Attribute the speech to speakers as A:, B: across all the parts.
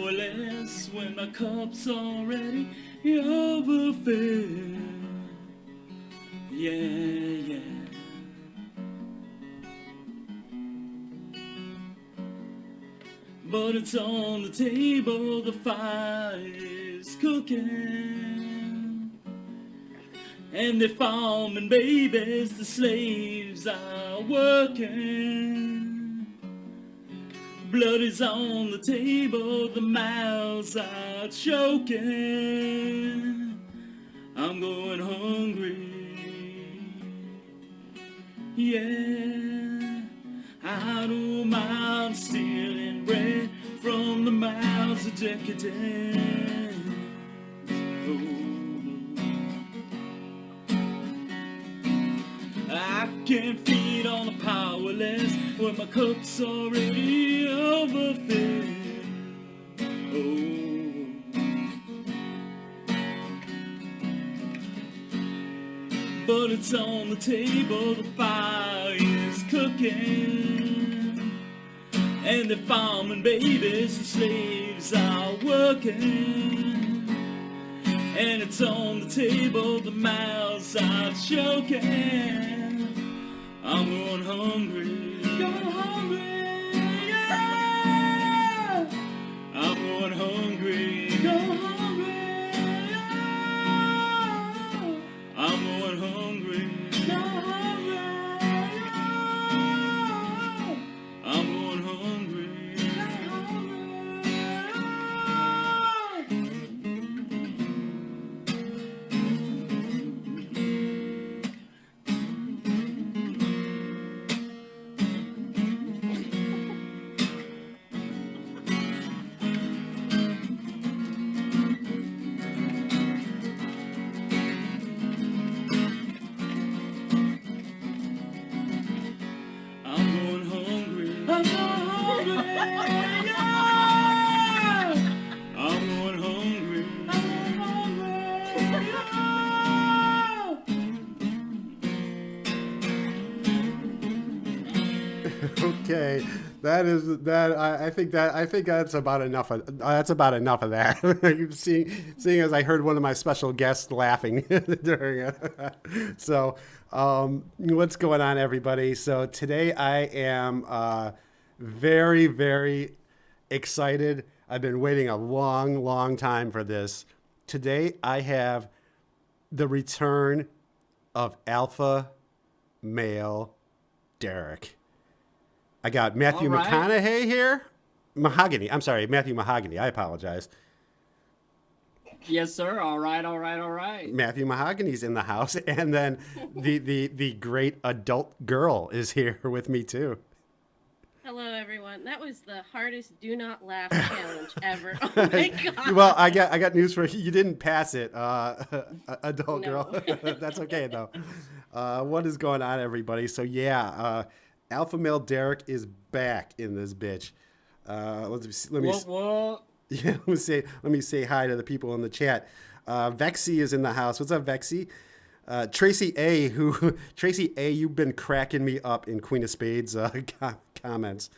A: powerless when my cup's already overfilled. Yeah, yeah. But it's on the table, the fire is cooking. And they're farming babies, the slaves are working. Blood is on the table, the mouths are choking. I'm going hungry. Yeah, I don't mind stealing bread from the mouths of decadence. I can't feed on the powerless when my cup's already overfilled. But it's on the table, the fire is cooking. And they're farming babies, the slaves are working. And it's on the table, the mouths are choking. I'm going hungry, yeah. I'm going hungry, yeah. I'm going hungry, yeah. I'm going hungry,
B: Okay, that is that. I think that's about enough. That's about enough of that. seeing as I heard one of my special guests laughing during it. So, what's going on, everybody? So today I am very, very excited. I've been waiting a long, long time for this. Today I have the return of alpha male Derrick. I got Matthew McConaughey here. Mahogany. I'm sorry, Matthew Mahogany. I apologize.
A: Yes, sir. All right.
B: Matthew Mahogany's in the house. And then the great adult girl is here with me too.
C: Hello, everyone. That was the hardest do not laugh challenge ever. Oh my God.
B: Well, I got news for you. You didn't pass it, adult girl. That's okay though. What is going on, everybody? So yeah, alpha male Derrick is back in this bitch. Let me say hi to the people in the chat. Vexy is in the house. What's up, Vexy? Tracy A, you've been cracking me up in Queen of Spades comments.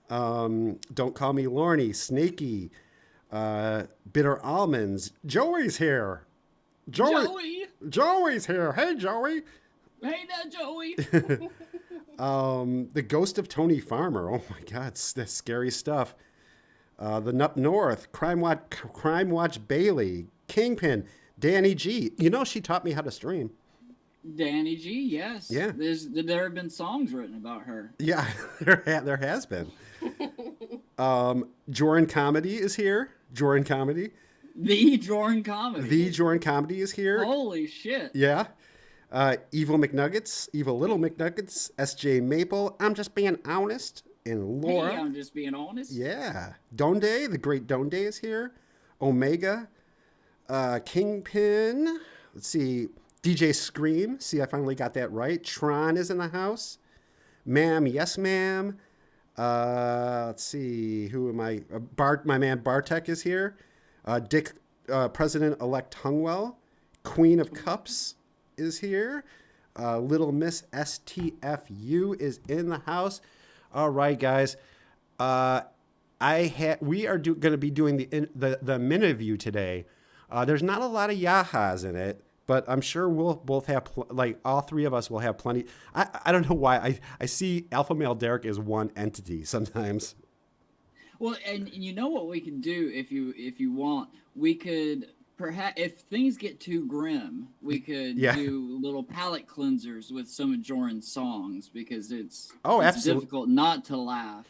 B: Don't call me Lorne, Snaky, Bitter Almonds. Joey's here. Joey's here. Hey, Joey.
A: Hey there, Joey.
B: The ghost of Tony Farmer. Oh my God, that's scary stuff. The Nup North, Crime Watch Bailey, Kingpin, Danny G. You know, she taught me how to stream.
A: Danny G, yes.
B: Yeah.
A: There have been songs written about her.
B: Yeah, there has been. Joran Comedy is here. Joran Comedy.
A: The Joran Comedy
B: is here.
A: Holy shit.
B: Yeah. Evil Little McNuggets, SJ Maple, I'm Just Being Honest, and Laura.
A: Hey, I'm Just Being Honest.
B: Yeah. Donde, the great Donde is here. Omega, Kingpin, let's see, DJ Scream, see, I finally got that right. Tron is in the house. Ma'am, yes ma'am. Let's see, who am I? My man Bartek is here. Dick, President-elect Hungwell. Queen of Cups is here. Little Miss STFU is in the house. All right, guys. we are going to be doing the MiniView today. There's not a lot of yahas in it, but I'm sure we'll both have like all three of us will have plenty. I don't know why I see alpha male Derrick as one entity sometimes.
D: Well, and you know what we could do if you want, we could perhaps if things get too grim, we could do little palate cleansers with some of Joran's songs because it's difficult not to laugh.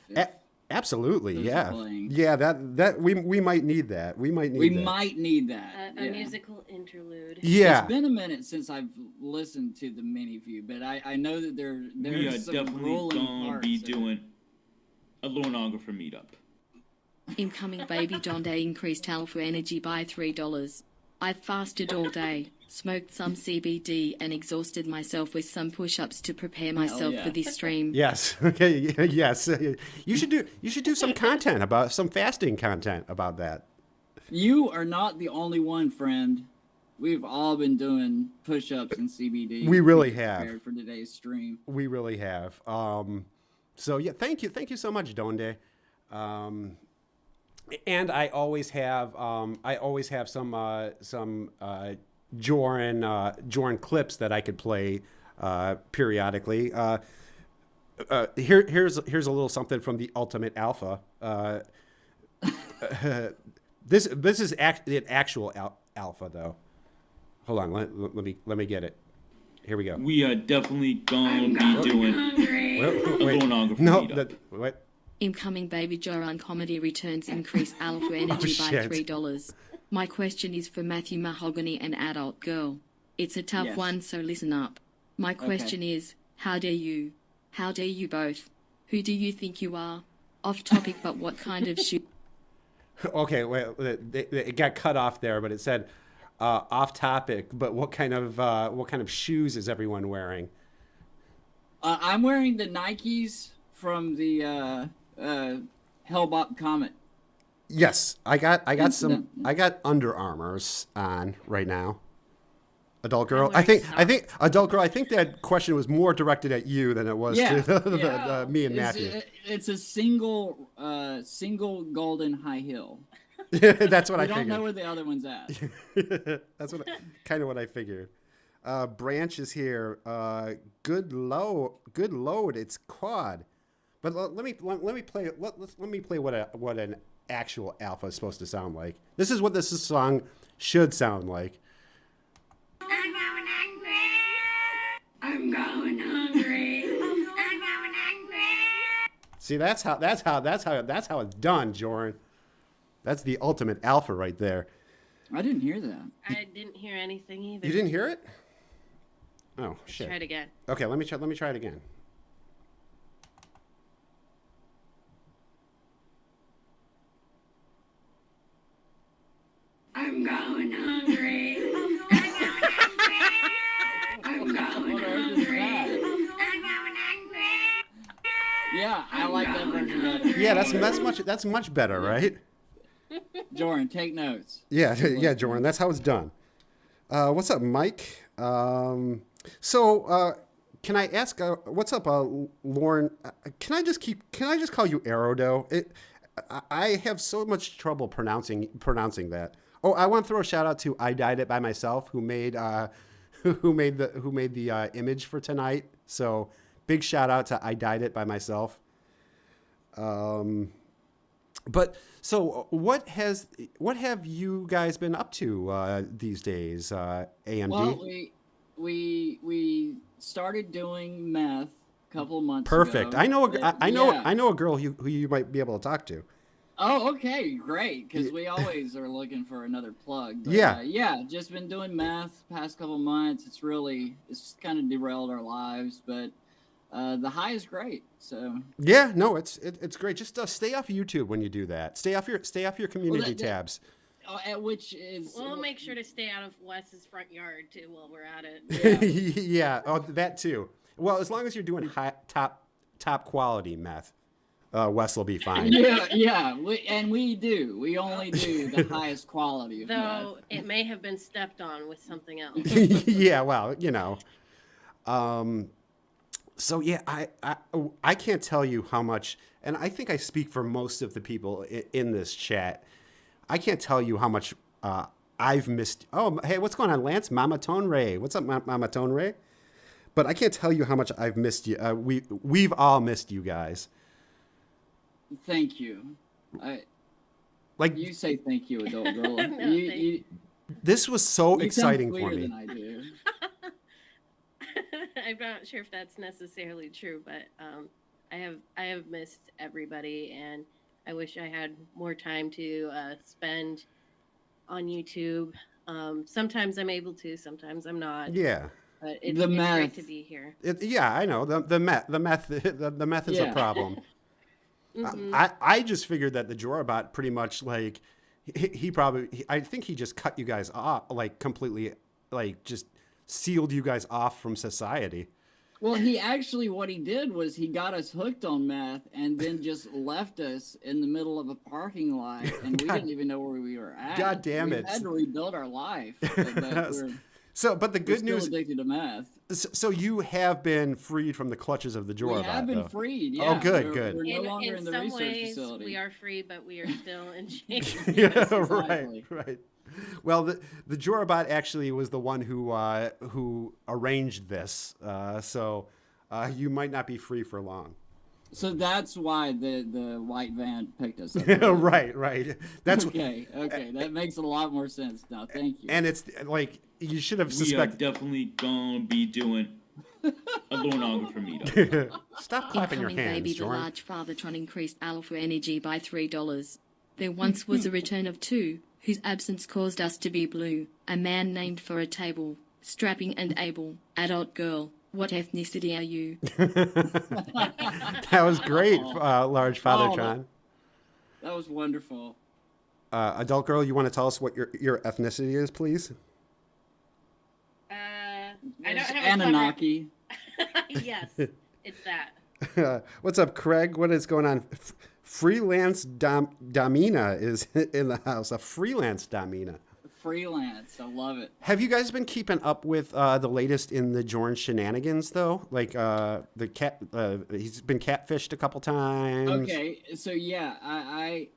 B: Absolutely, yeah, yeah. That we might need that. We might need that.
C: A musical interlude.
B: Yeah,
D: it's been a minute since I've listened to the MiniView, but I know that there's some
A: definitely gonna be doing a Lornographer meetup.
E: Incoming baby Donde increased alpha energy by $3. I've fasted all day, smoked some CBD, and exhausted myself with some push-ups to prepare myself for this stream.
B: Yes. Okay. Yes. You should do some content about some fasting content about that.
D: You are not the only one, friend. We've all been doing push-ups and CBD.
B: We really have
D: for today's stream.
B: We really have. So yeah, thank you so much, Donde. And I always have some Joran clips that I could play periodically. Here's a little something from the Ultimate Alpha. This is an actual alpha though. Hold on, let me get it. Here we go.
A: We are definitely gonna be doing a Lornographer meetup.
B: What?
E: Incoming baby Joran comedy returns increase alpha energy by $3. My question is for Matthew Mahogany and Adult Girl. It's a tough one, so listen up. My question is, how dare you? How dare you both? Who do you think you are? Off topic, but what kind of shoe?
B: Okay, well, it got cut off there, but it said off topic. But what kind of shoes is everyone wearing?
D: I'm wearing the Nikes from the Hellbop Comet.
B: Yes, I got Under Armours on right now. Adult Girl. I think Adult Girl. I think that question was more directed at you than it was to me and Matthew.
D: It's a single golden high heel.
B: That's what I figured.
D: I don't know where the other one's at.
B: That's kind of what I figured. Branch is here. Good load. It's quad. But let me play what an actual alpha is supposed to sound like. This is what this song should sound like. I'm going hungry. See, that's how it's done, Joran. That's the ultimate alpha right there.
D: I didn't hear that.
C: I didn't hear anything either.
B: You didn't hear it? Oh
C: Let's
B: shit.
C: try it again.
B: Okay, let me try it again. I'm going hungry. I'm going hungry.
D: Yeah, I like that version better.
B: Yeah, that's much better, right?
D: Joran, take notes.
B: Yeah, Joran, that's how it's done. What's up, Mike? So, can I ask? What's up, Lauren? Can I just call you Aerodo? I have so much trouble pronouncing that. Oh, I want to throw a shout out to I Dyed It By Myself, who made the image for tonight. So big shout out to I Dyed It By Myself. But so what have you guys been up to these days, AMD?
D: Well, we started doing meth a couple of months
B: Perfect.
D: ago.
B: I know a girl who you might be able to talk to.
D: Oh, okay, great. Because we always are looking for another plug. But,
B: yeah,
D: just been doing meth past couple of months. It's kind of derailed our lives, but the high is great. So
B: yeah, no, it's great. Just stay off YouTube when you do that. Stay off your community tabs.
D: Which is
C: we'll make sure to stay out of Wes's front yard too while we're at it.
B: Yeah. Oh, that too. Well, as long as you're doing top quality meth. Wes will be fine.
D: Yeah, we do. We only do the highest quality of
C: Though
D: meth.
C: it may have been stepped on with something else.
B: Yeah, well, So yeah, I can't tell you how much, and I think I speak for most of the people in this chat. I can't tell you how much I've missed. Oh, hey, what's going on, Lance? Mama Tone Ray, what's up, Mama Tone Ray? But I can't tell you how much I've missed you. We've all missed you guys.
D: Thank you.
B: Like
D: you say thank you, adult girl.
C: No,
B: this was so
D: you
B: exciting
D: sound
B: for
D: sweeter
B: me.
D: Than I do.
C: I'm not sure if that's necessarily true, but I have missed everybody, and I wish I had more time to spend on YouTube. Sometimes I'm able to, sometimes I'm not.
B: Yeah.
C: But it's great to be here.
B: Yeah, I know the meth is a problem.
C: Mm-hmm.
B: I just figured that the Jorabot pretty much like I think he just cut you guys off, like completely, like just sealed you guys off from society.
D: Well, he actually, what he did was he got us hooked on meth and then just left us in the middle of a parking lot, and we didn't even know where we were at.
B: God damn it!
D: We had to rebuild our life.
B: But the good news,
D: still addicted to meth.
B: So you have been freed from the clutches of the Jorabot.
D: We have been freed. Yeah.
B: Oh, good, good.
D: We're no longer in the research
C: ways,
D: facility.
C: We are free, but we are still in chains.
B: Yeah,
D: exactly.
B: right. Well, the Jorabot actually was the one who arranged this, so you might not be free for long.
D: So that's why the white van picked us up.
B: Right. That's
D: okay. That makes a lot more sense now. Thank you.
B: And it's like you should have suspected.
A: We are definitely gonna be doing a longer meetup.
B: Stop clapping your hands,
E: baby,
B: Jordan.
E: the large Fathertron increased alpha energy by $3. There once was a return of 2, whose absence caused us to be blue. A man named for a table, strapping and able, adult girl. What ethnicity are you?
B: That was great, large Fathertron.
D: That was wonderful.
B: Adult girl, you want to tell us what your ethnicity is, please?
C: I don't have
D: Anunnaki.
C: Yes, it's that.
B: What's up, Craig? What is going on? Freelance Damina is in the house. A freelance Damina.
D: Freelance. I love it.
B: Have you guys been keeping up with the latest in the Jorn shenanigans, though? Like the cat, he's been catfished a couple times.
D: Okay, so yeah, I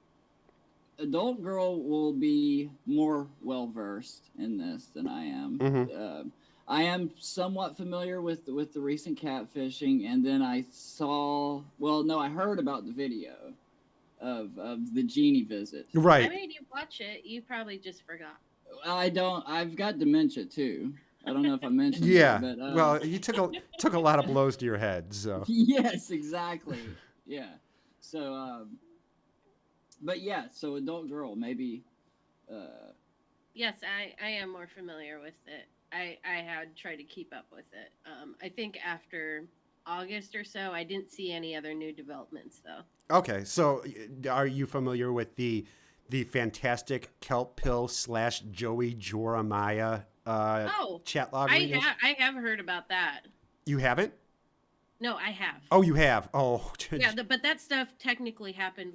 D: adult girl will be more well versed in this than I am.
B: Mm-hmm.
D: I am somewhat familiar with the recent catfishing, and then I heard about the video of the genie visit.
B: Right.
C: I made you watch it. You probably just forgot.
D: I don't. I've got dementia too. I don't know if I mentioned.
B: Yeah.
D: That, but,
B: well, you took a lot of blows to your head. So.
D: Yes, exactly. Yeah. So, but yeah. So adult girl, maybe.
C: Yes, I am more familiar with it. I had tried to keep up with it. I think after August or so, I didn't see any other new developments though.
B: Okay, so are you familiar with the fantastic Kelp Pill / Joey Joramaya chat log?
C: I have heard about that.
B: You haven't?
C: No, I have.
B: Oh, you have. Oh,
C: yeah, but that stuff technically happened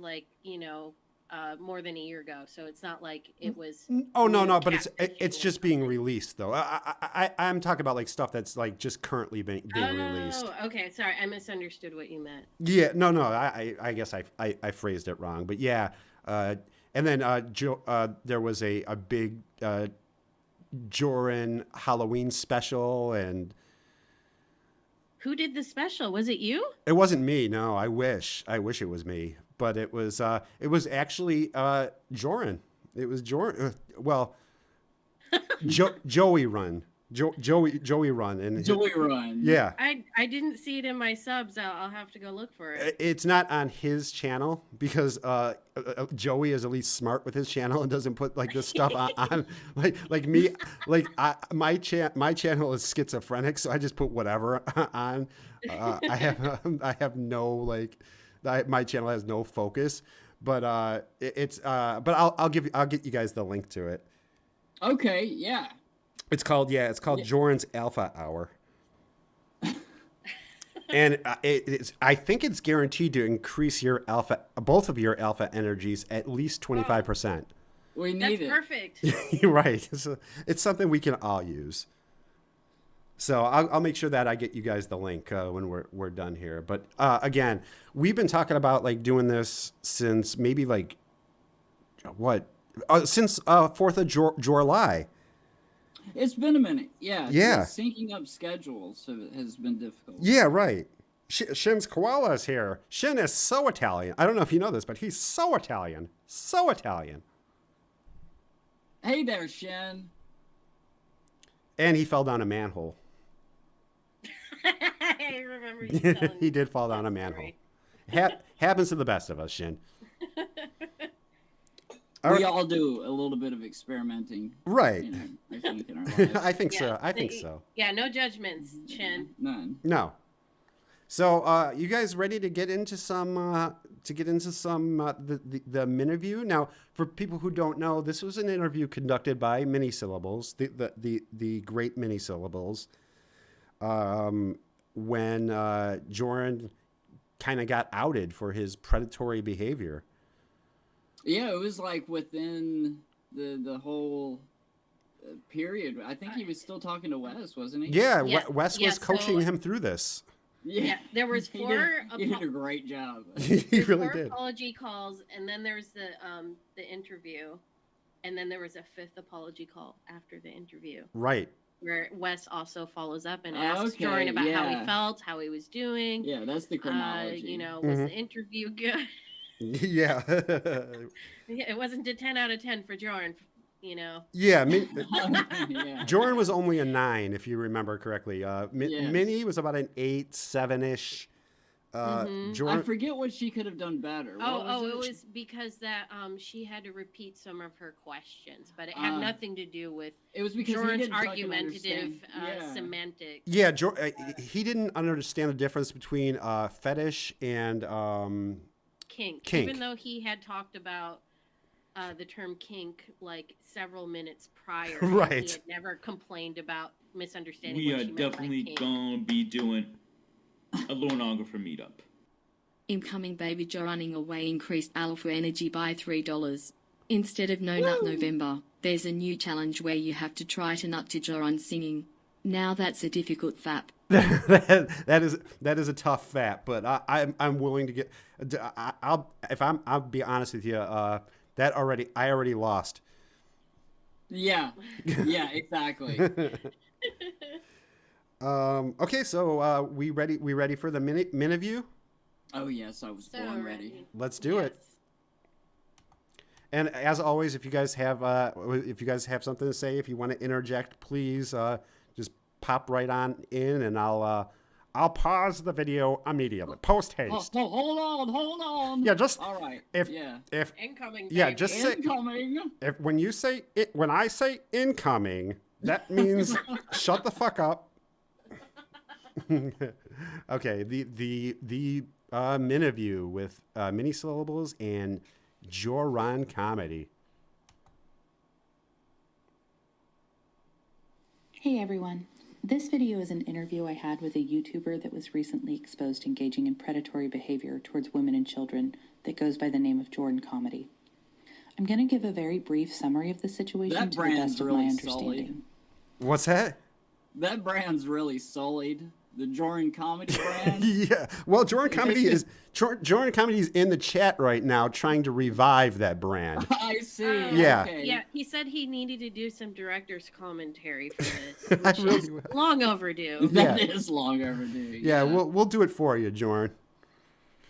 C: more than a year ago, so it's not like it was.
B: Oh no, but it's just being released though. I'm talking about like stuff that's like just currently being released.
C: Oh, okay, sorry, I misunderstood what you meant.
B: Yeah, no, I guess I phrased it wrong, but yeah, and then there was a big Joran Halloween special, and
C: who did the special? Was it you?
B: It wasn't me. No, I wish it was me. But it was actually Joran. It was Joran. Well, Joey Run. Joey Run. And
D: Joey Run.
B: Yeah.
C: I didn't see it in my subs. I'll have to go look for it.
B: It's not on his channel because Joey is at least smart with his channel and doesn't put like this stuff on like me. Like my channel is schizophrenic, so I just put whatever on. I have no my channel has no focus, but but I'll get you guys the link to it.
D: Okay, yeah.
B: It's called Joran's Alpha Hour, and I think it's guaranteed to increase both of your alpha energies at least 25%.
D: We need it.
C: That's perfect.
B: You're right. It's something we can all use. So I'll make sure that I get you guys the link when we're done here. But again, we've been talking about like doing this since maybe like since 4th of July.
D: It's been a minute. Yeah.
B: Yeah.
D: Syncing up schedules has been difficult.
B: Yeah, right. Shin's koala is here. Shin is so Italian. I don't know if you know this, but he's so Italian. So Italian.
D: Hey there, Shin.
B: And he fell down a manhole.
C: I remember you telling
B: He did fall down a manhole. Happens to the best of us, Shin.
D: We all do a little bit of experimenting.
B: Right.
D: You know, I think in our lives.
B: I think so. I think so.
C: Yeah, no judgments, Chin.
D: None.
B: No. So, you guys ready to get into some the MiniView? Now, for people who don't know, this was an interview conducted by Minisyllables, the great Minisyllables, when Joran kind of got outed for his predatory behavior.
D: Yeah, it was like within the whole period. I think he was still talking to Wes, wasn't he?
B: Yeah,
C: Yeah.
B: Wes was coaching him through this.
C: Yeah, there was four.
D: He did a great job.
B: He really
C: four
B: did.
C: apology calls, and then there was the interview, and then there was a fifth apology call after the interview.
B: Right.
C: Where Wes also follows up and asks Joran about how he felt, how he was doing.
D: Yeah, that's the chronology.
C: Was the interview good?
B: Yeah.
C: It wasn't a 10 out of 10 for Joran,
B: Yeah,
D: Yeah.
B: Joran was only a 9, if you remember correctly. Minnie was about an 8, 7-ish. Joran,
D: I forget what she could have done better.
C: It was because that she had to repeat some of her questions, but it had nothing to do with
D: it was because
C: Joran's
D: he didn't
C: argumentative semantics.
B: yeah, he didn't understand the difference between fetish and
C: kink. Even though he had talked about the term kink like several minutes prior.
B: Right.
C: He had never complained about misunderstanding.
A: We
C: what
A: are
C: she meant by
A: definitely
C: kink.
A: gonna be doing a Lonographer meetup.
E: Incoming baby Joe running away increased alpha energy by $3. Instead of No Nut November, there's a new challenge where you have to try to nut to Joran singing. Now that's a difficult fap.
B: that is a tough fap, but I'm willing to get. I'll be honest with you. I already lost.
D: Yeah. Yeah. Exactly.
B: Okay, so we ready for the MiniView?
D: Oh yes, I was born ready.
B: Let's do it. And as always, if you guys have something to say, if you want to interject, please just pop right on in, and I'll pause the video immediately. Post haste.
D: Hold on.
B: Yeah, just
D: all right.
B: If
C: Incoming.
B: yeah,
C: baby.
B: just say
D: incoming.
B: When I say incoming, that means shut the fuck up. Okay, the MiniView with Minisyllables and Joran Comedy.
F: Hey everyone. This video is an interview I had with a YouTuber that was recently exposed to engaging in predatory behavior towards women and children that goes by the name of Joran Comedy. I'm going to give a very brief summary of the situation to the best of my understanding.
B: What's that?
D: That brand's really sullied. The Joran Comedy brand.
B: Yeah. Well, Joran Comedy is in the chat right now trying to revive that brand.
D: I see.
B: Yeah.
D: Okay.
C: Yeah, he said he needed to do some director's commentary for this, which is long overdue.
D: That is long overdue.
B: Yeah, we'll do it for you, Joran.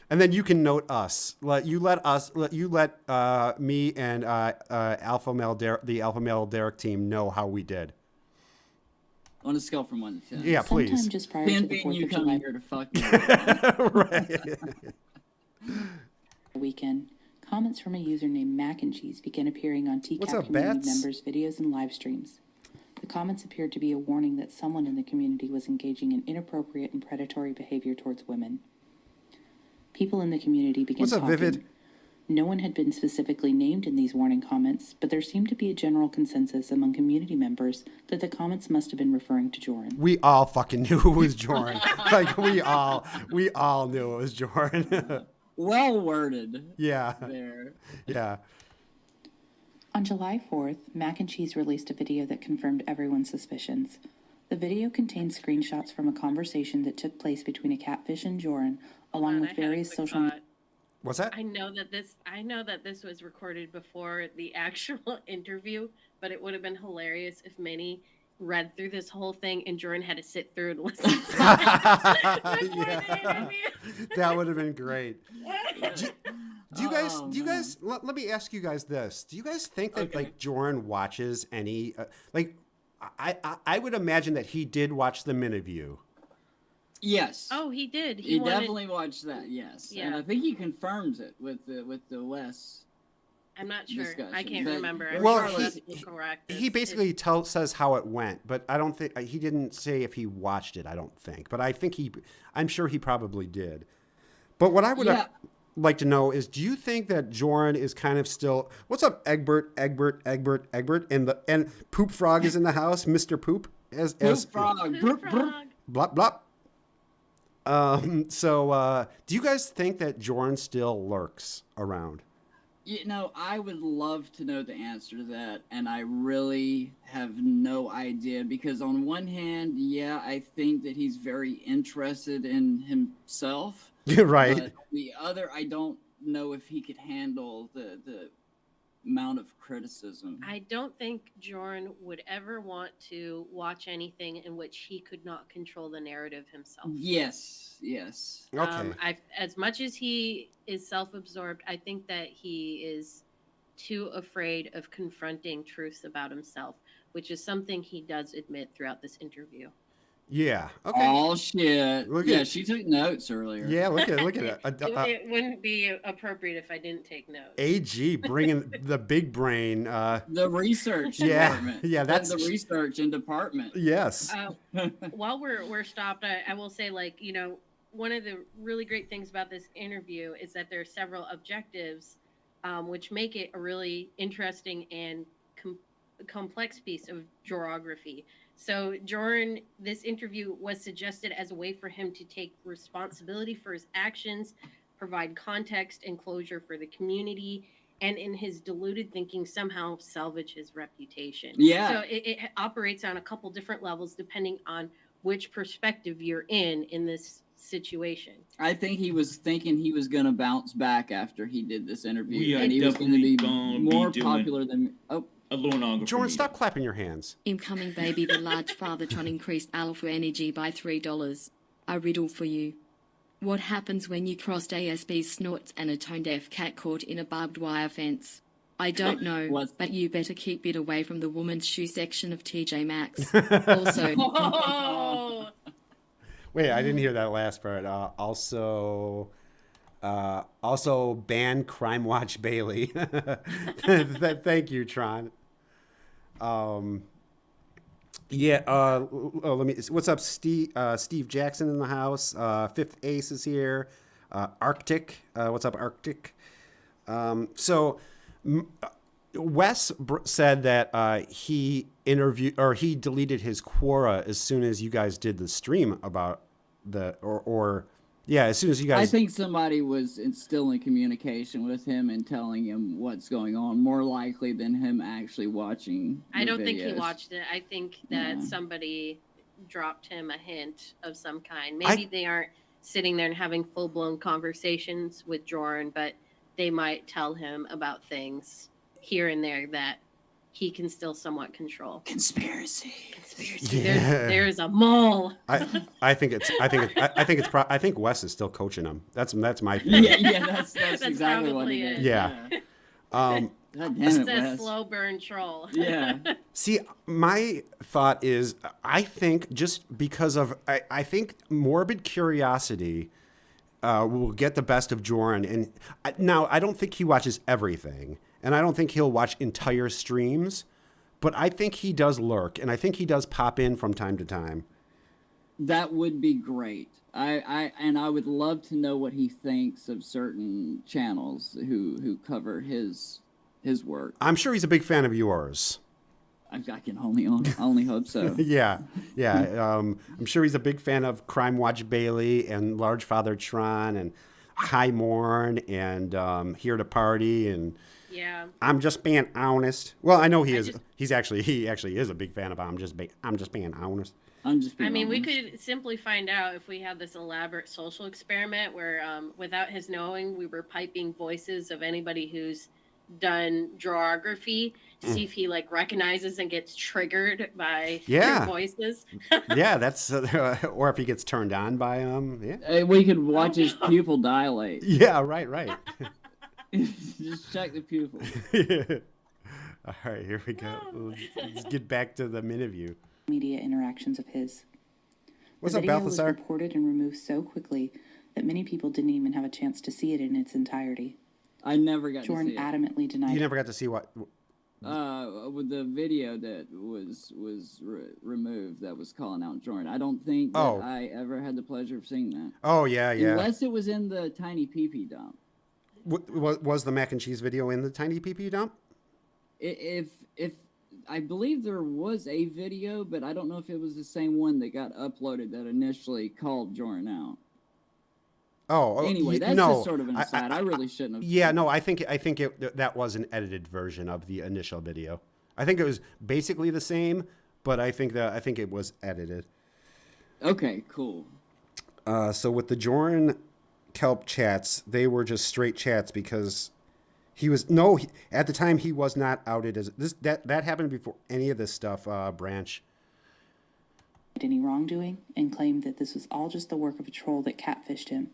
B: And then you can note us. Let me and the Alpha Male Derrick team know how we did.
D: On a scale from 1 to 10.
B: Yeah, please.
F: Sometime just prior to the 4th
D: you
F: of
D: coming
F: July
D: here to fuck me.
B: Right.
F: weekend, comments from a user named Mac and Cheese began appearing on
B: What's
F: TCAP
B: up,
F: community
B: Bats?
F: members' videos and live streams. The comments appeared to be a warning that someone in the community was engaging in inappropriate and predatory behavior towards women. People in the community began
B: What's up,
F: talking.
B: Vivid?
F: No one had been specifically named in these warning comments, but there seemed to be a general consensus among community members that the comments must have been referring to Joran.
B: We all fucking knew it was Joran. Like we all knew it was Joran.
D: Well worded.
B: Yeah.
D: There.
B: Yeah.
F: On July 4th, Mac and Cheese released a video that confirmed everyone's suspicions. The video contains screenshots from a conversation that took place between a catfish and Joran, along with various social media.
B: What's that?
C: I know that this was recorded before the actual interview, but it would have been hilarious if Minnie read through this whole thing and Jordan had to sit through and listen to it.
B: Yeah. That would have been great. Do you guys let me ask you guys this. Do you guys think that like Jordan watches any I would imagine that he did watch the MiniView.
D: Yes.
C: Oh, he did.
D: He definitely watched that. Yes. Yeah. And I think he confirms it with the Wes.
C: I'm not sure.
D: Discussion.
C: I can't remember.
B: Well,
C: he
B: basically says how it went, but I don't think he didn't say if he watched it. I don't think, but I'm sure he probably did. But what I would like to know is, do you think that Joran is kind of still? What's up, Egbert, and Poop Frog is in the house, Mr. Poop as
D: Frog,
B: blop blop. So, do you guys think that Joran still lurks around?
D: You know, I would love to know the answer to that, and I really have no idea, because on one hand, yeah, I think that he's very interested in himself.
B: You're right.
D: But on the other, I don't know if he could handle the amount of criticism.
C: I don't think Jordan would ever want to watch anything in which he could not control the narrative himself.
D: Yes.
B: Okay.
C: As much as he is self-absorbed, I think that he is too afraid of confronting truths about himself, which is something he does admit throughout this interview.
B: Yeah. Okay.
D: Oh shit! She took notes earlier.
B: Yeah. Look at it.
C: It wouldn't be appropriate if I didn't take notes.
B: AG bringing the big brain.
D: The research department.
B: Yeah. That's
D: the research and department.
B: Yes.
C: While we're stopped, I will say, like, you know, one of the really great things about this interview is that there are several objectives, which make it a really interesting and complex piece of geography. So Jordan, this interview was suggested as a way for him to take responsibility for his actions, provide context and closure for the community, and in his deluded thinking, somehow salvage his reputation.
D: Yeah.
C: So it operates on a couple different levels depending on which perspective you're in this situation.
D: I think he was thinking he was going to bounce back after he did this interview,
A: and
D: he was going to be more popular than
B: Jordan, stop clapping your hands.
E: Incoming baby, the large Fathertron increased alpha energy by $3. A riddle for you. What happens when you crossed ASB's snorts and a tone-deaf cat caught in a barbed wire fence? I don't know, but you better keep it away from the woman's shoe section of TJ Maxx. Also...
B: Wait, I didn't hear that last part. Also ban Crime Watch Bailey. Thank you, Tron. Let me. What's up, Steve? Steve Jackson in the house. Fifth Ace is here. Arctic. What's up, Arctic? Wes said that he deleted his Quora as soon as you guys did the stream about as soon as you guys.
D: I think somebody was still in communication with him and telling him what's going on, more likely than him actually watching.
C: I don't think he watched it. I think that somebody dropped him a hint of some kind. Maybe they aren't sitting there and having full-blown conversations with Jordan, but they might tell him about things here and there that he can still somewhat control.
D: Conspiracy.
B: Yeah.
C: There's a mole.
B: I think Wes is still coaching him. That's my feeling.
D: That's exactly what it is.
B: Yeah.
D: God damn
C: It's
D: it,
C: a
D: Wes.
C: slow burn troll.
D: Yeah.
B: See, my thought is, I think just because of, I think morbid curiosity will get the best of Jordan. And now, I don't think he watches everything, and I don't think he'll watch entire streams, but I think he does lurk, and I think he does pop in from time to time.
D: That would be great. I would love to know what he thinks of certain channels who cover his work.
B: I'm sure he's a big fan of yours.
D: I can only hope so.
B: Yeah. I'm sure he's a big fan of Crime Watch Bailey and Large Father Tron and High Morn and Here to Party and.
C: Yeah.
B: I'm just being honest. Well, I know he is. He actually is a big fan of I'm just being honest.
D: I'm just being
C: I mean, we
D: honest.
C: could simply find out if we had this elaborate social experiment where, without his knowing, we were piping voices of anybody who's done drawography to see if he like recognizes and gets triggered by their
B: Yeah.
C: voices.
B: Yeah, that's or if he gets turned on by yeah.
D: We could watch his pupil dilate.
B: Yeah, right.
D: Just check the pupil.
B: All right, here we go. Let's get back to the MiniView.
F: Media interactions of his.
B: What's
F: the
B: up,
F: video
B: Balthasar?
F: was reported and removed so quickly that many people didn't even have a chance to see it in its entirety.
D: I never got
F: Jordan
D: to see it.
F: adamantly denied
B: You never got to see what?
D: With the video that was removed that was calling out Jordan. I don't think that I ever had the pleasure of seeing that.
B: Oh, yeah.
D: Unless it was in the tiny pee-pee dump.
B: Was the mac and cheese video in the tiny pee-pee dump?
D: If I believe there was a video, but I don't know if it was the same one that got uploaded that initially called Jordan out. Anyway, that's just sort of an aside. I really shouldn't have.
B: Yeah, no, I think that was an edited version of the initial video. I think it was basically the same, but I think it was edited.
D: Okay, cool.
B: So with the Jordan Kelp chats, they were just straight chats because at the time he was not outed as this. That happened before any of this stuff. Branch.
F: any wrongdoing and claimed that this was all just the work of a troll that catfished him,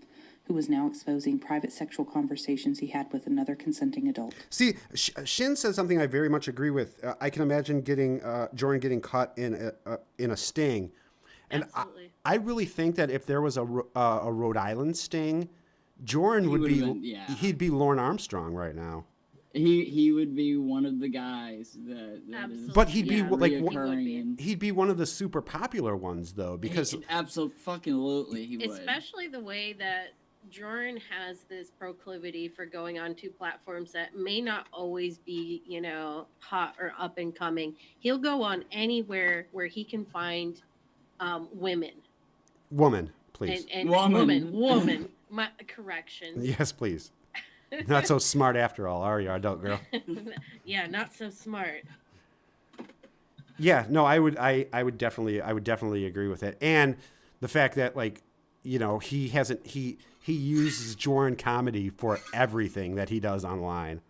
F: who was now exposing private sexual conversations he had with another consenting adult.
B: See, Shin says something I very much agree with. I can imagine Jordan getting caught in a sting. And I really think that if there was a Rhode Island sting, Jordan he'd be Lorne Armstrong right now.
D: He would be one of the guys that is,
B: but he'd be like
D: he'd
B: be one of the super popular ones though, because
D: absolutely he would.
C: Especially the way that Jordan has this proclivity for going on to platforms that may not always be, hot or up and coming. He'll go on anywhere where he can find women.
B: Woman, please.
C: And woman. My correction.
B: Yes, please. Not so smart after all, are you, adult girl?
C: Yeah, not so smart.
B: Yeah, no, I would definitely agree with it. And the fact that he uses Jordan comedy for everything that he does online.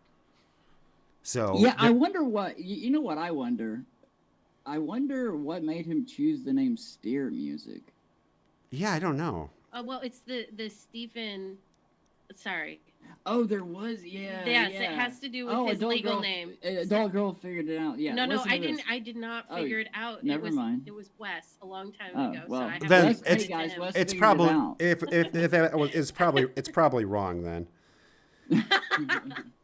B: So
D: yeah, I wonder what what I wonder. I wonder what made him choose the name Steer Music.
B: Yeah, I don't know.
C: Well, it's the Stephen. Sorry.
D: Oh, there was, yeah.
C: Yes, it has to do with his legal name.
D: Adult girl figured it out. Yeah.
C: No, I didn't. I did not figure it out.
D: Never mind.
C: It was Wes a long time ago.
D: Well,
C: so
B: then
C: it's
B: probably if that was it's probably wrong then.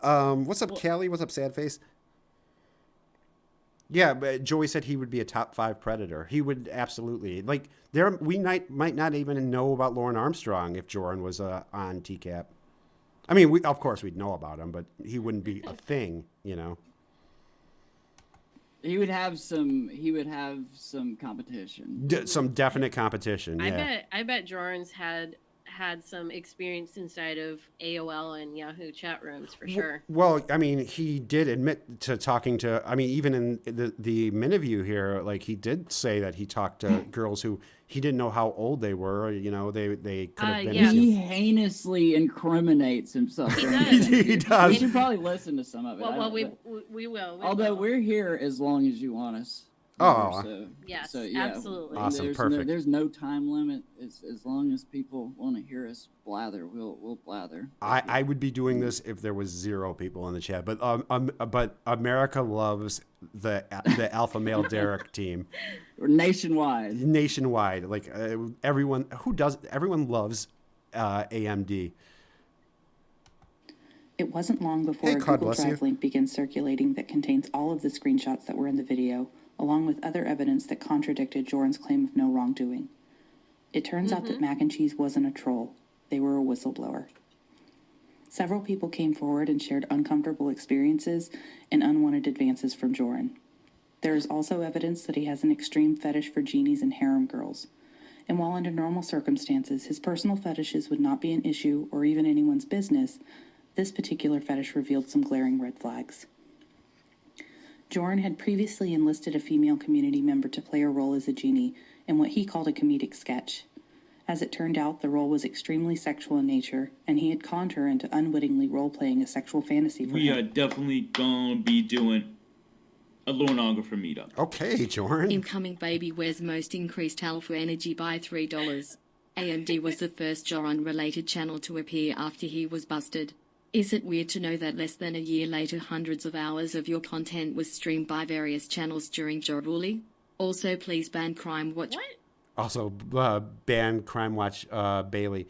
B: What's up, Callie? What's up, Sadface? Yeah, but Joey said he would be a top 5 predator. He would absolutely we might not even know about Lorne Armstrong if Jordan was on TCAP. I mean, of course we'd know about him, but he wouldn't be a thing,
D: He would have some competition.
B: Some definite competition. Yeah.
C: I bet Jordan's had some experience inside of AOL and Yahoo chat rooms for sure.
B: Well, I mean, he did admit to talking to. I mean, even in the MiniView here, he did say that he talked to girls who he didn't know how old they were. They could have been.
C: Yeah.
D: He heinously incriminates himself.
B: He does.
D: We should probably listen to some of it.
C: Well, we will.
D: Although we're here as long as you want us.
B: Oh,
C: yes,
D: yeah,
C: absolutely.
B: Awesome, perfect.
D: There's no time limit. As long as people want to hear us blather, we'll blather.
B: I would be doing this if there was 0 people in the chat, but America loves the alpha male Derrick team.
D: Nationwide,
B: everyone loves AMD.
F: It wasn't long before a Google Drive link began circulating that contains all of the screenshots that were in the video, along with other evidence that contradicted Jordan's claim of no wrongdoing. It turns out that Mac and Cheese wasn't a troll. They were a whistleblower. Several people came forward and shared uncomfortable experiences and unwanted advances from Jordan. There is also evidence that he has an extreme fetish for genies and harem girls. And while under normal circumstances, his personal fetishes would not be an issue or even anyone's business, this particular fetish revealed some glaring red flags. Jorn had previously enlisted a female community member to play a role as a genie in what he called a comedic sketch. As it turned out, the role was extremely sexual in nature, and he had conned her into unwittingly role-playing a sexual fantasy for
A: We
F: her.
A: are definitely gonna be doing a Lornographer meetup.
B: Okay, Jorn.
E: Incoming baby wears most increased alpha energy by $3. AMD was the first Joron-related channel to appear after he was busted. Is it weird to know that less than a year later hundreds of hours of your content was streamed by various channels during Joruli? Also, please ban Crime Watch.
C: What?
B: Also, ban Crime Watch Bailey.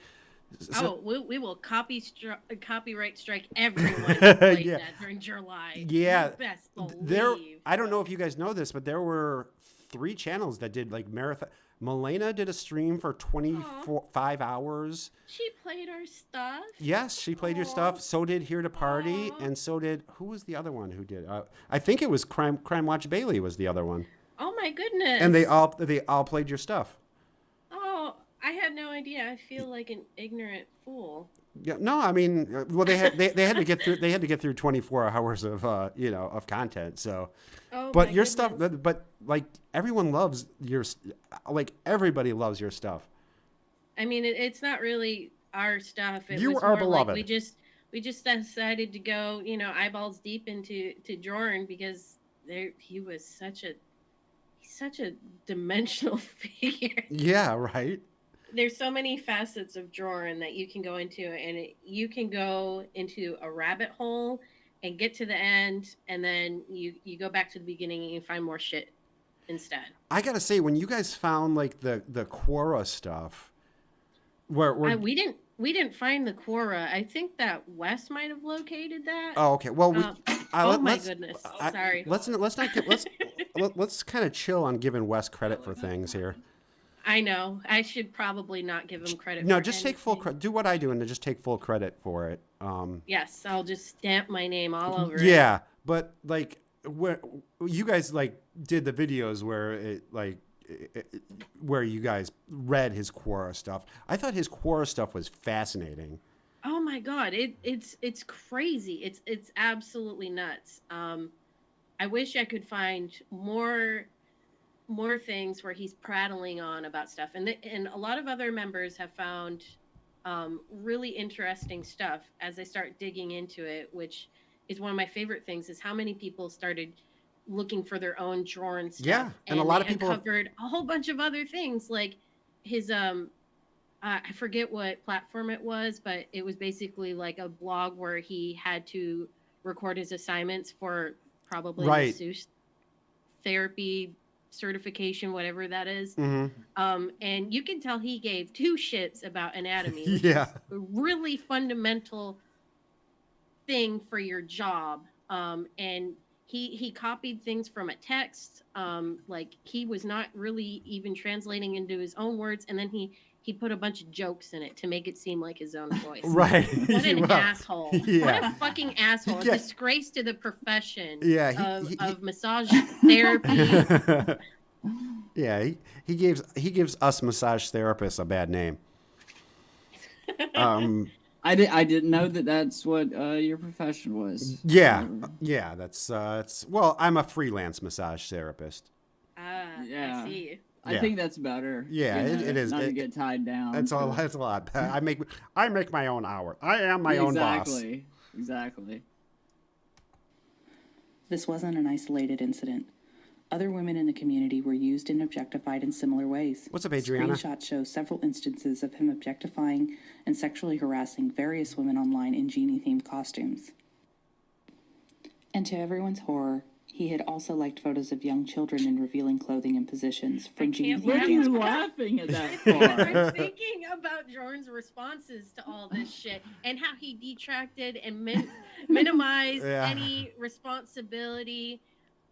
C: So, we will copyright strike everyone who played
B: Yeah.
C: that during July.
B: Yeah.
C: You best
B: There,
C: believe.
B: I don't know if you guys know this, but there were 3 channels that did like marathon. Milena did a stream for 25 hours.
C: She played our stuff.
B: Yes, she played your stuff. So did Here to Party, and so did, who was the other one who did? I think it was Crime Watch Bailey was the other one.
C: Oh my goodness.
B: And they all played your stuff.
C: Oh, I had no idea. I feel like an ignorant fool.
B: Yeah, no, I mean, well, they had to get through 24 hours of of content. So,
C: Oh,
B: but
C: my
B: your
C: goodness.
B: stuff, but like everyone loves everybody loves your stuff.
C: I mean, it's not really our stuff. It
B: You
C: was
B: are
C: more
B: beloved.
C: Like we just decided to go, eyeballs deep into Jordan because he was such a dimensional figure.
B: Yeah, right.
C: There's so many facets of Jordan that you can go into, and you can go into a rabbit hole and get to the end, and then you go back to the beginning and you find more shit instead.
B: I gotta say, when you guys found like the Quora stuff, where
C: we didn't find the Quora. I think that Wes might have located that.
B: oh, okay. Well,
C: oh my goodness. Sorry.
B: Let's kind of chill on giving Wes credit for things here.
C: I know. I should probably not give him credit.
B: No,
C: for
B: just take full credit. Do what I do and just take full credit for it.
C: Yes, I'll just stamp my name all over it.
B: Yeah, but like where you guys like did the videos where you guys read his Quora stuff. I thought his Quora stuff was fascinating.
C: Oh my god, it's crazy. It's absolutely nuts. I wish I could find more things where he's prattling on about stuff, and a lot of other members have found really interesting stuff as they start digging into it, which is one of my favorite things. Is how many people started looking for their own Jorn stuff.
B: Yeah, and a lot of people
C: uncovered a whole bunch of other things, like his I forget what platform it was, but it was basically like a blog where he had to record his assignments for probably masseuse therapy certification, whatever that is.
B: Mm-hmm.
C: And you can tell he gave 2 shits about anatomy. Which
B: Yeah,
C: is a really fundamental thing for your job. And he copied things from a text. Like he was not really even translating into his own words, and then he put a bunch of jokes in it to make it seem like his own voice.
B: Right.
C: What an asshole.
B: Yeah.
C: What a fucking asshole. A disgrace to the profession of massage therapy.
B: Yeah, he gives us massage therapists a bad name.
D: I didn't know that's what your profession was.
B: Yeah, that's well, I'm a freelance massage therapist.
D: Yeah.
C: I see.
D: I think that's better.
B: Yeah, it is.
D: Not to get tied down.
B: That's a lot. I make my own hour. I am my own boss.
D: Exactly.
F: This wasn't an isolated incident. Other women in the community were used and objectified in similar ways.
B: What's up, Adriana?
F: Screenshots show several instances of him objectifying and sexually harassing various women online in genie-themed costumes. And to everyone's horror, he had also liked photos of young children in revealing clothing and positions from genie-themed
D: Why are
F: dance
D: you laughing at that far?
C: I'm thinking about Jordan's responses to all this shit and how he detracted and minimized any responsibility.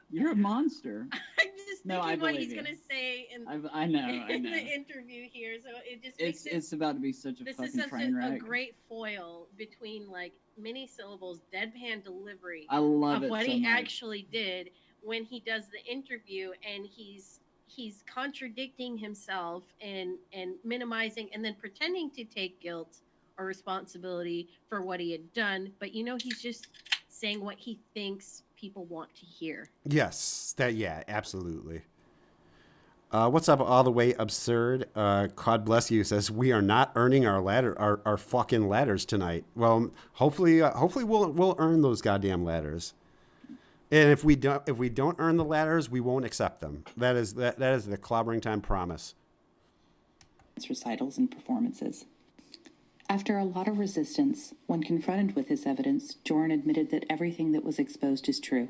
D: You're a monster.
C: I'm just thinking what he's going to say in the interview here. So it just makes
D: it's about to be such a fucking train wreck.
C: This is a great foil between like mini syllables, deadpan delivery
D: I love
C: of
D: it
C: what
D: so
C: he
D: much.
C: actually did when he does the interview, and he's contradicting himself and minimizing and then pretending to take guilt or responsibility for what he had done. But he's just saying what he thinks people want to hear.
B: Yes, absolutely. What's up, all the way absurd? God bless you. Says we are not earning our fucking ladders tonight. Well, hopefully we'll earn those goddamn ladders. And if we don't earn the ladders, we won't accept them. That is the Clobbering Time promise.
F: Recitals and performances. After a lot of resistance, when confronted with this evidence, Jorn admitted that everything that was exposed is true.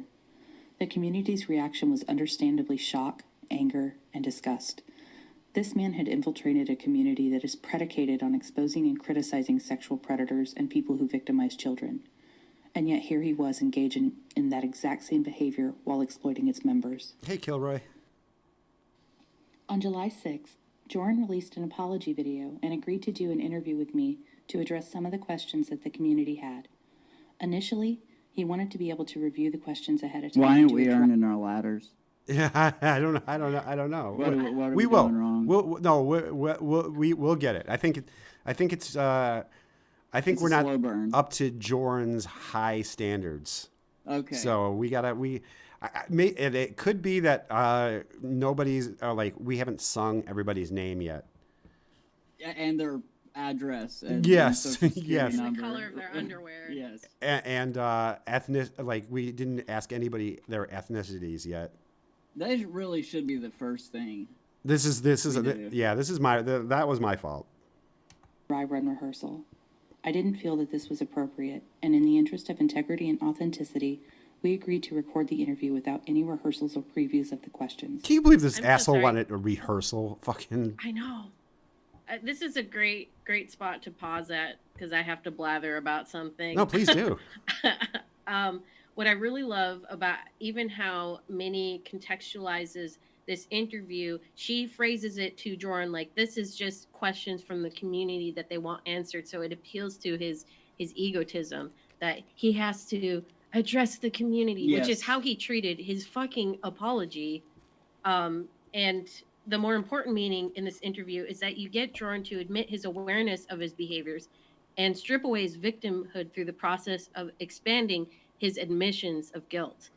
F: The community's reaction was understandably shock, anger, and disgust. This man had infiltrated a community that is predicated on exposing and criticizing sexual predators and people who victimize children. And yet here he was engaging in that exact same behavior while exploiting its members.
B: Hey, Kilroy.
F: On July 6th, Jorn released an apology video and agreed to do an interview with me to address some of the questions that the community had. Initially, he wanted to be able to review the questions ahead of time.
D: Why aren't we earning our ladders?
B: Yeah, I don't know.
D: What are
B: we
D: we
B: will.
D: doing wrong?
B: We'll get it. I think we're not
D: slow burn.
B: up to Jorn's high standards.
D: Okay.
B: So it could be that nobody's we haven't sung everybody's name yet.
D: And their address. And
B: yes.
D: Social Security
B: Yes.
D: number.
C: The color of their underwear.
D: Yes.
B: And ethnic, we didn't ask anybody their ethnicities yet.
D: That really should be the first thing.
B: That was my fault.
F: Dry run rehearsal. I didn't feel that this was appropriate, and in the interest of integrity and authenticity, we agreed to record the interview without any rehearsals or previews of the questions.
B: Can you believe this
C: I'm so
B: asshole
C: sorry.
B: wanted a rehearsal? Fucking.
C: I know. This is a great spot to pause at because I have to blather about something.
B: No, please do.
C: What I really love about even how Minnie contextualizes this interview, she phrases it to Jorn like this is just questions from the community that they want answered. So it appeals to his egotism that he has to address the community, which is how he treated his fucking apology. And the more important meaning in this interview is that you get Jorn to admit his awareness of his behaviors and strip away his victimhood through the process of expanding his admissions of guilt.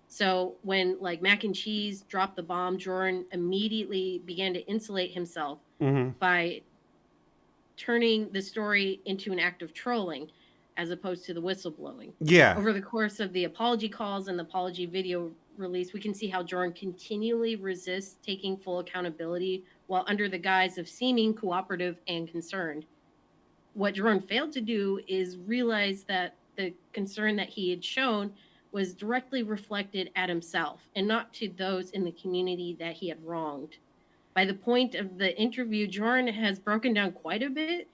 C: So when Mac and Cheese dropped the bomb, Jorn immediately began to insulate himself by turning the story into an act of trolling as opposed to the whistleblowing.
B: Yeah.
C: Over the course of the apology calls and the apology video release, we can see how Jorn continually resists taking full accountability while under the guise of seeming cooperative and concerned. What Jorn failed to do is realize that the concern that he had shown was directly reflected at himself and not to those in the community that he had wronged. By the point of the interview, Jorn has broken down quite a bit,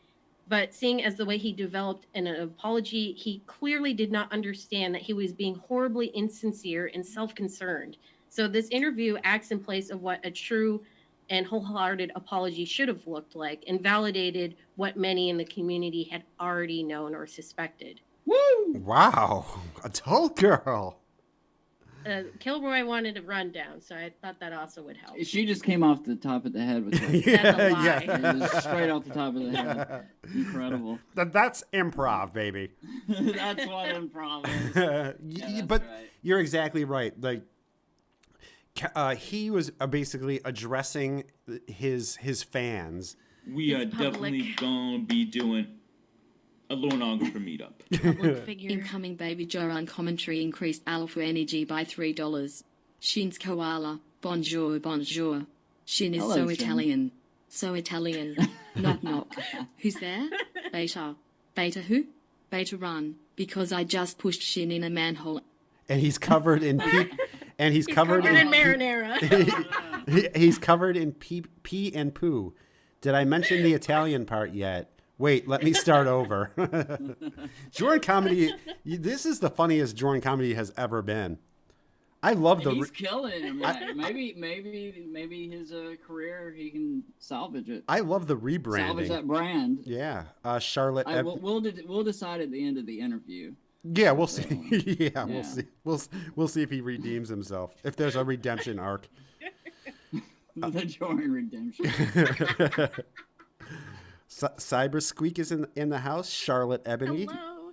C: but seeing as the way he developed an apology, he clearly did not understand that he was being horribly insincere and self-concerned. So this interview acts in place of what a true and wholehearted apology should have looked like and validated what many in the community had already known or suspected.
D: Woo!
B: Wow. A tall girl.
C: Kilroy wanted a rundown, so I thought that also would help.
D: She just came off the top of the head with her.
C: That's a lie.
D: It was straight off the top of the head. Incredible.
B: That's improv, baby.
D: That's what improv is.
B: But
D: right.
B: You're exactly right. He was basically addressing his fans.
A: We
C: It's
A: are
C: public.
A: definitely gonna be doing a Lornographer meetup.
C: Public figure.
E: Incoming Baby Joran commentary increased alpha energy by $3. Shin's koala. Bonjour, bonjour. Shin is
D: Hello,
E: so
D: Shin.
E: Italian. So Italian. Knock knock. Who's there? Beta. Beta who? Beta run. Because I just pushed Shin in a manhole.
B: And he's covered in he's covered
C: in
B: in
C: marinara.
B: he's covered in pee and poo. Did I mention the Italian part yet? Wait, let me start over. Jorn comedy. This is the funniest Jorn comedy has ever been. I love the.
D: He's killing it. Man. Maybe his career he can salvage it.
B: I love the rebranding.
D: Salvage that brand.
B: Yeah, Charlotte.
D: We'll decide at the end of the interview.
B: Yeah, we'll see. Yeah, we'll see. We'll see if he redeems himself. If there's a redemption arc.
D: The Jordan redemption.
B: Cyber Squeak is in the house. Charlotte Ebony.
C: Hello.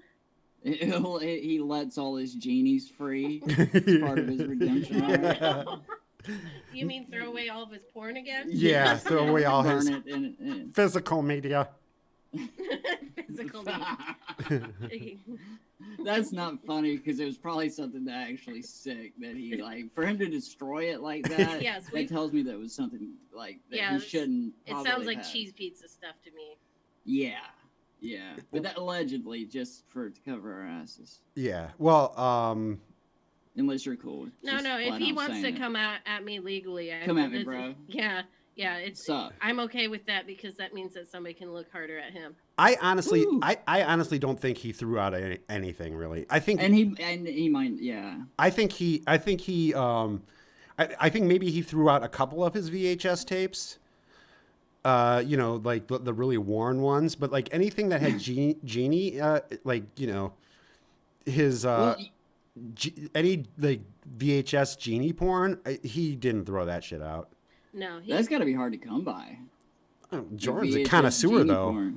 D: He lets all his genies free. It's part of his redemption arc.
C: You mean throw away all of his porn again?
B: Yeah, throw away all his
D: Burn it
B: physical media.
C: Physical media.
D: That's not funny because it was probably something that actually sick that he like for him to destroy it like that.
C: Yes,
D: that tells me that it was something like that he shouldn't.
C: It sounds like cheese pizza stuff to me.
D: Yeah, but that allegedly just to cover our asses.
B: Yeah, well,
D: unless you're cool.
C: No, if he wants to come at me legally,
D: come at me, bro.
C: Yeah, I'm okay with that because that means that somebody can look harder at him.
B: I honestly don't think he threw out anything really. I think
D: he might, yeah.
B: I think maybe he threw out a couple of his VHS tapes. Like the really worn ones, but like anything that had Genie, his any like VHS Genie porn, he didn't throw that shit out.
C: No,
D: that's got to be hard to come by.
B: Jordan's a connoisseur, though.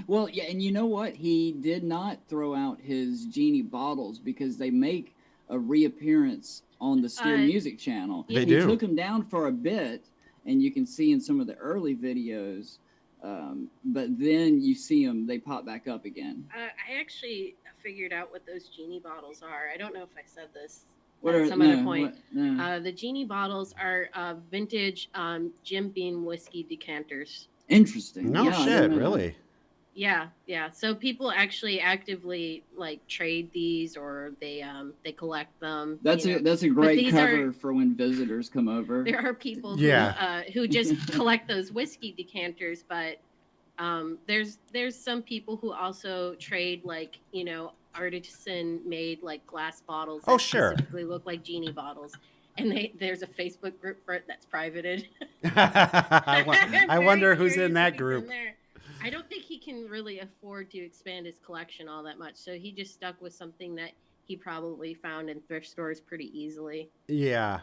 D: Well, yeah, and you know what? He did not throw out his Genie bottles because they make a reappearance on the Steer Music channel.
B: They
D: do. He took them down for a bit, and you can see in some of the early videos, but then you see them, they pop back up again.
C: I actually figured out what those Genie bottles are. I don't know if I said this.
D: Other point.
C: The Genie bottles are vintage Jim Beam whiskey decanters.
D: Interesting.
B: No shit, really?
C: Yeah. So people actually actively like trade these, or they collect them.
D: That's a great cover for when visitors come over.
C: There are people who just collect those whiskey decanters, but there's some people who also trade like artisan made like glass bottles that specifically look like Genie bottles. And there's a Facebook group for it that's privated.
B: I wonder who's in that group.
C: I don't think he can really afford to expand his collection all that much. So he just stuck with something that he probably found in thrift stores pretty easily.
B: Yeah.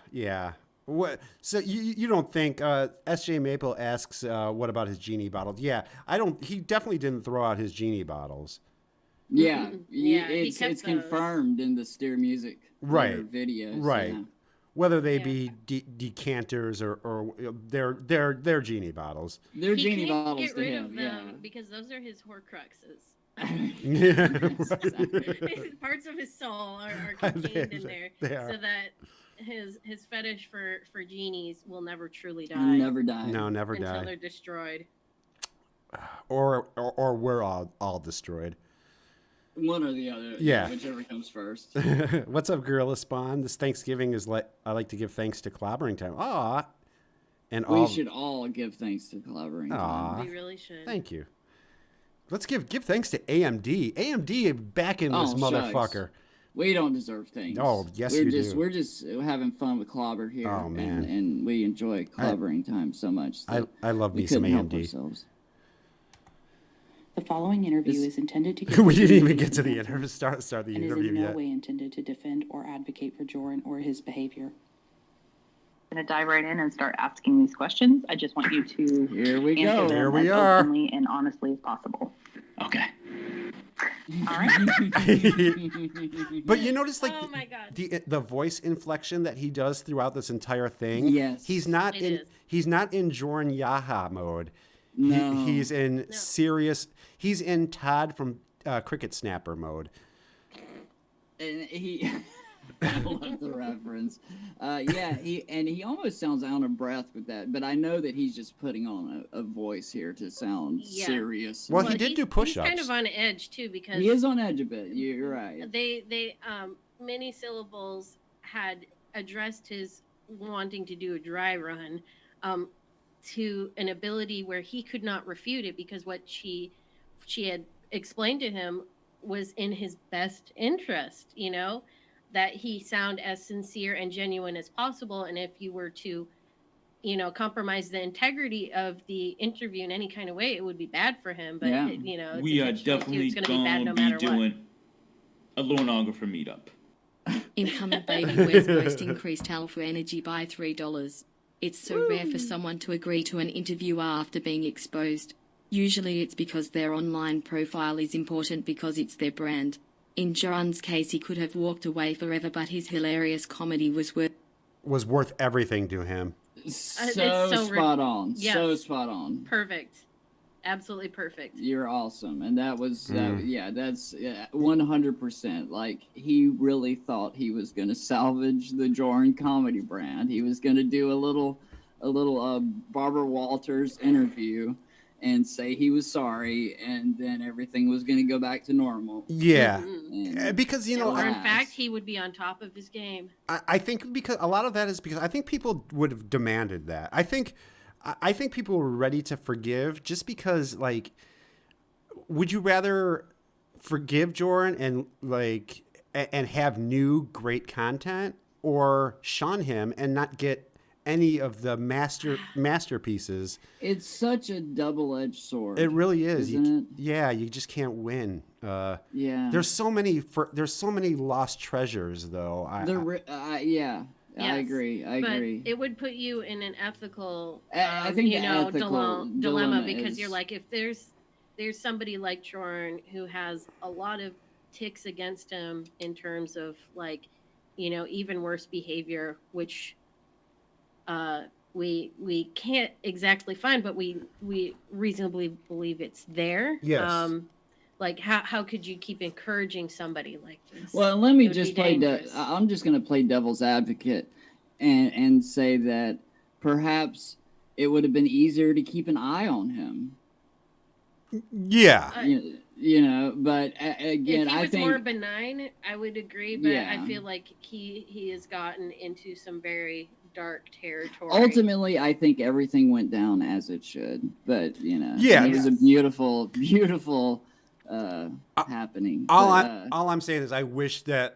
B: What? So you don't think SJ Maple asks what about his Genie bottles? Yeah, I don't. He definitely didn't throw out his Genie bottles.
D: Yeah, it's confirmed in the Steer Music videos.
B: Right.
D: Yeah.
B: Whether they be decanters or they're Genie bottles.
D: They're Genie bottles
C: get
D: to
C: rid
D: him,
C: of them because those are his Horcruxes. Parts of his soul are contained in there, so that his fetish for genies will never truly die.
D: Never die.
B: No, never
C: until
B: die.
C: Until they're destroyed.
B: Or we're all destroyed.
D: One or the other.
B: Yeah.
D: Whichever comes first.
B: What's up, Gorilla Spawn? This Thanksgiving is I like to give thanks to clobbering time. Aw. And
D: we should all give thanks to clobbering time.
C: We really should.
B: Thank you. Let's give thanks to AMD. AMD back in this motherfucker.
D: Shucks. We don't deserve things.
B: Oh, yes, you do.
D: We're just having fun with Clobber here.
B: Oh, man.
D: And we enjoy clobbering time so much.
B: I love me some AMD.
F: The following interview is intended to
B: we didn't even get to the interview. Start the interview yet.
F: And is in no way intended to defend or advocate for Joran or his behavior.
G: I'm going to dive right in and start asking these questions. I just want you to
D: Here we
G: answer
D: go.
G: them
B: Here we
G: as
B: are.
G: openly and honestly as possible.
H: Okay.
G: All right.
B: But you notice, like,
C: oh my God.
B: the voice inflection that he does throughout this entire thing.
D: Yes,
B: he's not in Joran Yaha mode.
D: No,
B: he's in serious. He's in Todd from Cricket Snapper mode.
D: And he. I love the reference. He almost sounds out of breath with that, but I know that he's just putting on a voice here to sound serious.
B: Well, he did do push-ups.
C: He's kind of on edge too because
D: he is on edge a bit. You're right.
C: They Many Syllables had addressed his wanting to do a dry run to an ability where he could not refute it because what she had explained to him was in his best interest, that he sound as sincere and genuine as possible. And if you were to, compromise the integrity of the interview in any kind of way, it would be bad for him. But, it's
A: we are definitely going to be doing a Lornographer meetup.
E: Incoming baby wears most increased alpha energy by $3. It's so rare for someone to agree to an interviewer after being exposed. Usually it's because their online profile is important because it's their brand. In Joran's case, he could have walked away forever, but his hilarious comedy was
B: worth everything to him.
D: So spot on.
C: Yes.
D: So spot on.
C: Perfect. Absolutely perfect.
D: You're awesome. And that was, that's 100%. Like, he really thought he was going to salvage the Joran comedy brand. He was going to do a little Barbara Walters interview and say he was sorry, and then everything was going to go back to normal.
B: Yeah.
C: Mm-hmm.
B: Because,
C: or in fact, he would be on top of his game.
B: I think because a lot of that is because I think people would have demanded that. I think people were ready to forgive just because, like, would you rather forgive Joran and have new great content, or shun him and not get any of the masterpieces?
D: It's such a double-edged sword.
B: It really is.
D: Isn't it?
B: Yeah, you just can't win.
D: Yeah.
B: There's so many lost treasures, though.
D: Yes, I agree.
C: But it would put you in an ethical,
D: I think
C: dilemma because you're like, if there's somebody like Joran who has a lot of ticks against him in terms of, like, even worse behavior, which we can't exactly find, but we reasonably believe it's there.
B: Yes.
C: Like, how could you keep encouraging somebody like this?
D: Well, let me just I'm just going to play devil's advocate and say that perhaps it would have been easier to keep an eye on him.
B: Yeah.
D: But again,
C: if he
D: I
C: was
D: think
C: more benign, I would agree. But I feel like he has gotten into some very dark territory.
D: Ultimately, I think everything went down as it should. But it was a beautiful, beautiful happening.
B: All I'm saying is I wish that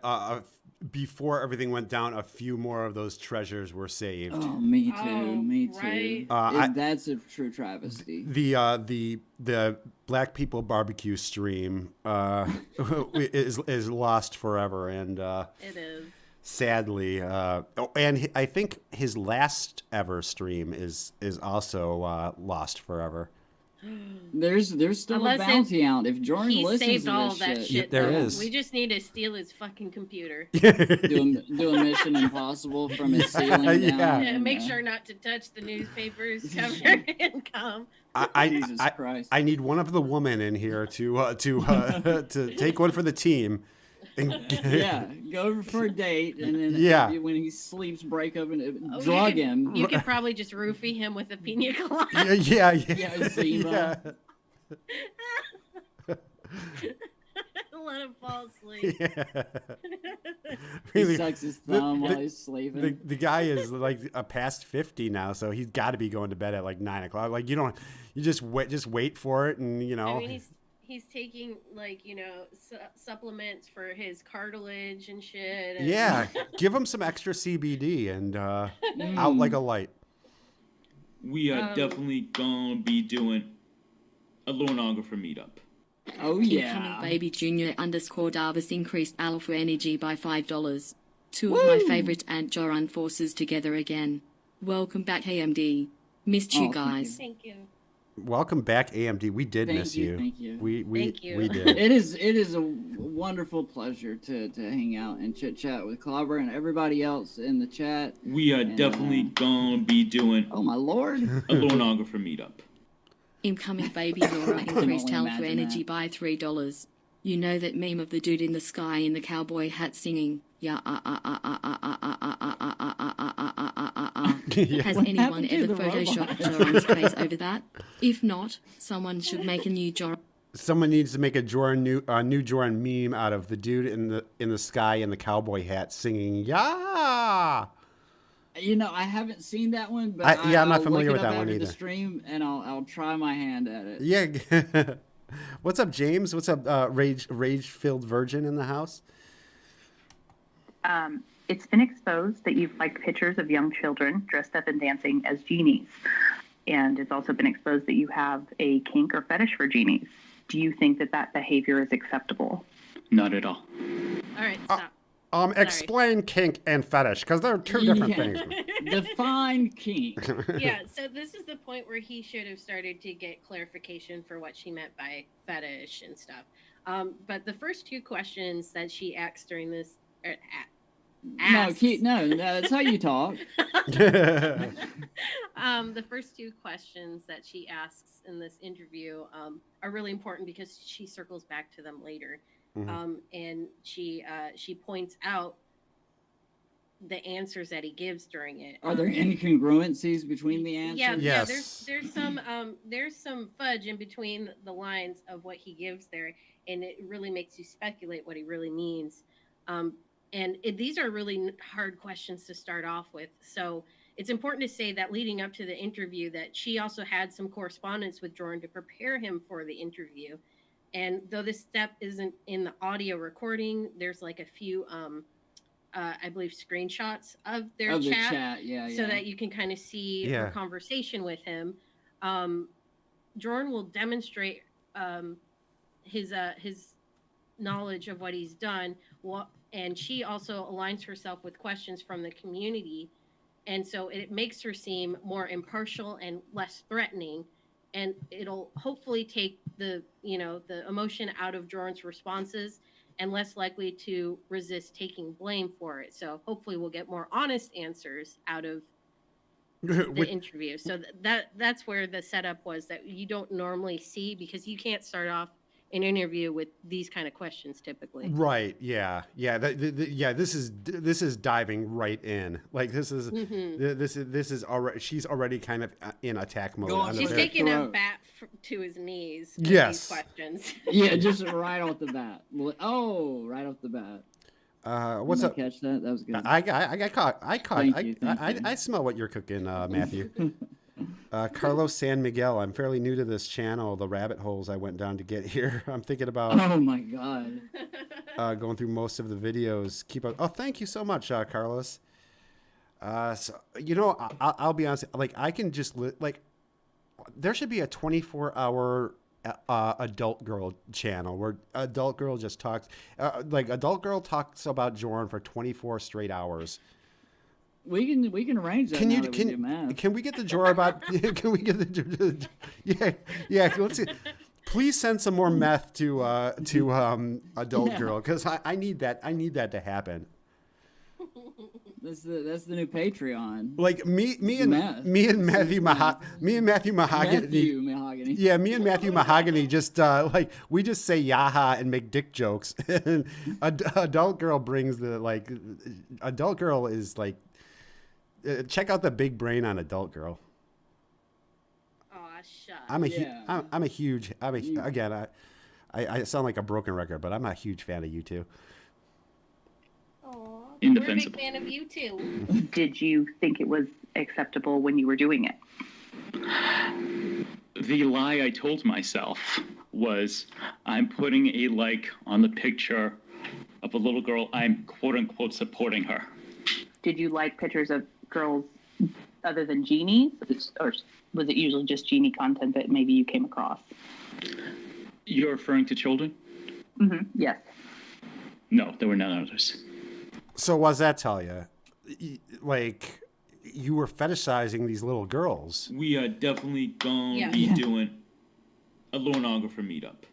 B: before everything went down, a few more of those treasures were saved.
D: Oh, me too. Me too.
C: Right.
D: That's a true travesty.
B: The Black People Barbecue stream is lost forever, and
C: it is.
B: Sadly, and I think his last ever stream is also lost forever.
D: There's still a bounty out. If Joran listens
C: saved
D: to
C: all
D: this
C: that shit,
B: there
C: though.
B: is.
C: We just need to steal his fucking computer.
D: do a Mission Impossible from his ceiling down.
C: Yeah, make sure not to touch the newspapers cover and come.
D: Jesus Christ!
B: I need one of the women in here to take one for the team.
D: Yeah, go for a date, and then when he sleeps, break up and drug him.
C: You could probably just roofie him with a pina colada.
B: Yeah.
C: Let him fall asleep.
B: Yeah.
D: He sucks his thumb while he's sleeping.
B: The guy is like past 50 now, so he's got to be going to bed at like 9 o'clock. Like you just wait for it, and
C: I mean, he's taking, like, supplements for his cartilage and shit. And
B: yeah, give him some extra CBD and out like a light.
A: We are definitely gonna be doing a Lornographer meetup.
D: Oh yeah.
E: Incoming baby junior _ Darvis increased alpha energy by $5. Two of my favorite Aunt Joran forces together again. Welcome back, AMD. Missed you guys.
C: Thank you.
B: Welcome back, AMD. We did miss you.
D: Thank you.
B: Thank you. We did.
D: It is a wonderful pleasure to hang out and chit chat with Clawbah and everybody else in the chat.
A: We are definitely gonna be doing
D: oh my lord
A: a Lornographer meetup.
E: Incoming baby Laura increased alpha energy by $3. You know that meme of the dude in the sky in the cowboy hat singing, yeah, Has anyone ever photoshopped Joran's face over that? If not, someone should make a new Joran.
B: Someone needs to make a new Joran meme out of the dude in the sky in the cowboy hat singing, yeah.
D: I haven't seen that one, but
B: I'm not familiar with that one either.
D: The stream, and I'll try my hand at it.
B: Yeah. What's up, James? What's up, rage-filled virgin in the house?
G: It's been exposed that you've liked pictures of young children dressed up and dancing as genies. And it's also been exposed that you have a kink or fetish for genies. Do you think that behavior is acceptable?
A: Not at all.
C: All right, stop.
B: Explain kink and fetish, because they're two different things.
D: Define kink.
C: Yeah, so this is the point where he should have started to get clarification for what she meant by fetish and stuff. But the first two questions that she asked during this,
D: no, that's how you talk.
C: The first two questions that she asks in this interview are really important because she circles back to them later, and she points out the answers that he gives during it.
D: Are there incongruencies between the answers?
C: Yeah,
B: Yes.
C: there's some fudge in between the lines of what he gives there, and it really makes you speculate what he really means. These are really hard questions to start off with. So it's important to say that leading up to the interview, that she also had some correspondence with Jordan to prepare him for the interview. And though this step isn't in the audio recording, there's like a few I believe screenshots of their chat, so that you can kind of see her conversation with him. Jordan will demonstrate his knowledge of what he's done, and she also aligns herself with questions from the community, and so it makes her seem more impartial and less threatening, and it'll hopefully take the emotion out of Jordan's responses and less likely to resist taking blame for it. So hopefully we'll get more honest answers out of the interview. So that's where the setup was that you don't normally see, because you can't start off an interview with these kind of questions typically.
B: Right. Yeah. Yeah. This is diving right in. Like this is already, she's already kind of in attack mode.
C: She's taking a bat to his knees.
B: Yes.
C: These questions.
D: Yeah, just right off the bat. Oh, right off the bat.
B: What's up?
D: Catch that? That was good.
B: I got caught.
D: Thank you.
B: I smell what you're cooking, Matthew. Carlos San Miguel. I'm fairly new to this channel. The rabbit holes I went down to get here. I'm thinking about.
D: Oh my god.
B: Going through most of the videos. Keep up. Oh, thank you so much, Carlos. So I'll be honest. Like I can just there should be a 24-hour adult girl channel where adult girl just talks. Adult girl talks about Jordan for 24 straight hours. We
D: can arrange that.
B: Can we get the Jorah about? Can we get the? Yeah. Let's see. Please send some more meth to adult girl, because I need that. I need that to happen.
D: That's the new Patreon.
B: Like me and Matthew Mahogany. Yeah, me and Matthew Mahogany just we just say yaha and make dick jokes. And adult girl brings adult girl is like. Check out the big brain on adult girl.
C: Oh, shut.
B: I sound like a broken record, but I'm a huge fan of you two.
C: Oh, we're a big fan of you too.
G: Did you think it was acceptable when you were doing it?
A: The lie I told myself was, I'm putting a like on the picture of a little girl. I'm quote unquote supporting her.
G: Did you like pictures of girls other than genies, or was it usually just genie content that maybe you came across?
A: You're referring to children?
G: Mm-hmm. Yes.
A: No, there were none others. So
B: what does that tell you? Like, you were fetishizing these little girls.
A: We are definitely going to be doing a Lornographer meetup.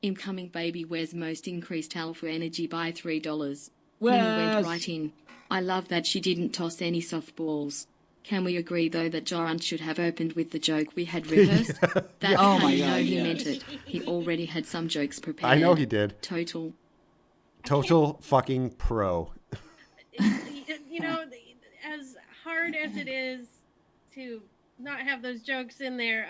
E: Incoming baby wears most increased alpha energy by $3.
D: Well,
E: Minnie went right in. I love that she didn't toss any softballs. Can we agree, though, that Joran should have opened with the joke we had rehearsed? That's how you know he meant it. He already had some jokes prepared.
B: I know he did.
E: Total
B: fucking pro.
C: As hard as it is to not have those jokes in there,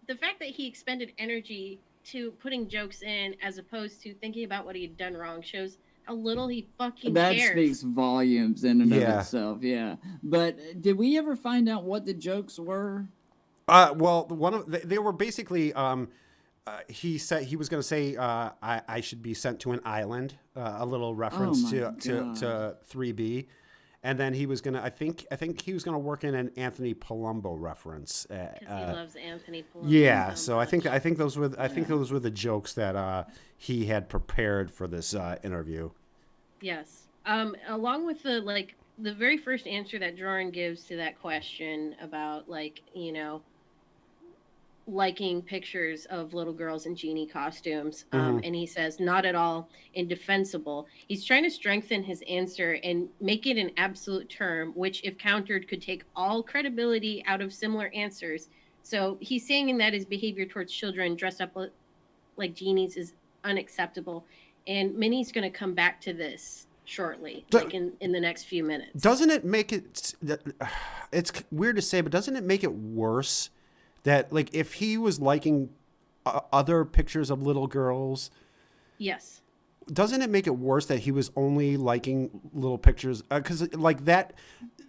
C: the fact that he expended energy to putting jokes in as opposed to thinking about what he had done wrong shows how little he fucking cares.
D: That speaks volumes in and of itself, yeah. But did we ever find out what the jokes were?
B: Well, they were basically. He said he was going to say I should be sent to an island, a little reference to 3B, and then he was going to I think he was going to work in an Anthony Palumbo reference.
C: Because he loves Anthony Palumbo.
B: Yeah, so I think those were the jokes that he had prepared for this interview.
C: Yes, along with the very first answer that Joran gives to that question about liking pictures of little girls in genie costumes. And he says, not at all indefensible. He's trying to strengthen his answer and make it an absolute term, which, if countered, could take all credibility out of similar answers. So he's saying that his behavior towards children dressed up like genies is unacceptable. And Minnie's going to come back to this shortly, like in the next few minutes.
B: Doesn't it make it, it's weird to say, but doesn't it make it worse that, like, if he was liking other pictures of little girls?
C: Yes.
B: Doesn't it make it worse that he was only liking little pictures? Because, like, that...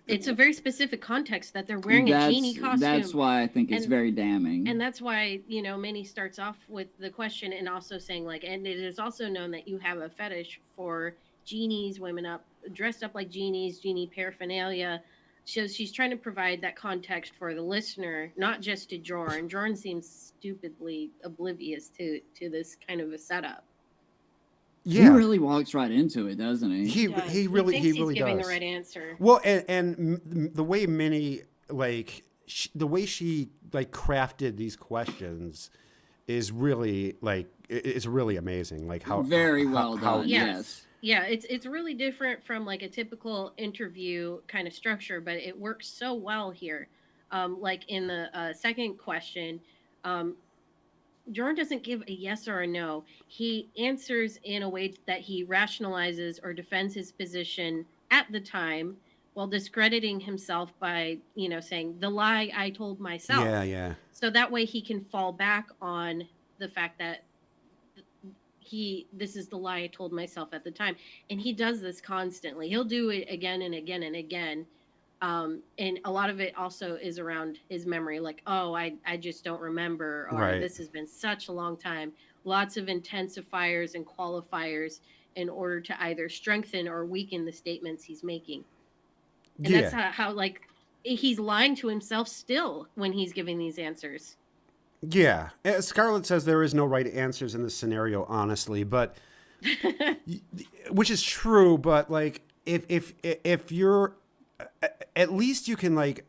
C: It's a very specific context that they're wearing a genie costume.
D: That's why I think it's very damning.
C: And that's why, Minnie starts off with the question and also saying, like, and it is also known that you have a fetish for genies, women dressed up like genies, genie paraphernalia. So she's trying to provide that context for the listener, not just to Jorn. Jorn seems stupidly oblivious to this kind of a setup.
B: Yeah.
D: He really walks right into it, doesn't he?
B: He really
C: he's
B: does.
C: Giving the right answer.
B: Well, and the way Minnie, like, the way she, like, crafted these questions is really, like, it's really amazing. Like, how
D: very well done. Yes.
C: Yeah, it's really different from, like, a typical interview kind of structure, but it works so well here. Like in the second question, Jorn doesn't give a yes or a no. He answers in a way that he rationalizes or defends his position at the time while discrediting himself by, saying the lie I told myself.
B: Yeah.
C: So that way he can fall back on the fact that this is the lie I told myself at the time. And he does this constantly. He'll do it again and again and again. And a lot of it also is around his memory. Like, oh, I just don't remember. Or
B: right.
C: This has been such a long time. Lots of intensifiers and qualifiers in order to either strengthen or weaken the statements he's making. And that's how like, he's lying to himself still when he's giving these answers.
B: Yeah. Scarlett says there is no right answers in this scenario, honestly, but which is true. But, like, if you're, at least you can, like,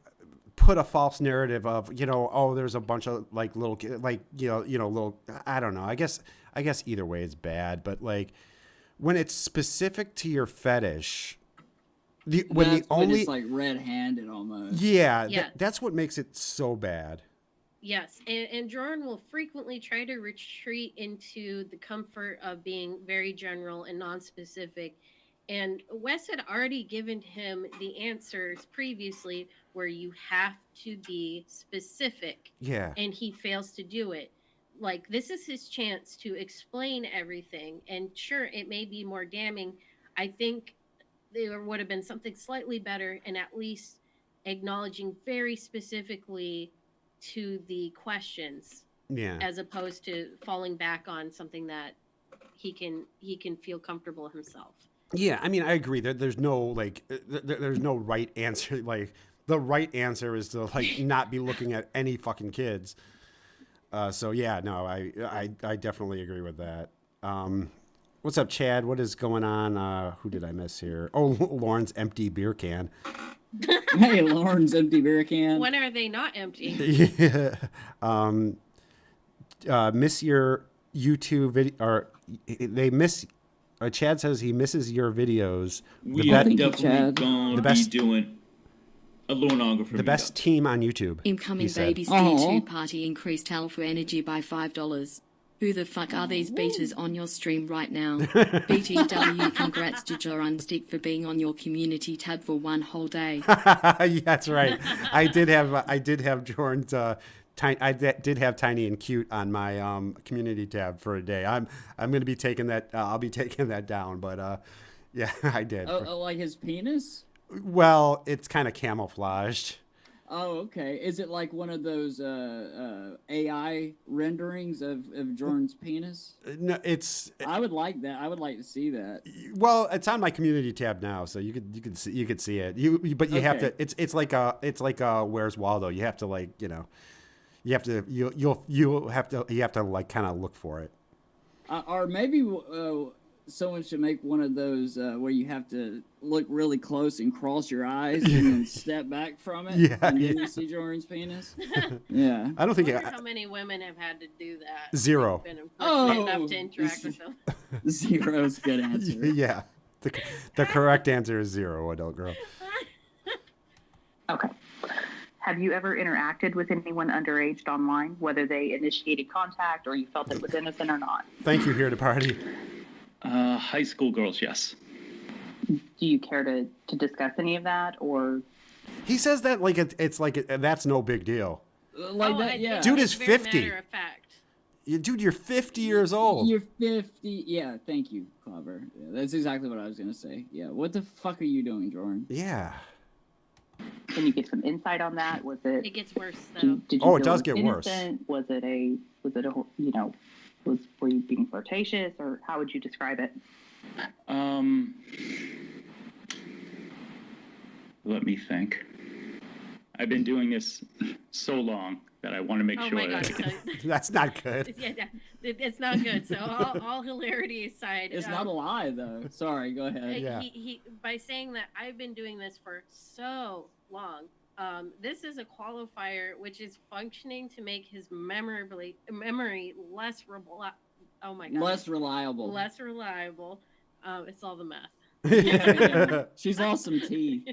B: put a false narrative of, there's a bunch of, like, little kids, like, little, I don't know. I guess either way is bad, but, like, when it's specific to your fetish, when it's like
D: red-handed almost.
B: Yeah. That's what makes it so bad.
C: Yes, and Jorn will frequently try to retreat into the comfort of being very general and non-specific. And Wes had already given him the answers previously where you have to be specific.
B: Yeah.
C: And he fails to do it. Like, this is his chance to explain everything. And sure, it may be more damning. I think there would have been something slightly better in at least acknowledging very specifically to the questions, as opposed to falling back on something that he can feel comfortable himself.
B: Yeah, I mean, I agree. There's no, like, there's no right answer. Like, the right answer is to, like, not be looking at any fucking kids. So yeah, no, I definitely agree with that. What's up, Chad? What is going on? Who did I miss here? Oh, Lauren's empty beer can.
D: Hey, Lauren's empty beer can.
C: When are they not empty?
B: Yeah. Miss your YouTube video, or they miss. Chad says he misses your videos.
A: We are definitely going to be doing a little longer for
B: the best team on YouTube.
E: Incoming babies D2 party increased alpha energy by $5. Who the fuck are these beaters on your stream right now? BTW, congrats to Joran Stick for being on your community tab for one whole day.
B: Yeah, that's right. I did have Jordan's I did have Tiny and Cute on my community tab for a day. I'm going to be taking that. I'll be taking that down. But yeah, I did.
D: Oh, like his penis?
B: Well, it's kind of camouflaged.
D: Oh, okay. Is it like one of those AI renderings of Jordan's penis?
B: No, it's.
D: I would like that. I would like to see that.
B: Well, it's on my community tab now, so you could see it. But you have to. It's like a Where's Waldo? You have to, like, you have to like kind of look for it.
D: Or maybe someone should make one of those where you have to look really close and cross your eyes and then step back from it.
B: Yeah,
D: and then
B: yeah.
D: you see Jordan's penis. Yeah.
B: I don't think
C: I wonder how many women have had to do that.
B: Zero.
C: Been fortunate enough to
D: Oh,
C: interact with them.
D: Zero's good answer.
B: Yeah. The correct answer is 0, adult girl.
G: Okay. Have you ever interacted with anyone underage online, whether they initiated contact or you felt it was innocent or not?
B: Thank you, here to party.
A: High school girls, yes.
G: Do you care to discuss any of that, or?
B: He says that like it's like that's no big deal.
D: Like that, yeah.
B: Dude
C: It's
B: is
C: very
B: 50.
C: Matter of fact.
B: Dude, you're 50 years old.
D: You're 50. Yeah, thank you, Clawbah. Yeah, that's exactly what I was gonna say. Yeah, what the fuck are you doing, Jordan?
B: Yeah.
G: Can you get some insight on that? Was it?
C: It gets worse though.
G: Did you
B: Oh, it
G: feel
B: does
G: was
B: get worse.
G: innocent? Was it a? Were you being flirtatious, or how would you describe it?
A: Let me think. I've been doing this so long that I want to make
C: Oh
A: sure
C: my
A: that
C: god,
A: I can...
B: That's not good.
C: yeah, it's not good. So all hilarity aside,
D: It's not a lie, though. Sorry, go ahead.
B: Yeah.
C: he by saying that I've been doing this for so long. This is a qualifier which is functioning to make his memory less oh my god,
D: Less reliable.
C: less reliable. It's all the meth.
D: Yeah. She's lost some teeth.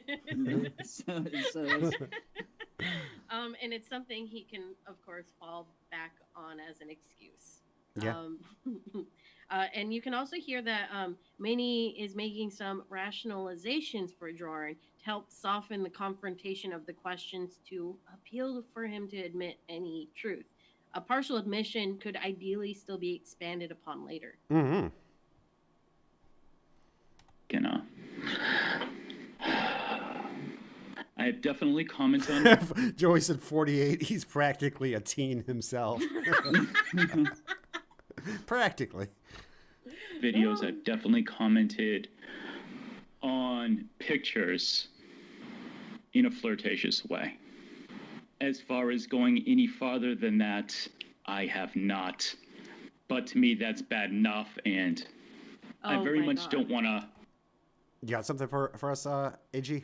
D: so that's-
C: And it's something he can, of course, fall back on as an excuse.
B: Yeah.
C: And you can also hear that Minnie is making some rationalizations for Jordan to help soften the confrontation of the questions to appeal for him to admit any truth. A partial admission could ideally still be expanded upon later.
B: Mm-hmm.
A: I have definitely commented on
B: Joey said 48. He's practically a teen himself. Practically.
A: videos. I've definitely commented on pictures in a flirtatious way. As far as going any farther than that, I have not. But to me, that's bad enough, and I very much don't want to...
B: You got something for us, AG?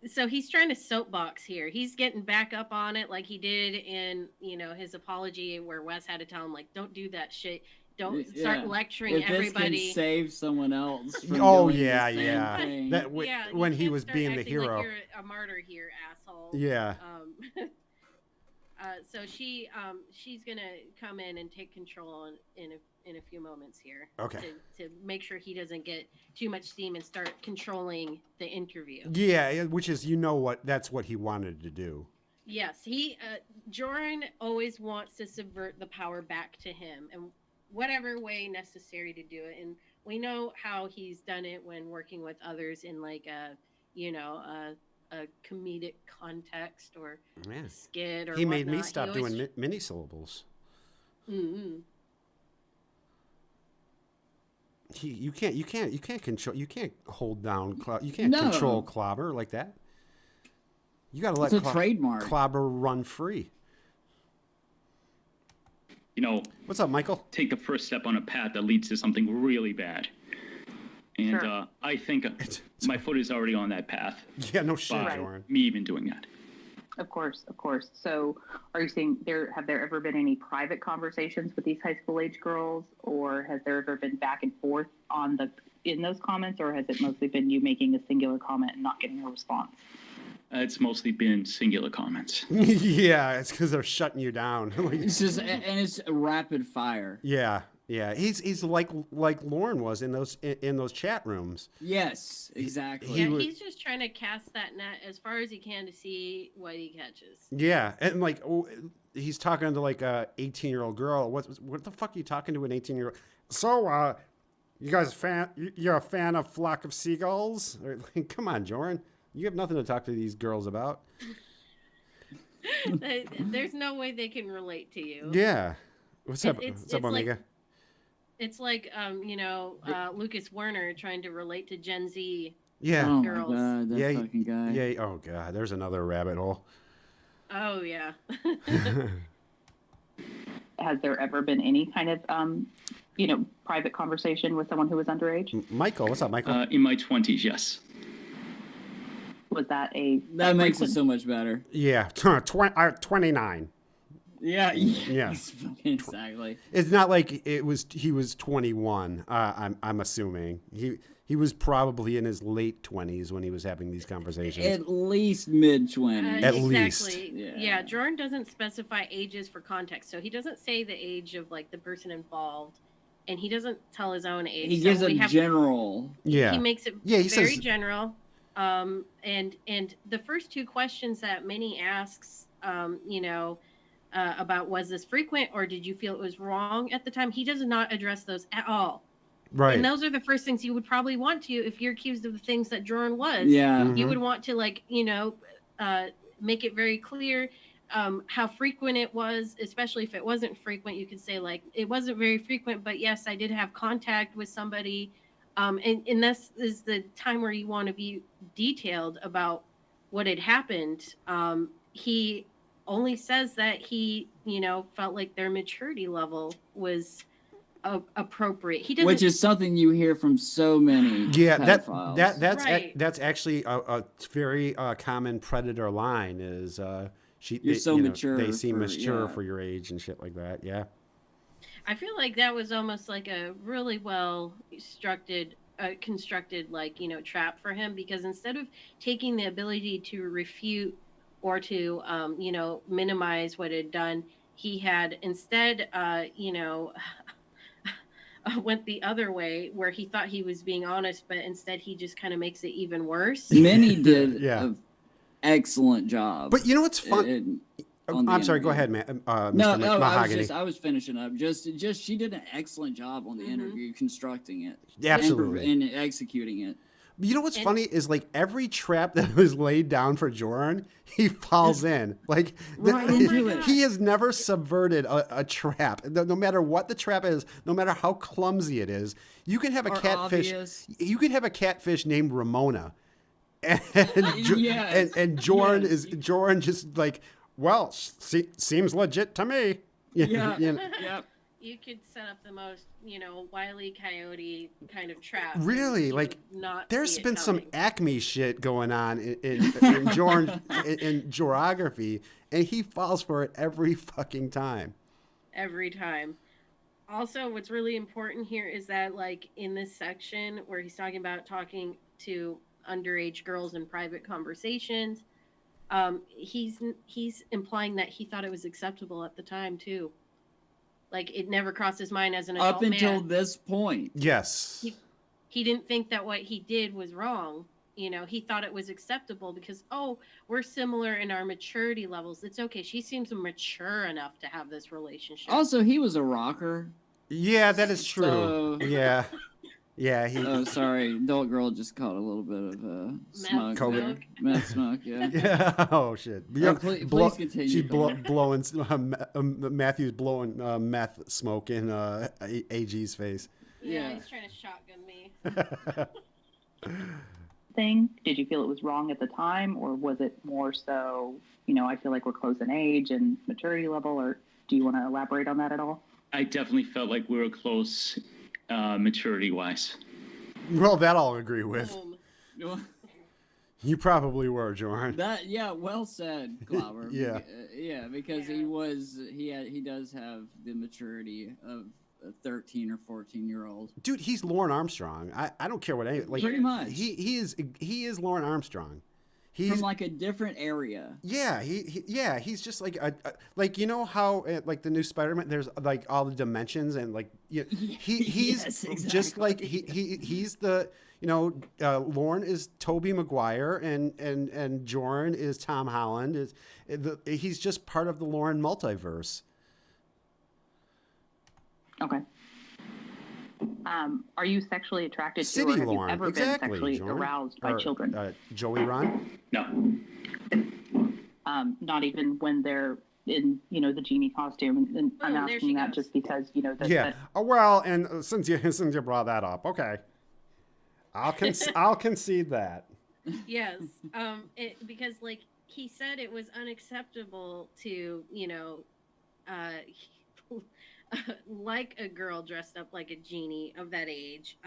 C: So he's trying to soapbox here. He's getting back up on it like he did in, his apology where Wes had to tell him, like, don't do that shit. Don't start lecturing
D: if
C: everybody.
D: This can save someone else. From
B: Oh,
D: doing
B: yeah,
D: the same
B: yeah.
D: thing.
B: That when he was being the hero.
C: Like you're a martyr here, asshole.
B: Yeah.
C: So she's gonna come in and take control in a few moments here.
B: Okay.
C: To make sure he doesn't get too much steam and start controlling the interview.
B: Yeah, which is that's what he wanted to do.
C: Yes, Jordan always wants to subvert the power back to him, and whatever way necessary to do it. And we know how he's done it when working with others in like a comedic context or a skit or
B: he
C: whatnot.
B: made me stop doing mini syllables.
C: Mm-hmm.
B: You can't hold down you can't control Clawbah like that. You got to let
D: it's a trademark.
B: Clawbah run free.
A: What's
B: up, Michael?
A: Take the first step on a path that leads to something really bad. And
G: Sure.
A: I think my foot is already on that path.
B: Yeah, no shit,
A: by
B: Jordan.
A: me even doing that.
G: Of course. So are you saying have there ever been any private conversations with these high school age girls, or has there ever been back and forth in those comments, or has it mostly been you making a singular comment and not getting a response?
A: It's mostly been singular comments.
B: Yeah, it's because they're shutting you down.
D: It's just and it's rapid fire.
B: Yeah. He's like Lauren was in those chat rooms.
D: Yes, exactly.
C: Yeah, he's just trying to cast that net as far as he can to see what he catches.
B: Yeah, and he's talking to like a 18-year-old girl. What the fuck are you talking to an 18-year-old? So, you guys you're a fan of Flock of Seagulls? Come on, Jordan. You have nothing to talk to these girls about.
C: There's no way they can relate to you.
B: Yeah. What's up,
C: It's
B: Omega?
C: It's like, Lucas Werner trying to relate to Gen Z girls.
D: Oh my God, that fucking guy.
B: Yeah. Oh God, there's another rabbit hole.
C: Oh yeah.
G: Has there ever been any kind of private conversation with someone who was underage?
B: Michael, what's up, Michael?
A: In my 20s, yes.
G: Was that
D: that makes it so much better?
B: Yeah, 29.
D: Yeah.
B: Yes.
D: Exactly.
B: It's not like he was 21. I'm assuming he was probably in his late 20s when he was having these conversations.
D: At least mid-20s.
B: At
C: exactly.
B: least.
C: Yeah, Jordan doesn't specify ages for context, so he doesn't say the age of like the person involved, and he doesn't tell his own age.
D: He gives a general.
B: Yeah.
C: He makes it
B: he
C: very
B: says,
C: general. And the first two questions that Minnie asks, about was this frequent or did you feel it was wrong at the time? He does not address those at all.
B: right.
C: And those are the first things you would probably want to if you're accused of the things that Jordan was.
D: Yeah.
B: Mm-hmm.
C: You would want to make it very clear how frequent it was, especially if it wasn't frequent. You could say like it wasn't very frequent, but yes, I did have contact with somebody. And this is the time where you want to be detailed about what had happened. He only says that he, felt like their maturity level was appropriate. He doesn't,
D: which is something you hear from so many.
B: Yeah,
D: pedophiles.
B: that's actually a very common predator line is
D: You're so mature.
B: They seem
D: for,
B: mature
D: yeah.
B: for your age and shit like that. Yeah.
C: I feel like that was almost like a really well constructed trap for him, because instead of taking the ability to refute or to minimize what had done, he had instead went the other way where he thought he was being honest, but instead he just kind of makes it even worse.
D: Minnie did
B: Yeah.
D: an excellent job.
B: But you know what's fun? I'm sorry. Go ahead, man.
D: No,
B: Mahogany.
D: I was finishing up. Just she did an excellent job on the interview, constructing it,
B: Absolutely,
D: and executing it.
B: You know what's funny is like every trap that was laid down for Jordan, he falls in. Like
D: Right into it.
B: He has never subverted a trap. No matter what the trap is, no matter how clumsy it is, you can have a
D: Or
B: catfish.
D: obvious.
B: You can have a catfish named Ramona, and
D: Yes.
B: and Jordan
D: Yes.
B: is Jordan just like, well, seems legit to me.
D: Yeah.
B: You know?
D: Yep.
C: You could set up the most, Wile E. Coyote kind of trap.
B: Really,
C: You
B: like
C: would not
B: there's
C: see it
B: been some
C: coming.
B: Acme shit going on in Jordan in geography, and he falls for it every fucking time.
C: Every time. Also, what's really important here is that, like, in this section where he's talking to underage girls in private conversations, he's implying that he thought it was acceptable at the time too. Like, it never crossed his mind as an adult
D: Up until
C: man.
D: this point.
B: Yes.
C: He didn't think that what he did was wrong. He thought it was acceptable because, we're similar in our maturity levels. It's okay. She seems mature enough to have this relationship.
D: Also, he was a rocker.
B: Yeah, that is true.
D: So-
B: Yeah. Yeah, he.
D: Oh, sorry. Adult girl just caught a little bit of smoke.
C: smoke?
D: Meth smoke, yeah.
B: Yeah. Oh shit.
D: Please continue.
B: She's blowing. Matthew's blowing meth smoke in AG's face.
C: Yeah,
D: Yeah.
C: he's trying to shotgun me.
G: Thing? Did you feel it was wrong at the time, or was it more so, I feel like we're close in age and maturity level, or do you want to elaborate on that at all?
A: I definitely felt like we were close maturity-wise.
B: Well, that I'll agree with.
C: Boom.
B: You probably were, Jordan.
D: Well said, Clawbah.
B: Yeah.
D: Yeah, because he does have the maturity of a 13 or 14-year-old.
B: Dude, he's Lauren Armstrong. I don't care what any like.
D: Pretty much.
B: He is Lauren Armstrong. He's
D: From like a different area.
B: yeah, he's just like like how like the new Spider-Man, there's like all the dimensions and like he's
D: Yes,
B: just like
D: exactly.
B: he's the Lauren is Tobey Maguire and Jordan is Tom Holland. He's just part of the Lauren multiverse.
G: Okay. Are you sexually attracted
B: City
G: to, or have
B: Lauren,
G: you ever
B: exactly,
G: been sexually
B: Jordan.
G: aroused by
B: Or,
G: children?
B: Joey Ron?
A: No.
G: Not even when they're in, the genie costume. And I'm
C: Boom, there
G: asking
C: she
G: that
C: goes.
G: just because,
B: Yeah. Oh, well, and since you brought that up, okay, I'll concede that.
C: Yes. Because like he said, it was unacceptable to like a girl dressed up like a genie of that age.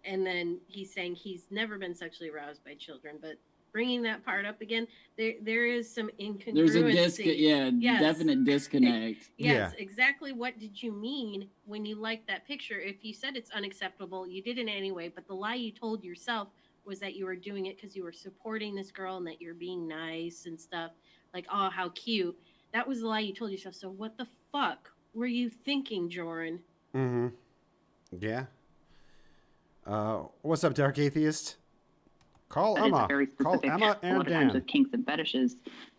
C: And then he's saying he's never been sexually aroused by children, but bringing that part up again, there is some incongruency.
D: There's a definite disconnect.
C: Yes, exactly. What did you mean when you liked that picture? If you said it's unacceptable, you did it anyway, but the lie you told yourself was that you were doing it because you were supporting this girl and that you're being nice and stuff. Like, oh, how cute. That was the lie you told yourself. So what the fuck were you thinking, Joran?
B: Mm-hmm. Yeah. What's up, Dark Atheist? Call
G: But
B: Emma.
G: it's very
B: Call
G: specific.
B: Emma
G: A
B: and
G: lot of times
B: Dan.
G: with kinks and fetishes,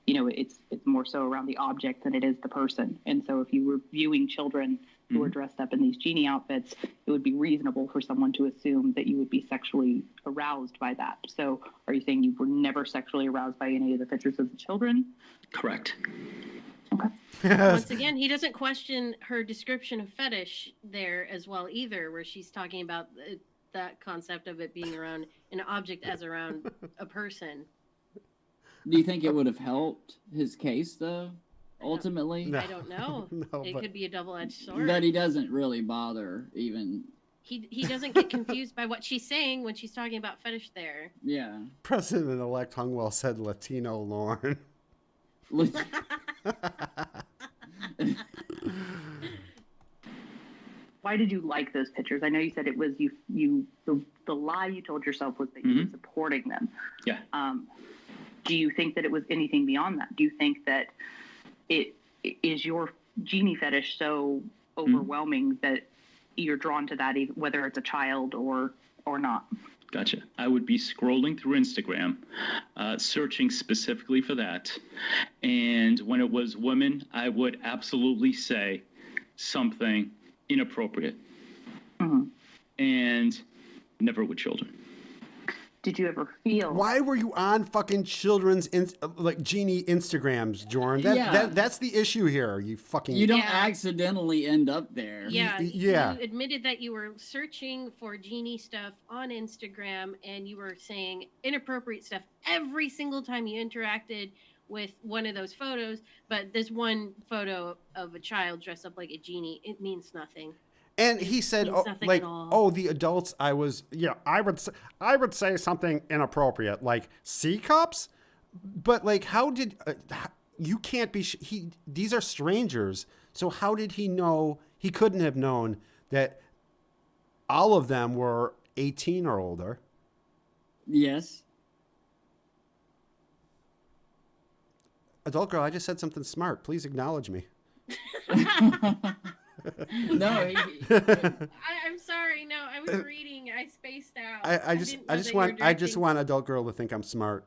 G: it's more so around the object than it is the person. And so if you were viewing children who were dressed up in these genie outfits, it would be reasonable for someone to assume that you would be sexually aroused by that. So are you saying you were never sexually aroused by any of the pictures of the children?
A: Correct.
G: Okay.
C: Once again, he doesn't question her description of fetish there as well either, where she's talking about that concept of it being around an object as around a person.
D: Do you think it would have helped his case, though, ultimately?
B: No.
C: I don't know. It could be a double-edged sword.
D: But he doesn't really bother even.
C: He doesn't get confused by what she's saying when she's talking about fetish there.
D: Yeah.
B: President-elect Hungwell said Latino Lorne.
G: Why did you like those pictures? I know you said it was the lie you told yourself was that you were supporting them.
A: Yeah.
G: Do you think that it was anything beyond that? Do you think that it is your genie fetish so overwhelming that you're drawn to that, whether it's a child or not?
A: Gotcha. I would be scrolling through Instagram, searching specifically for that. And when it was women, I would absolutely say something inappropriate.
G: Mm-hmm.
A: And never with children.
G: Did you ever feel...
B: Why were you on fucking children's genie Instagrams, Jordan? That's the issue here. You fucking...
D: You don't accidentally end up there.
C: Yeah.
B: Yeah.
C: You admitted that you were searching for genie stuff on Instagram and you were saying inappropriate stuff every single time you interacted with one of those photos. But this one photo of a child dressed up like a genie, it means nothing.
B: And he said, the adults, I would say something inappropriate, like C cups, but like, how did you can't be? These are strangers, so how did he know? He couldn't have known that all of them were 18 or older.
D: Yes.
B: Adult girl, I just said something smart. Please acknowledge me.
D: No,
C: I'm sorry. No, I was reading. I spaced out.
B: I just want adult girl to think I'm smart.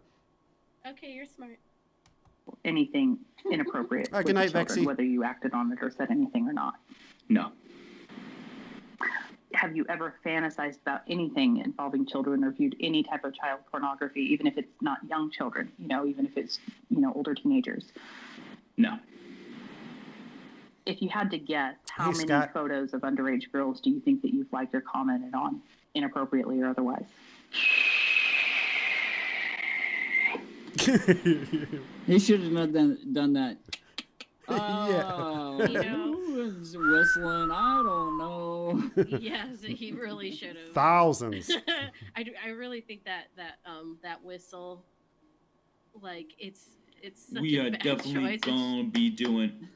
C: Okay, you're smart.
G: Anything inappropriate with
B: good night,
G: the children,
B: Vexy.
G: whether you acted on it or said anything or not?
A: No.
G: Have you ever fantasized about anything involving children or viewed any type of child pornography, even if it's not young children, even if it's, older teenagers?
A: No.
G: If you had to guess, how many
B: Scott.
G: photos of underage girls do you think that you've liked or commented on, inappropriately or otherwise?
D: He should have not done that.
C: Oh,
D: whistling. I don't know.
C: Yes, he really should have.
B: Thousands.
C: I really think that whistle, like it's such
H: We
C: a
H: are
C: bad
H: definitely
C: choice.
H: gonna be doing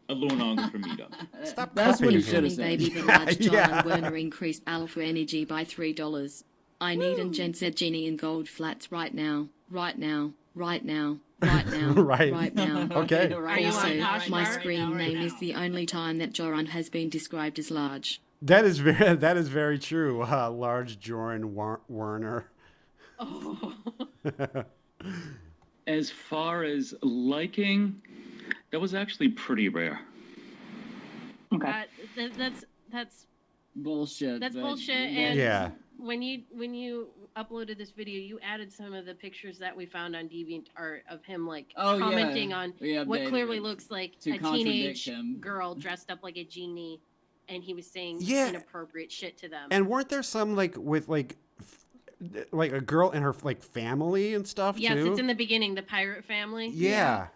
H: a longer meetup.
B: Stop
D: That's what he
B: copying
D: should
B: him.
D: have
E: Baby,
D: said.
E: the large John
B: Yeah.
E: and Werner increased alpha energy by $3. I need and Jen said Genie in gold flats right now. Right now. Right now. Right now.
B: Right.
E: Right now.
B: Okay.
C: Are you
E: Also,
C: on Poshmark?
E: my
C: Right
E: screen
C: now, right
E: name
C: now.
E: is the only time that Joran has been described as large.
B: That is very true. Large Joran Werner.
C: Oh.
A: As far as liking, that was actually pretty rare.
G: Okay.
C: That's
D: Bullshit.
C: That's
D: but-
C: bullshit. And
B: Yeah.
C: when you uploaded this video, you added some of the pictures that we found on DeviantArt of him commenting on
D: We
C: what
D: updated
C: clearly
D: it
C: looks like
D: to
C: a
D: contradict
C: teenage
D: him.
C: girl dressed up like a genie, and he was saying
B: Yeah.
C: inappropriate shit to them.
B: And weren't there some with a girl and her family and stuff
C: Yes,
B: too?
C: it's in the beginning, the pirate family.
B: Yeah.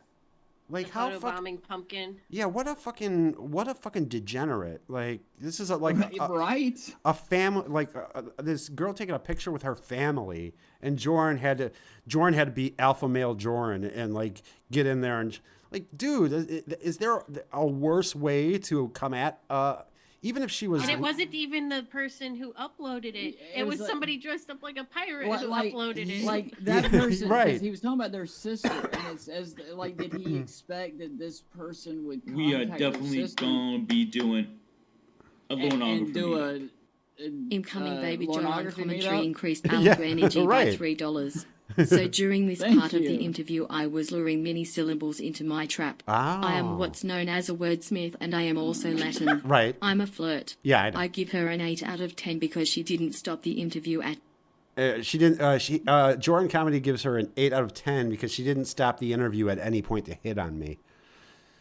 B: Like
C: The
B: how
C: photobombing pumpkin.
B: Yeah, what a fucking degenerate. Like this is
D: Right.
B: a family, like this girl taking a picture with her family, and Jordan had to be alpha male Jordan and like get in there and like, dude, is there a worse way to come at even if she was?
C: And it wasn't even the person who uploaded it. It was
D: like,
C: somebody dressed up like a pirate who
D: like,
C: uploaded it.
D: Like that person,
B: right?
D: He was talking about their sister, and it's as like, did he expect that this person would?
H: We are definitely gonna be doing a Lone
D: and do a
E: incoming baby John commentary
D: meetup?
E: increased alpha energy
B: right.
E: by $3. So during this
D: Thank
E: part of the
D: you.
E: interview, I was luring many syllables into my trap.
B: Oh.
E: I am what's known as a wordsmith, and I am also Latin.
B: Right.
E: I'm a flirt.
B: Yeah, I know.
E: I give her an 8 out of 10 because she didn't stop the interview at.
B: She didn't. Jordan Comedy gives her an 8 out of 10 because she didn't stop the interview at any point to hit on me.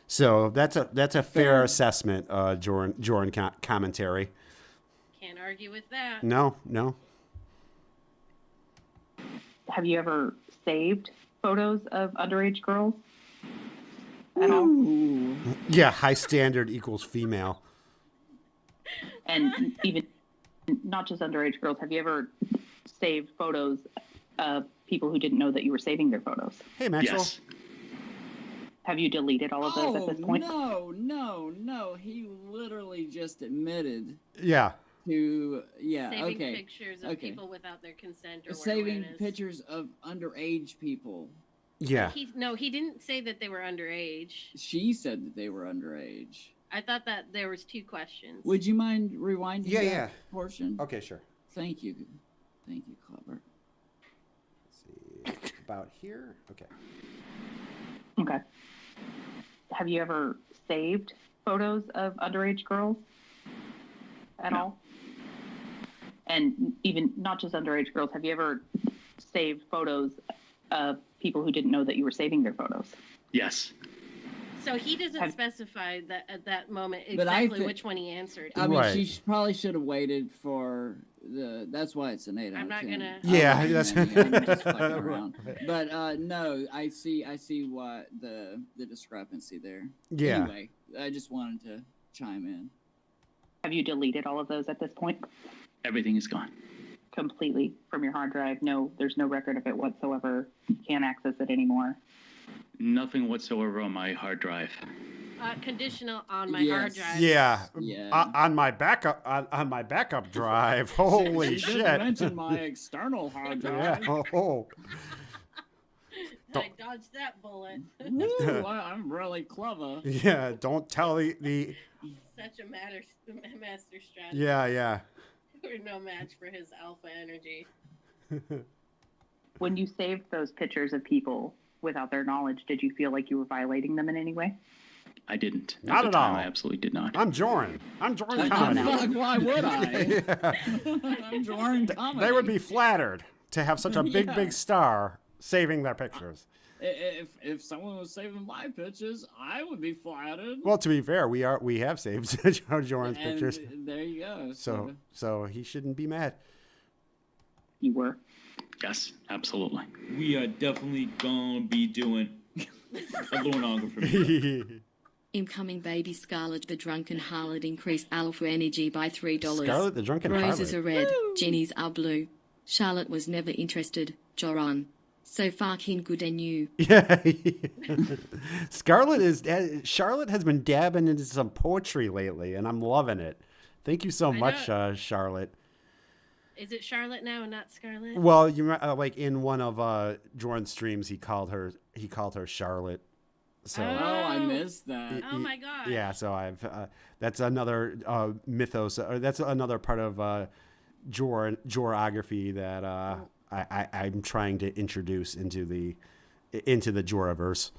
B: So that's a fair assessment. Jordan Commentary.
C: Can't argue with that.
B: No.
G: Have you ever saved photos of underage girls at all?
D: Ooh.
B: Yeah, high standard equals female.
G: And even not just underage girls, have you ever saved photos of people who didn't know that you were saving their photos?
B: Hey, Maxwell.
A: Yes.
G: Have you deleted all of those at this point?
D: No. He literally just admitted
B: Yeah.
D: to
C: Saving
D: okay.
C: pictures of people without their consent or
D: Saving
C: whatever it is.
D: pictures of underage people.
B: Yeah.
C: He didn't say that they were underage.
D: She said that they were underage.
C: I thought that there was 2 questions.
D: Would you mind rewinding
B: Yeah.
D: that portion?
B: Okay, sure.
D: Thank you, Clawbah.
B: Let's see. About here? Okay.
G: Okay. Have you ever saved photos of underage girls at all? And even not just underage girls, have you ever saved photos of people who didn't know that you were saving their photos?
A: Yes.
C: So he doesn't specify that at that moment
D: But
C: exactly which one he answered.
D: I mean,
B: Right.
D: she probably should have waited for the. That's why it's an 8 out of 10.
C: I'm not gonna.
B: Yeah, that's
D: I'm just fucking around. But no, I see what the discrepancy there.
B: Yeah.
D: Anyway, I just wanted to chime in.
G: Have you deleted all of those at this point?
A: Everything is gone.
G: Completely from your hard drive? No, there's no record of it whatsoever. You can't access it anymore.
A: Nothing whatsoever on my hard drive.
C: Conditional on my
D: Yes.
C: hard drive.
B: Yeah. On my backup drive. Holy
D: She didn't
B: shit.
D: mention my external hard
B: Yeah.
D: drive.
B: Oh.
C: I dodged that bullet.
D: Woo, I'm really clever.
B: Yeah. Don't tell the.
C: Such a master strategist.
B: Yeah.
C: We're no match for his alpha energy.
G: When you saved those pictures of people without their knowledge, did you feel like you were violating them in any way?
A: I didn't.
B: Not
A: the
B: at
A: time,
B: all.
A: I absolutely did not.
B: I'm Joran
D: Oh,
B: Comedy.
D: fuck, why would I?
B: Yeah.
D: I'm Jordan Comedy.
B: They would be flattered to have such a big star saving their pictures.
D: If someone was saving my pictures, I would be flattered.
B: Well, to be fair, we have saved Joran's
D: And
B: pictures,
D: there you go.
B: so he shouldn't be mad.
G: You were.
A: Yes, absolutely.
H: We are definitely gonna be doing a Lone for me.
E: Incoming baby Scarlet the drunken harlot increased alpha energy by $3.
B: Scarlet the drunken
E: Roses
B: harlot.
E: are red, Jenny's are blue. Charlotte was never interested, Joran. So fucking good and you.
B: Yeah. Charlotte has been dabbing into some poetry lately, and I'm loving it. Thank you so much, Charlotte.
C: Is it Charlotte now and not Scarlet?
B: Well, you like in one of Jordan's streams, he called her Charlotte. So
D: I missed that.
C: Oh my god.
B: yeah, so that's another mythos, or that's another part of Jorography that I'm trying to introduce into the Joraverse.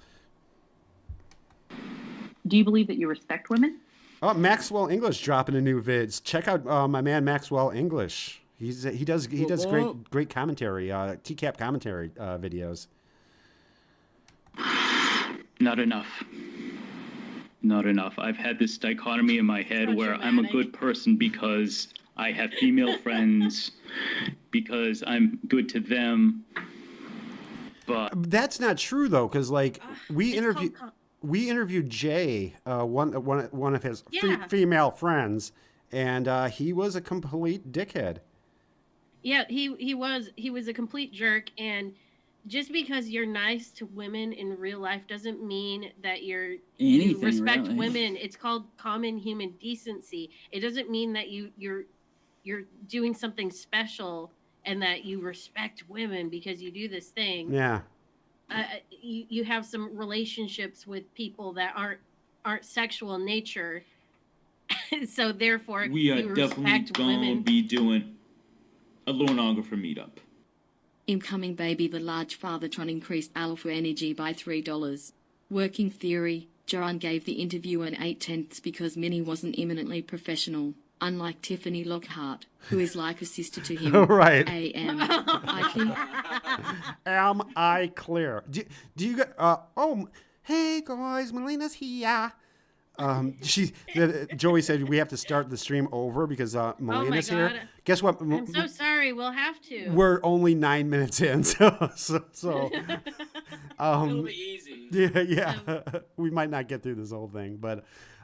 G: Do you believe that you respect women?
B: Oh, Maxwell English dropping a new vids. Check out my man Maxwell English. He does great commentary, TCAP commentary videos.
A: Not enough. I've had this dichotomy in my head where I'm a good person because I have female friends, because I'm good to them. But
B: that's not true though, because like we we interviewed Jay, one of his
C: Yeah.
B: female friends, and he was a complete dickhead.
C: Yeah, he was a complete jerk, and just because you're nice to women in real life doesn't mean that you respect
D: really.
C: women. It's called common human decency. It doesn't mean that you're doing something special and that you respect women because you do this thing.
B: Yeah.
C: You have some relationships with people that aren't sexual in nature, so therefore
H: We are
C: you
H: definitely
C: respect
H: gonna
C: women.
H: be doing a Lonographer meetup.
E: Incoming baby, the large fathertron increased alpha energy by $3. Working theory, Joran gave the interview an 8/10 because Minnie wasn't eminently professional, unlike Tiffany Lockhart, who is like a sister to him.
B: Right.
E: A.M.
B: Am I clear? Do you get? Hey guys, Melina's here. Joey said we have to start the stream over because Melina's
C: God.
B: here. Guess what?
C: I'm so sorry. We'll have to.
B: We're only 9 minutes in, so
D: It'll be easy.
B: yeah. We might not get through this whole thing, but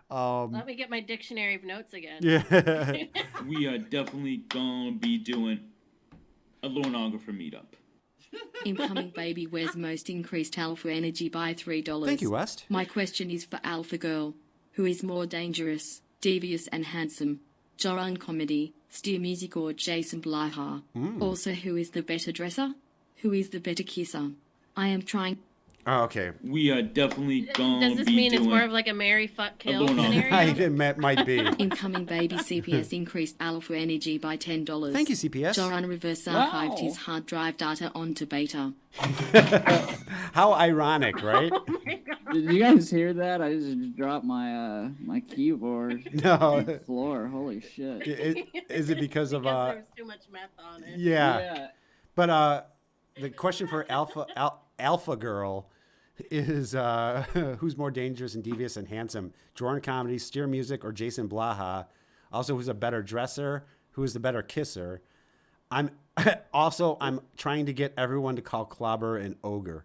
C: Let me get my dictionary of notes again.
B: yeah.
H: We are definitely gonna be doing a Lonographer meetup.
E: Incoming baby, where's most increased alpha energy by $3.
B: Thank you, West.
E: My question is for Alpha Girl. Who is more dangerous, devious and handsome? Joran Comedy, Steer Music or Jason Blaha? Also, who is the better dresser? Who is the better kisser? I am trying...
B: Oh, okay.
H: We are definitely gonna
C: Does this
H: be
C: mean
H: doing
C: it's more of like a marry, fuck, kill
H: Alone on-
C: scenario?
B: It might be.
E: Incoming baby, CPS increased alpha energy by $10.
B: Thank you, CPS.
E: Joran reverse archived
D: Wow.
E: his hard drive data onto beta.
B: How ironic, right?
D: Did you guys hear that? I just dropped my my keyboard
B: No.
D: on the floor. Holy shit.
B: Is it because of
C: Because there's too much meth on it.
B: Yeah. But the question for Alpha Girl is who's more dangerous and devious and handsome? Joran Comedy, Steer Music, or Jason Blaha? Also, who's a better dresser? Who is the better kisser? I'm trying to get everyone to call Clawbah an ogre.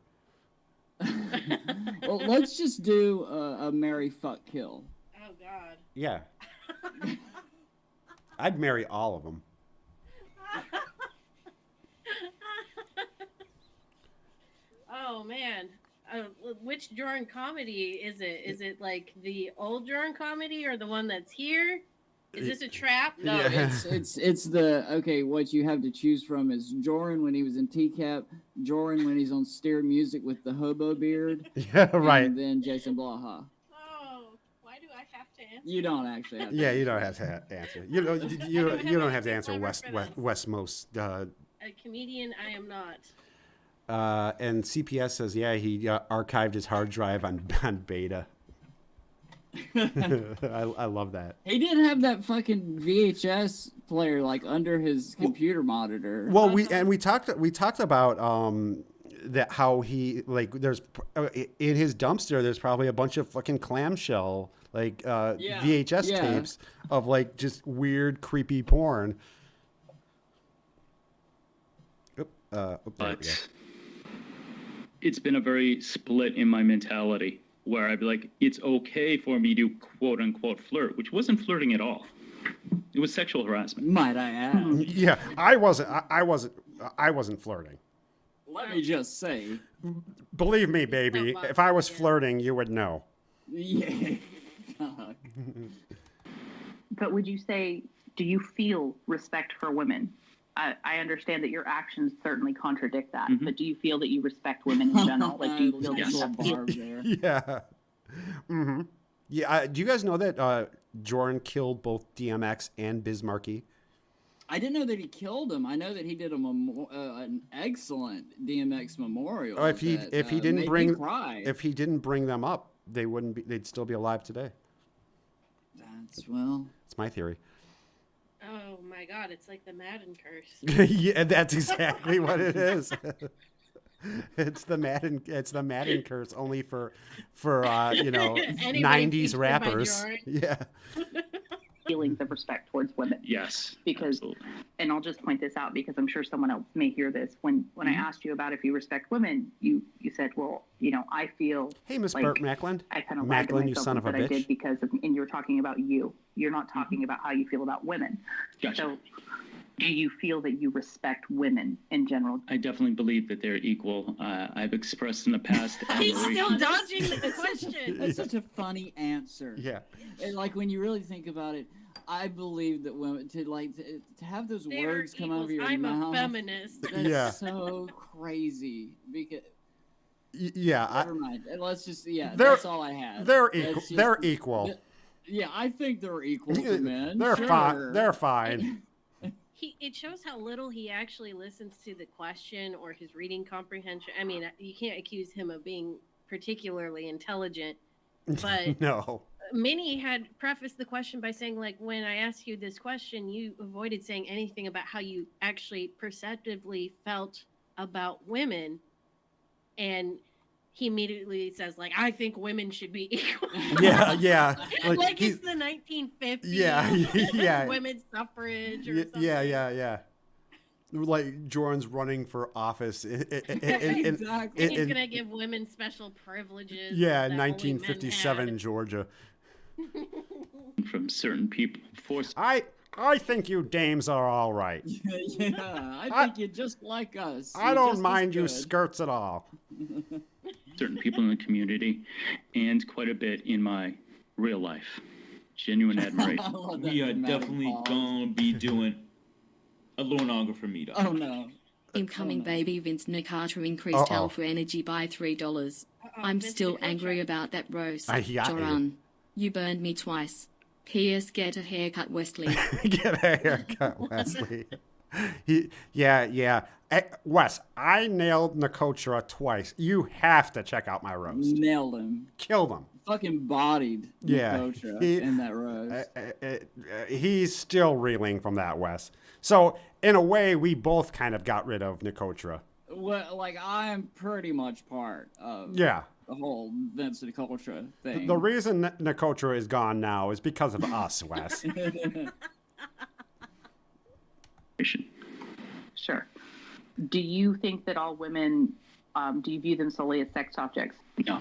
D: Well, let's just do a marry, fuck, kill.
C: Oh God.
B: Yeah. I'd marry all of them.
C: Oh man. Which Joran Comedy is it? Is it like the old Joran Comedy or the one that's here? Is this a trap?
D: No,
B: Yeah.
D: it's the okay. What you have to choose from is Joran when he was in TCAP, Joran when he's on Steer Music with the hobo beard,
B: Yeah, right.
D: and then Jason Blaha.
C: Oh, why do I have to answer?
D: You don't actually have to.
B: Yeah, you don't have to answer. You don't have to answer Westmost.
C: A comedian, I am not.
B: And CPS says, yeah, he archived his hard drive on beta. I love that.
D: He did have that fucking VHS player like under his computer monitor.
B: Well, we talked about that how he like there's in his dumpster there's probably a bunch of fucking clamshell like VHS tapes of like just weird creepy porn.
A: But it's been a very split in my mentality where I'd be like, it's okay for me to quote unquote flirt, which wasn't flirting at all. It was sexual harassment.
D: Might I add?
B: Yeah, I wasn't flirting.
D: Let me just say.
B: Believe me, baby, if I was flirting, you would know.
D: Yeah.
G: But would you say, do you feel respect for women? I understand that your actions certainly contradict that, but do you feel that you respect women in general? Like, do you feel that you have
D: Barb there.
B: Yeah. Mm-hmm. Yeah. Do you guys know that Joran killed both DMX and Biz Markie?
D: I didn't know that he killed him. I know that he did an excellent DMX memorial.
B: If he didn't
D: if
B: he didn't bring them up, they'd still be alive today. It's my theory.
C: Oh my God, it's like the Madden curse.
B: Yeah, that's exactly what it is. It's the Madden curse only for 90s rappers. Yeah.
G: feelings of respect towards women.
A: Yes.
G: Because,
A: absolutely.
G: and I'll just point this out because I'm sure someone else may hear this. When I asked you about if you respect women, you said, well, I feel.
B: Hey, Miss
G: like
B: Burt Macklin.
G: I kind of
B: Macklin, you son of a
G: that I did
B: bitch.
G: because of, and you're talking about you. You're not talking about how you feel about women.
A: Gotcha.
G: So, do you feel that you respect women in general?
A: I definitely believe that they're equal. I've expressed in the past.
C: He's
A: admiration-
C: still dodging the question.
D: That's such a funny answer.
B: Yeah.
D: And like when you really think about it, I believe that women to have those
C: They're
D: words come out of
C: equals.
D: your
C: I'm
D: mouth.
C: a feminist.
D: That's
B: Yeah.
D: so crazy. Because
B: Yeah.
D: never mind. Let's just
B: They're-
D: that's all I had.
B: They're
D: That's
B: equal.
D: just-
B: They're equal.
D: Yeah, I think they're equal to men.
B: They're
D: sure.
B: fine. They're fine.
C: It shows how little he actually listens to the question or his reading comprehension. I mean, you can't accuse him of being particularly intelligent, but
B: No.
C: Minnie had prefaced the question by saying, like, when I asked you this question, you avoided saying anything about how you actually perceptively felt about women. And he immediately says, like, I think women should be equal.
B: Yeah. Yeah.
C: Like
B: he's-
C: it's the 1950s.
B: Yeah, yeah.
C: Women's suffrage or
B: Yeah,
C: something.
B: yeah. Like Jordan's running for office.
D: Exactly.
C: And he's going to give women special privileges.
B: Yeah,
C: that only men
B: 1957
C: had.
B: Georgia.
A: from certain people.
B: I think you dames are all right.
D: Yeah, I think you're just like us.
B: I
D: You're
B: don't
D: just as
B: mind you
D: good.
B: skirts at all.
A: Certain people in the community, and quite a bit in my real life. Genuine admiration.
D: I love that
H: We are
D: dramatic
H: definitely
D: pause.
H: gonna be doing a little longer for me, though.
D: Oh no.
E: Incoming
D: no.
E: baby Vince Nakata increased
B: Uh-oh.
E: Alpha Energy by $3. I'm
C: Vince
E: still
C: Nakata.
E: angry about that roast.
B: Yeah.
E: Joran, you burned me twice. P.S. Get a haircut, Wesley.
B: Get a haircut, Wesley. Yeah. Wes, I nailed Nakotra twice. You have to check out my roast.
D: Nailed him.
B: Killed him.
D: Fucking bodied
B: Yeah,
D: Nakotra
B: he-
D: in that roast.
B: He's still reeling from that, Wes. So, in a way, we both kind of got rid of Nakotra.
D: Well, like I am pretty much part of
B: Yeah.
D: the whole Vince Nakotra thing.
B: The reason Nakotra is gone now is because of us, Wes.
G: Sure. Do you think that all women, do you view them solely as sex objects?
A: No.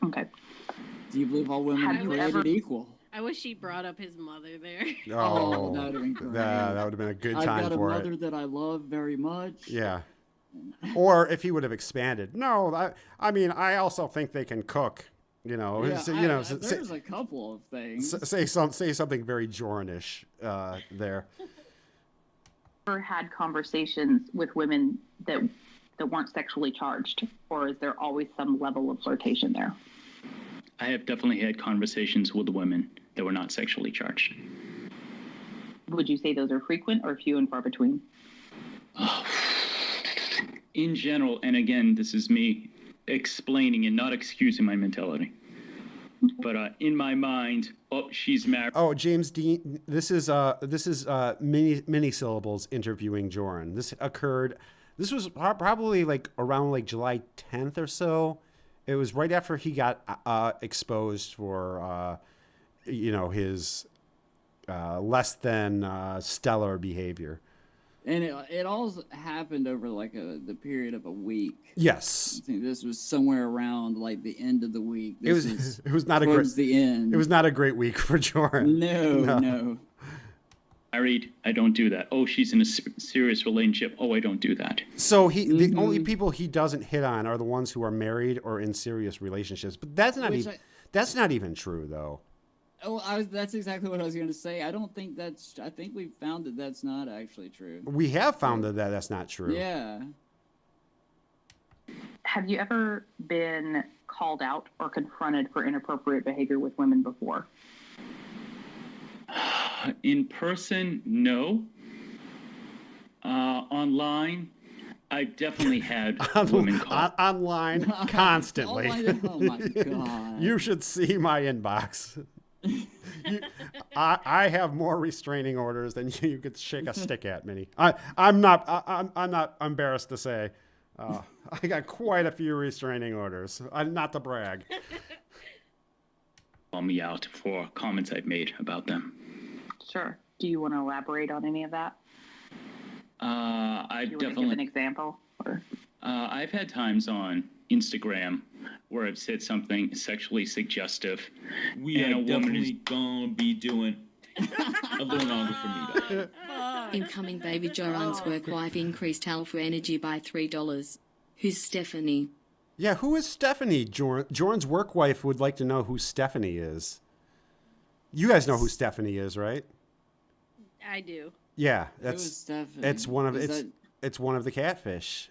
G: Okay.
D: Do you believe all women
G: Have
D: are
G: you
D: created
G: ever-
D: equal?
C: I wish he brought up his mother there.
B: Oh,
D: that would've been great.
B: that would have been a good
D: I've
B: time
D: got a
B: for
D: mother
B: it.
D: that I love very much.
B: Yeah. Or if he would have expanded. No, I mean, I also think they can cook. You know,
D: Yeah,
B: so,
D: there's a couple of things.
B: say something very Joranish there.
G: Ever had conversations with women that weren't sexually charged, or is there always some level of flirtation there?
A: I have definitely had conversations with women that were not sexually charged.
G: Would you say those are frequent or few and far between?
A: In general, and again, this is me explaining and not excusing my mentality. But in my mind, she's married.
B: Oh, James Dean, this is mini syllables interviewing Joran. This was probably like around like July 10th or so. It was right after he got exposed for his less than stellar behavior.
D: And it all happened over like the period of a week.
B: Yes.
D: I think this was somewhere around like the end of the week.
B: It was not a great
D: the end.
B: It was not a great week for Joran.
D: No.
A: Married, I don't do that. Oh, she's in a serious relationship. Oh, I don't do that.
B: So the only people he doesn't hit on are the ones who are married or in serious relationships. But that's not even true, though.
D: Oh, that's exactly what I was going to say. I think we've found that that's not actually true.
B: We have found that that's not true.
D: Yeah.
G: Have you ever been called out or confronted for inappropriate behavior with women before?
A: In person, no. Online, I've definitely had women call.
B: Online, constantly.
D: Oh my God.
B: You should see my inbox. I have more restraining orders than you could shake a stick at, Minnie. I'm not embarrassed to say. I got quite a few restraining orders. Not to brag.
A: call me out for comments I've made about them.
G: Sure. Do you want to elaborate on any of that?
A: I've
G: Do you want to
A: definitely
G: give an example? Or?
A: I've had times on Instagram where I've said something sexually suggestive.
H: We
A: and
H: are
A: a woman
H: definitely
A: is
H: gonna be doing a little longer for me.
E: Incoming baby Joran's work wife increased alpha energy by $3. Who's Stephanie?
B: Yeah, who is Stephanie? Jorn's work wife would like to know who Stephanie is. You guys know who Stephanie is, right?
C: I do.
B: Yeah,
D: Who is Stephanie?
B: it's one of
D: Is
B: it's
D: that-
B: it's one of the catfish.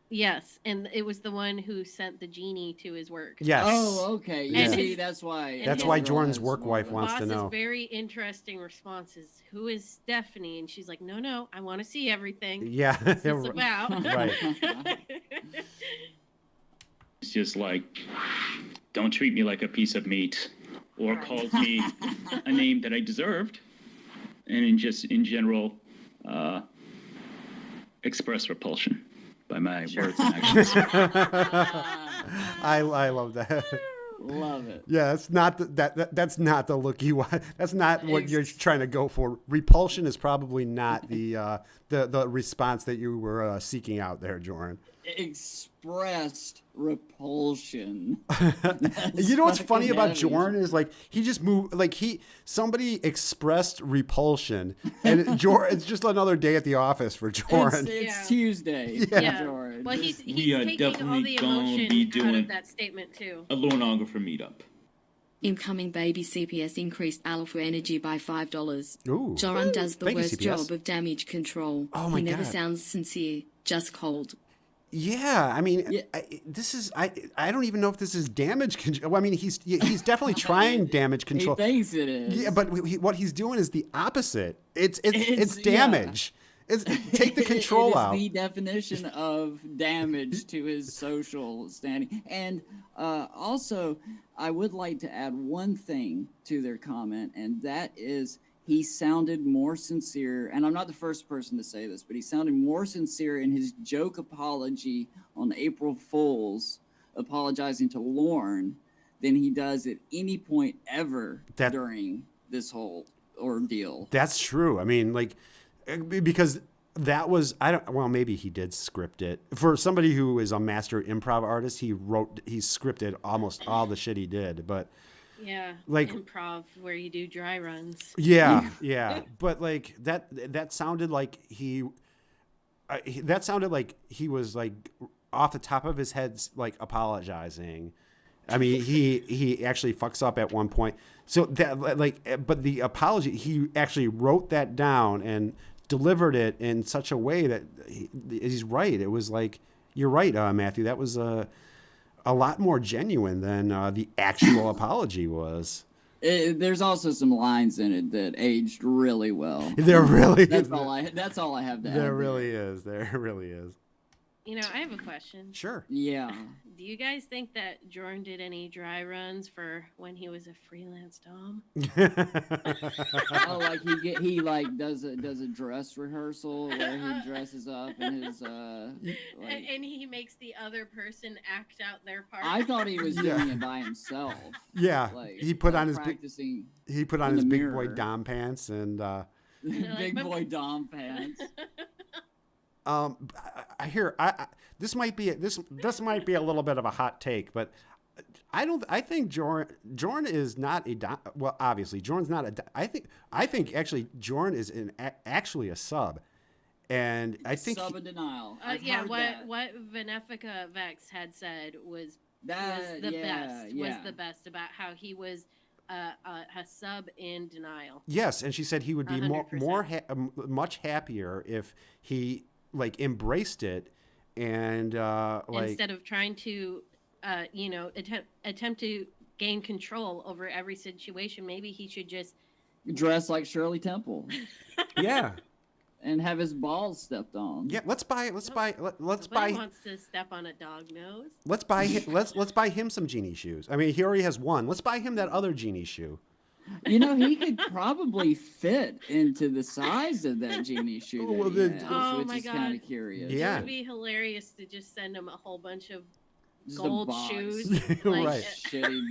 C: Yes, and it was the one who sent the genie to his work.
B: Yes.
D: Oh, okay. You
B: Yeah.
D: see, that's why.
C: And
B: That's
C: his-
B: why
D: Jordan
B: Jordan's
D: has
B: work
D: more
B: wife
D: than-
B: wants to know.
C: Boss's very interesting responses. Who is Stephanie? And she's like, no, I want to see everything.
B: Yeah.
C: What's this about?
B: Right.
A: It's just like, don't treat me like a piece of meat, or calls me a name that I deserved, and in general, express repulsion by my words and actions.
B: I love that.
D: Love it.
B: Yeah, that's not that's not the look you want. That's not what you're trying to go for. Repulsion is probably not the response that you were seeking out there, Jordan.
D: Expressed repulsion.
B: You know what's funny
D: fucking
B: about
D: heavy.
B: Jordan is like he just moved like somebody expressed repulsion and Jordan it's just another day at the office for Jordan.
D: It's
C: Yeah.
D: Tuesday.
C: Yeah.
D: Jordan.
C: Well, he's
H: We are
C: taking all
H: definitely
C: the
H: gonna
C: emotion
H: be
C: out
H: doing
C: of that statement too.
H: a little longer for meetup.
E: Incoming baby CPS increased alpha energy by $5.
B: Ooh.
E: Joran does the
B: Thank you,
E: worst
B: CPS.
E: job of damage control.
B: Oh my
E: he never
B: God.
E: sounds sincere, just cold.
B: Yeah, I mean,
D: Yeah.
B: I don't even know if this is damage control. Well, I mean, he's definitely trying damage
D: He
B: control.
D: thinks it is.
B: Yeah, but what he's doing is the opposite. It's
D: It's-
B: damage. It's take the control
D: it is
B: out.
D: the definition of damage to his social standing. And also, I would like to add one thing to their comment, and that is he sounded more sincere. And I'm not the first person to say this, but he sounded more sincere in his joke apology on April Fool's, apologizing to Lorne, than he does at any point ever during this whole ordeal.
B: That's true. I mean, like, because that was well, maybe he did script it. For somebody who is a master improv artist, he scripted almost all the shit he did. But
C: Yeah,
B: like
C: improv where you do dry runs.
B: yeah, but like that sounded like he was like off the top of his head like apologizing. I mean, he actually fucks up at one point. So that like, but the apology, he actually wrote that down and delivered it in such a way that he's right. It was like, you're right, Matthew. That was a lot more genuine than the actual apology was.
D: There's also some lines in it that aged really well.
B: There really
D: That's
B: is.
D: all I have to add.
B: There really is. There really is.
C: You know, I have a question.
B: Sure.
D: Yeah.
C: Do you guys think that Jordan did any dry runs for when he was a freelance dom?
D: Oh, like he like does a dress rehearsal where he dresses up in his like,
C: and he makes the other person act out their part.
D: I thought he was doing it by himself.
B: Yeah.
D: Like,
B: he put on his
D: practicing
B: he put on
D: in
B: his
D: the
B: big
D: mirror.
B: boy dom pants and
D: big boy dom pants.
B: I hear this might be a little bit of a hot take, but I think Jordan is not a dom, well, obviously Jordan's not a I think actually Jordan is actually a sub, and I think
D: Sub in denial. I've
C: Yeah,
D: heard that.
C: what Venefica Vex had said was
D: That-
C: the
D: yeah,
C: best.
D: yeah.
C: Was the best about how he was a sub in denial.
B: yes, and she said he would be
C: 100%.
B: much happier if he like embraced it and like
C: Instead of trying to attempt to gain control over every situation, maybe he should just
D: Dress like Shirley Temple
B: yeah.
D: and have his balls stepped on.
B: Yeah, let's buy
C: Nobody wants to step on a dog nose.
B: let's buy him some genie shoes. I mean, he already has one. Let's buy him that other genie shoe.
D: You know, he could probably fit into the size of that genie shoe.
B: Oh, well,
D: that he
B: then-
D: has,
C: Oh
D: which
C: my
D: is
C: God.
D: kind of curious.
B: Yeah.
C: It would be hilarious to just send him a whole bunch of
D: Just a
C: gold
D: box.
C: shoes.
B: Right.
D: Shitty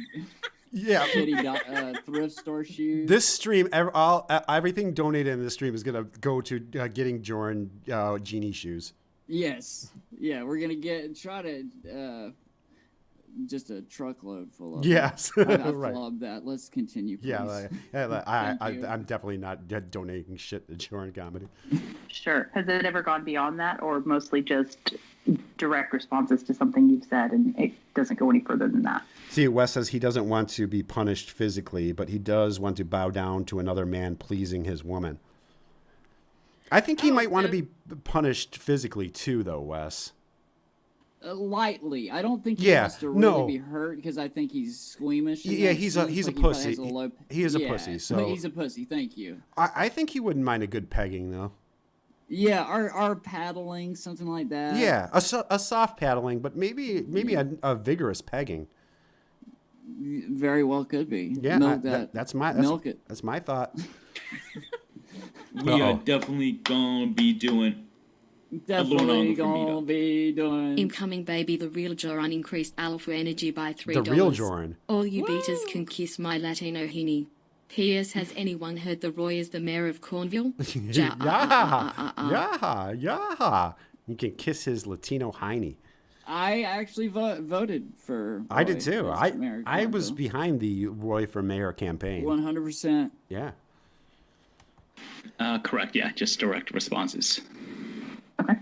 B: Yeah.
D: shitty thrift store shoes.
B: This stream, everything donated in this stream is gonna go to getting Jordan genie shoes.
D: Yes. Yeah, we're gonna try to just a truckload full of.
B: Yes.
D: I
B: Right.
D: flubbed that. Let's continue, please.
B: Yeah, I'm definitely not donating shit to Jordan Comedy.
G: Sure. Has it ever gone beyond that, or mostly just direct responses to something you've said, and it doesn't go any further than that?
B: See, Wes says he doesn't want to be punished physically, but he does want to bow down to another man pleasing his woman. I think he might want to be punished physically too, though, Wes.
D: Lightly. I don't think he has to really be hurt because I think he's squeamish.
B: Yeah, he's a pussy. He is a pussy. So
D: but he's a pussy. Thank you.
B: I think he wouldn't mind a good pegging, though.
D: Yeah, our paddling, something like that.
B: Yeah, a soft paddling, but maybe a vigorous pegging.
D: Very well could be.
B: Yeah,
D: that's
B: my thought.
H: We are definitely gonna be doing.
D: Definitely gonna be doing.
E: Incoming baby, the real Joran increased alpha energy by $3.
B: The real Joran.
E: All you beaters can kiss my Latino henny. P.S. Has anyone heard the Roy is the mayor of Cornville?
B: Yeah. You can kiss his Latino hiney.
D: I actually voted for Roy.
B: I did too. I was behind the Roy for Mayor campaign.
D: 100%.
B: Yeah.
A: Correct. Yeah, just direct responses.
G: Okay.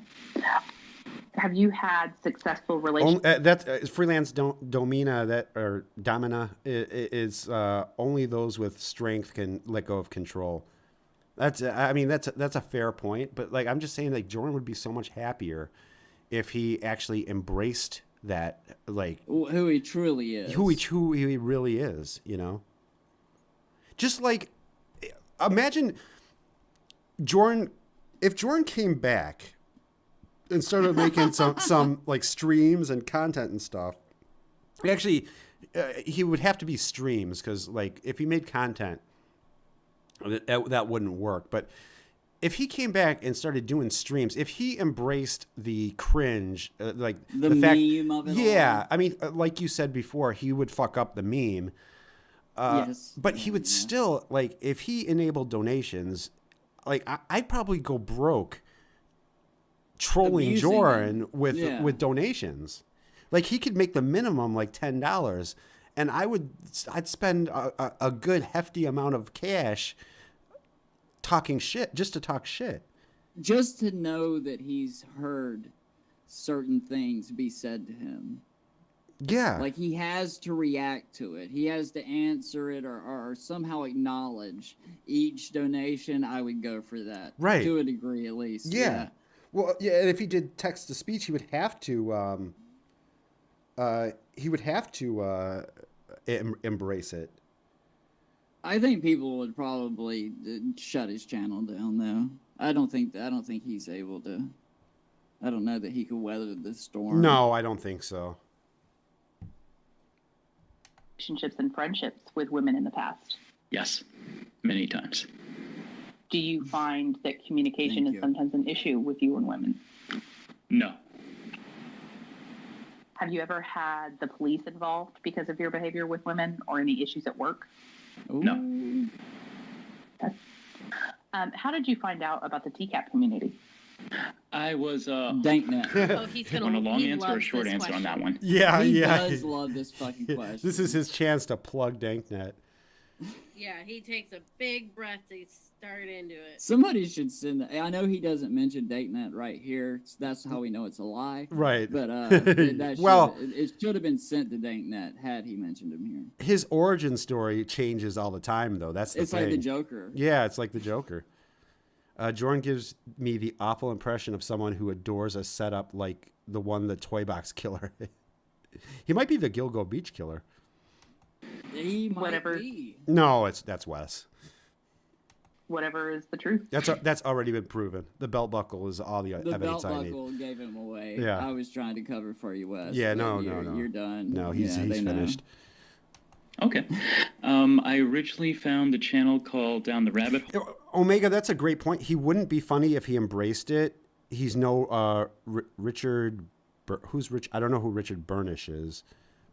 G: Have you had successful relationships?
B: That's freelance domina domina is only those with strength can let go of control. That's a fair point, but like I'm just saying, like Jordan would be so much happier if he actually embraced that, like
D: who he truly is,
B: who he really is, you know. Just like imagine Jordan, if Jordan came back and started making some like streams and content and stuff. Actually, he would have to be streams because like if he made content, that wouldn't work. But if he came back and started doing streams, if he embraced the cringe, like
D: the meme of it all.
B: I mean, like you said before, he would fuck up the meme.
D: Yes.
B: But he would still, like, if he enabled donations, like I'd probably go broke trolling Jordan with donations. Like he could make the minimum like $10, and I'd spend a good hefty amount of cash talking shit just to talk shit.
D: Just to know that he's heard certain things be said to him.
B: Yeah.
D: Like he has to react to it. He has to answer it or somehow acknowledge each donation. I would go for that.
B: Right.
D: To a degree at least.
B: Yeah. Well, yeah, and if he did text to speech, he would have to embrace it.
D: I think people would probably shut his channel down though. I don't think he's able to. I don't know that he could weather the storm.
B: No, I don't think so.
G: Relationships and friendships with women in the past?
A: Yes, many times.
G: Do you find that communication is sometimes an issue with you and women?
A: No.
G: Have you ever had the police involved because of your behavior with women or any issues at work?
D: Ooh.
A: No.
G: How did you find out about the TCAP community?
A: I was
D: Danknet.
C: He's
A: want a long answer or a short answer on that one?
B: Yeah,
D: he does love this fucking question.
B: This is his chance to plug Danknet.
C: Yeah, he takes a big breath to start into it.
D: Somebody should send that. I know he doesn't mention Danknet right here. That's how we know it's a lie.
B: Right.
D: But it should have been sent to Danknet had he mentioned him here.
B: His origin story changes all the time, though. That's the thing.
D: Like the Joker.
B: Yeah, it's like the Joker. Jordan gives me the awful impression of someone who adores a setup like the one the Toy Box Killer. He might be the Gilgo Beach Killer.
D: He might be.
B: No, that's Wes.
G: Whatever is the truth.
B: That's already been proven. The belt buckle is all the evidence I need.
D: The belt buckle gave him away.
B: Yeah.
D: I was trying to cover for you, Wes.
B: Yeah, no.
D: You're done.
B: No, he's finished.
A: Okay. I originally found the channel called Down the Rabbit Hole.
B: Omega, that's a great point. He wouldn't be funny if he embraced it. He's no Richard. Who's Rich? I don't know who Richard Burnish is,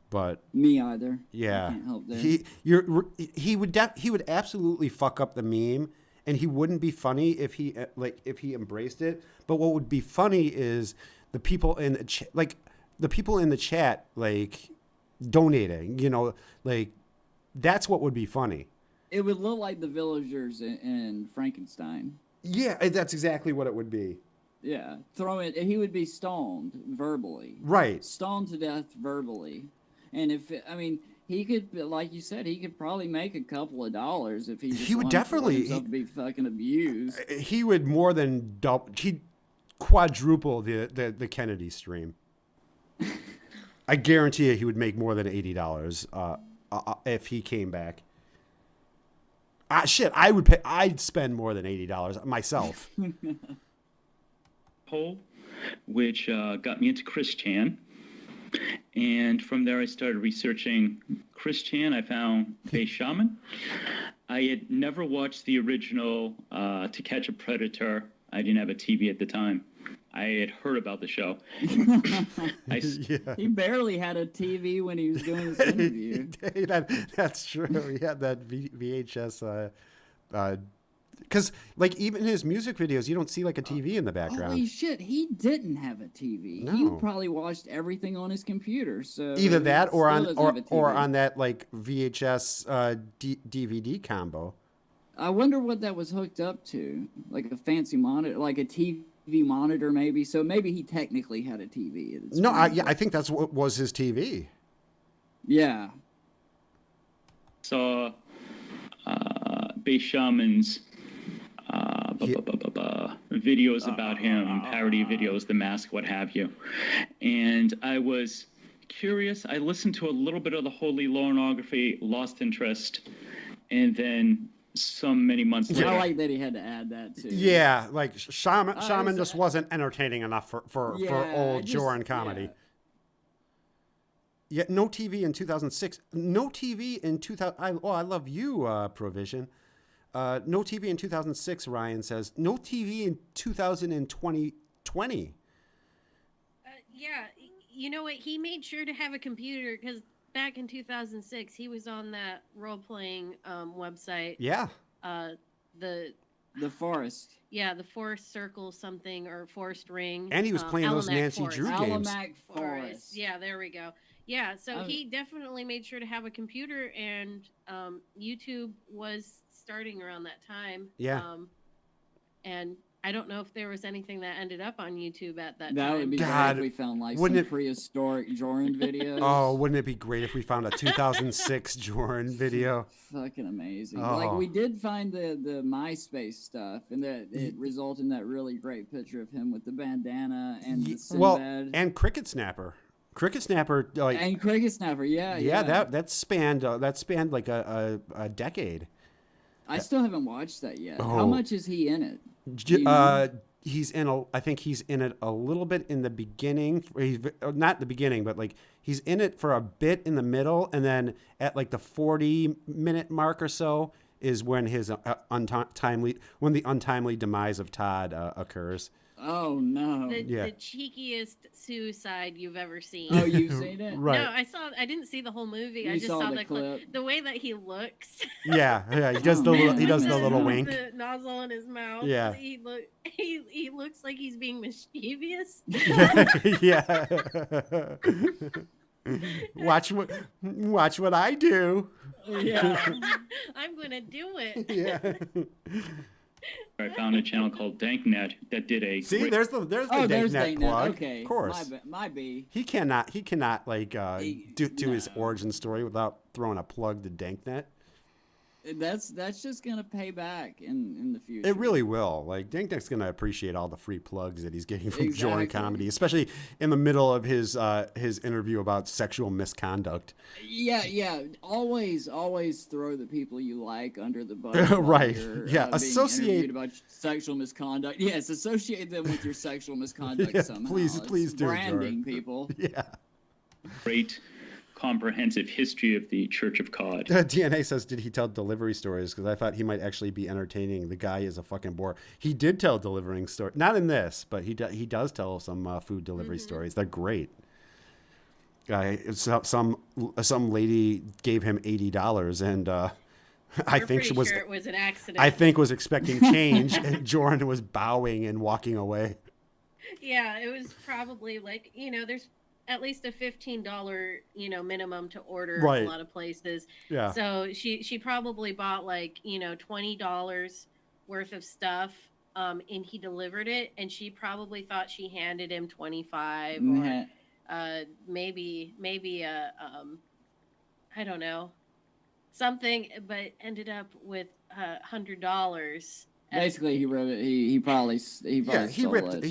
B: but
D: me either.
B: Yeah,
D: I can't help that.
B: He would absolutely fuck up the meme, and he wouldn't be funny if he embraced it. But what would be funny is the people in the chat like donating. You know, like that's what would be funny.
D: It would look like the villagers in Frankenstein.
B: Yeah, that's exactly what it would be.
D: Yeah, he would be stoned verbally.
B: Right.
D: Stoned to death verbally. And he could, like you said, he could probably make a couple of dollars if he would definitely himself to be fucking abused.
B: He would more than he'd quadruple the Kennedy stream. I guarantee you he would make more than $80 if he came back. Shit, I'd spend more than $80 myself.
A: Poll, which got me into Chris Chan. And from there, I started researching Chris Chan. I found Bay Shaman. I had never watched the original To Catch a Predator. I didn't have a TV at the time. I had heard about the show.
D: He barely had a TV when he was doing this interview.
B: That's true. He had that VHS. Because, like, even in his music videos, you don't see, like, a TV in the background.
D: Holy shit, he didn't have a TV.
B: No.
D: He probably watched everything on his computer. So
B: either that or on that, like, VHS DVD combo.
D: I wonder what that was hooked up to. Like a fancy monitor, like a TV monitor, maybe. So maybe he technically had a TV.
B: No, I think that's what was his TV.
D: Yeah.
A: Saw Bay Shaman's videos about him, parody videos, The Mask, what have you. And I was curious. I listened to a little bit of the Holy Lornography, lost interest, and then many months later.
D: I like that he had to add that too.
B: Yeah, like Shaman just wasn't entertaining enough for old Joran comedy. Yeah, no TV in 2006. No TV in 2000. I love you, Provision. No TV in 2006, Ryan says. No TV in 2020.
C: Yeah, you know what? He made sure to have a computer because back in 2006, he was on that role-playing website.
B: Yeah.
D: The Forest.
C: Yeah, the Forest Circle something or Forest Ring.
B: And he was playing those Nancy
C: Forest.
B: Drew games.
D: Alamac Forest.
C: Yeah, there we go. Yeah, so he definitely made sure to have a computer, and YouTube was starting around that time.
B: Yeah.
C: And I don't know if there was anything that ended up on YouTube at that time.
D: That would be great if we found like some prehistoric Joran videos.
B: Oh, wouldn't it be great if we found a 2006 Joran video?
D: Fucking amazing.
B: Oh.
D: Like we did find the MySpace stuff, and that it resulted in that really great picture of him with the bandana and the Sinbad.
B: And Cricket Snapper. Cricket Snapper,
D: and Cricket Snapper, yeah.
B: That spanned like a decade.
D: I still haven't watched that yet. How much is he in it?
B: He's in I think he's in it a little bit in the beginning. Not the beginning, but like he's in it for a bit in the middle, and then at like the 40-minute mark or so is when his untimely demise of Todd occurs.
D: Oh no!
C: The cheekiest suicide you've ever seen.
D: Oh, you've seen it?
B: Right.
C: No, I didn't see the whole movie. I just saw the clip. The way that he looks.
B: Yeah. He does the little wink.
C: The nozzle in his mouth.
B: Yeah.
C: He looks like he's being mischievous.
B: Yeah. Watch what I do.
D: Yeah.
C: I'm gonna do it.
B: Yeah.
A: I found a channel called DankNet that did a.
B: See, there's the DankNet plug.
D: Okay,
B: of course.
D: My B.
B: He cannot like do his origin story without throwing a plug to DankNet.
D: That's just gonna pay back in the future.
B: It really will. Like DankNet's gonna appreciate all the free plugs that he's getting from Joran Comedy, especially in the middle of his interview about sexual misconduct.
D: Yeah. Always throw the people you like under the bus.
B: Right. Yeah. Associate
D: about sexual misconduct. Yes, associate them with your sexual misconduct somehow.
B: Please do.
D: Branding people.
B: Yeah.
A: Great comprehensive history of the Church of Cod.
B: DNA says, did he tell delivery stories? Because I thought he might actually be entertaining. The guy is a fucking bore. He did tell delivering stories. Not in this, but he does tell some food delivery stories. They're great. some lady gave him $80, and I think she was.
C: Sure it was an accident.
B: I think was expecting change, and Jordan was bowing and walking away.
C: Yeah, it was probably like, there's at least a $15, minimum to order
B: Right.
C: a lot of places.
B: Yeah.
C: So she probably bought like, $20 worth of stuff, and he delivered it, and she probably thought she handed him 25 or maybe I don't know, something, but ended up with $100.
D: Basically, he ripped it. He probably
B: He ripped them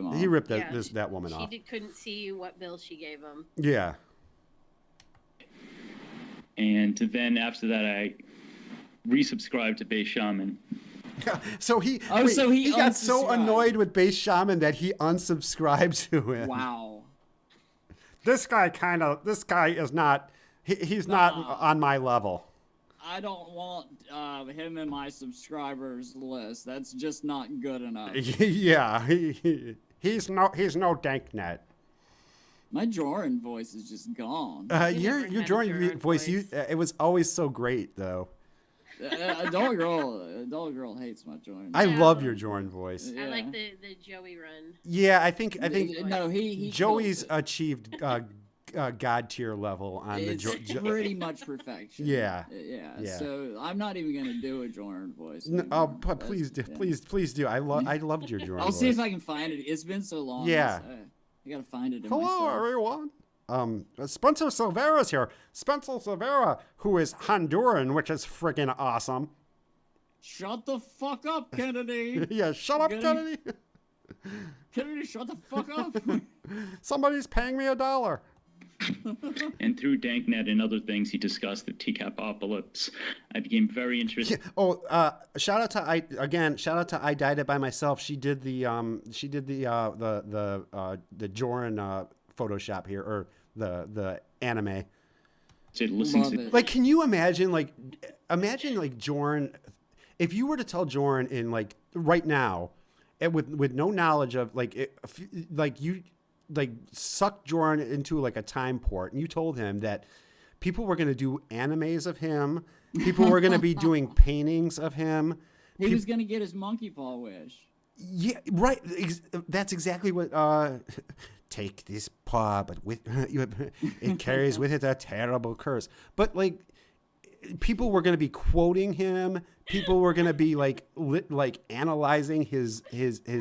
B: off. He ripped that woman off.
C: She couldn't see what bill she gave him.
B: Yeah.
A: And then after that, I resubscribed to Base Shaman.
B: So he got so annoyed with Base Shaman that he unsubscribed to him.
D: Wow.
B: This guy is not. He's not on my level.
D: I don't want him in my subscribers list. That's just not good enough.
B: Yeah, he's no Danknet.
D: My Joran voice is just gone.
B: Your Joran voice, it was always so great though.
D: Adult girl hates my Joran.
B: I love your Joran voice.
C: Yeah. I like the Joey run.
B: Yeah, I think
D: no, he
B: Joey's achieved God tier level on
D: it's pretty much perfection.
B: Yeah.
D: So I'm not even gonna do a Joran voice.
B: No, please do. I loved your Joran.
D: I'll see if I can find it. It's been so long.
B: Yeah.
D: I gotta find it.
B: Hello, everyone. Spencer Silvera's here. Spencer Silvera, who is Honduran, which is freaking awesome.
D: Shut the fuck up, Kennedy.
B: Yeah, shut up, Kennedy.
D: Kennedy, shut the fuck up.
B: Somebody's paying me $1.
A: And through Danknet and other things he discussed, the TCAPocalypse, I became very interested.
B: Shout out to I Died It By Myself. She did the Joran Photoshop here, or the anime. Like, can you imagine Joran, if you were to tell Joran in like right now, and with no knowledge of suck Joran into like a time port, and you told him that people were going to do animes of him, people were going to be doing paintings of him.
D: He was going to get his monkey paw wish.
B: Yeah, right. That's exactly what. Take this paw, but it carries with it a terrible curse. But like, people were going to be quoting him. People were going to be like analyzing his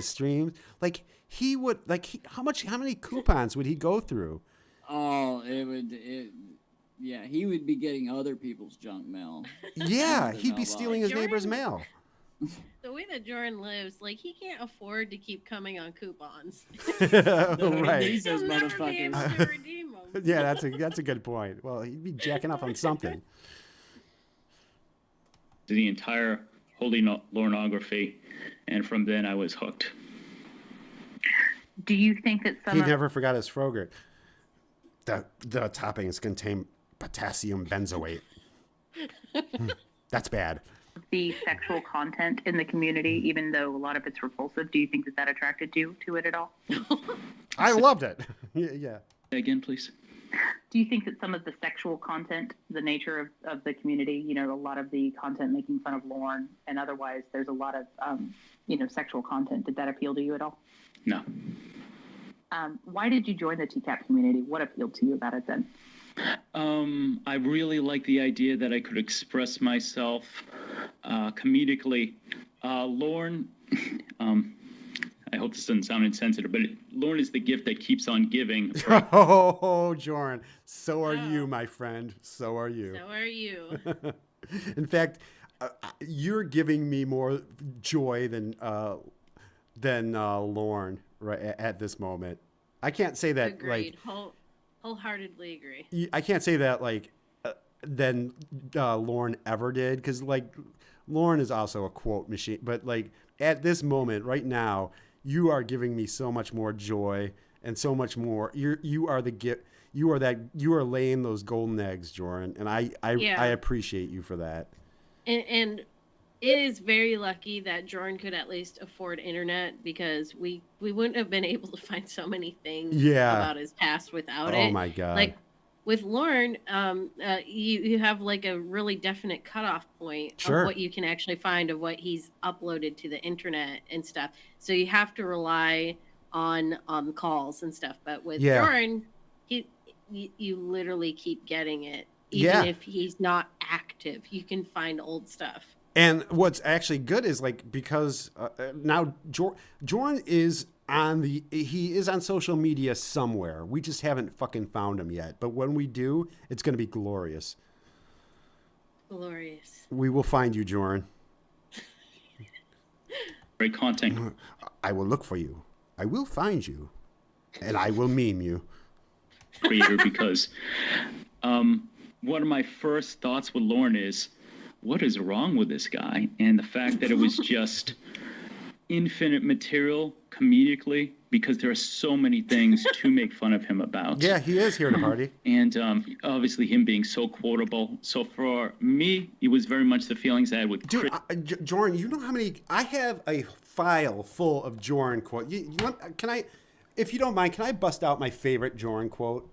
B: streams. Like, he would how many coupons would he go through?
D: Oh, he would be getting other people's junk mail.
B: Yeah, he'd be stealing his neighbor's mail.
C: The way that Joran lives, like, he can't afford to keep coming on coupons.
B: Right.
D: He's those motherfuckers.
C: Redeem them.
B: Yeah, that's a good point. Well, he'd be jacking up on something.
A: The entire holy lornography, and from then I was hooked.
G: Do you think that
B: he never forgot his Frogurt? The toppings contain potassium benzoate. That's bad.
G: The sexual content in the community, even though a lot of it's repulsive, do you think that attracted you to it at all?
B: I loved it. Yeah.
A: Again, please.
G: Do you think that some of the sexual content, the nature of the community, a lot of the content making fun of Lorne and otherwise, there's a lot of, sexual content. Did that appeal to you at all?
A: No.
G: Why did you join the TCAP community? What appealed to you about it then?
A: I really like the idea that I could express myself comedically. Lorne, I hope this doesn't sound insensitive, but Lorne is the gift that keeps on giving.
B: Oh, Joran, so are you, my friend. So are you.
C: So are you.
B: In fact, you're giving me more joy than Lorne right at this moment. I can't say that.
C: Agreed. Wholeheartedly agree.
B: I can't say that than Lorne ever did, because Lorne is also a quote machine. But at this moment, right now, you are giving me so much more joy and so much more. You are the gift. You are laying those golden eggs, Joran, and I appreciate you for that.
C: And it is very lucky that Jordan could at least afford internet, because we wouldn't have been able to find so many things about his past without it.
B: Oh my God.
C: Like with Lauren, you have like a really definite cutoff point of what you can actually find of what he's uploaded to the internet and stuff. So you have to rely on calls and stuff. But with Jordan, you literally keep getting it. Even if he's not active, you can find old stuff.
B: And what's actually good is like, because now Jordan is he is on social media somewhere. We just haven't fucking found him yet. But when we do, it's going to be glorious.
C: Glorious.
B: We will find you, Jordan.
A: Great content.
B: I will look for you. I will find you. And I will meme you.
A: Creator, because one of my first thoughts with Lauren is, what is wrong with this guy? And the fact that it was just infinite material comedically, because there are so many things to make fun of him about.
B: Yeah, he is here to party.
A: And obviously him being so quotable. So for me, it was very much the feelings I had with
B: Dude, Jordan, you know how many... I have a file full of Jordan quotes. You want, can I, if you don't mind, can I bust out my favorite Jordan quote?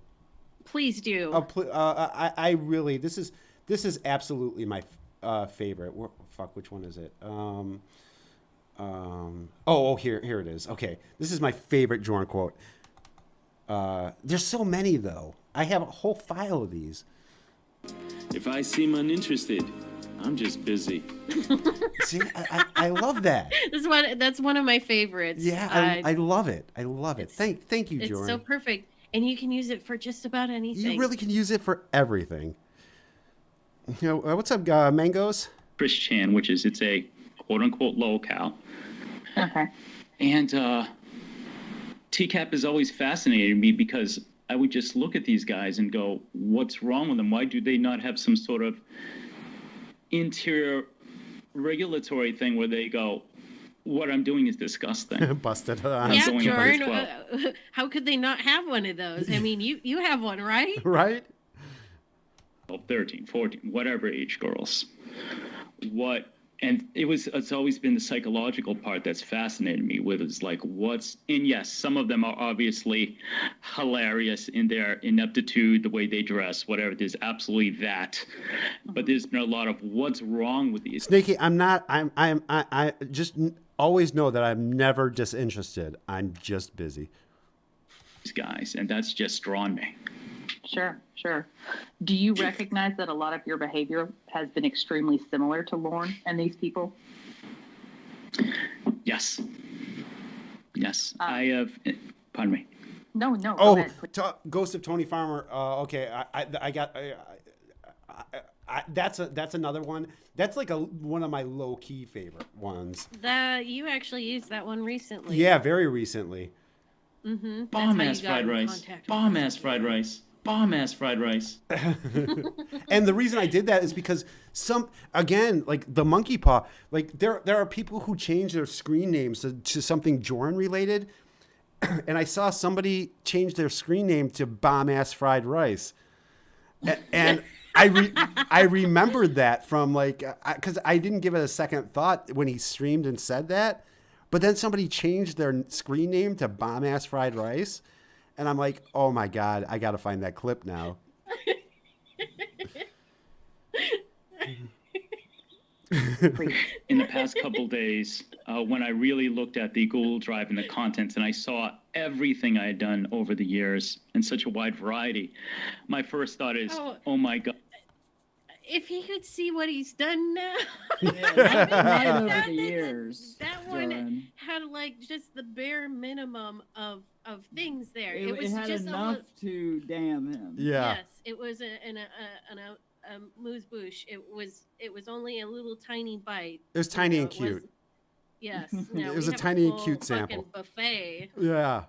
C: Please do.
B: I really... This is absolutely my favorite. Fuck, which one is it? Here it is. Okay, this is my favorite Jordan quote. There's so many though. I have a whole file of these.
I: If I seem uninterested, I'm just busy.
B: See, I love that.
C: That's one of my favorites.
B: Yeah, I love it. I love it. Thank you, Jordan.
C: It's so perfect, and you can use it for just about anything.
B: You really can use it for everything. You know, what's up, Mangoes?
A: Chris Chan, which is, it's a quote-unquote locale.
G: Okay.
A: And TCAP has always fascinated me, because I would just look at these guys and go, what's wrong with them? Why do they not have some sort of interior regulatory thing where they go, what I'm doing is disgusting.
B: Busted.
C: Yeah, Jordan, how could they not have one of those? I mean, you have one, right?
B: Right?
A: 13, 14, whatever age girls. And it's always been the psychological part that's fascinated me with, is like and yes, some of them are obviously hilarious in their ineptitude, the way they dress, whatever. There's absolutely that. But there's been a lot of what's wrong with these.
B: Snakey, I just always know that I'm never disinterested. I'm just busy.
A: These guys, and that's just drawn me.
G: Sure. Do you recognize that a lot of your behavior has been extremely similar to Lauren and these people?
A: Yes. I have. Pardon me.
G: No.
B: Oh, Ghost of Tony Farmer. Okay, I got. That's another one. That's like one of my low key favorite ones.
C: You actually used that one recently.
B: Yeah, very recently.
C: Mm-hmm.
H: Bomb-ass fried rice. Bomb-ass fried rice. Bomb-ass fried rice.
B: And the reason I did that is because like the monkey paw, like there are people who change their screen names to something Jordan related. And I saw somebody change their screen name to bomb-ass fried rice. And I remembered that from like, because I didn't give it a second thought when he streamed and said that. But then somebody changed their screen name to bomb-ass fried rice. And I'm like, oh my God, I got to find that clip now.
A: In the past couple days, when I really looked at the Google Drive and the contents, and I saw everything I had done over the years in such a wide variety, my first thought is, oh my God.
C: If he could see what he's done now.
D: Yeah, over the years.
C: That one had like just the bare minimum of things there.
D: It
C: was
D: had
C: just
D: enough to damn him.
B: Yeah.
C: Yes, it was a moose bush. It was only a little tiny bite.
B: It was tiny and cute.
C: Yes.
B: It was a tiny and cute sample.
C: Buffet.
B: Yeah.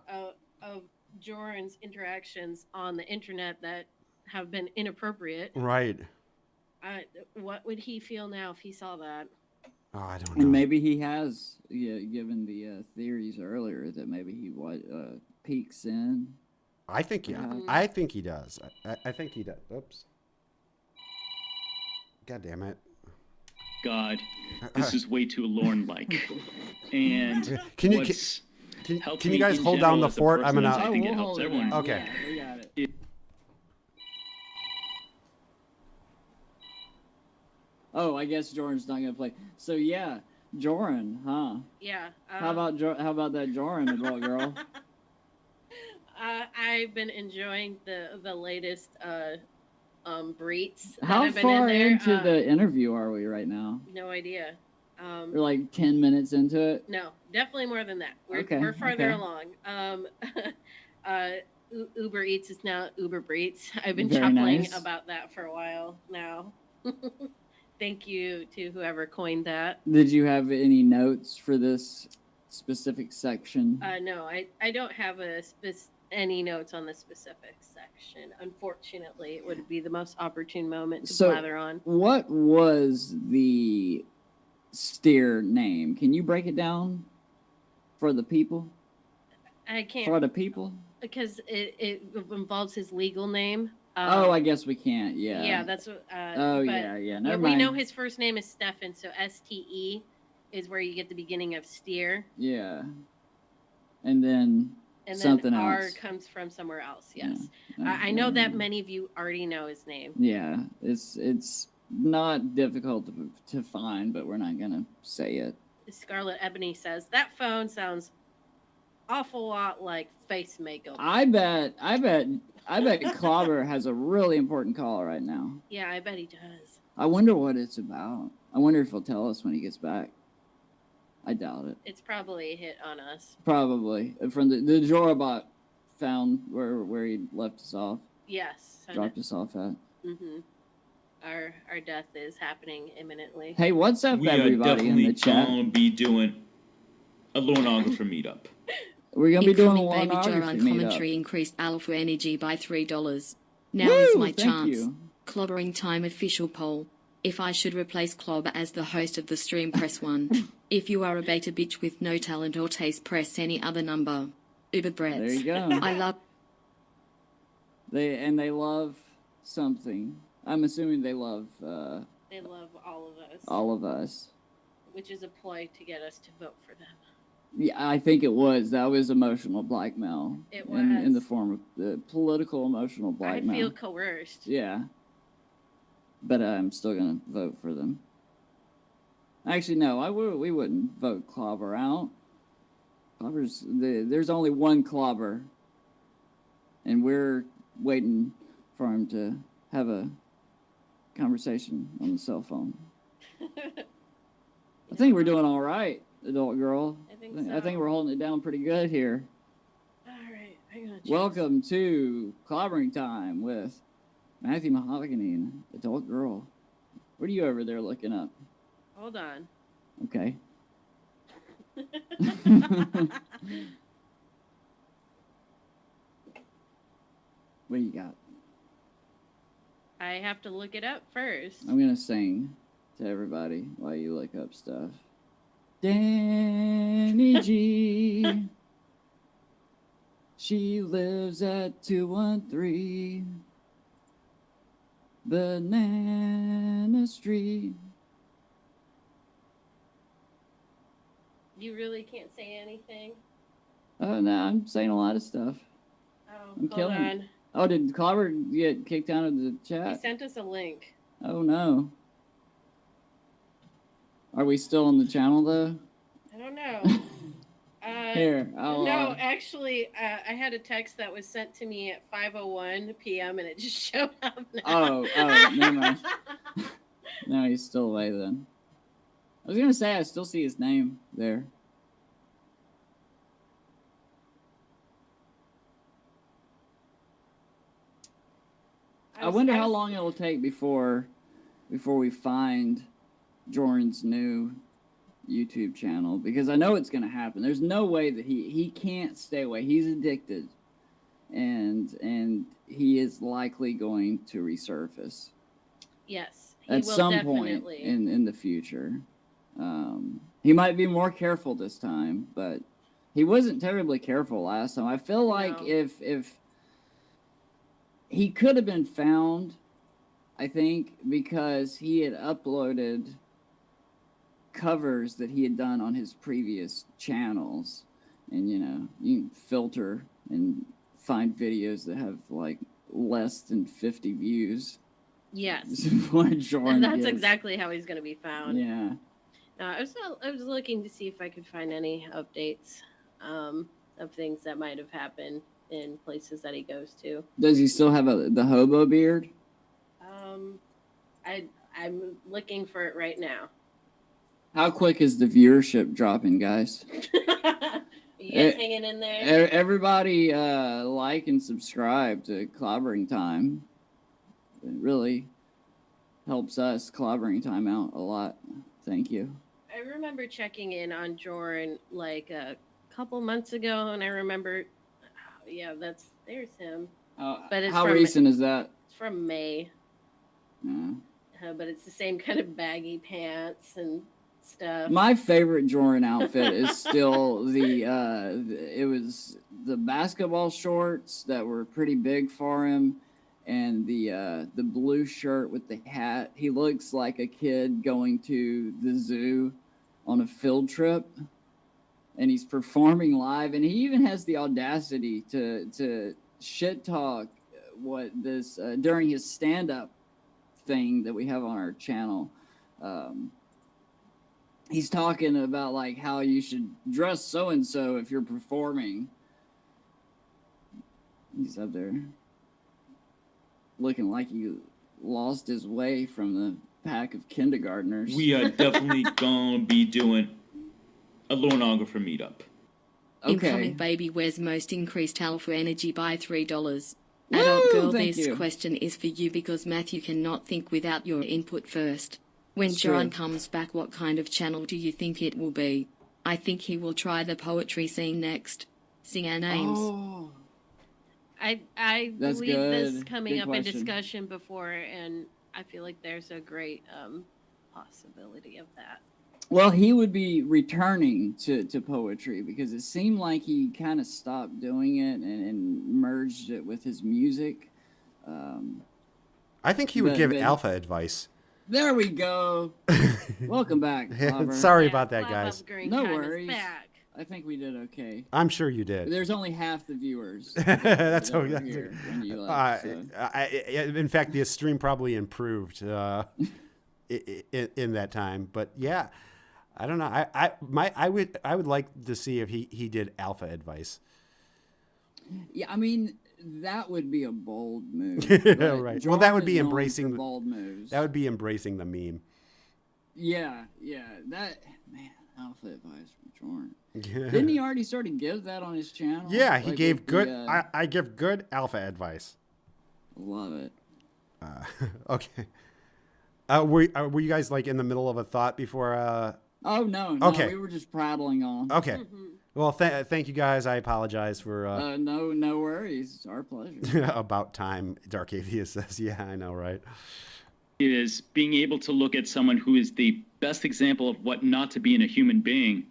C: Of Jordan's interactions on the internet that have been inappropriate.
B: Right.
C: What would he feel now if he saw that?
B: Oh, I don't know.
D: And maybe he has, given the theories earlier, that maybe he peeks in.
B: I think I think he does. I think he does. Oops. God damn it.
A: God, this is way too Lorne-like. And
B: can you guys hold down the fort? I'm gonna.
A: I think it helps everyone.
B: Okay.
D: Yeah, we got it. Oh, I guess Jordan's not gonna play. So yeah, Joran, huh?
C: Yeah.
D: How about that Joran, adult girl?
C: I've been enjoying the latest breeds.
D: How far into the interview are we right now?
C: No idea.
D: We're like 10 minutes into it.
C: No, definitely more than that. We're farther along. Uber Eats is now Uber Breats. I've been chuckling about that for a while now. Thank you to whoever coined that.
D: Did you have any notes for this specific section?
C: No, I don't have any notes on the specific section. Unfortunately, it would be the most opportune moment to blather on.
D: What was the steer name? Can you break it down for the people?
C: I can't.
D: For the people?
C: Because it involves his legal name.
D: I guess we can't. Yeah.
C: Yeah, that's what.
D: Yeah. Never mind.
C: We know his first name is Stefan, so STE is where you get the beginning of steer.
D: Yeah. And then something
C: R
D: else.
C: comes from somewhere else. Yes, yeah. I know that many of you already know his name.
D: Yeah, it's not difficult to find, but we're not gonna say it.
C: Scarlet Ebony says that phone sounds awful lot like face makeover.
D: I bet Clawbah has a really important call right now.
C: Yeah, I bet he does.
D: I wonder what it's about. I wonder if he'll tell us when he gets back. I doubt it.
C: It's probably a hit on us.
D: Probably. From the Jorabot found where he left us off.
C: Yes.
D: Dropped us off at.
C: Mm-hmm. Our death is happening imminently.
D: Hey, what's up, everybody in the chat?
H: We're gonna be doing a Lornographer meetup.
D: We're gonna be doing a
E: Baby
D: Lornography
E: commentary increased alpha energy by $3. Now is my chance.
D: You.
E: Clobbering time official poll. If I should replace Clawbah as the host of the stream, press 1. If you are a beta bitch with no talent or taste, press any other number. Uber Breaths.
D: There you go.
E: I love.
D: They love something. I'm assuming they love.
C: They love all of us.
D: All of us.
C: Which is a ploy to get us to vote for them.
D: Yeah, I think it was. That was emotional blackmail.
C: It was.
D: In the form of political emotional blackmail.
C: I feel coerced.
D: Yeah. But I'm still going to vote for them. Actually, no, we wouldn't vote Clawbah out. There's only one Clawbah. And we're waiting for him to have a conversation on the cell phone. I think we're doing all right, adult girl. I think we're holding it down pretty good here.
C: All right. I'm gonna
D: Welcome to Clobbering Time with Matthew Mahogany and adult girl. What are you over there looking up?
C: Hold on.
D: Okay. What do you got?
C: I have to look it up first.
D: I'm going to sing to everybody while you look up stuff. Danny G. She lives at 213 Banana Street.
C: You really can't say anything?
D: Oh, no, I'm saying a lot of stuff.
C: Oh,
D: I'm
C: hold on.
D: it. Oh, did Clawbah get kicked out of the chat?
C: He sent us a link.
D: Oh, no. Are we still on the channel, though?
C: I don't know.
D: Here,
C: No, actually, I had a text that was sent to me at 5:01 p.m. and it just showed up now.
D: Oh, never mind. No, he's still away then. I was going to say I still see his name there. I wonder how long it'll take before we find Jordan's new YouTube channel, because I know it's going to happen. There's no way that he can't stay away. He's addicted, and he is likely going to resurface.
C: Yes,
D: at some point in the future. He might be more careful this time, but he wasn't terribly careful last time. I feel like if he could have been found, I think, because he had uploaded covers that he had done on his previous channels, and you can filter and find videos that have like less than 50 views.
C: Yes.
D: Jordan
C: That's
D: gets.
C: exactly how he's going to be found.
D: Yeah.
C: I was looking to see if I could find any updates of things that might have happened in places that he goes to.
D: Does he still have the hobo beard?
C: I'm looking for it right now.
D: How quick is the viewership dropping, guys?
C: You guys hanging in there?
D: Everybody like and subscribe to Clobbering Time. It really helps us, Clobbering Time, out a lot. Thank you.
C: I remember checking in on Jordan like a couple months ago, and I remember, there's him.
D: But how recent is that?
C: It's from May. But it's the same kind of baggy pants and stuff.
D: My favorite Jordan outfit is still it was the basketball shorts that were pretty big for him, and the blue shirt with the hat. He looks like a kid going to the zoo on a field trip, and he's performing live, and he even has the audacity to shit talk what this during his stand-up thing that we have on our channel. He's talking about like how you should dress so and so if you're performing. He's up there looking like he lost his way from the pack of kindergartners.
H: We are definitely gonna be doing a Lornographer meetup.
D: Okay.
E: Incoming baby, where's most increased alpha energy by $3? Adult girl, this question is for you because Matthew cannot think without your input first. When John comes back, what kind of channel do you think it will be? I think he will try the poetry scene next. Sing our names.
D: Oh.
C: I
D: That's
C: believe
D: good.
C: this coming
D: Good
C: up
D: question.
C: in discussion before, and I feel like there's a great possibility of that.
D: Well, he would be returning to poetry because it seemed like he kind of stopped doing it and merged it with his music.
B: I think he would give alpha advice.
D: There we go. Welcome back, Clobber.
B: Sorry about that, guys.
D: No worries. I think we did okay.
B: I'm sure you did.
D: There's only half the viewers.
B: That's
D: that
B: okay.
D: were here when you left, so.
B: In fact, the stream probably improved in that time. But yeah, I don't know. I would like to see if he did alpha advice.
D: Yeah, I mean that would be a bold move.
B: Right. Well, that would be embracing
D: bold moves.
B: That would be embracing the meme.
D: Yeah. That man, alpha advice from Jordan. Didn't he already sort of give that on his channel?
B: Yeah, he gave good. I give good alpha advice.
D: Love it.
B: Okay. Were you guys like in the middle of a thought before?
D: Oh no.
B: Okay.
D: We were just prattling on.
B: Okay. Mm-hmm. Well, thank you guys. I apologize for.
D: No worries. It's our pleasure.
B: About time, Dark Atheist says. Yeah, I know, right?
A: It is being able to look at someone who is the best example of what not to be in a human being.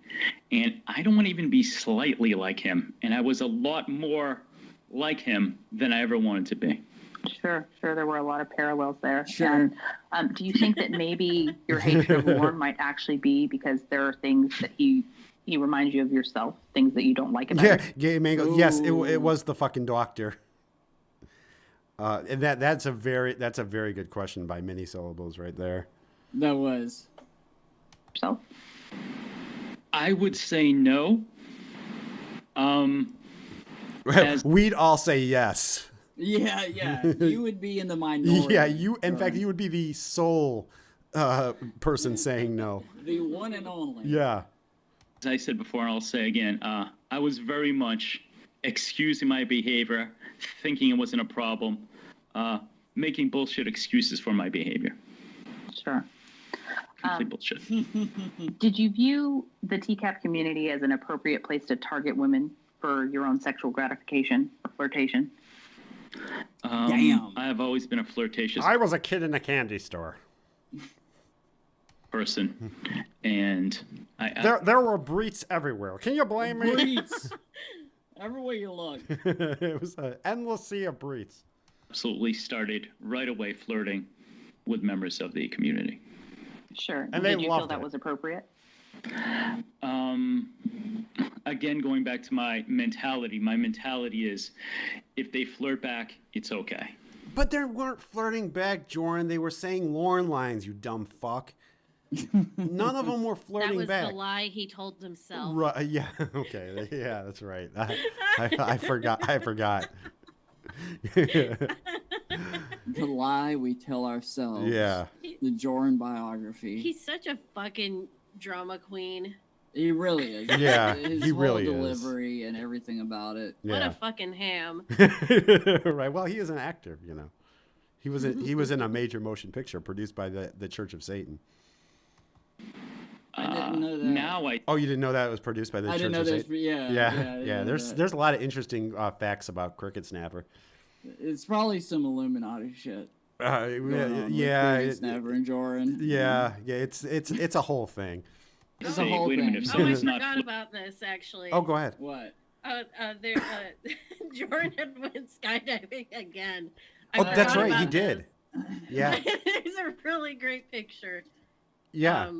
A: And I don't want to even be slightly like him. And I was a lot more like him than I ever wanted to be.
G: Sure. There were a lot of parallels there.
D: Sure.
G: And, do you think that maybe your hatred of Warren might actually be because there are things that he reminds you of yourself, things that you don't like about him?
B: Yeah, Gay Mango. Yes, it was the fucking doctor. And that's a very good question by many syllables right there.
D: That was.
G: So?
A: I would say no.
B: We'd all say yes.
D: Yeah. You would be in the minority.
B: Yeah, in fact, you would be the sole person saying no.
D: The one and only.
B: Yeah.
A: As I said before, and I'll say again, I was very much excusing my behavior, thinking it wasn't a problem, making bullshit excuses for my behavior.
G: Sure.
A: Complete bullshit.
G: Did you view the TCAP community as an appropriate place to target women for your own sexual gratification or flirtation?
D: Damn.
A: I have always been a flirtatious
B: I was a kid in a candy store.
A: person, and
B: there were breets everywhere. Can you blame me?
D: Breets. Everywhere you look.
B: It was an endless sea of breets.
A: Absolutely started right away flirting with members of the community.
G: Sure.
B: And they
G: Did you feel
B: loved
G: that
B: it.
G: was appropriate?
A: Again, going back to my mentality is if they flirt back, it's okay.
B: But they weren't flirting back, Jordan. They were saying Lauren lines, you dumb fuck. None of them were
C: That
B: flirting
C: was
B: back.
C: the lie he told himself.
B: Right, yeah, okay. Yeah, that's right. I forgot.
D: The lie we tell ourselves.
B: Yeah.
D: The Jordan biography.
C: He's such a fucking drama queen.
D: He really is.
B: Yeah,
D: His
B: he
D: whole
B: really is.
D: delivery and everything about it.
C: What
B: Yeah.
C: a fucking ham.
B: Right. Well, he is an actor, you know. He was in a major motion picture produced by the Church of Satan.
D: I didn't know that.
A: Now
B: Oh, you didn't know that it was produced by the
D: I
B: Church
D: didn't know
B: of
D: this.
B: Satan?
D: Yeah.
B: There's a lot of interesting facts about Cricket Snapper.
D: It's probably some Illuminati shit.
B: Yeah,
D: Snapper and Jordan.
B: yeah. It's a whole thing.
D: It's
A: Say,
D: a whole
A: wait a
D: thing.
A: minute, if
C: Oh, I
A: someone's not
C: forgot about this, actually.
B: Oh, go ahead.
D: What?
C: Jordan went skydiving again.
B: Oh, that's
C: forgot
B: right. He
C: about
B: did.
C: this.
B: Yeah.
C: There's a really great picture.
B: Yeah.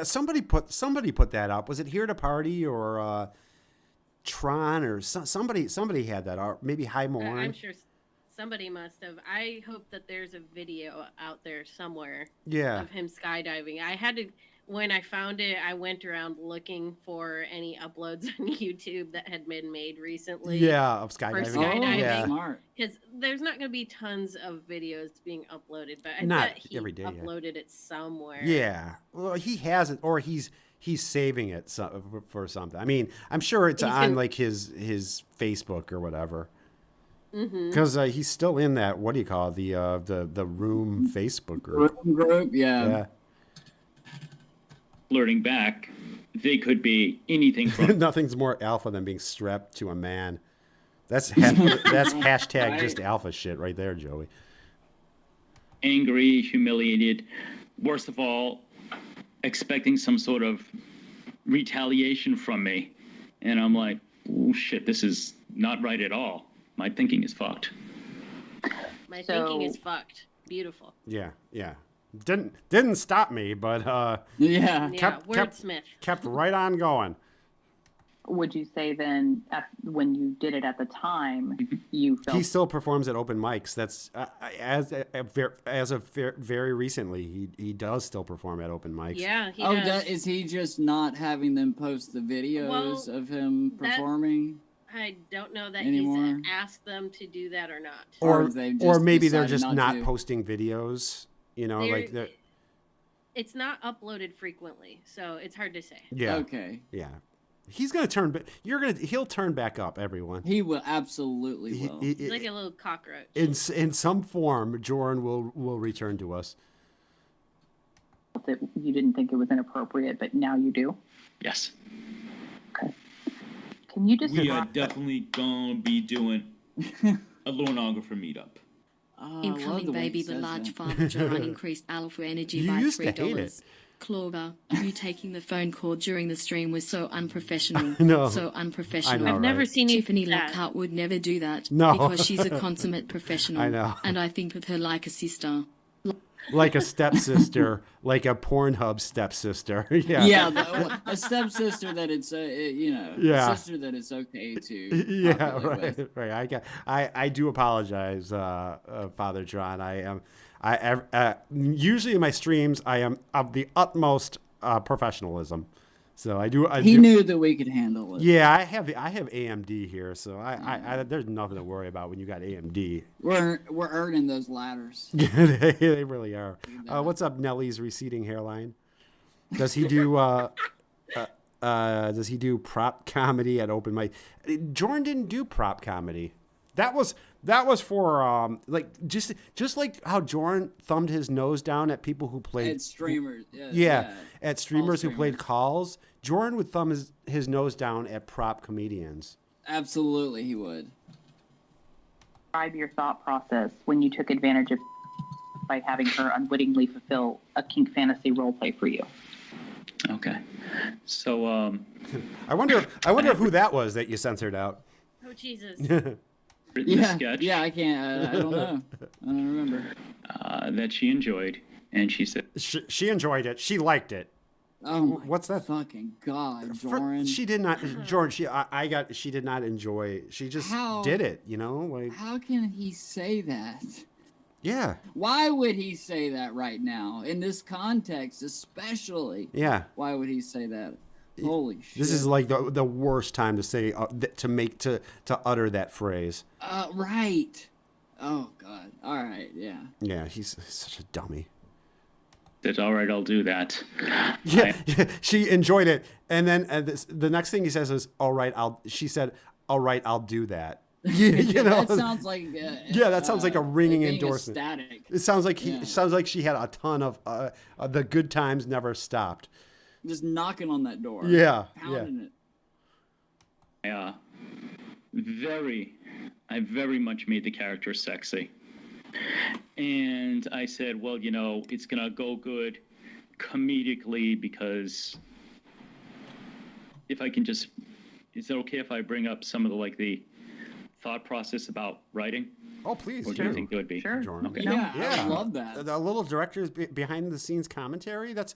B: Somebody put that up. Was it Here to Party or Tron or somebody had that, or maybe High Moran?
C: I'm sure somebody must have. I hope that there's a video out there somewhere
B: Yeah.
C: of him skydiving. I had to, when I found it, I went around looking for any uploads on YouTube that had been made recently.
B: Yeah, of
C: For
B: skydiving.
C: skydiving.
B: Yeah.
D: Smart.
C: Because there's not going to be tons of videos being uploaded, but I
B: Not
C: bet he
B: every day, yeah.
C: uploaded it somewhere.
B: Yeah. Well, he has it, or he's saving it for something. I mean, I'm sure it's on like his Facebook or whatever. Because he's still in that, what do you call it, the Room Facebook group.
D: Room group, yeah.
A: flirting back, they could be anything from
B: Nothing's more alpha than being strapped to a man. That's hashtag
D: Right.
B: just alpha shit right there, Joey.
A: angry, humiliated, worst of all, expecting some sort of retaliation from me. And I'm like, oh shit, this is not right at all. My thinking is fucked.
C: My thinking is fucked. Beautiful.
B: Yeah. Didn't stop me, but
D: Yeah.
C: Yeah, wordsmith.
B: kept right on going.
G: Would you say then, when you did it at the time, you felt
B: He still performs at open mics. That's as of very recently, he does still perform at open mics.
C: Yeah, he
D: Oh,
C: does.
D: is he just not having them post the videos of him performing?
C: I don't know that
D: anymore?
C: he's asked them to do that or not.
B: Or
D: they've
B: or
D: just
B: maybe they're
D: decided
B: just
D: not
B: not
D: to.
B: posting videos. You know, like they're,
C: It's not uploaded frequently, so it's hard to say.
B: yeah,
D: Okay.
B: yeah. He's gonna turn. He'll turn back up. Everyone.
D: He will absolutely will.
C: He's like a little cockroach.
B: In some form, Jordan will return to us.
G: that you didn't think it was inappropriate, but now you do?
A: Yes.
G: Okay. Can you just
H: We are definitely gonna be doing a Lornographer meetup.
D: Oh, I love
E: Incoming
D: the way he
E: baby, the
D: says
E: large
D: that.
E: farm Joran increased alpha energy
B: You
E: by
B: used to hate
E: $3.
B: it.
E: Clawbah, you taking the phone call during the stream was so unprofessional.
B: know.
E: So unprofessional.
B: I know,
C: I've never
B: right?
C: seen you
E: Tiffany
C: do that.
E: Lockhart would never do that.
B: No.
E: Because she's a consummate professional.
B: I know.
E: And I think of her like a sister.
B: Like a stepsister, like a Pornhub stepsister. Yeah.
D: Yeah, a stepsister that it's
B: Yeah.
D: a sister that it's okay to
B: Yeah,
D: populate with.
B: right. I do apologize, Father John. I usually in my streams I am of the utmost professionalism. So I do.
D: He knew that we could handle it.
B: Yeah, I have AMD here, so I there's nothing to worry about when you got AMD.
D: We're earning those ladders.
B: They really are. What's up, Nelly's receding hairline? Does he do prop comedy at open mic? Jordan didn't do prop comedy. That was for like just like how Jordan thumbed his nose down at people who played
D: At streamers.
B: Yeah, at streamers who played
D: streamers.
B: calls. Jordan would thumb his nose down at prop comedians.
D: Absolutely, he would.
G: describe your thought process when you took advantage of by having her unwittingly fulfill a kink fantasy role play for you?
A: Okay. So,
B: I wonder who that was that you censored out.
C: Oh Jesus!
A: written the sketch.
D: Yeah, I can't. I don't know. I don't remember.
A: That she enjoyed, and she said
B: she enjoyed it. She liked it.
D: Oh my
B: What's that?
D: Fucking God, Joran.
B: She did not, George. She did not enjoy. She just did it. You know, like.
D: How can he say that?
B: Yeah.
D: Why would he say that right now in this context, especially?
B: Yeah.
D: Why would he say that? Holy shit!
B: This is like the worst time to say to utter that phrase.
D: Right. Oh God. All right. Yeah.
B: Yeah, he's such a dummy.
A: That's all right. I'll do that.
B: Yeah, she enjoyed it, and then the next thing he says is, "All right, She said, "All right, I'll do that." You know,
D: that sounds like
B: that sounds like a ringing endorsement.
D: Ecstatic.
B: It sounds like sounds like she had a ton of the good times never stopped.
D: Just knocking on that door.
B: Yeah,
D: pounding it.
A: I very much made the character sexy. And I said, well, you know, it's going to go good comedically because if I can just, is it okay if I bring up some of the thought process about writing?
B: Oh, please.
A: Or do you think it would be?
G: Sure.
A: Okay.
D: Yeah, I love that.
B: The little director's behind the scenes commentary. That's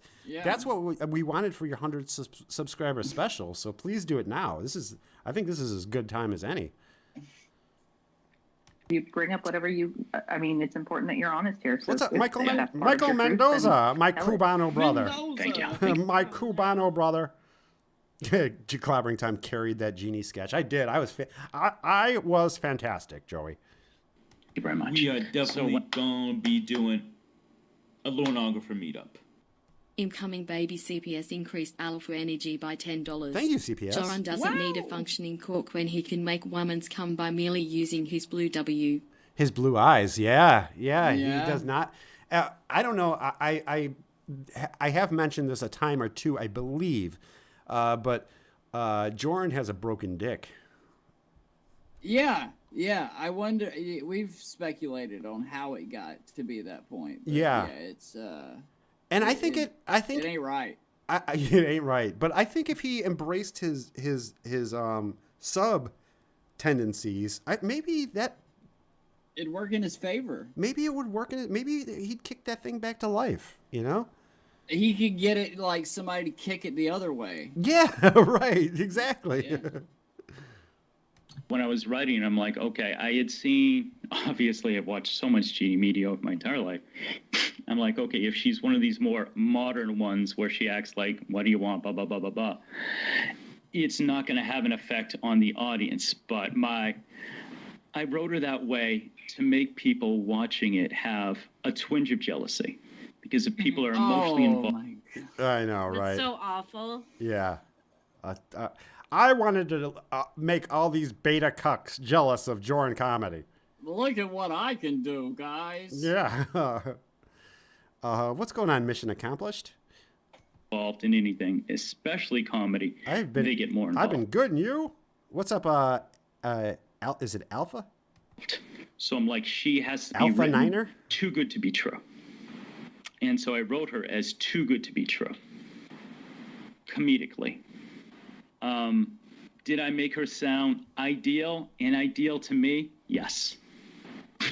B: what we wanted for your 100 subscriber special. So please do it now. I think this is as good time as any.
G: You bring up whatever I mean, it's important that you're honest here. So
B: what's up, Michael
G: Mendoza,
B: my Cubano brother.
A: Thank you.
B: My Cubano brother. Clobbering Time carried that genie sketch. I did. I was fantastic, Joey.
A: Thank you very much.
H: We are definitely going to be doing a Luonographer meetup.
E: Incoming baby CPS increased alpha energy by $10.
B: Thank you, CPS.
E: Joran doesn't need a functioning cork when he can make women's come by merely using his blue W.
B: His blue eyes, yeah. He does not. I don't know. I have mentioned this a time or two, I believe, but Joran has a broken dick.
D: Yeah. I wonder. We've speculated on how it got to be that point. But
B: yeah,
D: it's.
B: And I think it
D: ain't right.
B: It ain't right. But I think if he embraced his sub tendencies, maybe that
D: it'd work in his favor.
B: Maybe it would work in it. Maybe he'd kick that thing back to life. You know,
D: he could get it like somebody to kick it the other way.
B: Yeah, right. Exactly.
D: Yeah.
A: When I was writing, I'm like, okay, I had seen, obviously I've watched so much genie media of my entire life. I'm like, okay, if she's one of these more modern ones where she acts like, what do you want, blah, blah, blah, blah, blah, it's not going to have an effect on the audience. But I wrote her that way to make people watching it have a twinge of jealousy. Because if people are emotionally involved.
B: I know, right?
C: That's so awful.
B: Yeah. I wanted to make all these beta cucks jealous of Joran comedy.
D: Look at what I can do, guys.
B: Yeah. What's going on? Mission accomplished?
A: Involved in anything, especially comedy, they get more involved.
B: I've been good, and you? What's up? Is it Alpha?
A: So I'm like, she has to be
B: Alpha Niner?
A: Too good to be true. And so I wrote her as too good to be true, comedically. Did I make her sound ideal? And ideal to me, yes.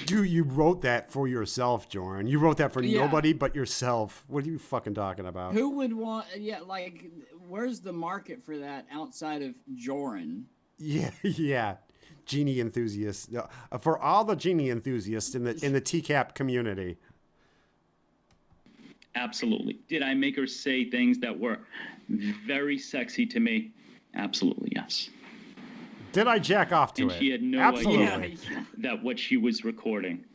B: Dude, you wrote that for yourself, Joran. You wrote that for nobody but yourself. What are you fucking talking about?
D: Who would want? Yeah, like, where's the market for that outside of Joran?
B: Yeah. Genie enthusiasts. For all the genie enthusiasts in the TCAP community.
A: Absolutely. Did I make her say things that were very sexy to me? Absolutely, yes.
B: Did I jack off to it?
A: And she had no idea that what she was recording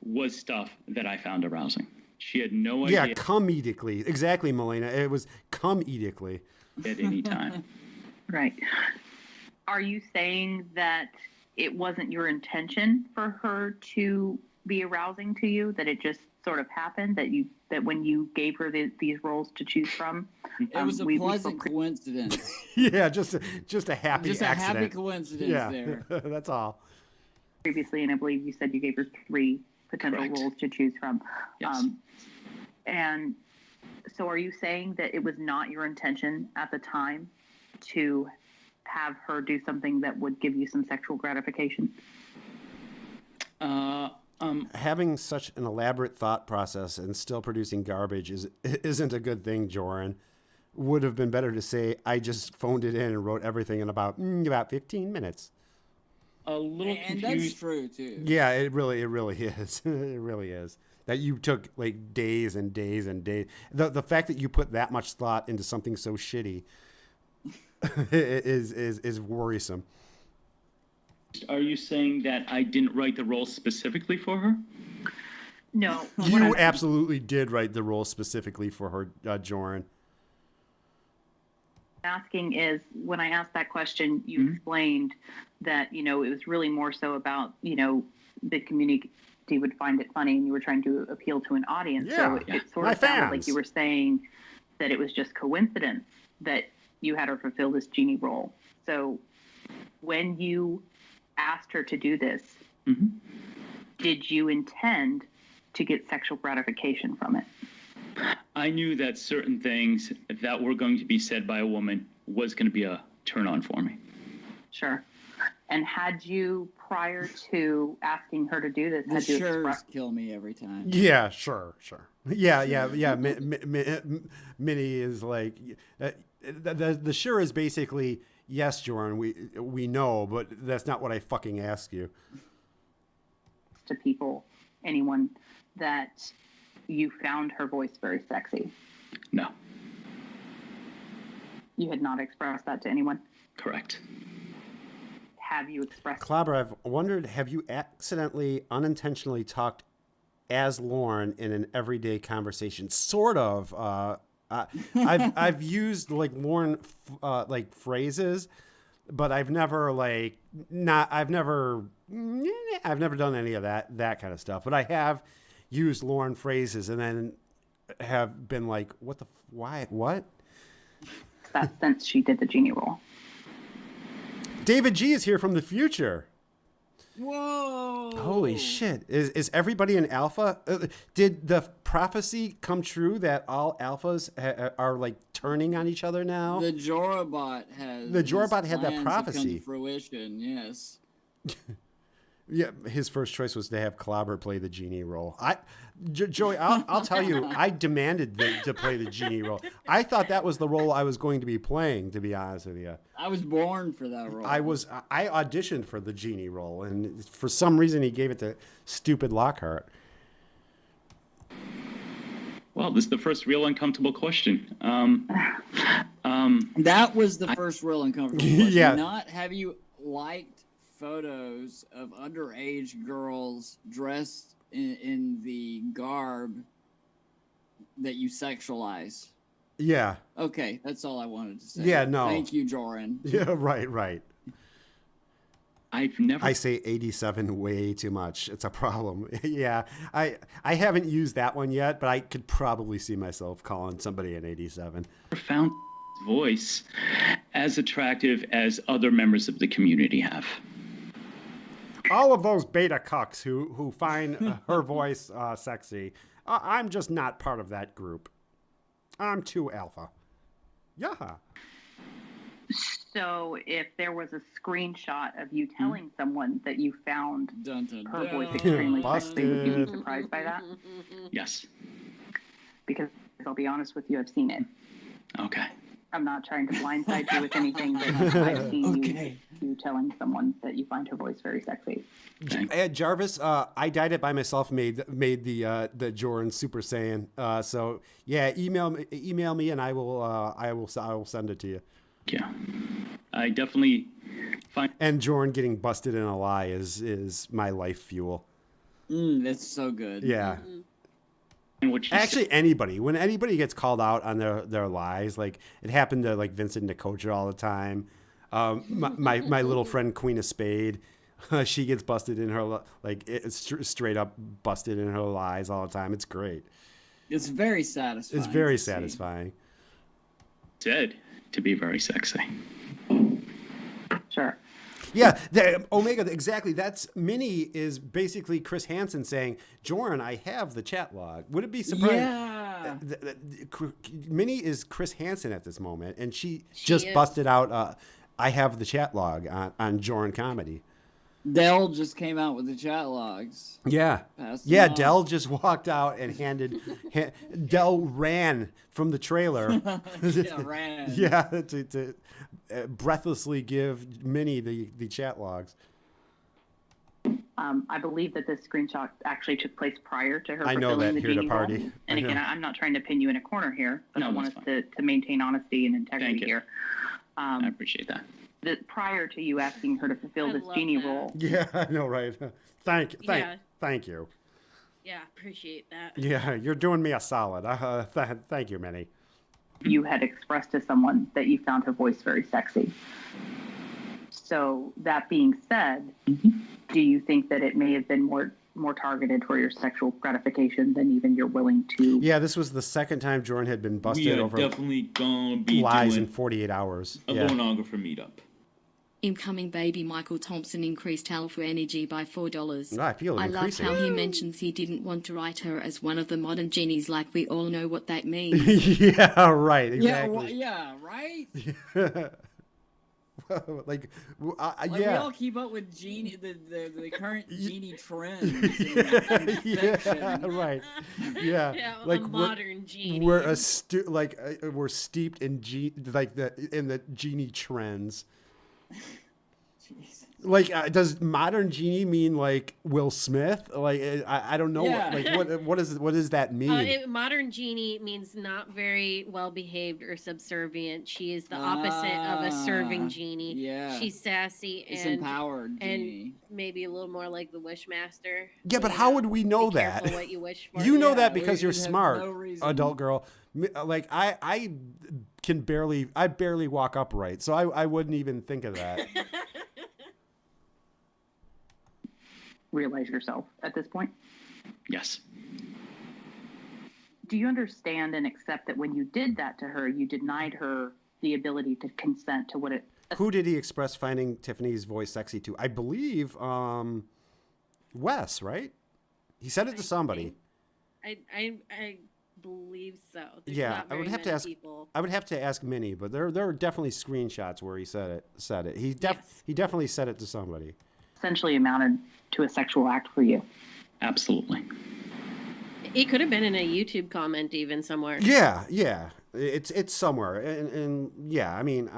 A: was stuff that I found arousing. She had no idea.
B: Yeah, comedically. Exactly, Melina. It was comedically.
A: At any time.
G: Right. Are you saying that it wasn't your intention for her to be arousing to you, that it just sort of happened, that when you gave her these roles to choose from,
D: it was a pleasant coincidence.
B: Yeah, just a happy
D: just
B: accident.
D: A happy coincidence there.
B: That's all.
G: Previously, and I believe you said you gave her 3 potential roles to choose from.
A: Yes.
G: And so are you saying that it was not your intention at the time to have her do something that would give you some sexual gratification?
B: Having such an elaborate thought process and still producing garbage isn't a good thing, Joran. Would have been better to say, I just phoned it in and wrote everything in about 15 minutes.
A: A little
D: and
A: confused.
D: that's true too.
B: Yeah, it really is. It really is. That you took like days and days and days. The fact that you put that much thought into something so shitty is worrisome.
A: Are you saying that I didn't write the role specifically for her?
G: No.
B: You absolutely did write the role specifically for her, Joran.
G: Asking is, when I asked that question, you explained that, it was really more so about, the community would find it funny and you were trying to appeal to an audience.
B: Yeah,
G: so it sort of sounded like you were saying that it was just coincidence that you had her fulfill this genie role. So when you asked her to do this, did you intend to get sexual gratification from it?
A: I knew that certain things that were going to be said by a woman was going to be a turn on for me.
G: Sure. And had you, prior to asking her to do this, had you expressed...
D: kill me every time.
B: Yeah, sure. Yeah. Minnie is like, the sure is basically, yes, Joran, we know, but that's not what I fucking asked you.
G: To people, anyone, that you found her voice very sexy?
A: No.
G: You had not expressed that to anyone?
A: Correct.
G: Have you expressed...
B: Clawbah, I've wondered, have you accidentally, unintentionally talked as Lauren in an everyday conversation? Sort of. I've used like Lauren like phrases, but I've never done any of that kind of stuff. But I have used Lauren phrases and then have been like, why, what?
G: That since she did the genie role.
B: David G is here from the future.
D: Whoa!
B: Holy shit. Is everybody an alpha? Did the prophecy come true that all alphas are like turning on each other now?
D: The Jorabot had
B: that prophecy.
D: Come to fruition, yes.
B: Yeah, his first choice was to have Clawbah play the genie role. Joey, I'll tell you, I demanded to play the genie role. I thought that was the role I was going to be playing, to be honest with you.
D: I was born for that role.
B: I auditioned for the genie role, and for some reason he gave it to stupid Lockhart.
A: Well, this is the first real uncomfortable question.
D: That was the first real uncomfortable question.
B: Yeah.
D: Have you liked photos of underage girls dressed in the garb that you sexualize?
B: Yeah.
D: Okay, that's all I wanted to say.
B: Yeah, no.
D: Thank you, Joran.
B: Yeah, right. I say 87 way too much. It's a problem. Yeah, I haven't used that one yet, but I could probably see myself calling somebody an 87.
A: Found voice as attractive as other members of the community have.
B: All of those beta cucks who find her voice sexy, I'm just not part of that group. I'm too alpha. Yeah.
G: So if there was a screenshot of you telling someone that you found her voice extremely sexy, would you be surprised by that?
A: Yes.
G: Because I'll be honest with you, I've seen it.
A: Okay.
G: I'm not trying to blindside you with anything, but I've seen you telling someone that you find her voice very sexy.
B: Jarvis, I dyed it by myself. Made the Joran Super Saiyan. So yeah, email me and I will send it to you.
A: Yeah, I definitely find.
B: And Joran getting busted in a lie is my life fuel.
D: That's so good.
B: Yeah. Actually, when anybody gets called out on their lies, like it happened to like Vincent Nicotra all the time. My little friend Queen of Spade, she gets busted in her straight up busted in her lies all the time. It's great.
D: It's very satisfying.
B: It's very satisfying.
A: Said to be very sexy.
G: Sure.
B: Yeah, Omega, exactly. That's Minnie is basically Chris Hansen saying, Joran, I have the chat log. Would it be surprising?
D: Yeah.
B: Minnie is Chris Hansen at this moment, and she just busted out, I have the chat log on Joran Comedy.
D: Dell just came out with the chat logs.
B: Yeah. Yeah, Dell just walked out and Dell ran from the trailer.
D: Ran.
B: Yeah, to breathlessly give Minnie the chat logs.
G: I believe that this screenshot actually took place prior to her
B: I know
G: fulfilling
B: that
G: the
B: here to
G: genie
B: party.
G: role. And again, I'm not trying to pin you in a corner here, but I want us to maintain honesty and integrity here.
A: I appreciate that.
G: Prior to you asking her to fulfill this genie role.
B: Yeah, I know, right? Thank you.
C: Yeah, appreciate that.
B: Yeah, you're doing me a solid. Thank you, Minnie.
G: You had expressed to someone that you found her voice very sexy. So that being said, do you think that it may have been more targeted for your sexual gratification than even you're willing to?
B: Yeah, this was the second time Jordan had been busted
H: we are
B: over
H: definitely gonna be
B: lies
H: doing
B: in 48 hours.
H: a pornographer meetup.
E: Incoming baby Michael Thompson increased alpha energy by $4.
B: I feel it
E: I love
B: increasing.
E: how he mentions he didn't want to write her as one of the modern genies, like we all know what that means.
B: Yeah, right. Exactly.
D: Yeah, right.
B: like
D: We all keep up with genie, the current genie trends.
B: Yeah, right. Yeah, like
C: a modern genie.
B: We're we're steeped in in the genie trends. Like, does modern genie mean like Will Smith? Like, I don't know.
D: Yeah.
B: What does that mean?
C: Modern genie means not very well behaved or subservient. She is the opposite of a serving genie.
D: Yeah.
C: She's sassy
D: It's
C: and
D: empowered genie.
C: and maybe a little more like the Wishmaster.
B: Yeah,
C: So
B: but
C: you
B: how
C: know,
B: would we know
C: be
B: that?
C: careful what you wish for.
B: You know
D: Yeah,
B: that because
D: we
B: you're
D: have
B: smart,
D: no reason.
B: adult girl. Like I barely walk upright, so I wouldn't even think of that.
G: Realize yourself at this point?
A: Yes.
G: Do you understand and accept that when you did that to her, you denied her the ability to consent to what it...
B: Who did he express finding Tiffany's voice sexy to? I believe Wes, right? He said it to somebody.
C: I believe so. There's
B: Yeah,
C: not
B: I would
C: very
B: have to
C: many
B: ask.
C: people.
B: I would have to ask Minnie, but there are definitely screenshots where he said it. He definitely said it to somebody.
G: Essentially amounted to a sexual act for you.
A: Absolutely.
C: It could have been in a YouTube comment even somewhere.
B: Yeah. It's somewhere, and yeah. I mean,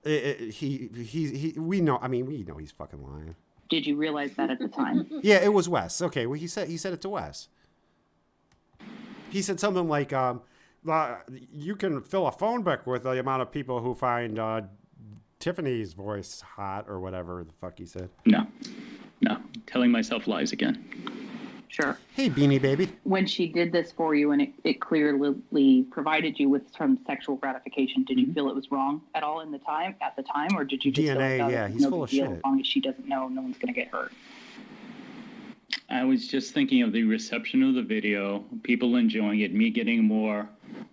B: we know. I mean, we know he's fucking lying.
G: Did you realize that at the time?
B: Yeah, it was Wes. Okay, well, he said it to Wes. He said something like, "You can fill a phone book with the amount of people who find Tiffany's voice hot," or whatever the fuck he said.
A: No. Telling myself lies again.
G: Sure.
B: Hey, Beanie Baby.
G: When she did this for you and it clearly provided you with some sexual gratification, did you feel it was wrong at all at the time, or did you just
B: DNA,
G: feel like,
B: yeah,
G: it's
B: he's
G: no
B: full
G: big
B: of
G: deal,
B: shit.
G: as long as she doesn't know, no one's going to get hurt?
A: I was just thinking of the reception of the video, people enjoying it, me getting more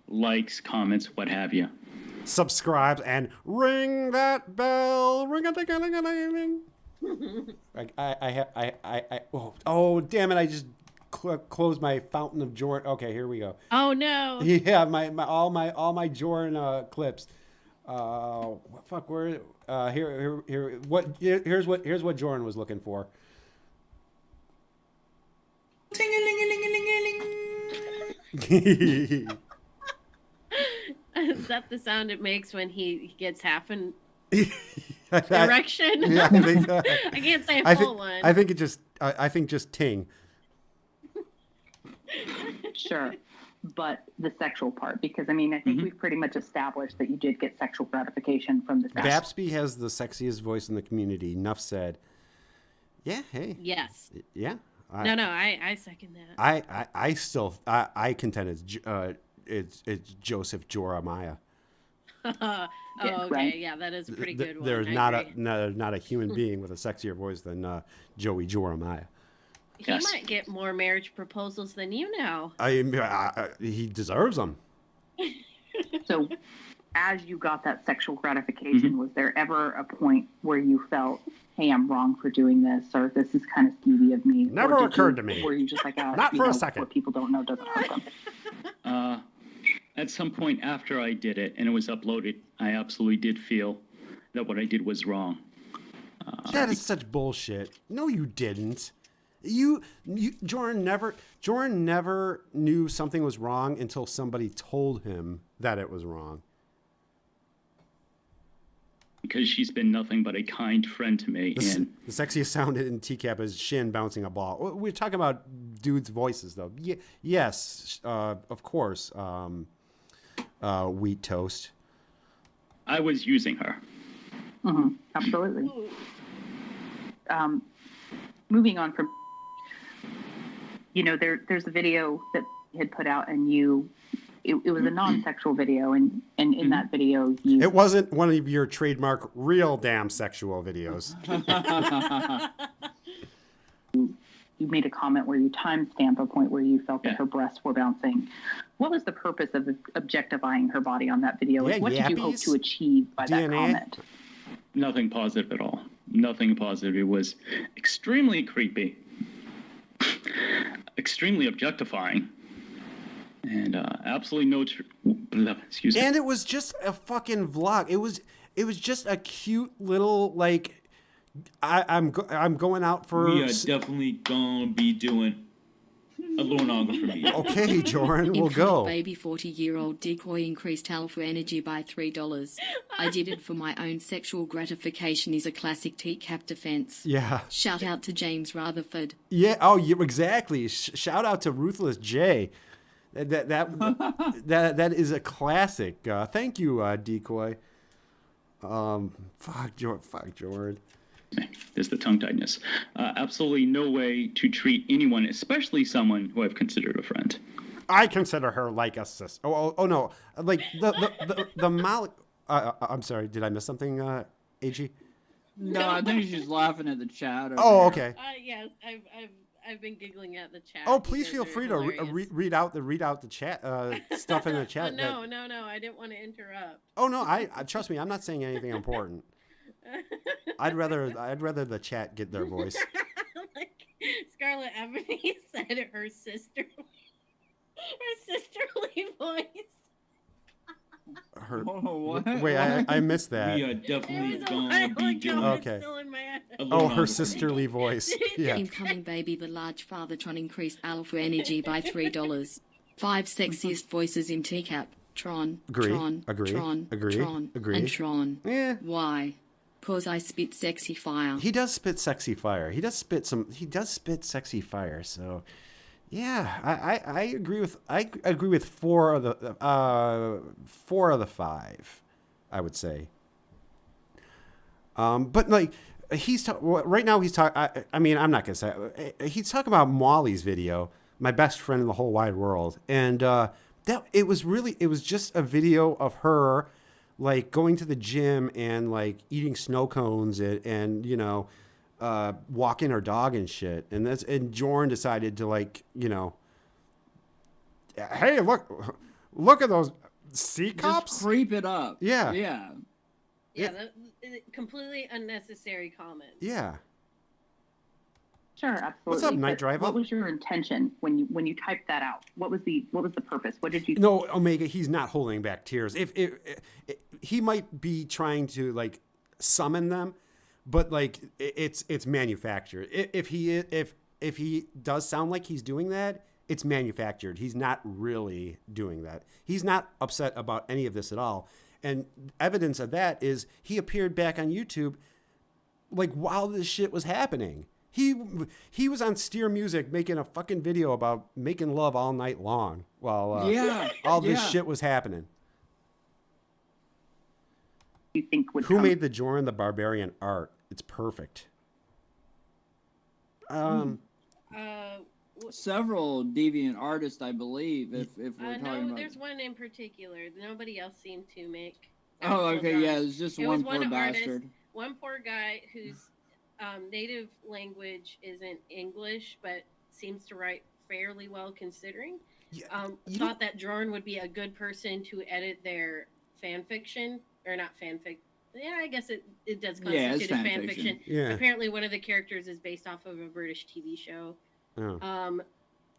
A: likes, comments, what have you.
B: Subscribe and ring that bell. Ring a ding a ding a ding. Oh damn it! I just closed my fountain of Jordan. Okay, here we go.
C: Oh no!
B: Yeah, all my Jordan clips. Fuck, where? Here's what Jordan was looking for.
C: Is that the sound it makes when he gets half an
B: erection?
C: Yeah,
B: I think.
C: I can't say a full one.
B: I think just ting.
G: Sure. But the sexual part, because I mean, I think we've pretty much established that you did get sexual gratification from the sex.
B: Babsby has the sexiest voice in the community. Enough said. Yeah. Hey.
C: Yes.
B: Yeah.
C: I second that.
B: I contend it's Joseph Jeremiah.
C: Okay,
G: right.
C: yeah, that is a pretty good one.
B: There's
C: I
B: not a human being with a sexier voice than Joey Jeremiah.
C: He might get more marriage proposals than you now.
B: He deserves them.
G: So, as you got that sexual gratification, was there ever a point where you felt, "Hey, I'm wrong for doing this," or "This is kind of skeevy of me"?
B: Never occurred to me.
G: Were you just like,
B: not for a second.
G: What people don't know doesn't hurt them.
A: At some point after I did it and it was uploaded, I absolutely did feel that what I did was wrong.
B: That is such bullshit. No, you didn't. Jordan never knew something was wrong until somebody told him that it was wrong.
A: Because she's been nothing but a kind friend to me.
B: The sexiest sound in TCAP is Shin bouncing a ball. We're talking about dudes' voices, though. Yes, of course. Wheat toast.
A: I was using her.
G: Mm-hmm. Absolutely. Moving on from, there's a video that you had put out, and it was a non-sexual video, and in that video
B: it wasn't one of your trademark real damn sexual videos.
G: You made a comment where you timestamp a point where you felt that her breasts were bouncing. What was the purpose of objectifying her body on that video? What did you hope to achieve by that comment?
A: Nothing positive at all. Nothing positive. It was extremely creepy, extremely objectifying, and absolutely no. Excuse me.
B: And it was just a fucking vlog. It was just a cute little like. I'm going out for.
H: We are definitely gonna be doing a little longer for me.
B: Okay, Jordan, we'll go.
E: Baby 40-year-old decoy increased alpha energy by $3. I did it for my own sexual gratification is a classic TCAP defense.
B: Yeah.
E: Shout out to James Rutherford.
B: Yeah. Oh, exactly. Shout out to Ruthless J. That is a classic. Thank you, Decoy. Fuck Jordan.
A: There's the tongue tightness. Absolutely no way to treat anyone, especially someone who I've considered a friend.
B: I consider her like a sister. Oh no, like the Malik. I'm sorry. Did I miss something, AG?
D: No, I think she's laughing at the chat.
B: Okay.
C: Yes, I've been giggling at the chat.
B: Oh, please feel free to read out the chat stuff in the chat.
C: No, I didn't want to interrupt.
B: Oh no, I trust me. I'm not saying anything important. I'd rather the chat get their voice.
C: Like Scarlet Ebony said, her sisterly voice.
B: Wait, I missed that.
H: We are definitely going to be doing.
B: Okay. Her sisterly voice. Yeah.
E: Incoming baby, the large fathertron increased alpha energy by $3. 5 sexiest voices in TCAP. Tron.
B: Agree.
E: Tron.
B: Agree.
E: Tron.
B: Agree.
E: Tron.
B: Agree.
E: And Tron.
B: Yeah.
E: Why? Cause I spit sexy fire.
B: He does spit sexy fire. He does spit sexy fire. So, yeah, I agree with 4 of the 5, I would say. But like right now he's talking. I mean, I'm not gonna say he's talking about Molly's video, my best friend in the whole wide world, and it was just a video of her. Like going to the gym and like eating snow cones and walking her dog and shit. And Jordan decided to like, hey, look at those sea cops.
D: Just creep it up.
B: Yeah.
D: Yeah.
C: Yeah. Completely unnecessary comment.
B: Yeah.
G: Sure, absolutely.
B: What's up, Night Drive?
G: What was your intention when you typed that out? What was the purpose? What did you?
B: No, Omega. He's not holding back tears. If he might be trying to like summon them, but like it's manufactured. If he does sound like he's doing that, it's manufactured. He's not really doing that. He's not upset about any of this at all. And evidence of that is he appeared back on YouTube like while this shit was happening. He was on Steer Music making a fucking video about making love all night long while all this shit was happening.
G: You think
B: who made the Jordan the Barbarian art? It's perfect.
D: Several deviant artists, I believe. If we're talking about,
C: there's one in particular. Nobody else seemed to make.
D: Oh, okay,
C: drawings.
D: yeah, it's just one poor bastard.
C: Artist, one poor guy whose native language isn't English, but seems to write fairly well considering. Thought that Jordan would be a good person to edit their fan fiction, or not fanfic. Yeah, I guess it does constitute a fan fiction.
B: Yeah.
C: Apparently, one of the characters is based off of a British TV show.
B: Oh.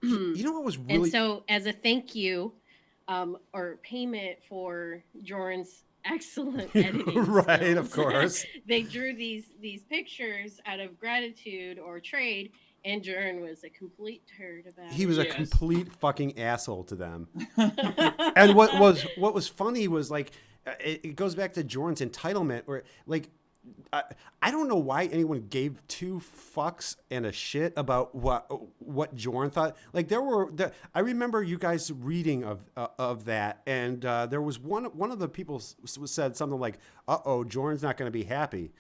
B: You know what was really...
C: And so, as a thank you, or payment for Jordan's excellent editing
B: Right,
C: skills.
B: of course.
C: They drew these pictures out of gratitude or trade, and Jordan was a complete turd about
B: He
C: it.
B: was a
D: Yes.
B: complete fucking asshole to them. And what was funny was like it goes back to Jordan's entitlement, where like I don't know why anyone gave two fucks and a shit about what Jordan thought. Like I remember you guys reading of that, and there was one of the people said something like, "Uh-oh, Jordan's not going to be happy."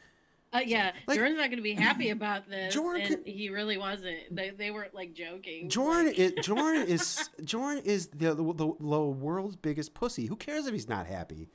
C: Yeah,
B: Like,
C: Jordan's not going to be happy about this,
B: Jordan
C: and he really wasn't. They weren't like joking.
B: Jordan
C: like...
B: Jordan is the world's biggest pussy. Who cares if he's not happy?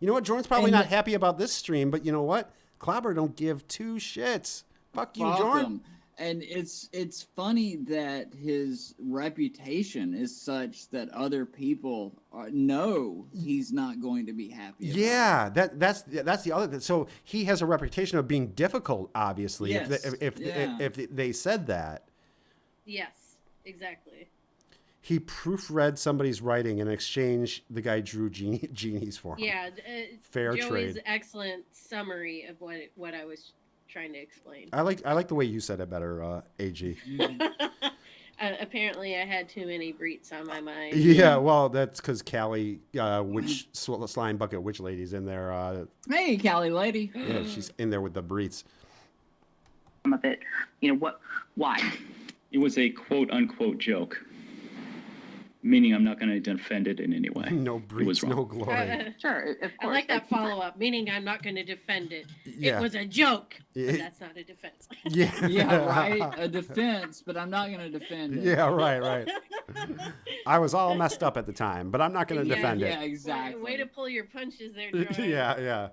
B: You know what? Jordan's probably not happy about this stream, but you know what? Clawbah don't give two shits. Fuck you, Jordan.
D: And it's funny that his reputation is such that other people know he's not going to be happy.
B: Yeah, that's the other thing. So he has a reputation of being difficult, obviously.
D: Yes.
B: If they said that.
C: Yes, exactly.
B: He proofread somebody's writing and in exchange the guy drew genies for him.
C: Yeah,
B: fair
C: Joey's
B: trade.
C: excellent summary of what I was trying to explain.
B: I like the way you said it better, AG.
C: Apparently, I had too many breets on my mind.
B: Yeah, well, that's because Callie, slime bucket witch lady's in there.
D: Hey, Callie lady.
B: Yeah, she's in there with the breets.
G: Some of it, why?
A: It was a quote unquote joke. Meaning I'm not going to defend it in any way.
B: No breach, no glory.
G: Sure, of course.
C: I like that follow-up, meaning I'm not going to defend it.
B: Yeah.
C: It was a joke, but that's not a defense.
B: Yeah.
D: Yeah, right. A defense, but I'm not going to defend it.
B: Yeah, right. I was all messed up at the time, but I'm not going to defend it.
D: Yeah, exactly.
C: Way to pull your punches there, Jordan.
B: Yeah.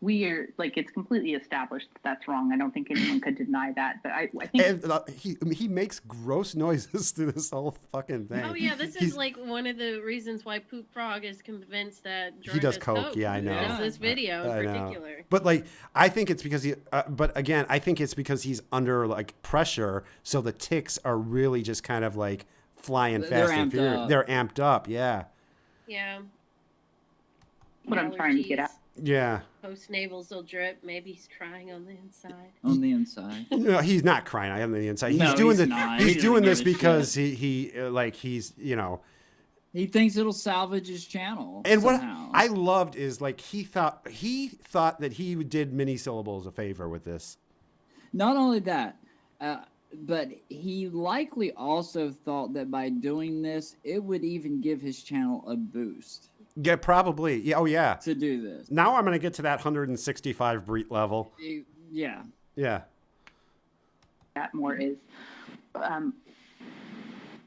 G: It's completely established that that's wrong. I don't think anyone could deny that. But I think
B: he makes gross noises through this whole fucking thing.
C: Oh yeah, this is like one of the reasons why Poop Frog is convinced that Jordan
B: he does coke. Yeah, I know.
C: Does this video in
B: know.
C: particular.
B: But like, I think it's because I think it's because he's under like pressure, so the ticks are really just kind of like flying fast and furious. They're amped up. Yeah.
C: Yeah.
G: What I'm trying to get at.
B: Yeah.
C: Post-nasal will drip. Maybe he's crying on the inside.
D: On the inside.
B: No, he's not crying on the inside.
D: No,
B: He's doing
D: he's
B: this.
D: not.
B: He's
D: He
B: doing
D: doesn't
B: this
D: give a
B: because
D: shit.
B: he's
D: He thinks it'll salvage his channel.
B: And
D: somehow.
B: what I loved is like he thought that he did mini syllables a favor with this.
D: Not only that, but he likely also thought that by doing this, it would even give his channel a boost.
B: Yeah, probably. Yeah. Oh, yeah.
D: To do this.
B: Now I'm going to get to that 165 breed level.
D: Yeah.
B: Yeah.
G: That more is,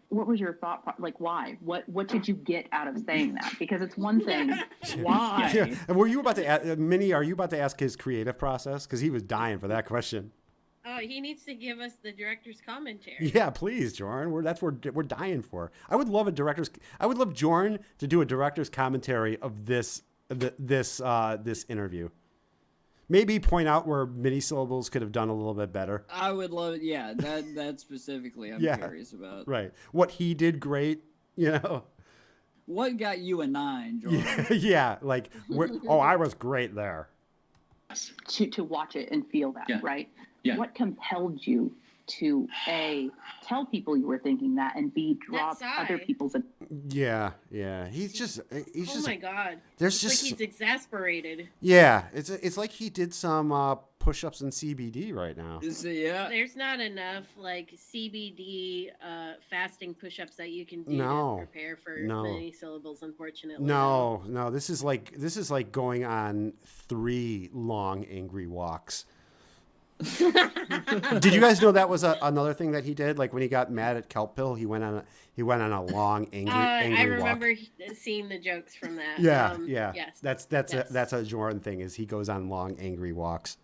G: what was your thought? Like, why? What did you get out of saying that? Because it's one thing. Why?
B: Yeah. And were you about to ask, Minnie? Are you about to ask his creative process? Because he was dying for that question.
C: Oh, he needs to give us the director's commentary.
B: Yeah, please, Jordan. That's what we're dying for. I would love Jordan to do a director's commentary of this interview. Maybe point out where mini syllables could have done a little bit better.
D: I would love it. Yeah, that specifically I'm curious about.
B: Right. What he did great,
D: What got you a 9, Jordan?
B: Yeah, like, I was great there.
G: To watch it and feel that, right?
A: Yeah.
G: What compelled you to A, tell people you were thinking that, and B, drop other people's...
B: Yeah. He's just...
C: Oh my God.
B: It's
C: like he's exasperated.
B: Yeah, it's like he did some push-ups in CBD right now.
D: Yeah.
C: There's not enough like CBD fasting push-ups that you can do
B: to
C: prepare for many syllables, unfortunately.
B: No. This is like going on 3 long angry walks. Did you guys know that was another thing that he did? Like when he got mad at Kelp Pill, he went on a long angry walk.
C: I remember seeing the jokes from that.
B: Yeah.
C: Yes.
B: That's a Jordan thing. Is he goes on long angry walks.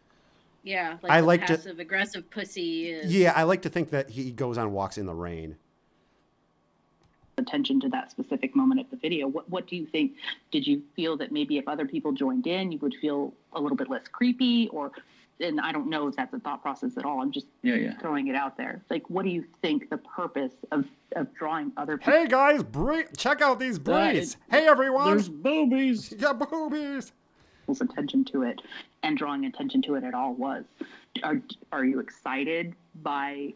C: Yeah, like
B: I
C: the
B: like
C: passive aggressive pussy is.
B: Yeah, I like to think that he goes on walks in the rain.
G: Attention to that specific moment of the video. What do you think? Did you feel that maybe if other people joined in, you would feel a little bit less creepy, or and I don't know if that's a thought process at all. I'm just throwing it out there. Like, what do you think the purpose of drawing other people?
B: Hey guys, check out these breeds. Hey everyone.
D: There's boobies.
B: Yeah, boobies.
G: Attention to it and drawing attention to it at all was. Are you excited by,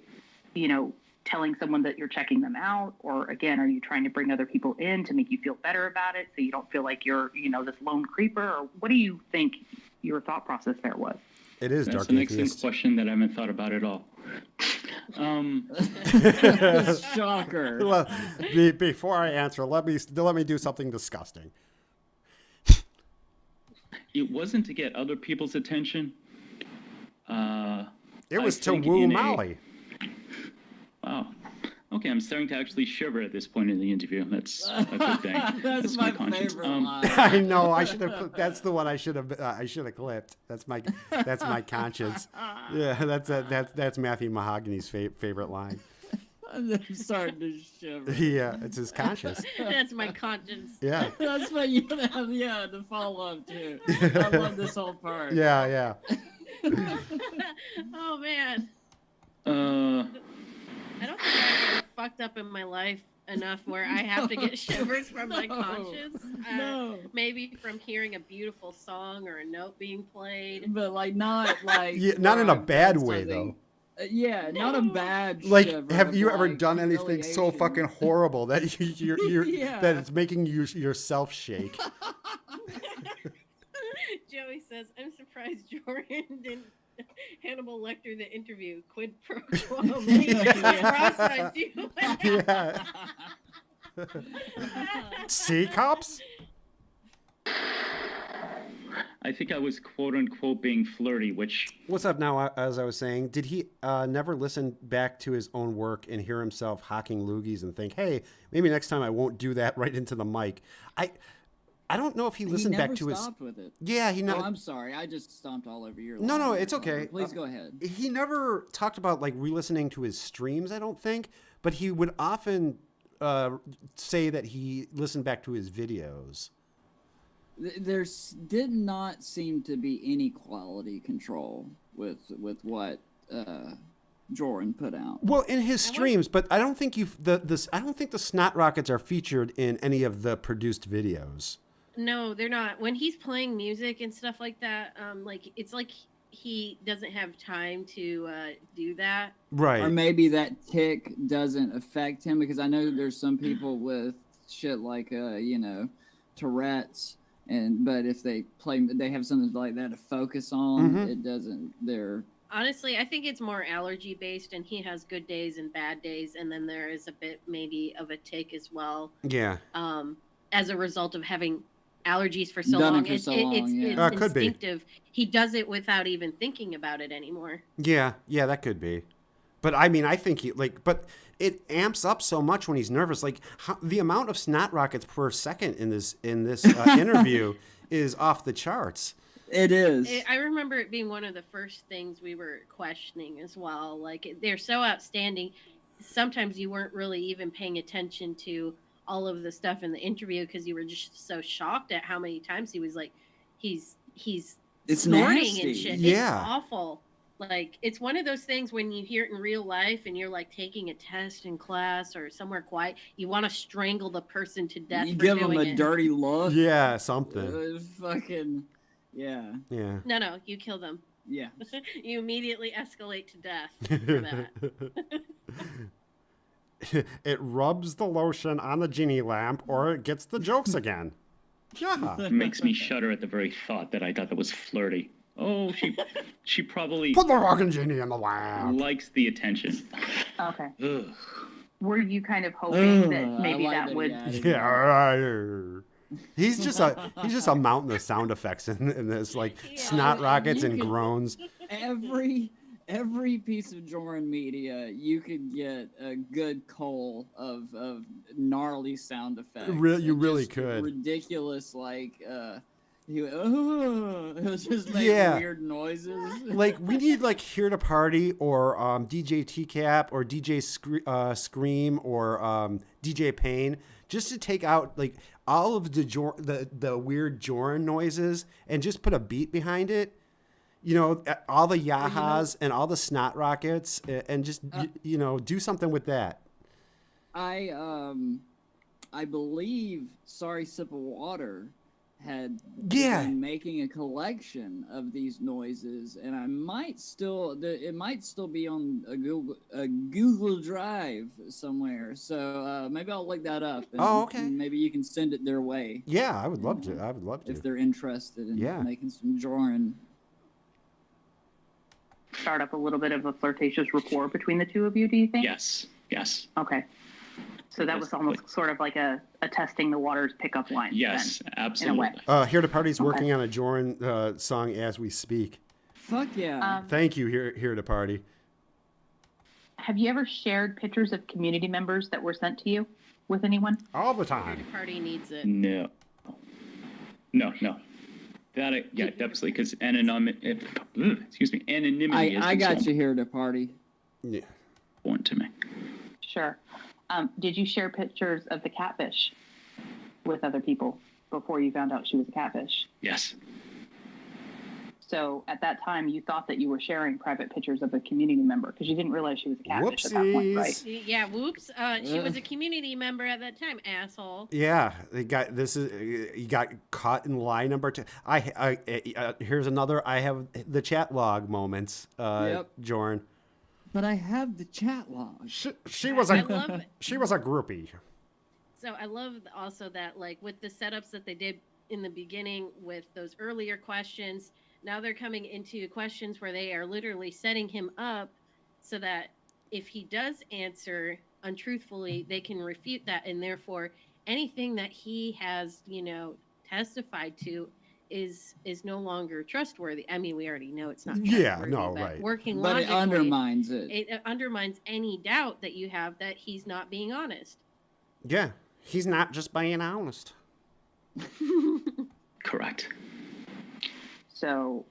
G: telling someone that you're checking them out? Or again, are you trying to bring other people in to make you feel better about it so you don't feel like you're, this lone creeper? Or what do you think your thought process there was?
B: It is
A: That's
B: Dark
A: an
B: Atheist.
A: excellent question that I haven't thought about at all.
D: Shocker.
B: Well, before I answer, let me do something disgusting.
A: It wasn't to get other people's attention.
B: It was to woo Molly.
A: Wow. Okay, I'm starting to actually shiver at this point in the interview. That's a good thing.
D: That's my favorite line.
B: I know. I should have. That's the one I should have. I should have clipped. That's my conscience. Yeah, that's Matthew Mahogany's favorite line.
D: I'm starting to shiver.
B: Yeah, it's his conscience.
C: That's my conscience.
B: Yeah.
D: That's what you have. Yeah, the follow up too. I love this whole part.
B: Yeah.
C: Oh man. I don't think I've ever fucked up in my life enough where I have to get shivers from my conscience. Maybe from hearing a beautiful song or a note being played.
D: But not
B: not in a bad way though.
D: Yeah, not a bad
B: like
D: shiver,
B: have you ever
D: like
B: done anything so fucking horrible that you're that it's making yourself shake?
C: Joey says, I'm surprised Jordan didn't Hannibal Lecter the interview. Quid pro quo.
B: Yeah. See, cops?
A: I think I was quote unquote being flirty, which...
B: What's up now, as I was saying, did he never listen back to his own work and hear himself hawking loogies and think, hey, maybe next time I won't do that right into the mic? I don't know if he listened back to his...
D: He never stopped with it.
B: Yeah, he never...
D: Oh, I'm sorry. I just stomped all over your
B: No,
D: line.
B: it's okay.
D: Please go ahead.
B: He never talked about, like, re-listening to his streams, I don't think. But he would often say that he listened back to his videos.
D: There did not seem to be any quality control with what Jordan put out.
B: Well, in his streams, but I don't think I don't think the Snot Rockets are featured in any of the produced videos.
C: No, they're not. When he's playing music and stuff like that, it's like he doesn't have time to do that.
B: Right.
D: Or maybe that tick doesn't affect him, because I know there's some people with shit like Tourette's, but if they have something like that to focus on, it doesn't.
C: Honestly, I think it's more allergy based, and he has good days and bad days, and then there is a bit maybe of a tick as well.
B: Yeah.
C: As a result of having allergies for so long. It's instinctive. He does it without even thinking about it anymore.
B: Yeah, that could be. But I mean, I think but it amps up so much when he's nervous. Like the amount of snot rockets per second in this interview is off the charts.
D: It is.
C: I remember it being one of the first things we were questioning as well. Like, they're so outstanding. Sometimes you weren't really even paying attention to all of the stuff in the interview because you were just so shocked at how many times he was like, he's snorting
D: nasty.
C: and shit.
B: Yeah.
C: It's awful. Like, it's one of those things when you hear it in real life and you're like taking a test in class or somewhere quiet, you want to strangle the person to death.
D: You give them a dirty look.
B: Yeah, something.
D: Fucking, yeah.
B: Yeah.
C: No, you kill them.
D: Yeah.
C: You immediately escalate to death for that.
B: It rubs the lotion on the genie lamp or it gets the jokes again. Yeah.
A: It makes me shudder at the very thought that I thought that was flirty. Oh, she probably
B: put the rockin' genie in the lamp.
A: Likes the attention.
G: Okay.
A: Ugh.
G: Were you kind of hoping that maybe that would?
B: Yeah. He's just a mountain of sound effects in this, like snot rockets and groans.
D: Every piece of Jordan media, you could get a good coal of gnarly sound effects.
B: You really could.
D: Ridiculous, like it was just making weird noises.
B: Like, we need like Here to Party or DJ TCAP or DJ Scream or DJ Payne just to take out like all of the weird Jordan noises and just put a beat behind it. you know, all the yahas and all the snot rockets, and just you know, do something with that.
D: I believe Sorry Sip of Water had
B: Yeah.
D: been making a collection of these noises, and it might still be on a Google Drive somewhere. So maybe I'll look that up. And
B: okay.
D: Maybe you can send it their way.
B: Yeah, I would love to. I would love to.
D: If they're interested in making some drawing.
G: Start up a little bit of a flirtatious rapport between the two of you, do you think?
A: Yes. Yes.
G: Okay. So that was almost sort of like a testing the waters pickup line.
A: Yes,
G: then,
A: absolutely.
G: in a way.
B: Here to Party's working on a Joran song as we speak.
D: Fuck yeah.
B: Thank you, Here to Party.
G: Have you ever shared pictures of community members that were sent to you with anyone?
B: All the time.
C: The party needs it.
A: No. That yeah, definitely, because anonymity
D: I got you here to party.
B: Yeah.
A: Important to me.
G: Sure. Did you share pictures of the catfish with other people before you found out she was a catfish?
A: Yes.
G: So at that time, you thought that you were sharing private pictures of a community member because you didn't realize she was a catfish at that point, right?
C: Yeah, whoops. She was a community member at that time, asshole.
B: Yeah, you got caught in lie number 2. Here's another. I have the chat log moments. Jorn.
D: But I have the chat log.
B: She was a groupie.
C: So I love also that, like, with the setups that they did in the beginning with those earlier questions, now they're coming into questions where they are literally setting him up so that if he does answer untruthfully, they can refute that, and therefore anything that he has, testified to is no longer trustworthy. I mean, we already know it's not trustworthy.
B: Yeah, no,
C: but
B: right.
C: Working
D: but
C: logically,
D: it undermines it.
C: It undermines any doubt that you have that he's not being honest.
B: Yeah, he's not just being honest.
A: Correct.
G: So,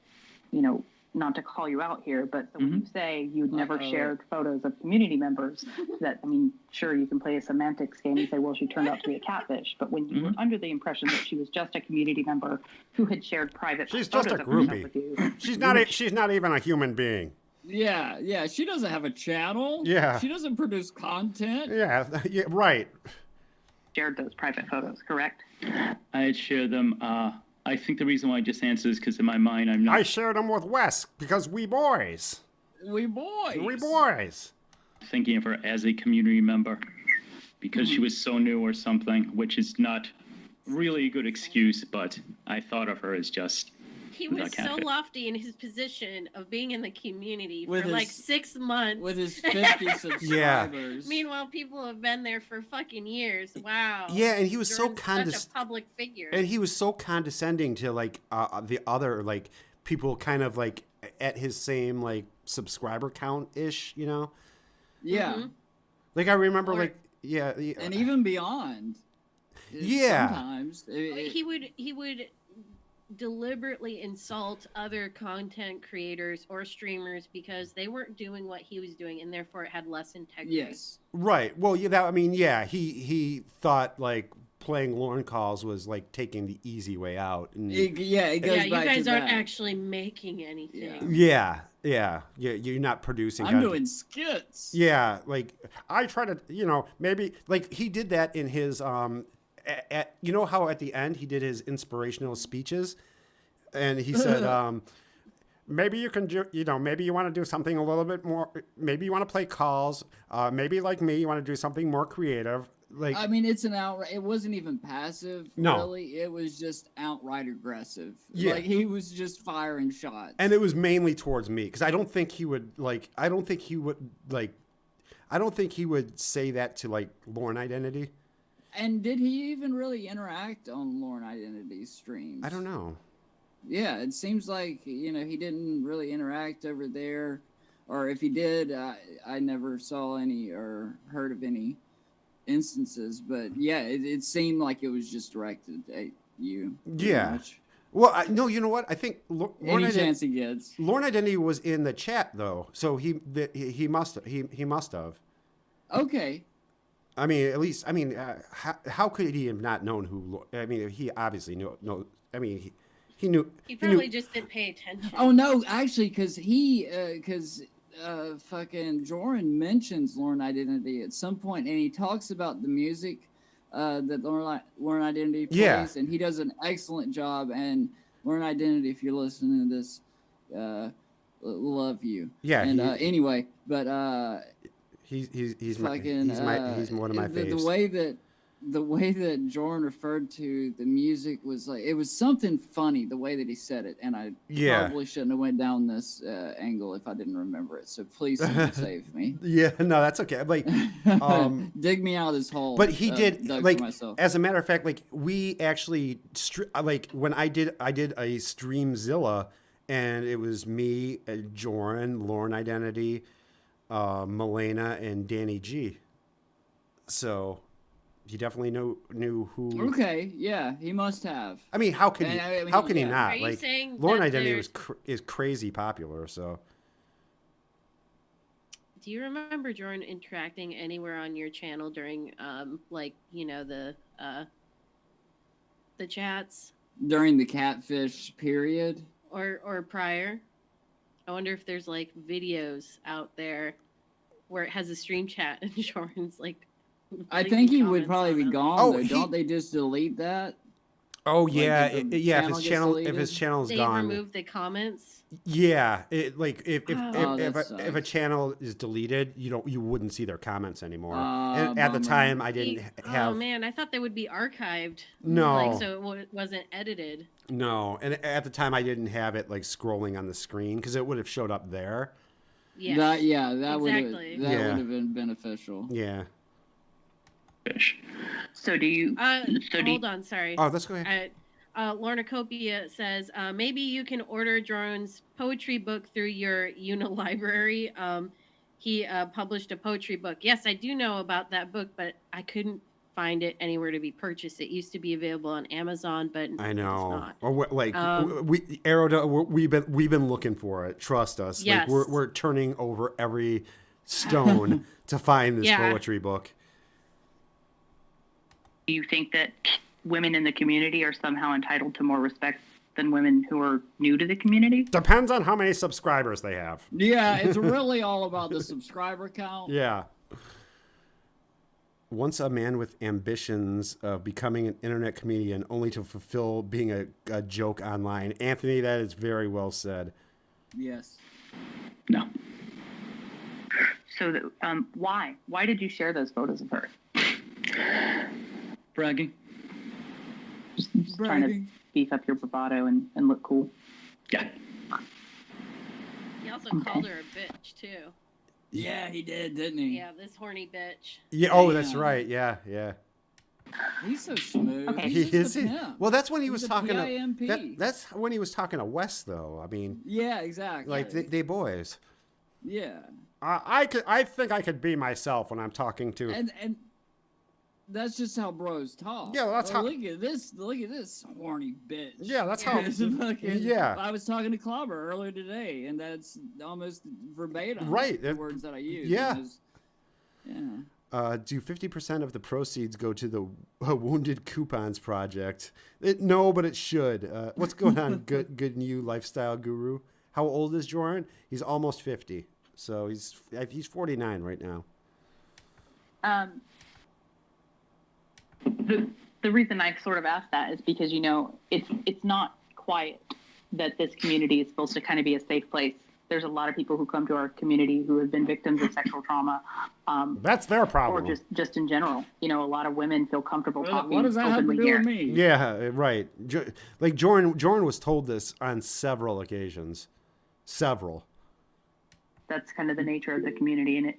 G: not to call you out here, but so when you say you'd never shared photos of community members, sure, you can play a semantics game and say, well, she turned out to be a catfish. But when you were under the impression that she was just a community member who had shared private
B: She's
G: photos
B: just a
G: of herself with
B: groupie.
G: you,
B: She's not even a human being.
D: Yeah. She doesn't have a channel.
B: Yeah.
D: She doesn't produce content.
B: Yeah, right.
G: shared those private photos, correct?
A: I had shared them. I think the reason why I just answered is because in my mind I'm not.
B: I shared them with Wes because we boys.
D: We
B: boys.
A: Thinking of her as a community member because she was so new or something, which is not really a good excuse, but I thought of her as just.
C: He was so lofty in his position of being in the community for like 6 months.
D: With his 50 subscribers.
B: Yeah.
C: Meanwhile, people have been there for fucking years. Wow.
B: Yeah, and he was so
C: such a public figure.
B: And he was so condescending to like the other like people kind of like at his same like subscriber count ish,
D: Yeah.
C: Mm-hmm.
B: Like I remember yeah.
D: And even beyond.
B: Yeah.
D: Sometimes
C: he would deliberately insult other content creators or streamers because they weren't doing what he was doing, and therefore it had less integrity.
D: Yes.
B: Right. Well, he thought like playing Lorne calls was like taking the easy way out. And
D: it goes
C: you
D: back
C: guys
D: to
C: aren't
D: that.
C: actually making anything.
B: Yeah. You're not producing.
D: I'm doing skits.
B: Yeah, like I try to, maybe like he did that in his how at the end he did his inspirational speeches, and he said, maybe you can maybe you want to do something a little bit more. Maybe you want to play calls. Maybe like me, you want to do something more creative. Like
D: it's an outright. It wasn't even passive.
B: No.
D: Really, it was just outright aggressive.
B: Yeah.
D: Like he was just firing shots.
B: And it was mainly towards me because I don't think he would say that to like Lorne Identity.
D: And did he even really interact on Lorne Identity's streams?
B: I don't know.
D: Yeah, it seems like, he didn't really interact over there. Or if he did, I never saw any or heard of any instances. But yeah, it seemed like it was just directed at you.
B: Yeah.
D: Much.
B: Well, no, you know what? I think Lorne
D: chance he gets.
B: Lorne Identity was in the chat though, so he must have.
D: Okay.
B: I mean, at least, how could he have not known who? I mean, he obviously knew. No, I mean,
C: He probably just didn't pay attention.
D: Oh no, actually, because fucking Jordan mentions Lauren Identity at some point, and he talks about the music that Lauren Identity plays, and he does an excellent job. And Lauren Identity, if you're listening to this, love you.
B: Yeah.
D: And anyway, but
B: he's
D: fucking
B: he's one of my faves.
D: The way that Jordan referred to the music was like, it was something funny the way that he said it, and I probably shouldn't have went down this angle if I didn't remember it. So please save me.
B: Yeah, no, that's okay. Like,
D: dig me out of this hole.
B: But he did, like, as a matter of fact, like we actually like when I did a Streamzilla, and it was me, Joran, Lauren Identity, Milena, and Danny G. So. He definitely knew who.
D: Okay, yeah, he must have.
B: I mean, how can he not?
C: Are you
B: like,
C: saying
B: Lauren Identity is crazy popular. So,
C: do you remember Jordan interacting anywhere on your channel during, like, you know, the chats
D: during the catfish period,
C: or prior? I wonder if there's like videos out there where it has a stream chat and Jordan's like.
D: I think he would probably be gone. Though. Don't they just delete that?
B: Oh yeah, if his channel is
C: they
B: gone,
C: remove the comments.
B: Yeah, if a channel is deleted, you wouldn't see their comments anymore. And at the time, I didn't have.
C: Oh man, I thought they would be archived.
B: No,
C: like so it wasn't edited.
B: No, and at the time, I didn't have it like scrolling on the screen because it would have showed up there.
C: Yeah,
D: that would have been beneficial.
B: Yeah.
G: So do you?
C: Hold on, sorry.
B: Oh, let's go ahead.
C: Lorna Copia says maybe you can order Jordan's poetry book through your Unilibrary. He published a poetry book. Yes, I do know about that book, but I couldn't find it anywhere to be purchased. It used to be available on Amazon, but
B: I know.
C: It's not.
B: Or we've been looking for it. Trust us.
C: Yes.
B: Like we're turning over every stone to find this poetry book.
G: Do you think that women in the community are somehow entitled to more respect than women who are new to the community?
B: Depends on how many subscribers they have.
D: Yeah, it's really all about the subscriber count.
B: Yeah. Once a man with ambitions of becoming an internet comedian only to fulfill being a joke online. Anthony, that is very well said.
D: Yes.
G: No. So why? Why did you share those photos of her?
H: Bragging.
G: Just trying to beef up your bravado and look cool.
H: Yeah.
C: He also called her a bitch too.
D: Yeah, he did, didn't he?
C: Yeah, this horny bitch.
B: Yeah. Oh, that's right. Yeah.
D: He's so smooth.
G: Okay.
B: He is. Well, that's when he was talking
D: to.
B: That's when he was talking to Wes, though. I mean.
D: Yeah, exactly.
B: Like they boys.
D: Yeah.
B: I think I could be myself when I'm talking to.
D: And that's just how bros talk.
B: Yeah, that's how.
D: Look at this horny bitch.
B: Yeah, that's how.
D: Yeah. I was talking to Clawbah earlier today, and that's almost verbatim.
B: Right.
D: The words that I use.
B: Yeah.
D: Yeah.
B: Do 50% of the proceeds go to the Wounded Coupons Project? No, but it should. What's going on, good new lifestyle guru? How old is Jordan? He's almost 50, so he's 49 right now.
G: The reason I sort of asked that is because, it's not quiet that this community is supposed to kind of be a safe place. There's a lot of people who come to our community who have been victims of sexual trauma.
B: That's their problem.
G: Or just in general. A lot of women feel comfortable talking
D: what does that have to do with me?
B: Yeah, right. Like Jordan was told this on several occasions. Several.
G: That's kind of the nature of the community, and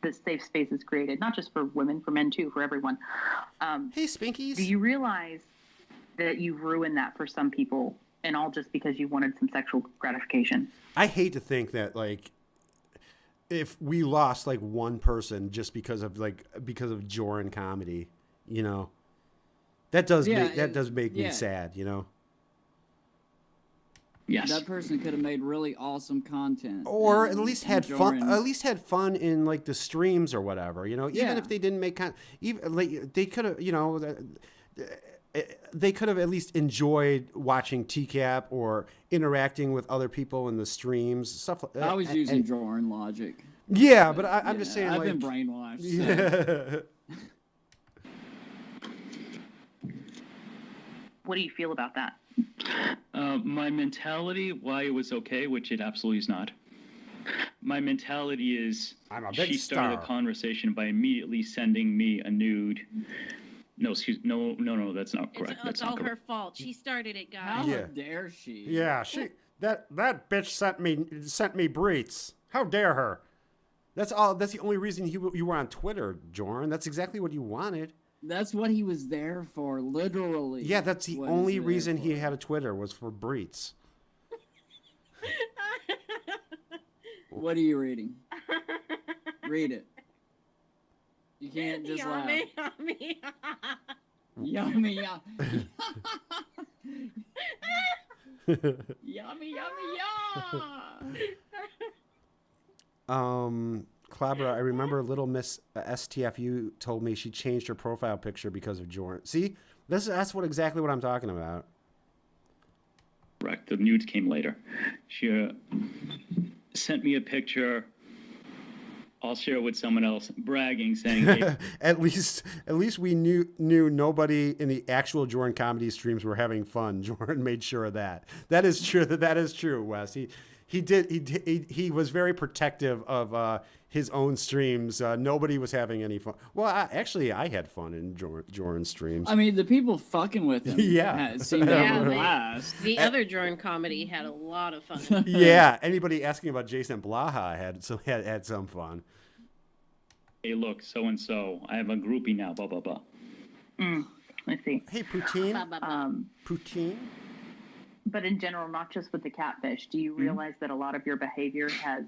G: the safe space is created, not just for women, for men too, for everyone.
B: Hey, Spinkies.
G: Do you realize that you've ruined that for some people, and all just because you wanted some sexual gratification?
B: I hate to think that, like, if we lost like one person just because of Joran comedy, that does make me sad,
H: Yes.
D: That person could have made really awesome content,
B: or at least had fun. At least had fun in like the streams or whatever. Even if they didn't make even like they could have. they could have at least enjoyed watching TCAP or interacting with other people in the streams, stuff like that.
D: I was using drawing logic.
B: Yeah, but I'm just saying,
D: I've
B: like,
D: been brainwashed.
B: Yeah.
G: What do you feel about that?
A: My mentality, why it was okay, which it absolutely is not. My mentality is
B: I'm a big
A: she started
B: star.
A: the conversation by immediately sending me a nude. No, no, that's not correct.
C: It's all her fault. She started it,
D: How
C: guys.
B: Yeah.
D: dare she?
B: Yeah, that bitch sent me breets. How dare her? That's all. That's the only reason you were on Twitter, Jorn. That's exactly what you wanted.
D: That's what he was there for, literally.
B: Yeah, that's the
D: what
B: only
D: he's there
B: reason he
D: for.
B: had a Twitter was for breets.
D: What are you reading? Read it. You can't just laugh.
C: Yummy.
D: Yummy, yummy,
B: Clawbah, I remember little Miss STFU told me she changed her profile picture because of Jordan. See, that's exactly what I'm talking about.
A: Correct. The nudes came later. She sent me a picture. I'll share it with someone else, bragging, saying, hey,
B: at least we knew nobody in the actual Jordan comedy streams were having fun. Jordan made sure of that. That is true. That is true, Wes. He was very protective of his own streams. Nobody was having any fun. Well, actually, I had fun in Jordan's streams.
D: I mean, the people fucking with him.
B: Yeah.
D: Seemed to have a blast.
C: The other Jordan comedy had a lot of fun.
B: Yeah. Anybody asking about Jason Blaha had some fun.
A: hey, look, so-and-so, I have a groupie now, blah, blah, blah.
G: Let's see.
B: Hey, Poutine.
C: Blah, blah, blah.
B: Poutine.
G: But in general, not just with the catfish, do you realize that a lot of your behavior has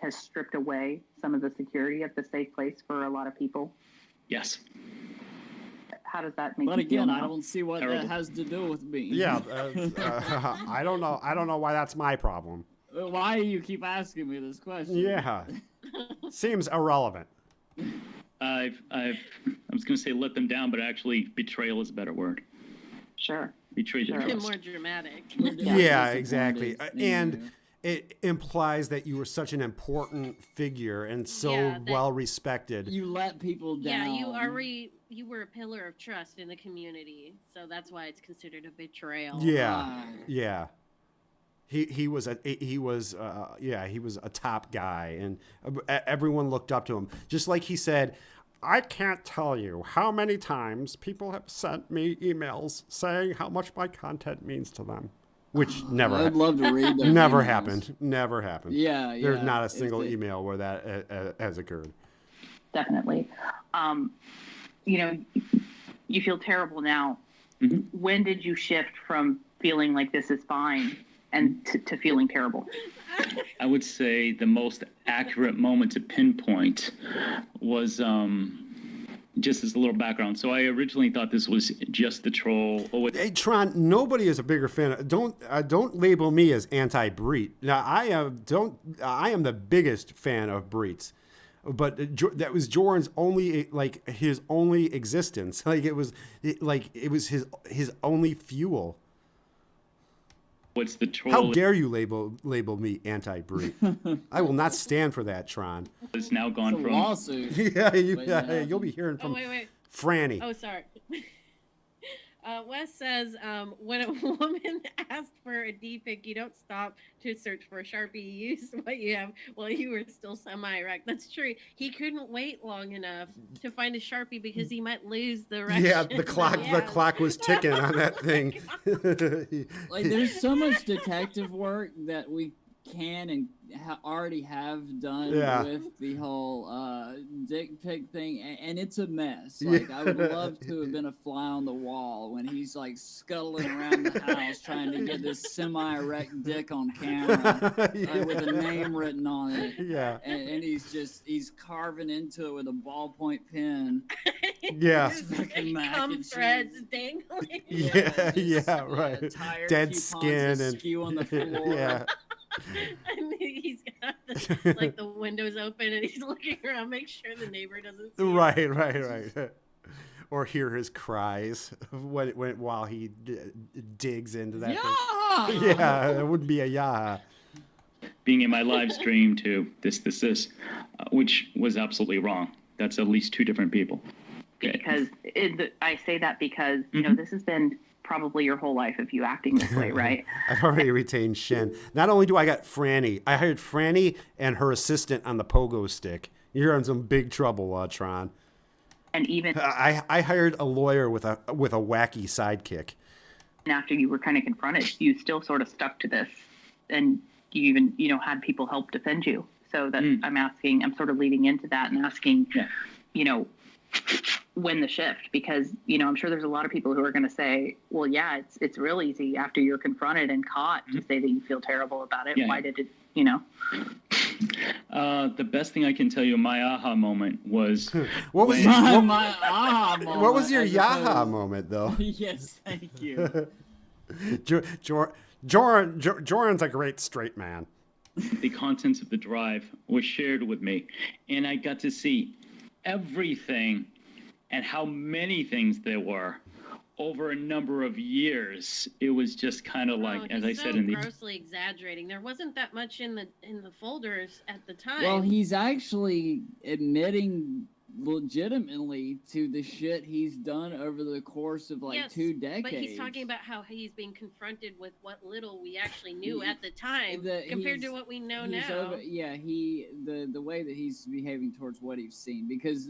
G: stripped away some of the security of the safe place for a lot of people?
A: Yes.
G: How does that make
D: But
G: you feel
D: again, I
G: now?
D: don't see what
A: Terrible.
D: that has to do with me.
B: Yeah. I don't know. I don't know why that's my problem.
D: Why do you keep asking me this question?
B: Yeah. Seems irrelevant.
A: I was going to say let them down, but actually betrayal is a better word.
G: Sure.
A: Betrayed your
G: Sure.
C: And
A: trust.
C: more dramatic.
B: Yeah, exactly.
D: Disappointed.
B: And it implies that you were such an important figure and so
C: Yeah, that-
B: well respected.
D: You let people down.
C: Yeah, you were a pillar of trust in the community, so that's why it's considered a betrayal.
B: Yeah.
D: Right.
B: Yeah. He was a top guy, and everyone looked up to him. Just like he said, I can't tell you how many times people have sent me emails saying how much my content means to them, which never
D: I'd love to read those
B: never
D: emails.
B: happened. Never happened.
D: Yeah,
B: There's
D: yeah.
B: not a
D: If
B: single
D: they-
B: email where that has occurred.
G: Definitely. You feel terrible now.
A: Mm-hmm.
G: When did you shift from feeling like this is fine and to feeling terrible?
A: I would say the most accurate moment to pinpoint was just as a little background. So I originally thought this was just the troll.
B: Hey Tron, nobody is a bigger fan. Don't label me as anti-Breet. Now I am the biggest fan of Breets, but that was Jordan's only his only existence. It was his only fuel.
A: What's the troll?
B: How dare you label me anti-Breet? I will not stand for that, Tron.
A: Is now gone
D: It's a
A: from
D: lawsuit.
B: Yeah,
D: yeah.
B: you'll be hearing
C: Oh,
B: from
C: wait.
B: Franny.
C: Oh, sorry. Wes says, when a woman asks for a D-pic, you don't stop to search for a Sharpie. You used what you have while you were still semi-erect. That's true. He couldn't wait long enough to find a Sharpie because he might lose the erection.
B: Yeah, the clock was ticking on that thing.
D: Like, there's so much detective work that we can and already have done with the whole dick pic thing, and it's a mess. Like, I would love to have been a fly on the wall when he's like scuttling around the house trying to get this semi-erect dick on camera with a name written on it.
B: Yeah.
D: And he's carving into it with a ballpoint pen.
B: Yeah.
D: Fucking mac
C: Cum
D: and cheese.
C: threads dangling.
B: Right.
D: Tired
B: Dead
D: coupons
B: skin and
D: skew on the floor.
B: yeah.
C: And he's got the windows open and he's looking around, make sure the neighbor doesn't see him.
B: Right. or hear his cries while he digs into that
D: Yeah!
B: thing. Yeah, it wouldn't be a yaha.
A: Being in my live stream to this, which was absolutely wrong. That's at least two different people. Okay.
G: Because I say that because, you know, this has been probably your whole life of you acting this way, right?
B: I've already retained Shen. Not only do I got Franny, I hired Franny and her assistant on the pogo stick. You're in some big trouble, Tron.
G: And even
B: I hired a lawyer with a wacky sidekick.
G: after you were kind of confronted, you still sort of stuck to this, and you even, you know, had people help defend you. So that I'm sort of leading into that and asking, you know, when the shift, because, you know, I'm sure there's a lot of people who are going to say, well, yeah, it's real easy after you're confronted and caught to say that you feel terrible about it. Why did it, you know?
A: The best thing I can tell you, my aha moment was
B: what was
D: my aha moment?
B: What was your yaha moment, though?
D: Yes, thank you.
B: Joran's a great straight man.
A: the contents of the drive was shared with me, and I got to see everything and how many things there were over a number of years. It was just kind of like, as I said in the
C: grossly exaggerating. There wasn't that much in the folders at the time.
D: Well, he's actually admitting legitimately to the shit he's done over the course of like 2 decades.
C: But he's talking about how he's being confronted with what little we actually knew at the time compared to what we know now.
D: The way that he's behaving towards what he's seen, because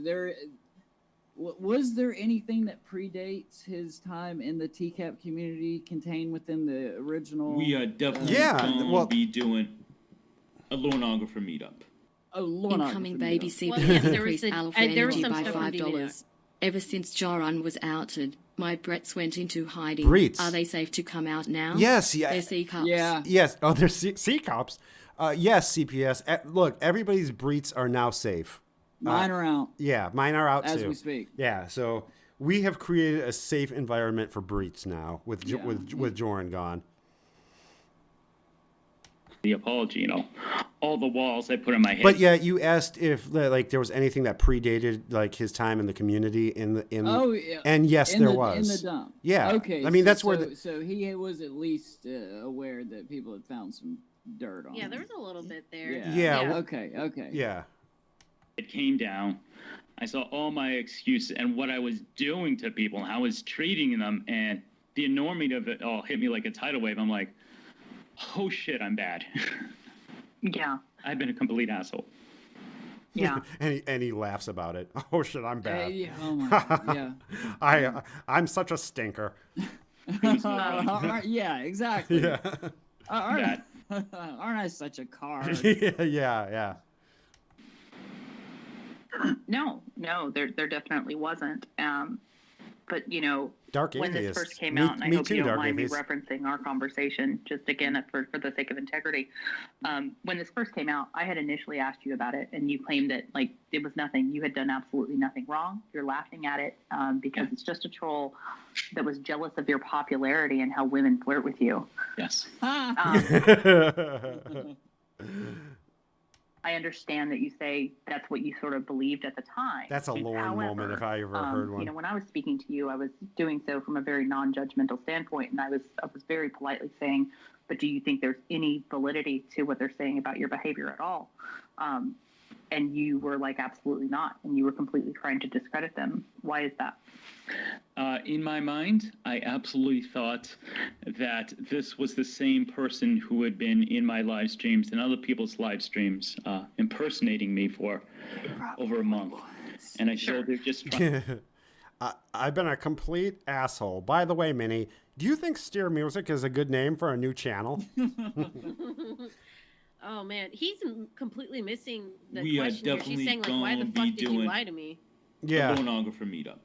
D: was there anything that predates his time in the TCAP community contained within the original?
H: We are definitely going to be doing a Lornographer meetup.
E: Incoming baby CPS increased Alpha energy by $5. Ever since Joran was outed, my Bretts went into hiding.
B: Breeds.
E: Are they safe to come out now?
B: Yes,
E: They're C-Cups.
B: Yeah. Yes. Oh, they're C-Cups. Yes, CPS. Look, everybody's breeds are now safe.
D: Mine are out.
B: Yeah, mine are out
D: as
B: too.
D: we speak.
B: Yeah, so we have created a safe environment for breeds now with Joran gone.
A: The apology, you know, all the walls I put in my head.
B: But yeah, you asked if like there was anything that predated like his time in the community and yes, there was
D: in the dump.
B: Yeah,
D: okay.
B: I mean that's where
D: he was at least aware that people had found some dirt on.
C: Yeah, there was a little bit there.
B: Yeah.
D: Okay.
B: Yeah.
A: It came down. I saw all my excuses and what I was doing to people and how I was treating them, and the enormity of it all hit me like a tidal wave. I'm like, oh shit, I'm bad.
G: Yeah.
A: I've been a complete asshole.
G: Yeah.
B: and he laughs about it. Oh shit, I'm bad.
D: Oh my God, yeah.
B: I'm such a stinker.
D: Yeah, exactly.
B: Yeah.
D: Aren't I such a card?
B: Yeah.
G: No, there definitely wasn't. But, you know,
B: Dark
G: when
B: Atheist.
G: this first came out, and I hope
B: too,
G: you don't
B: Dark
G: mind
B: Atheist.
G: me referencing our conversation, just again, for the sake of integrity. When this first came out, I had initially asked you about it, and you claimed that, like, it was nothing. You had done absolutely nothing wrong. You're laughing at it because it's just a troll that was jealous of your popularity and how women flirt with you.
A: Yes.
G: I understand that you say that's what you sort of believed at the time.
B: That's a Lauren moment if I ever heard one.
G: You know, when I was speaking to you, I was doing so from a very non-judgmental standpoint, and I was very politely saying, but do you think there's any validity to what they're saying about your behavior at all? And you were like, absolutely not. And you were completely trying to discredit them. Why is that?
A: In my mind, I absolutely thought that this was the same person who had been in my live streams and other people's live streams impersonating me for over a month. And I showed they're just trying.
B: I've been a complete asshole. By the way, Minnie, do you think Steer Music is a good name for a new channel?
C: Oh man, he's completely missing the
H: We are
C: question here. She's
H: definitely
C: saying like, why the
H: gonna
C: fuck
H: be
C: did you
H: doing
C: lie to me?
B: Yeah.
H: A Lornographer meetup.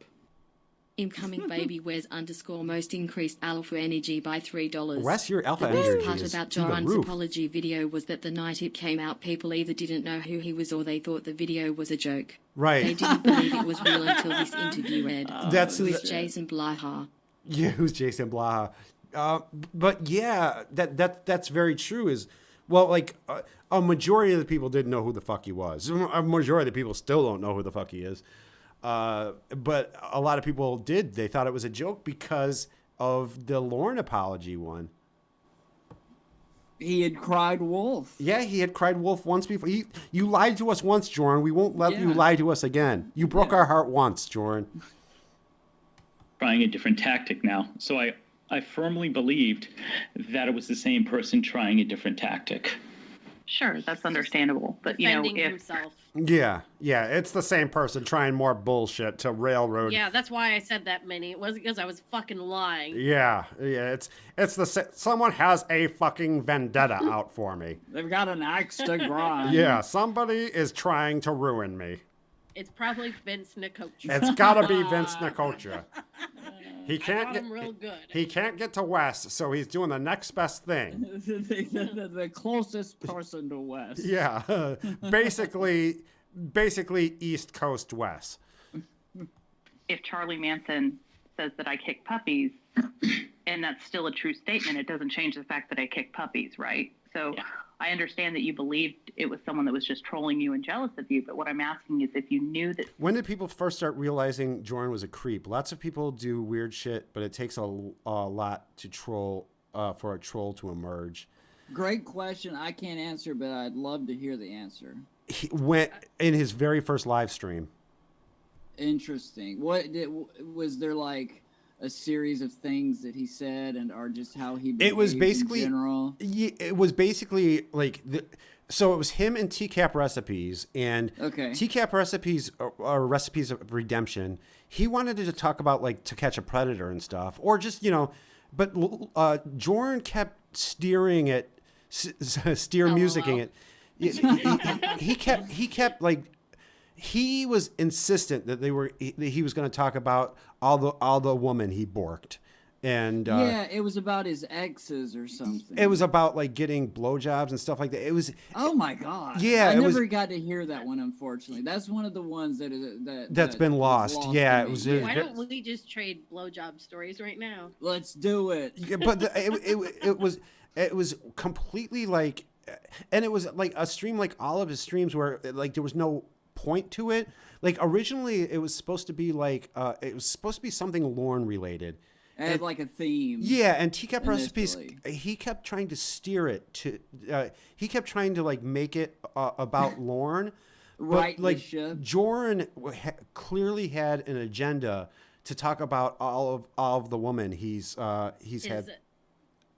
E: Incoming baby Wes _ most increased alpha energy by $3.
B: Wes, your alpha
E: the best
B: energy
E: part
B: is
E: about
B: through the
E: Joran's
B: roof.
E: apology video was that the night it came out, people either didn't know who he was or they thought the video was a joke.
B: Right.
E: They didn't believe it was real until this interview aired.
B: That's
E: with Jason Blaha.
B: Yeah, who's Jason Blaha? But yeah, that's very true. Like a majority of the people didn't know who the fuck he was. A majority of the people still don't know who the fuck he is. But a lot of people did. They thought it was a joke because of the Lorne apology one.
D: He had cried wolf.
B: Yeah, he had cried wolf once before. You lied to us once, Jordan. We won't let you lie to us again. You broke our heart once, Jordan.
A: Trying a different tactic now. So I firmly believed that it was the same person trying a different tactic.
G: Sure, that's understandable. But, you know,
C: Defending
G: if
C: himself.
B: Yeah, it's the same person trying more bullshit to railroad.
C: Yeah, that's why I said that, Minnie. It wasn't because I was fucking lying.
B: Yeah, it's someone has a fucking vendetta out for me.
D: They've got an axe to grind.
B: Yeah, somebody is trying to ruin me.
C: It's probably Vince Nicocha.
B: It's gotta be Vince Nicocha. He can't
C: him real good.
B: He can't get to Wes, so he's doing the next best thing.
D: the closest person to Wes.
B: Yeah, basically East Coast Wes.
G: If Charlie Manson says that I kick puppies, and that's still a true statement, it doesn't change the fact that I kick puppies, right? So I understand that you believed it was someone that was just trolling you and jealous of you, but what I'm asking is if you knew that...
B: When did people first start realizing Jordan was a creep? Lots of people do weird shit, but it takes a lot to troll, for a troll to emerge.
D: Great question. I can't answer, but I'd love to hear the answer.
B: He went in his very first live stream.
D: Interesting. Was there like a series of things that he said and are just how he behaved
B: it was basically
D: in general?
B: It was basically like so it was him and TCAP Recipes, and TCAP Recipes are recipes of redemption. He wanted to talk about like To Catch a Predator and stuff, or just, you know, but Jordan kept steering it, musicking it. He kept like, he was insistent that he was going to talk about all the woman he borked, and
D: it was about his exes or something.
B: It was about like getting blowjobs and stuff like that. It was,
D: oh my god,
B: yeah,
D: I never got to hear that one, unfortunately. That's one of the ones that's
B: been lost. Yeah, it was.
C: Why don't we just trade blowjob stories right now?
D: Let's do it.
B: Yeah, but it was completely like, and it was like a stream like all of his streams where like there was no point to it. Like originally it was supposed to be like something Lorne related.
D: It had like a theme.
B: Yeah, and TCAP Recipes, he kept trying to steer it to he kept trying to like make it about Lorne.
D: Right,
B: but like Jordan clearly had an agenda to talk about all of the women he's had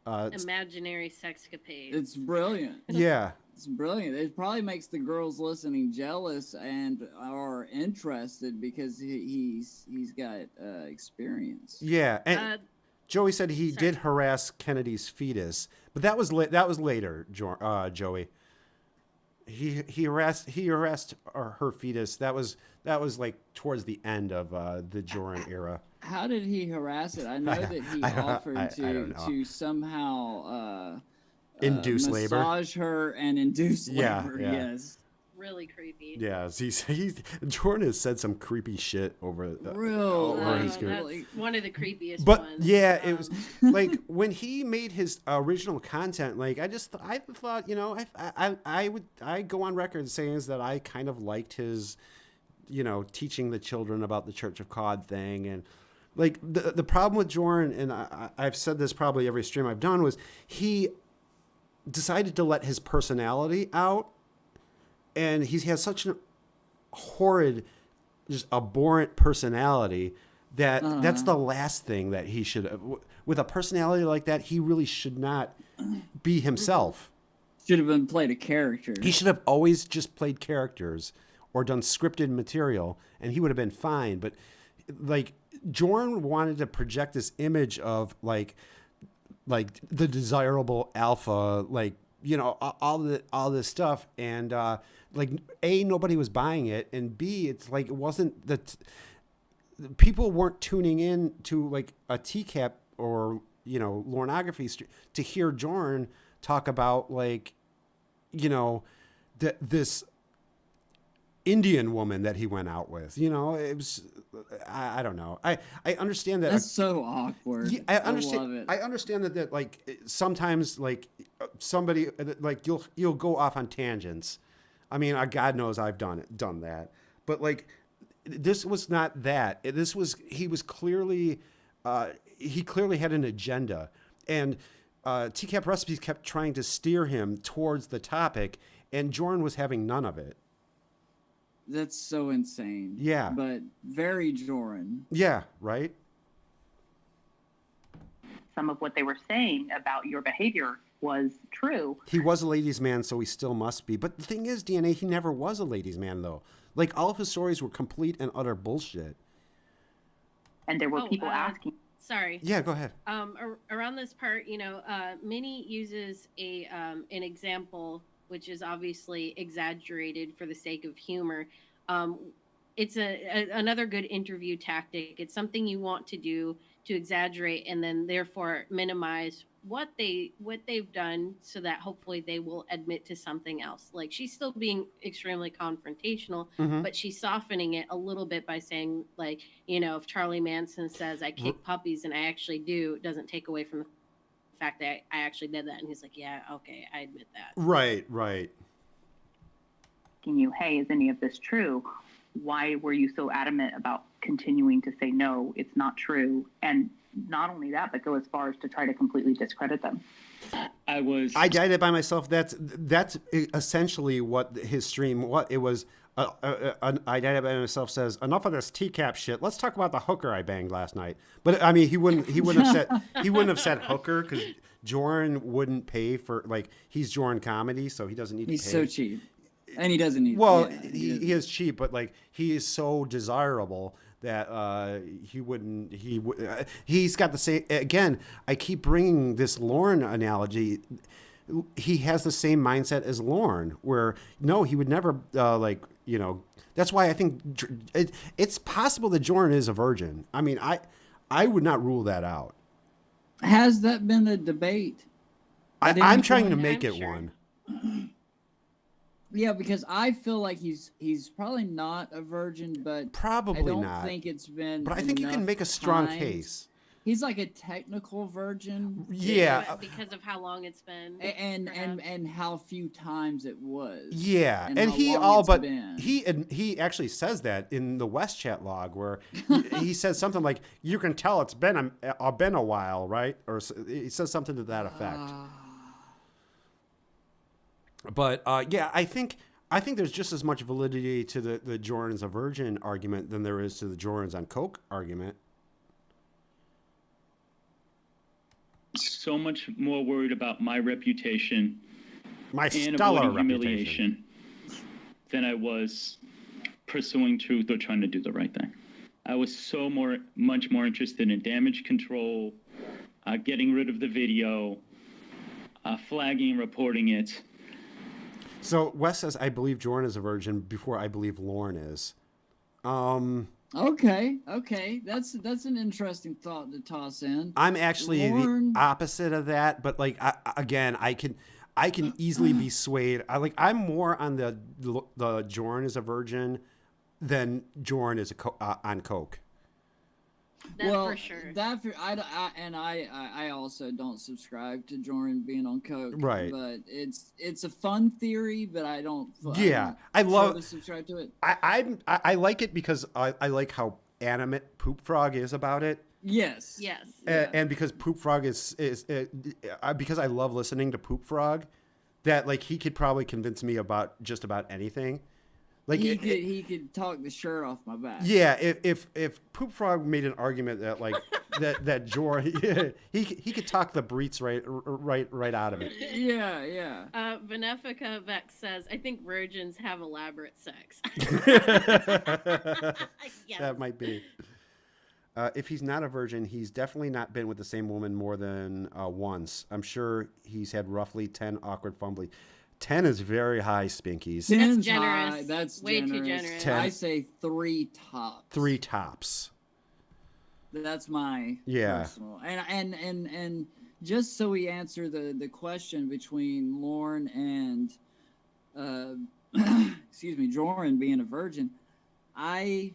C: imaginary sexcapade.
D: It's brilliant.
B: Yeah.
D: It's brilliant. It probably makes the girls listening jealous and are interested because he's got experience.
B: Yeah, and Joey said he did harass Kennedy's fetus, but that was later. Joey, he harassed her fetus. That was like towards the end of the Jordan era.
D: How did he harass it? I know that he offered to somehow.
B: Induce labor.
D: Massage her and induce labor, yes.
C: Really creepy.
B: Yeah, Jordan has said some creepy shit over his career.
C: That's one of the creepiest
B: but,
C: ones.
B: Yeah, it was like when he made his original content, like I thought, you know, I go on record saying that I kind of liked his, you know, teaching the children about the Church of God thing. And like the problem with Jordan, and I've said this probably every stream I've done, was he decided to let his personality out, and he has such a horrid, just abhorrent personality that that's the last thing that he should have. With a personality like that, he really should not be himself.
D: Should have been played a character.
B: He should have always just played characters or done scripted material, and he would have been fine. But like Jordan wanted to project this image of like the desirable alpha, like, you know, all this stuff, and like A, nobody was buying it, and B, it's like it wasn't that people weren't tuning in to like a TCAP or, you know, Lornography to hear Jordan talk about, like, you know, this Indian woman that he went out with. You know, it was, I don't know. I understand that.
D: That's so awkward.
B: Yeah, I understand. I understand that like sometimes like somebody like you'll go off on tangents. I mean, God knows I've done that. But like this was not that. This was he clearly had an agenda, and TCAP Recipes kept trying to steer him towards the topic, and Jordan was having none of it.
D: That's so insane.
B: Yeah.
D: But very Joran.
B: Yeah, right?
G: Some of what they were saying about your behavior was true.
B: He was a ladies' man, so he still must be. But the thing is, DNA, he never was a ladies' man, though. Like, all of his stories were complete and utter bullshit.
G: And there were people asking.
C: Sorry.
B: Yeah, go ahead.
C: Around this part, Minnie uses an example, which is obviously exaggerated for the sake of humor. It's another good interview tactic. It's something you want to do to exaggerate and then therefore minimize what they've done so that hopefully they will admit to something else. Like, she's still being extremely confrontational, but she's softening it a little bit by saying, like, if Charlie Manson says I kick puppies and I actually do, it doesn't take away from the fact that I actually did that. And he's like, yeah, okay, I admit that.
B: Right.
G: Asking you, hey, is any of this true? Why were you so adamant about continuing to say, no, it's not true? And not only that, but go as far as to try to completely discredit them.
A: I
B: did it by myself. That's essentially what his stream, what it was. I did it by myself says, enough of this TCAP shit. Let's talk about the hooker I banged last night. But I mean, he wouldn't have said hooker because Joran wouldn't pay for, like, he's Joran Comedy, so he doesn't need to pay.
D: He's so cheap. And he doesn't need.
B: Well, he is cheap, but like he is so desirable that he's got the same. Again, I keep bringing this Lorne analogy. He has the same mindset as Lorne, where no, he would never That's why I think it's possible that Jordan is a virgin. I mean, I would not rule that out.
D: Has that been a debate?
B: I'm trying to make it one.
D: Yeah, because I feel like he's probably not a virgin, but
B: probably
D: I don't
B: not.
D: think it's been.
B: But I think you can make a strong case.
D: He's like a technical virgin.
B: Yeah,
C: because of how long it's been,
D: and how few times it was.
B: Yeah, and he actually says that in the West Chat log where he says something like, "You can tell it's been a while, right?" Or he says something to that effect. But yeah, I think there's just as much validity to the Jordan's a virgin argument than there is to the Jordan's on coke argument.
A: So much more worried about my reputation,
B: my
A: and
B: stellar
A: avoiding humiliation, than I was pursuing truth or trying to do the right thing. I was much more interested in damage control, getting rid of the video, flagging and reporting it.
B: So Wes says, I believe Jordan is a virgin before I believe Lorne is.
D: Okay. That's an interesting thought to toss in.
B: I'm actually the opposite of that, but like I can easily be swayed. I'm more on the Jordan is a virgin than Jordan is on coke.
C: For sure.
D: I also don't subscribe to Jordan being on coke.
B: Right.
D: But it's a fun theory, but I don't.
B: Yeah, I love
D: to subscribe to it.
B: I like it because I like how animate Poop Frog is about it.
D: Yes.
B: And because Poop Frog is because I love listening to Poop Frog, that like he could probably convince me about just about anything. Like
D: he could talk the shirt off my back.
B: Yeah, if Poop Frog made an argument that like that Jordan he could talk the breets right out of it.
D: Yeah.
C: Benefica Vex says, I think virgins have elaborate sex.
B: Yes. That might be. If he's not a virgin, he's definitely not been with the same woman more than once. I'm sure he's had roughly 10 awkward fumbling. 10 is very high, Spinkies.
C: That's generous.
D: High. That's
C: way
D: generous.
C: too generous.
D: 10. I say 3 tops.
B: 3 tops.
D: That's my personal. And just so we answer the question between Lorne and Jordan being a virgin, I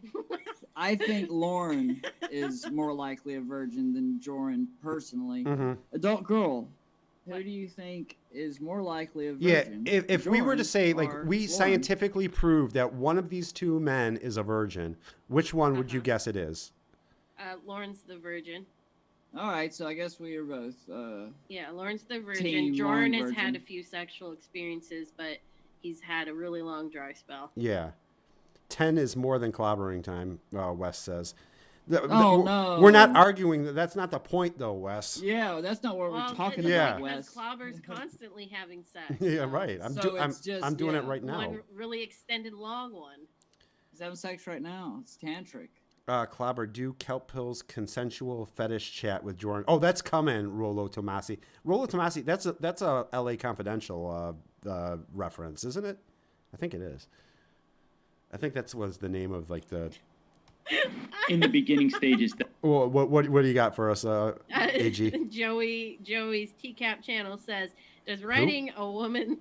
D: think Lorne is more likely a virgin than Jordan personally.
B: Mm-hmm.
D: Adult girl. who do you think is more likely a
B: Yeah,
D: virgin?
B: if we were to
D: Jordan
B: say, like,
D: or
B: we
D: Lauren?
B: scientifically proved that one of these two men is a virgin, which one would you guess it is?
C: Lauren's the virgin.
D: All right, so I guess we are both.
C: Yeah, Lauren's the virgin.
D: Team
C: Jordan
D: Lauren
C: has had
D: virgin.
C: a few sexual experiences, but he's had a really long dry spell.
B: Yeah. 10 is more than clobbering time, Wes says.
D: No.
B: We're not arguing that. That's not the point, though, Wes.
D: Yeah, that's not what we're talking
B: Yeah.
D: about, Wes.
C: Clobber's constantly having sex.
B: Yeah, right. I'm doing it right now.
C: One really extended long one.
D: He's having sex right now. It's tantric.
B: Clobber, do kelp pills consensual fetish chat with Jordan? Oh, that's coming, Rolo Tomasi. Rolo Tomasi, that's a LA Confidential reference, isn't it? I think it is. I think that was the name of like the.
A: In the beginning stages.
B: Well, what do you got for us, AG?
C: Joey's TCAP channel says, "Does writing a woman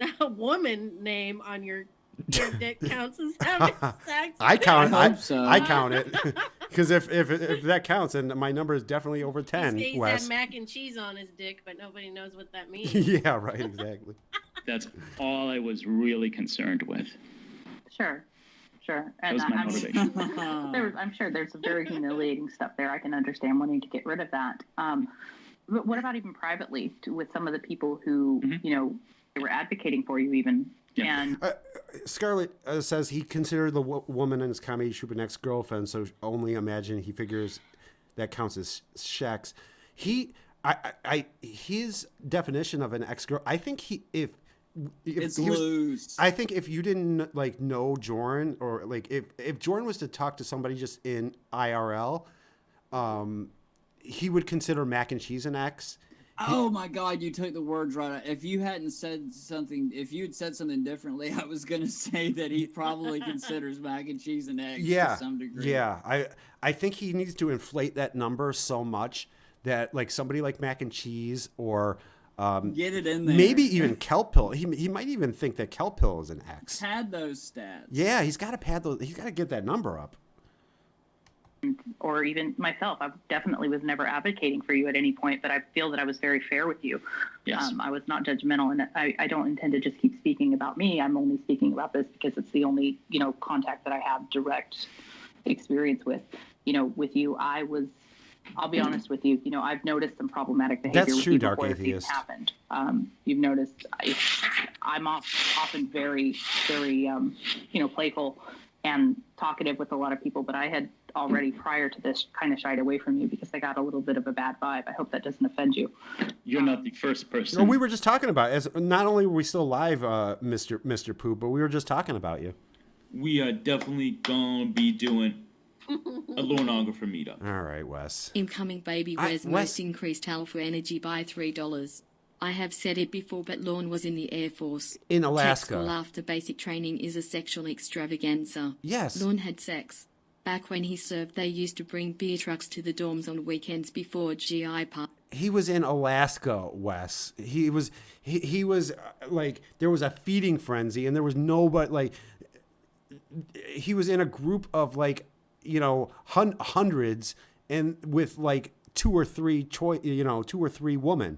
C: name on your dick counts as having sex?"
B: I count. I
D: so.
B: count it because if that counts, then my number is definitely over 10.
C: He's
B: Wes.
C: had mac and cheese on his dick, but nobody knows what that means.
B: Yeah, right. Exactly.
A: That's all I was really concerned with.
G: Sure.
A: That
G: And
A: was my motivation.
G: I'm sure there's some very humiliating stuff there. I can understand wanting to get rid of that. But what about even privately with some of the people who, they were advocating for you even?
A: Yeah.
G: And
B: Scarlett says he considered the woman in his comedy troupe an ex-girlfriend, so only imagine he figures that counts as sex. His definition of an ex-girl, I think
D: It's loose.
B: I think if you didn't like know Jordan, or like if Jordan was to talk to somebody just in IRL, he would consider mac and cheese an ex.
D: Oh my God, you took the words right out. If you had said something differently, I was gonna say that he probably considers mac and cheese an egg to some degree.
B: Yeah, I think he needs to inflate that number so much that like somebody like mac and cheese or
D: get it in there.
B: Maybe even kelp pill. He might even think that kelp pill is an X.
D: Pad those stats.
B: Yeah, he's got to pad those. He's got to get that number up.
G: or even myself, I definitely was never advocating for you at any point, but I feel that I was very fair with you.
A: Yes.
G: I was not judgmental, and I don't intend to just keep speaking about me. I'm only speaking about this because it's the only, contact that I have direct experience with. With you, I'll be honest with you. I've noticed some problematic behavior
B: That's
G: with
B: true,
G: you
B: Dark
G: before this even
B: Atheist.
G: happened. You've noticed I'm often very, very, playful and talkative with a lot of people, but I had already prior to this kind of shied away from you because I got a little bit of a bad vibe. I hope that doesn't offend you.
A: You're not the first person.
B: No, we were just talking about it. As not only were we still live, Mr. Pooh, but we were just talking about you.
H: We are definitely gonna be doing a Lornographer meetup.
B: All right, Wes.
E: Incoming baby Wes most increased alpha energy by $3. I have said it before, but Lorne was in the Air Force.
B: In
E: Tech
B: Alaska.
E: school after basic training is a sexual extravaganza.
B: Yes.
E: Lorne had sex. Back when he served, they used to bring beer trucks to the dorms on weekends before GI party.
B: He was in Alaska, Wes. He was like, there was a feeding frenzy, and there was nobody, like, he was in a group of like, hundreds, and with like two or three women.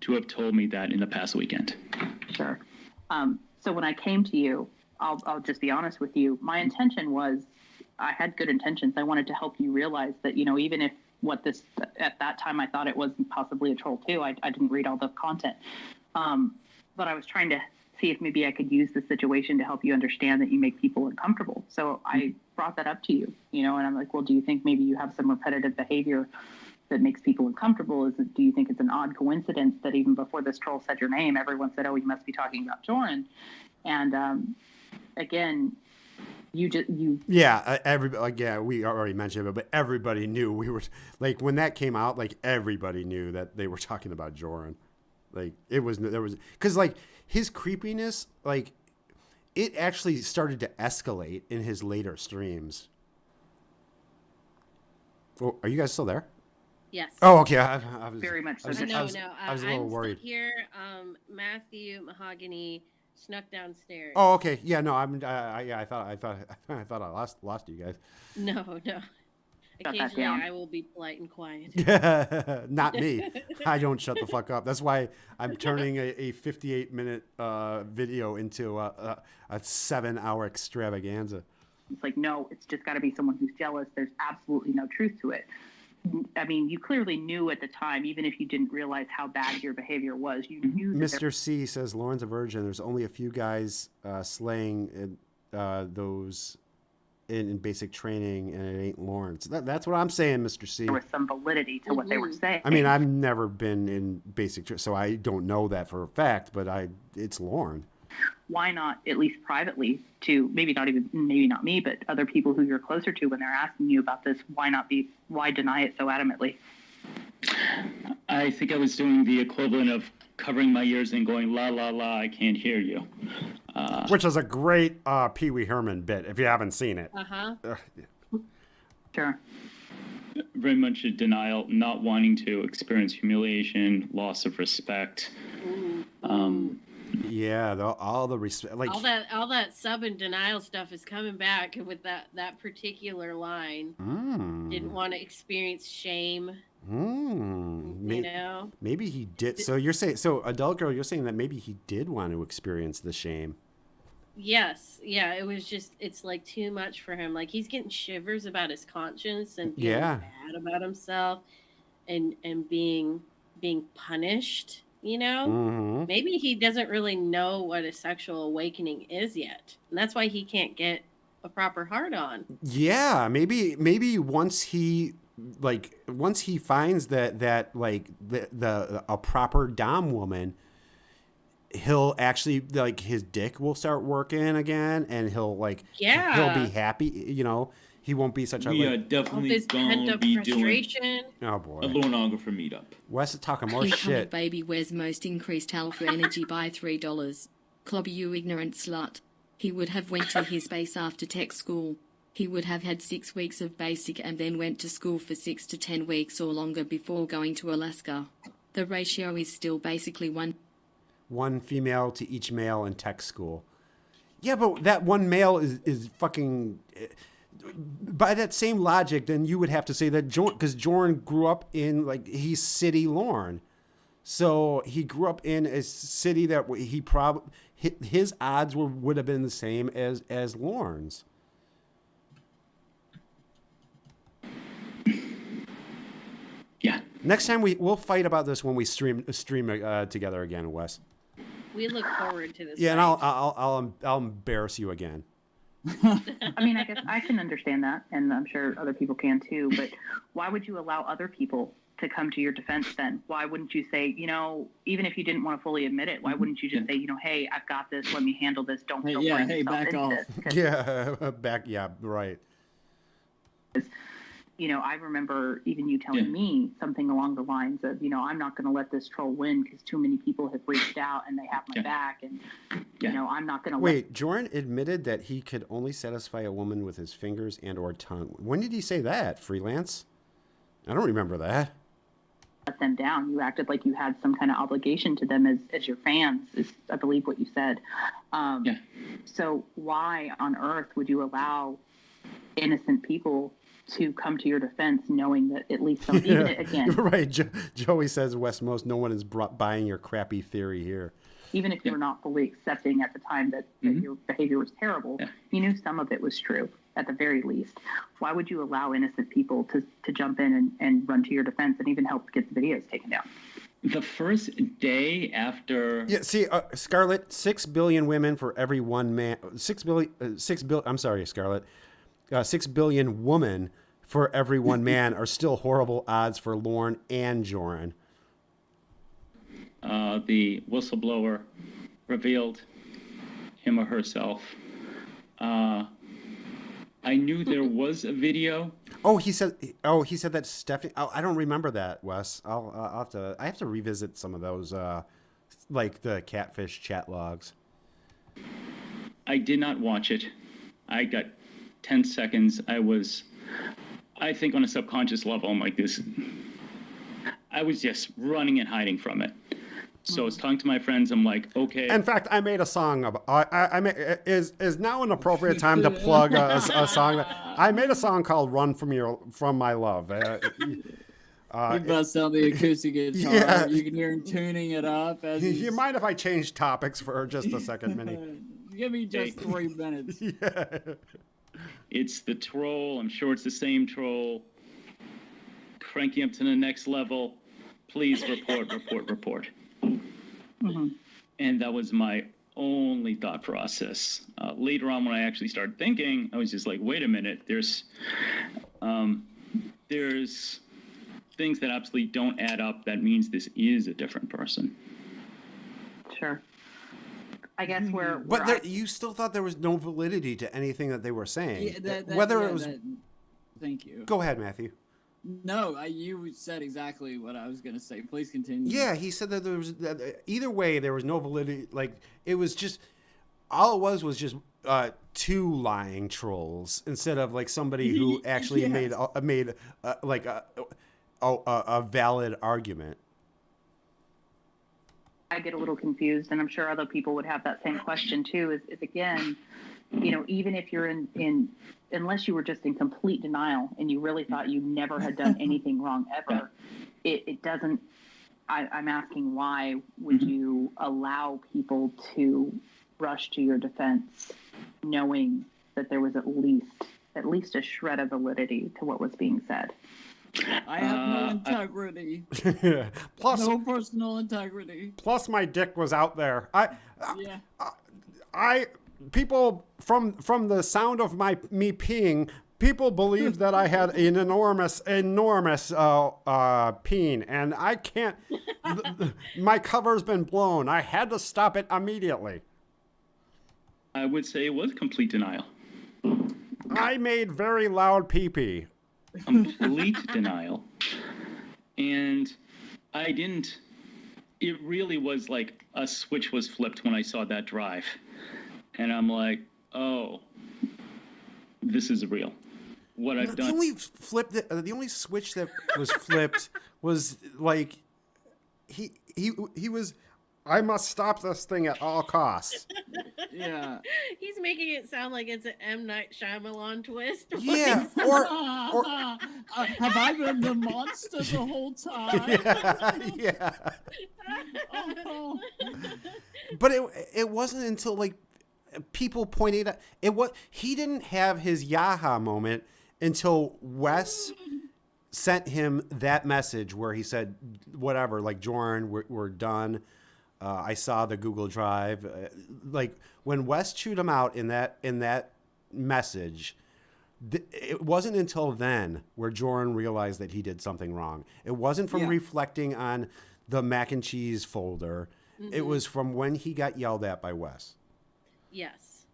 A: To have told me that in the past weekend.
G: Sure. So when I came to you, I'll just be honest with you. My intention was, I had good intentions. I wanted to help you realize that, even if at that time I thought it was possibly a troll too, I didn't read all the content. But I was trying to see if maybe I could use the situation to help you understand that you make people uncomfortable. So I brought that up to you, and I'm like, well, do you think maybe you have some repetitive behavior that makes people uncomfortable? Do you think it's an odd coincidence that even before this troll said your name, everyone said, oh, you must be talking about Joran? And again,
B: yeah, we already mentioned it, but everybody knew we were, like, when that came out, like, everybody knew that they were talking about Joran. Like, because like his creepiness, like, it actually started to escalate in his later streams. Oh, are you guys still there?
C: Yes.
B: Oh, okay. I was
G: very much so.
B: I was a little
C: I'm
B: worried.
C: still here. Matthew Mahogany snuck downstairs.
B: Oh, okay. Yeah, no, I thought I lost you guys.
C: No. Occasionally, I will be polite and quiet.
B: Not me. I don't shut the fuck up. That's why I'm turning a 58-minute video into a 7-hour extravaganza.
G: It's like, no, it's just got to be someone who's jealous. There's absolutely no truth to it. I mean, you clearly knew at the time, even if you didn't realize how bad your behavior was, you knew.
B: Mr. C says Lauren's a virgin. There's only a few guys slaying those in basic training, and it ain't Lauren. So that's what I'm saying, Mr. C.
G: There was some validity to what they were saying.
B: I mean, I've never been in basic training, so I don't know that for a fact, but it's Lauren.
G: Why not, at least privately, to maybe not me, but other people who you're closer to when they're asking you about this, why deny it so adamantly?
A: I think I was doing the equivalent of covering my ears and going, la, la, la, I can't hear you.
B: Which is a great Pee Wee Herman bit, if you haven't seen it.
G: Sure.
A: Very much a denial, not wanting to experience humiliation, loss of respect.
B: Yeah, all the respect, like
C: all that sub and denial stuff is coming back with that particular line. Didn't want to experience shame. You know,
B: maybe he did. So you're saying, adult girl, you're saying that maybe he did want to experience the shame.
C: Yes, yeah, it was just, it's like too much for him. Like he's getting shivers about his conscience and feeling bad about himself, and being punished. You know, maybe he doesn't really know what a sexual awakening is yet, and that's why he can't get a proper hard on.
B: Yeah, maybe once he finds that like a proper dom woman, he'll actually, like, his dick will start working again, and he'll be happy. You know, he won't be such a.
H: We are definitely gonna be doing
B: oh boy,
H: a Lornographer meetup.
B: Wes is talking more shit.
E: Baby wears most increased alpha energy by $3. Clawbah, you ignorant slut. He would have went to his base after tech school. He would have had 6 weeks of basic and then went to school for 6 to 10 weeks or longer before going to Alaska. The ratio is still basically one
B: female to each male in tech school. Yeah, but that one male is fucking. By that same logic, then you would have to say that because Jordan grew up in, like, he's city Lorne, so he grew up in a city that he probably his odds would have been the same as Lorne's.
A: Yeah.
B: Next time we'll fight about this when we stream together again, Wes.
C: We look forward to this.
B: Yeah, and I'll embarrass you again.
G: I mean, I guess I can understand that, and I'm sure other people can too, but why would you allow other people to come to your defense then? Why wouldn't you say, you know, even if you didn't want to fully admit it, why wouldn't you just say, you know, hey, I've got this, let me handle this, don't bring yourself
D: back
G: into
D: off.
G: This.
B: Right.
G: You know, I remember even you telling me something along the lines of, you know, I'm not going to let this troll win because too many people have reached out and they have my back, and you know, I'm not going to.
B: Wait, Jordan admitted that he could only satisfy a woman with his fingers and/or tongue. When did he say that? Freelance? I don't remember that.
G: Let them down. You acted like you had some kind of obligation to them as your fans, is I believe what you said. So why on earth would you allow innocent people to come to your defense, knowing that at least even again,
B: right? Joey says, West Most, no one is buying your crappy theory here.
G: Even if you were not fully accepting at the time that your behavior was terrible, you knew some of it was true at the very least. Why would you allow innocent people to jump in and run to your defense and even help get the videos taken down?
A: The first day after.
B: Yeah, see, Scarlett, 6 billion women for every one man. 6 billion. I'm sorry, Scarlett. 6 billion women for every one man are still horrible odds for Lorne and Joran.
A: The whistleblower revealed him or herself. I knew there was a video.
B: He said that Stephanie. Oh, I don't remember that, Wes. I have to revisit some of those, like the catfish chat logs.
A: I did not watch it. I got 10 seconds. I think on a subconscious level, I'm like this. I was just running and hiding from it. So I was talking to my friends. I'm like, okay.
B: In fact, I made a song about. I made, is now an appropriate time to plug a song. I made a song called "Run from My Love."
D: He busts out the acoustic guitar.
B: Yeah.
D: You can hear him tuning it up.
B: You mind if I change topics for just a second, Minnie?
D: Give me just 3 minutes.
B: Yeah.
A: It's the troll. I'm sure it's the same troll. Cranking up to the next level. Please report.
G: Mm-hmm.
A: And that was my only thought process. Later on, when I actually started thinking, I was just like, wait a minute. There's things that absolutely don't add up. That means this is a different person.
G: Sure. I guess
B: But you still thought there was no validity to anything that they were saying.
D: Yeah,
B: Whether it was.
D: Thank you.
B: Go ahead, Matthew.
D: No, you said exactly what I was going to say. Please continue.
B: Yeah, he said that there was either way there was no validity. Like it was just all it was just two lying trolls instead of like somebody who actually made like a valid argument.
G: I get a little confused, and I'm sure other people would have that same question too. Is again, even if you're in unless you were just in complete denial and you really thought you never had done anything wrong ever, it doesn't. I'm asking, why would you allow people to rush to your defense, knowing that there was at least a shred of validity to what was being said?
D: I have no integrity.
B: Plus,
D: no personal integrity.
B: Plus, my dick was out there.
D: Yeah.
B: People from the sound of me peeing, people believe that I had an enormous peen, and I can't. My cover's been blown. I had to stop it immediately.
A: I would say it was complete denial.
B: I made very loud pee-pee.
A: Complete denial. And I didn't. It really was like a switch was flipped when I saw that drive. And I'm like, oh, this is real. What I've done.
B: The only switch that was flipped was like he was. I must stop this thing at all costs.
D: Yeah.
C: He's making it sound like it's an M. Night Shyamalan twist.
B: Yeah. Or
D: have I been the monster the whole time?
B: Yeah.
D: Oh.
B: But it wasn't until like people pointed out he didn't have his yaha moment until Wes sent him that message where he said whatever, like, Jorn, we're done. I saw the Google Drive. Like when Wes chewed him out in that message, it wasn't until then where Jorn realized that he did something wrong. It wasn't from reflecting on the mac and cheese folder. Mm-hmm. It was from when he got yelled at by Wes.
C: Yes.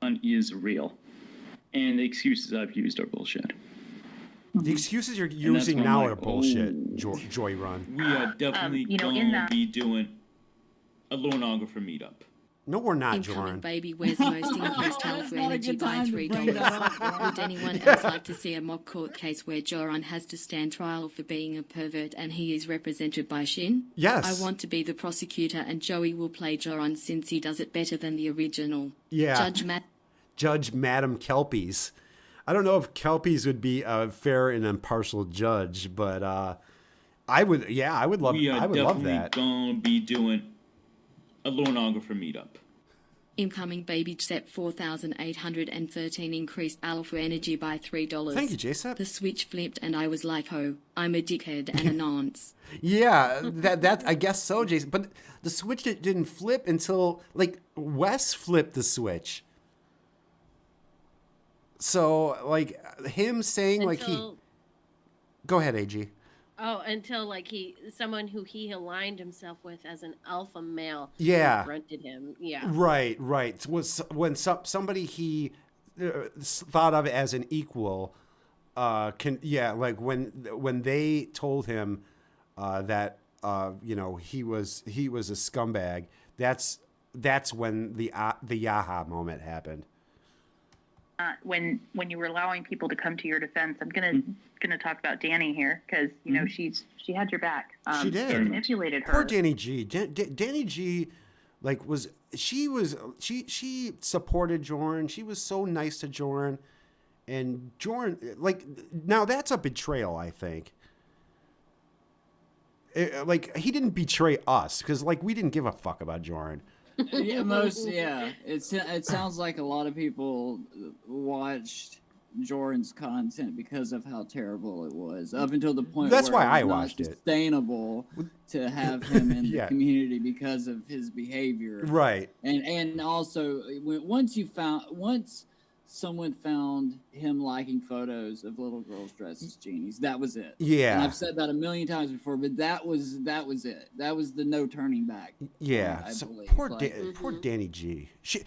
A: Is real. And the excuses I've used are bullshit.
B: The excuses you're using now are bullshit, Joy Run.
H: We are definitely going to be doing a Lornographer meetup.
B: No, we're not,
E: Incoming
B: Jorn.
E: baby, where's the most increased alpha energy by $3? Would anyone else like to see a mock court case where Joran has to stand trial for being a pervert and he is represented by Shin?
B: Yes.
E: I want to be the prosecutor and Joey will play Joran since he does it better than the original.
B: Yeah. Judge Madam Kelpies. I don't know if Kelpies would be a fair and impartial judge, but I would love that.
H: We are definitely going to be doing a Lornographer meetup.
E: Incoming baby set 4,813 increased alpha energy by $3.
B: Thank you, J-Sep.
E: The switch flipped and I was like, oh, I'm a dickhead and a nonce.
B: Yeah, that I guess so, Jason. But the switch didn't flip until like Wes flipped the switch. So like him saying Go ahead, AG.
C: Oh, until like someone who he aligned himself with as an alpha male.
B: Yeah.
C: Confronted him. Yeah.
B: Right. Was when somebody he thought of as an equal, like when they told him that he was a scumbag. That's when the Yaha moment happened.
G: when you were allowing people to come to your defense, I'm gonna talk about Danny here because you know she had your back.
B: She did.
G: She manipulated her.
B: Poor Danny G. Danny G, like she supported Jordan. She was so nice to Jordan, and Jordan, like, now that's a betrayal, I think. Like, he didn't betray us because, like, we didn't give a fuck about Jordan.
D: Yeah. It sounds like a lot of people watched Jordan's content because of how terrible it was, up until the point
B: that's
D: where
B: why
D: it was
B: I
D: not
B: watched it.
D: Sustainable to have him in
B: Yeah.
D: the community because of his behavior,
B: Right?
D: And also once someone found him liking photos of little girls dressed as genies, that was it.
B: Yeah.
D: And I've said that a million times before, but that was it. That was the no turning back.
B: Yeah.
D: I
B: So
D: believe.
B: poor Danny G. She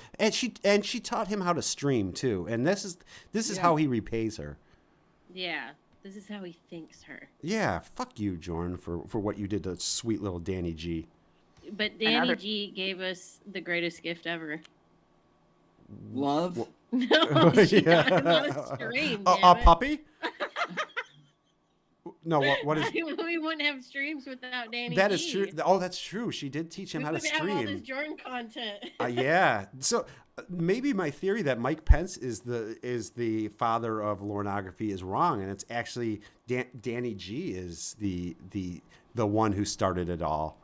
B: taught him how to stream too, and this is how he repays her.
C: Yeah, this is how he thanks her.
B: Yeah. Fuck you, Jordan, for what you did to sweet little Danny G.
C: But Danny G gave us the greatest gift ever.
D: Love.
C: No, she got not a stream.
B: A puppy? No, what is?
C: We wouldn't have streams without Danny.
B: That
C: G.
B: is true. Oh, that's true. She did teach him how to stream.
C: We wouldn't have all this Jordan content.
B: Yeah. So maybe my theory that Mike Pence is the father of pornography is wrong, and it's actually Danny G is the one who started it all.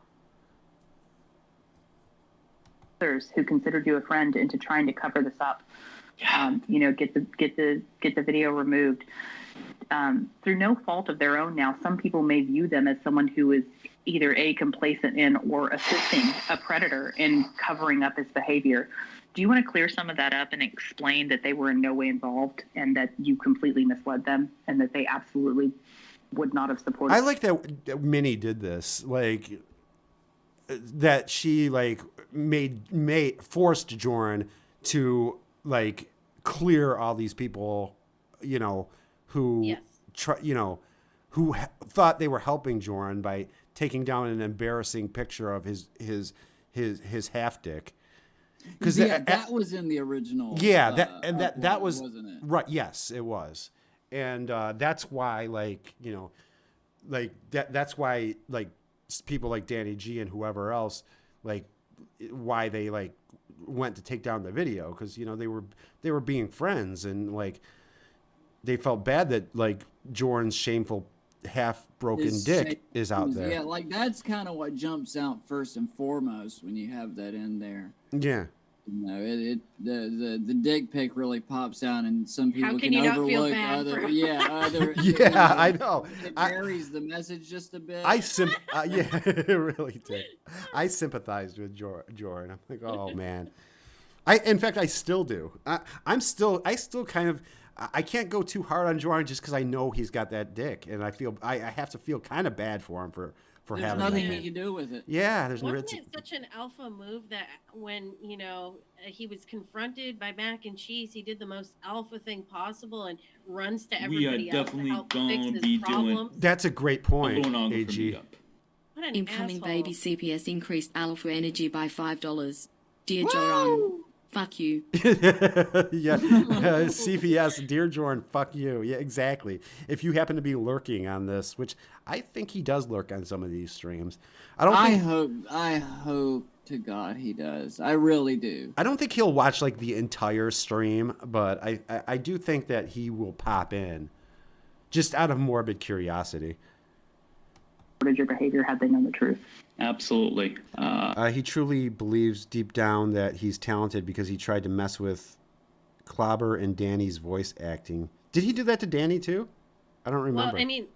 G: Who considered you a friend into trying to cover this up. You know, get the video removed through no fault of their own. Now, some people may view them as someone who is either complacent in or assisting a predator in covering up his behavior. Do you want to clear some of that up and explain that they were in no way involved and that you completely misled them and that they absolutely would not have supported?
B: I like that Minnie did this, like that she like forced Jordan to like clear all these people, you know, who who thought they were helping Jordan by taking down an embarrassing picture of his half dick.
D: Because that was in the original.
B: Yeah, that was,
D: wasn't it?
B: Right. Yes, it was, and that's why, like, you know, like that's why, like, people like Danny G and whoever else, like, why they like went to take down the video, because, you know, they were being friends, and like they felt bad that like Jordan's shameful half broken dick is out there.
D: Yeah, like that's kind of what jumps out first and foremost when you have that in there.
B: Yeah.
D: You know, the dick pic really pops out, and some people
C: can
D: overlook other.
B: Yeah, I know.
D: It carries the message just a bit.
B: Yeah, it really did. I sympathized with Jordan. I'm like, oh man. In fact, I still do. I still kind of. I can't go too hard on Jordan just because I know he's got that dick, and I have to feel kind of bad for him for having.
D: There's nothing he can do with it.
B: Yeah,
C: Wasn't it such an alpha move that when, you know, he was confronted by Mac and Cheese, he did the most alpha thing possible and runs to everybody else to help fix his problems?
B: That's a great point, AG.
E: Incoming asshole. Baby CPS increased alpha energy by $5. Dear Joran, fuck you.
B: Yeah, CPS, dear Jordan, fuck you. Yeah, exactly. If you happen to be lurking on this, which I think he does lurk on some of these streams, I
D: hope to God he does. I really do.
B: I don't think he'll watch like the entire stream, but I do think that he will pop in, just out of morbid curiosity.
G: What is your behavior had they known the truth?
A: Absolutely.
B: He truly believes deep down that he's talented because he tried to mess with Clawbah and Danny's voice acting. Did he do that to Danny too? I don't remember.
C: Well, I mean,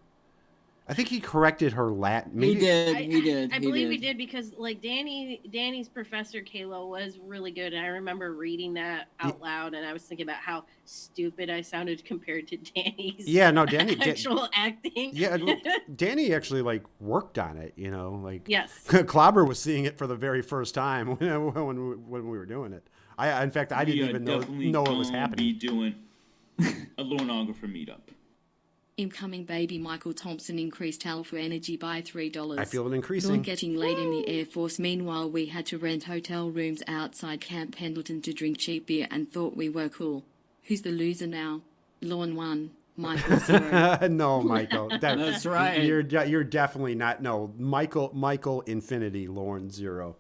B: I think he corrected her Latin.
D: Maybe he did.
C: I believe he did because like Danny's Professor Kalo was really good. And I remember reading that out loud, and I was thinking about how stupid I sounded compared to Danny's.
B: Yeah, no, Danny
C: actual acting.
B: Yeah, Danny actually like worked on it. You know, like
C: yes.
B: Clawbah was seeing it for the very first time when we were doing it. In fact, I didn't even know it was happening.
H: Be doing a pornographer meetup.
E: Incoming baby Michael Thompson increased alpha energy by $3.
B: I feel it increasing.
E: Not getting laid in the Air Force. Meanwhile, we had to rent hotel rooms outside Camp Pendleton to drink cheap beer and thought we were cool. Who's the loser now? Lawn 1, Michael 0.
B: No, Michael.
D: That's right.
B: You're definitely not. No, Michael Infinity, Lauren 0.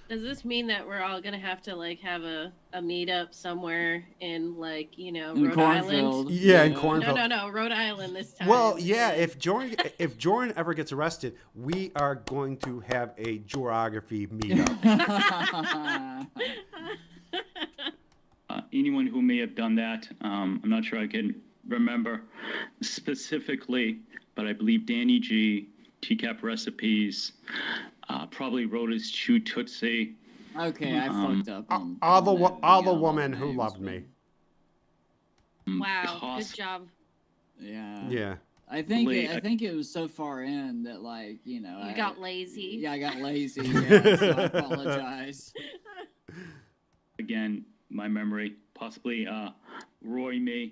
C: Does this mean that we're all gonna have to like have a meetup somewhere in like
D: In
C: Rhode
D: Cornfield.
C: Island?
B: Yeah, in Cornfield.
C: No, Rhode Island this time.
B: Well, yeah. If Jordan ever gets arrested, we are going to have a geography meetup.
A: Anyone who may have done that, I'm not sure I can remember specifically, but I believe Danny G, TCAP Recipes, probably wrote his Chew Tootsie.
D: Okay, I fucked up.
B: All the woman who loved me.
C: Wow, good job.
D: Yeah.
B: Yeah.
D: I think it was so far in that you
C: got lazy.
D: Yeah, I got lazy. Yeah, so I apologize.
A: Again, my memory, possibly Roy May,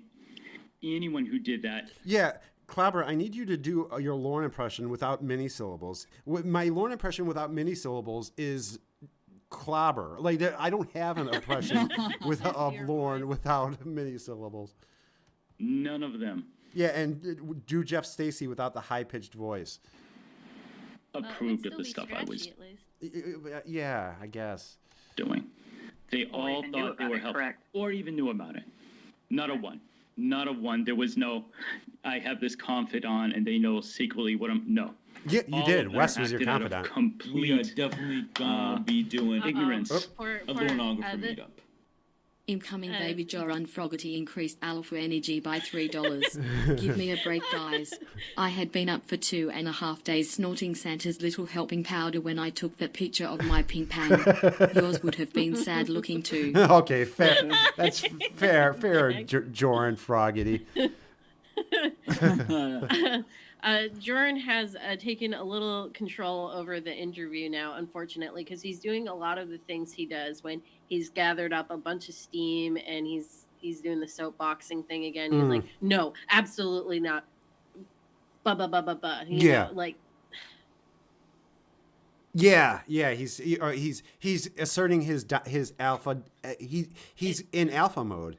A: anyone who did that.
B: Yeah. Clawbah, I need you to do your Lorne impression without mini syllables. My Lorne impression without mini syllables is Clawbah. Like, I don't have an impression of Lorne without mini syllables.
A: None of them.
B: Yeah, and do Jeff Stacy without the high-pitched voice.
A: Approved of the stuff I was
B: yeah, I guess.
A: doing. They all thought they were helpful, or even knew about it. Not a one. Not a one. There was no, I have this confidant and they know secretly what I'm, no.
B: Yeah, you
A: All
B: did.
A: of them
B: Wes was your
A: acted out of
B: confidant.
A: Complete
H: We are definitely gonna be doing
A: ignorance.
H: a pornographer meetup.
E: Incoming baby Joran Fogarty increased alpha energy by $3. Give me a break, guys. I had been up for 2.5 days snorting Santa's little helping powder when I took that picture of my pink pan. Yours would have been sad looking too.
B: Okay, fair. That's fair, Joran Fogarty.
C: Jordan has taken a little control over the interview now, unfortunately, because he's doing a lot of the things he does when he's gathered up a bunch of steam and he's doing the soapboxing thing again. He's like, no, absolutely not.
B: Yeah.
C: Like.
B: Yeah. He's asserting his alpha. He's in alpha mode.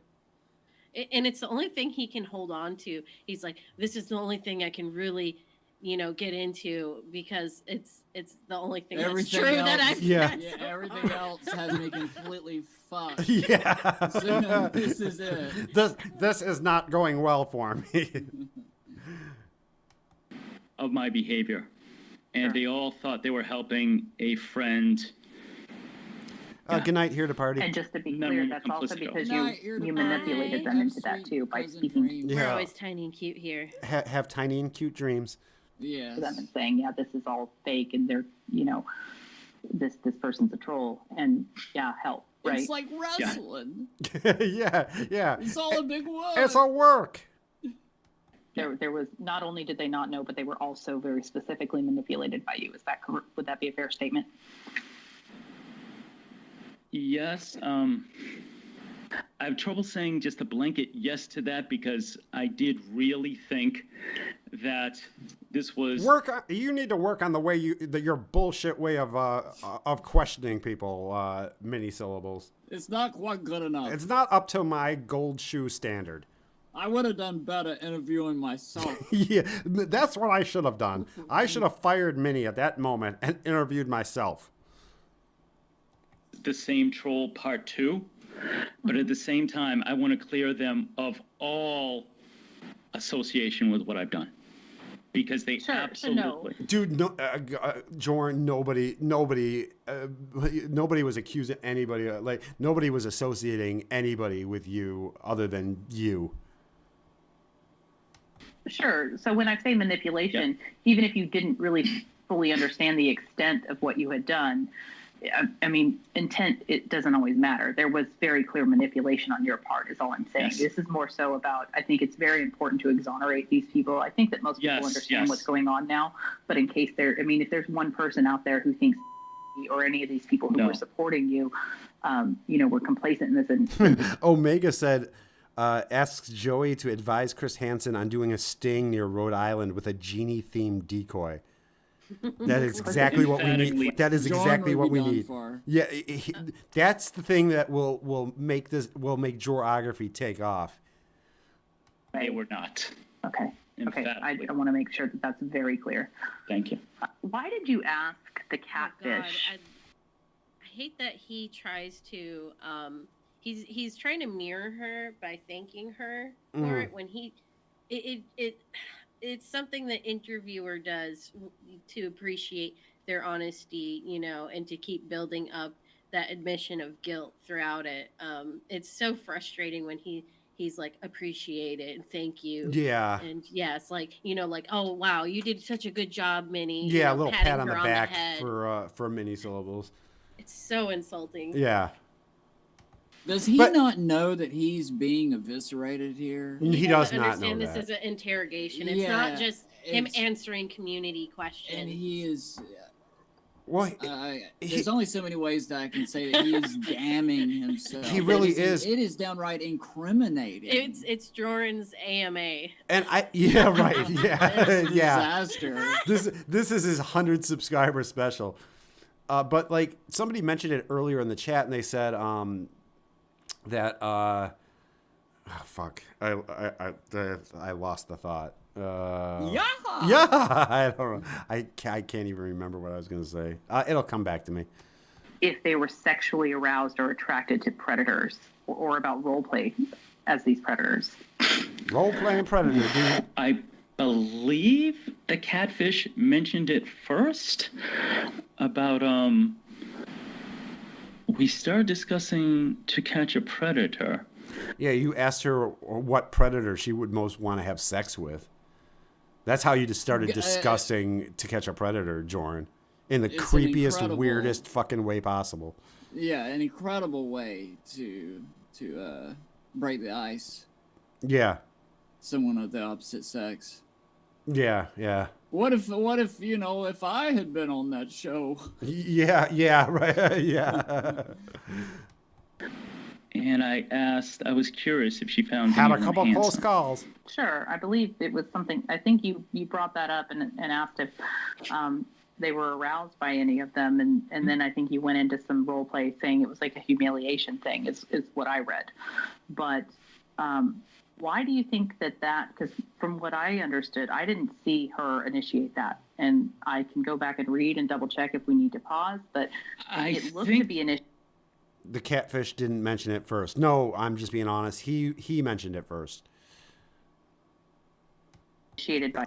C: And it's the only thing he can hold on to. He's like, this is the only thing I can really, get into because it's the only thing that's true that I've
D: yeah, everything else has me completely fucked.
B: Yeah.
D: So this is it.
B: This is not going well for me.
A: Of my behavior. And they all thought they were helping a friend.
B: Good night, here to party.
G: And just to be clear, that's also because you manipulated them into that too by speaking.
C: We're always tiny and cute here.
B: Have tiny and cute dreams.
D: Yeah.
G: To them and saying, yeah, this is all fake, and they're, this person's a troll, and help, right?
D: It's like wrestling.
B: Yeah.
D: It's all a big work.
B: It's a work.
G: There was, not only did they not know, but they were also very specifically manipulated by you. Is that correct? Would that be a fair statement?
A: Yes. I have trouble saying just a blanket yes to that because I did really think that this was
B: you need to work on the way your bullshit way of questioning people. Mini syllables.
D: It's not quite good enough.
B: It's not up to my gold shoe standard.
D: I would have done better interviewing myself.
B: Yeah, that's what I should have done. I should have fired Minnie at that moment and interviewed myself.
A: The same troll part 2, but at the same time, I want to clear them of all association with what I've done because they absolutely.
B: Dude, no, Jordan, nobody was accusing anybody. Like nobody was associating anybody with you other than you.
G: Sure. So when I say manipulation, even if you didn't really fully understand the extent of what you had done. I mean, intent, it doesn't always matter. There was very clear manipulation on your part, is all I'm saying. Yes. This is more so about, I think it's very important to exonerate these people. I think that most people understand what's going on now. But in case if there's one person out there who thinks, or any of these people who were supporting you, were complacent in this instance.
B: Omega said, asks Joey to advise Chris Hansen on doing a sting near Rhode Island with a genie-themed decoy. That is exactly what we need. That is exactly what we need. Yeah, that's the thing that will make Jorography take off.
A: They were not.
G: Okay. Okay. I want to make sure that that's very clear.
A: Thank you.
G: Why did you ask the catfish?
C: Oh God, I hate that he tries to. He's trying to mirror her by thanking her for it when it's something that interviewer does to appreciate their honesty, and to keep building up that admission of guilt throughout it. It's so frustrating when he's like, appreciate it and thank you.
B: Yeah.
C: And yeah, it's like, like, oh wow, you did such a good job, Minnie.
B: Yeah, a little pat on the back for mini syllables.
C: It's so insulting.
B: Yeah.
D: Does he not know that he's being eviscerated here?
B: He does not know
C: this is an interrogation. It's not just him answering community questions.
D: And he is...
B: Well,
D: there's only so many ways that I can say that he is damning himself.
B: He really is.
D: It is downright incriminating.
C: It's Jordan's AMA.
B: And right. Yeah. Yeah.
D: Disaster.
B: This is his 100 subscriber special. But like somebody mentioned it earlier in the chat, and they said that fuck, I lost the thought. Yeah, I don't know. I can't even remember what I was going to say. It'll come back to me.
G: If they were sexually aroused or attracted to predators, or about roleplay as these predators.
B: Role-playing predator, dude.
A: I believe the catfish mentioned it first about we started discussing To Catch a Predator.
B: Yeah, you asked her what predator she would most want to have sex with. That's how you just started discussing To Catch a Predator, Jorn, in the creepiest, weirdest fucking way possible.
D: Yeah, an incredible way to break the ice.
B: Yeah.
D: Someone of the opposite sex.
B: Yeah, yeah.
D: What if if I had been on that show?
B: Yeah, right. Yeah.
A: And I was curious if she found
B: had a couple of close calls.
G: Sure, I believe it was something. I think you brought that up and asked if they were aroused by any of them, and then I think you went into some role play saying it was like a humiliation thing. Is what I read, but why do you think that? Because from what I understood, I didn't see her initiate that, and I can go back and read and double check if we need to pause. But it looked to be initiated.
B: The catfish didn't mention it first. No, I'm just being honest. He mentioned it first.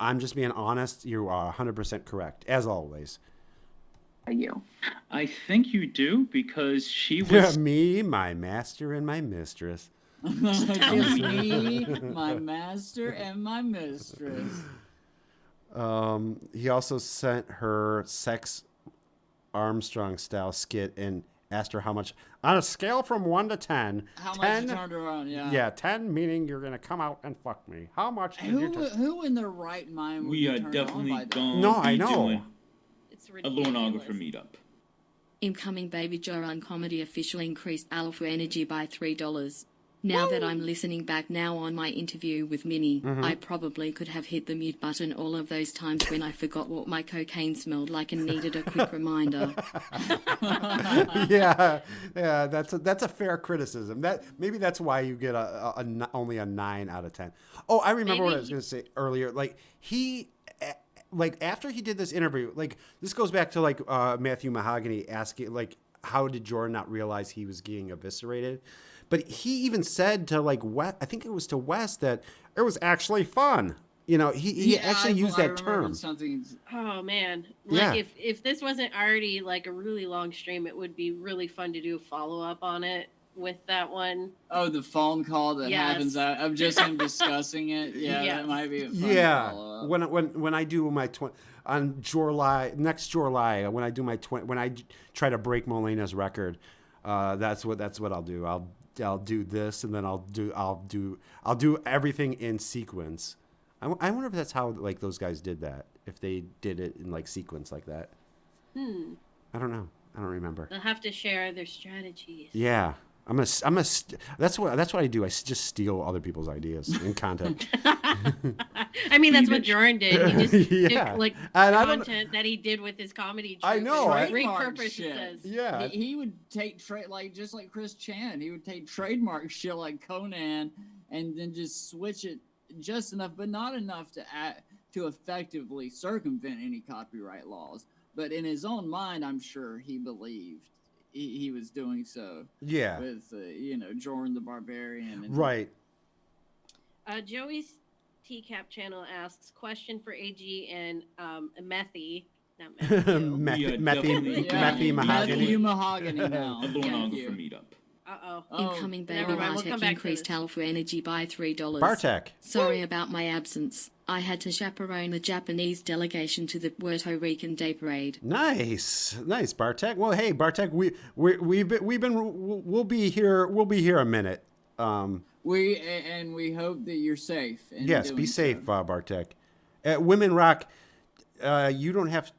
B: I'm just being honest. You are 100% correct, as always.
G: You.
A: I think you do, because she was...
B: Me, my master, and my mistress.
D: Me, my master, and my mistress.
B: He also sent her Sex Armstrong-style skit and asked her how much, on a scale from 1 to 10.
D: How
B: 10,
D: much you turned around, yeah.
B: Yeah, 10 meaning you're going to come out and fuck me. How much did you
D: Who in their right mind would
H: we are definitely going to
B: doing
H: a Lornographer meetup.
E: Incoming Baby Joran comedy official increased alpha energy by $3. Now that I'm listening back now on my interview with Minnie, I probably could have hit the mute button all of those times when I forgot what my cocaine smelled like and needed a quick reminder.
B: Yeah, that's a fair criticism. Maybe that's why you get only a 9 out of 10. Oh, I remember what I was going to say earlier. Like after he did this interview, like this goes back to like Matthew Mahogany asking like, how did Jordan not realize he was getting eviscerated? But he even said to like Wes, I think it was to Wes, that it was actually fun. You know, he actually used that term.
C: Oh man, like if this wasn't already like a really long stream, it would be really fun to do a follow up on it with that one.
D: Oh, the phone call that happens out of just him discussing it. Yeah, that might be a fun follow-up.
B: When I do my on next July, when I do my when I try to break Molina's record, that's what I'll do. I'll do this, and then I'll do everything in sequence. I wonder if that's how like those guys did that. If they did it in like sequence like that. I don't know. I don't remember.
C: They'll have to share their strategies.
B: Yeah, that's what I do. I just steal other people's ideas and content.
C: I mean, that's what Jordan did. He just
B: Yeah.
C: took like
B: And
C: content that he did with his comedy.
B: I know.
C: and
D: Trademark
C: repurposed
D: shit.
C: it.
B: Yeah.
D: He would take just like Chris Chan. He would take trademark shit like Conan and then just switch it just enough, but not enough to effectively circumvent any copyright laws. But in his own mind, I'm sure he believed he was doing so.
B: Yeah.
D: With Jordan the Barbarian. And
B: Right.
C: Joey's TCAP channel asks, question for AG and Methy. Not Methy.
B: Methy Mahogany.
D: Methy Mahogany now.
H: A loanographer meetup.
E: Incoming baby
C: never mind, we'll
E: Bartek
C: come back to
E: increased
C: this.
E: Alpha Energy by $3.
B: Bartek.
E: Sorry about my absence. I had to chaperone the Japanese delegation to the Puerto Rican Day Parade.
B: Nice, Bartek. Well, hey, Bartek, we'll be here a minute.
D: We hope that you're safe.
B: Yes, be safe, Bartek. Women Rock. You don't have.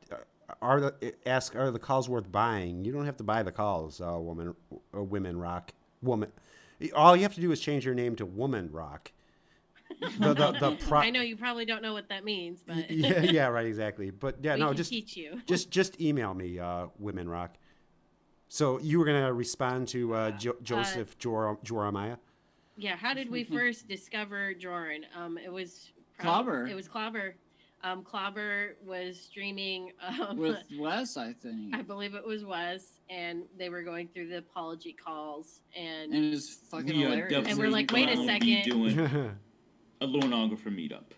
B: Are the calls worth buying? You don't have to buy the calls. Women Rock. Woman. All you have to do is change your name to Woman Rock.
C: I know you probably don't know what that means, but
B: yeah, right, exactly. But yeah, no, just
C: teach you.
B: just email me, Women Rock. So you were gonna respond to Joseph Joramaya?
C: Yeah. How did we first discover Joran? It was
D: Clawbah.
C: It was Clawbah. Clawbah was streaming
D: with Wes, I think.
C: I believe it was Wes, and they were going through the apology calls, and
D: it was fucking hilarious.
C: And we're like, wait a second.
H: Doing a loanographer meetup.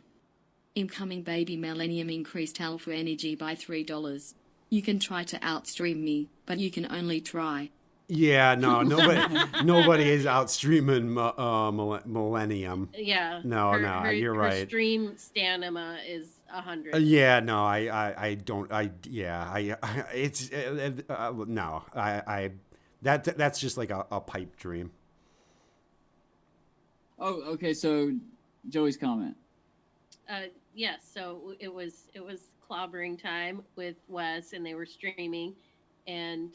E: Incoming baby Millennium increased Alpha Energy by $3. You can try to outstream me, but you can only try.
B: Yeah, no, nobody is outstreaming Millennium.
C: Yeah.
B: No, you're right.
C: Her stream stamina is 100.
B: Yeah, no, that's just like a pipe dream.
D: Oh, okay. So, Joey's comment.
C: Yes. So it was clobbering time with Wes, and they were streaming. And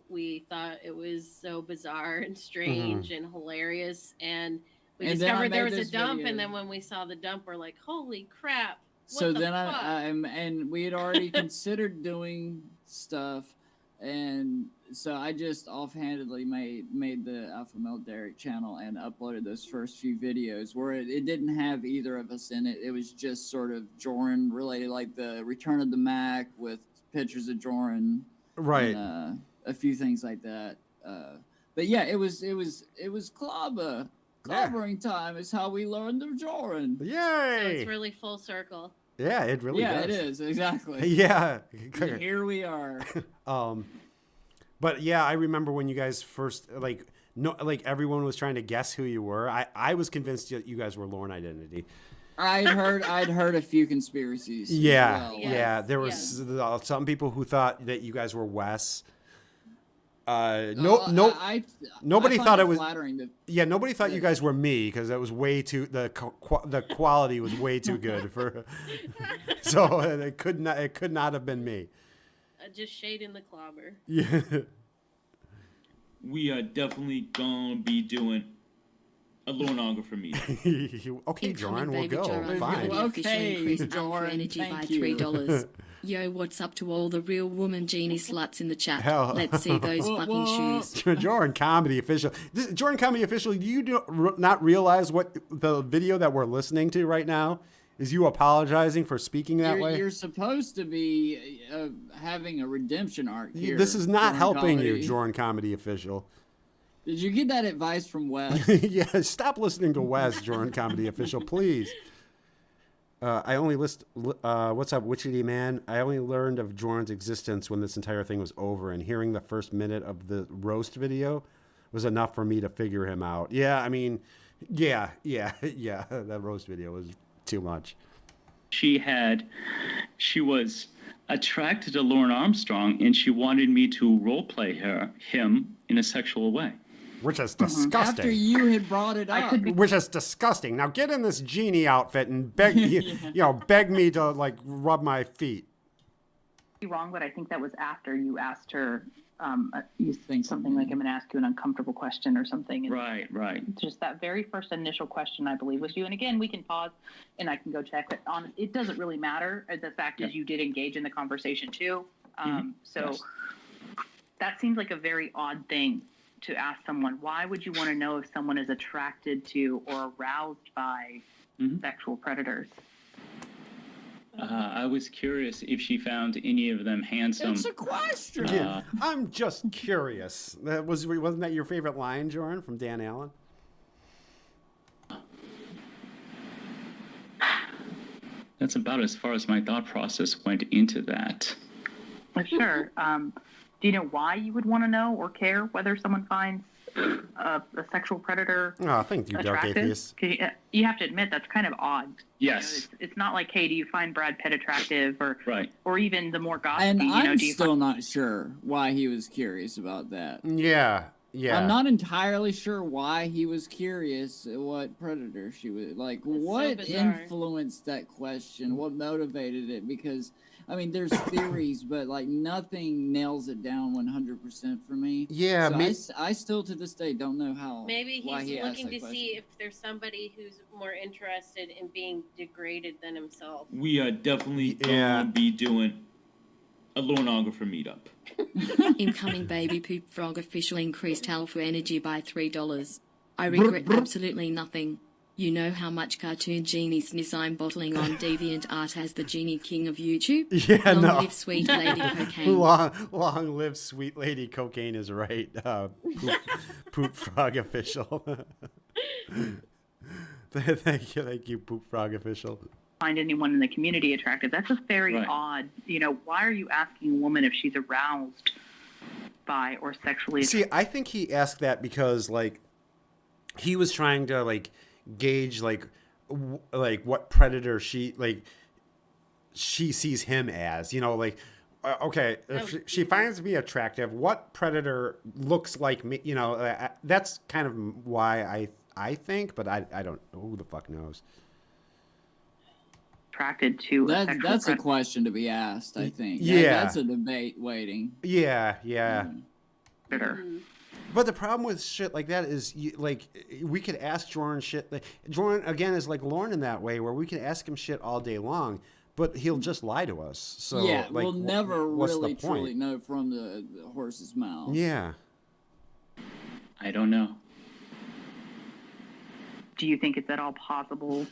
C: we thought it was so bizarre and strange and hilarious. And we discovered there was a dump. Video. And then when we saw the dump, we're like, holy crap.
D: So then and we had already considered doing stuff. And so I just offhandedly made the Alpha Male Derrick channel and uploaded those first few videos where it didn't have either of us in it. It was just sort of Joran related, like the Return of the Mac with pictures of Joran.
B: Right.
D: And, a few things like that. But yeah, it was Clawbah. Clobbering time is how we learned of Joran.
B: Yay!
C: So it's really full circle.
B: Yeah, it really
D: does.
B: Yeah,
D: it is, exactly.
B: Yeah.
D: Here we are.
B: But yeah, I remember when you guys first, everyone was trying to guess who you were. I was convinced you guys were Lorne Identity.
D: I'd heard a few conspiracies.
B: Yeah,
D: as well.
B: yeah. There was some people who thought that you guys were Wes. Nobody thought it was. Yeah, nobody thought you guys were me because that was way too the quality was way too good for. So it could not have been me.
C: Just shade in the Clawbah.
B: Yeah.
H: We are definitely gonna be doing a loanographer meeting.
B: Okay, Joran, we'll go.
E: Joran,
B: fine.
D: Okay, Joran,
E: energy by
D: thank you.
E: $3. Yo, what's up to all the real woman genie sluts in the chat?
B: Hell.
E: Let's see those fucking shoes.
B: Joran Comedy Official. Joran Comedy Official, do you not realize what the video that we're listening to right now is? You apologizing for speaking that way?
D: You're supposed to be having a redemption arc here.
B: This is not
D: Joran
B: helping
D: Comedy.
B: you, Joran Comedy Official.
D: Did you get that advice from Wes?
B: Yeah, stop listening to Wes, Joran Comedy Official, please. I only what's up, Witchetty Man? I only learned of Joran's existence when this entire thing was over, and hearing the first minute of the roast video was enough for me to figure him out. Yeah, I mean, yeah, that roast video was too much.
A: She was attracted to Lauren Armstrong, and she wanted me to role play him in a sexual way.
B: Which is disgusting.
D: After you had brought it up.
B: Which is disgusting. Now get in this genie outfit and beg, beg me to rub my feet.
G: Wrong, but I think that was after you asked her you think something like, I'm going to ask you an uncomfortable question or something. And
A: Right.
G: just that very first initial question, I believe, was you. And again, we can pause and I can go check, but it doesn't really matter. The fact is you did engage in the conversation too. That seems like a very odd thing to ask someone. Why would you want to know if someone is attracted to or aroused by sexual predators?
A: I was curious if she found any of them handsome.
D: It's a question.
B: I'm just curious. Wasn't that your favorite line, Jordan, from Dan Allen?
A: That's about as far as my thought process went into that.
G: Sure. Do you know why you would want to know or care whether someone finds a sexual predator
B: thank you, Dark
G: attractive?
B: Atheist.
G: You have to admit that's kind of odd.
A: Yes.
G: It's not like, hey, do you find Brad Pitt attractive, or even the more gossipy?
D: And I'm still not sure why he was curious about that.
B: Yeah.
D: I'm not entirely sure why he was curious what predator she was like. What influenced that question? What motivated it? Because I mean, there's theories, but like nothing nails it down 100% for me.
B: Yeah,
D: so I still to this day don't know how.
C: Maybe he's looking to
D: question.
C: see if there's somebody who's more interested in being degraded than himself.
H: We are definitely going to be doing a Lornographer meetup.
E: Incoming baby poop frog official increased alpha energy by $3. I regret absolutely nothing. You know how much cartoon genius I'm bottling on DeviantArt as the genie king of YouTube?
B: Yeah,
E: Long live sweet lady cocaine.
B: Long live sweet lady cocaine is right. Poop frog official. Thank you, Poop frog official.
G: Find anyone in the community attractive. That's just very odd. You know, why are you asking a woman if she's aroused by or sexually?
B: See, I think he asked that because like he was trying to like gauge like what predator she sees him as, you know, like okay, if she finds me attractive, what predator looks like me, you know, that's kind of why I think, but I don't know, who the fuck knows.
G: Attracted to
D: that's a question to be asked, I think. That's a debate waiting.
G: Bitter.
B: But the problem with shit like that is, we could ask Jordan shit. Like, Jordan, again, is like Lauren in that way, where we can ask him shit all day long, but he'll just lie to us. So
D: yeah,
B: like,
D: we'll never really
B: truly
D: truly know from the horse's mouth.
B: Yeah.
A: I don't know.
G: Do you think it's at all possible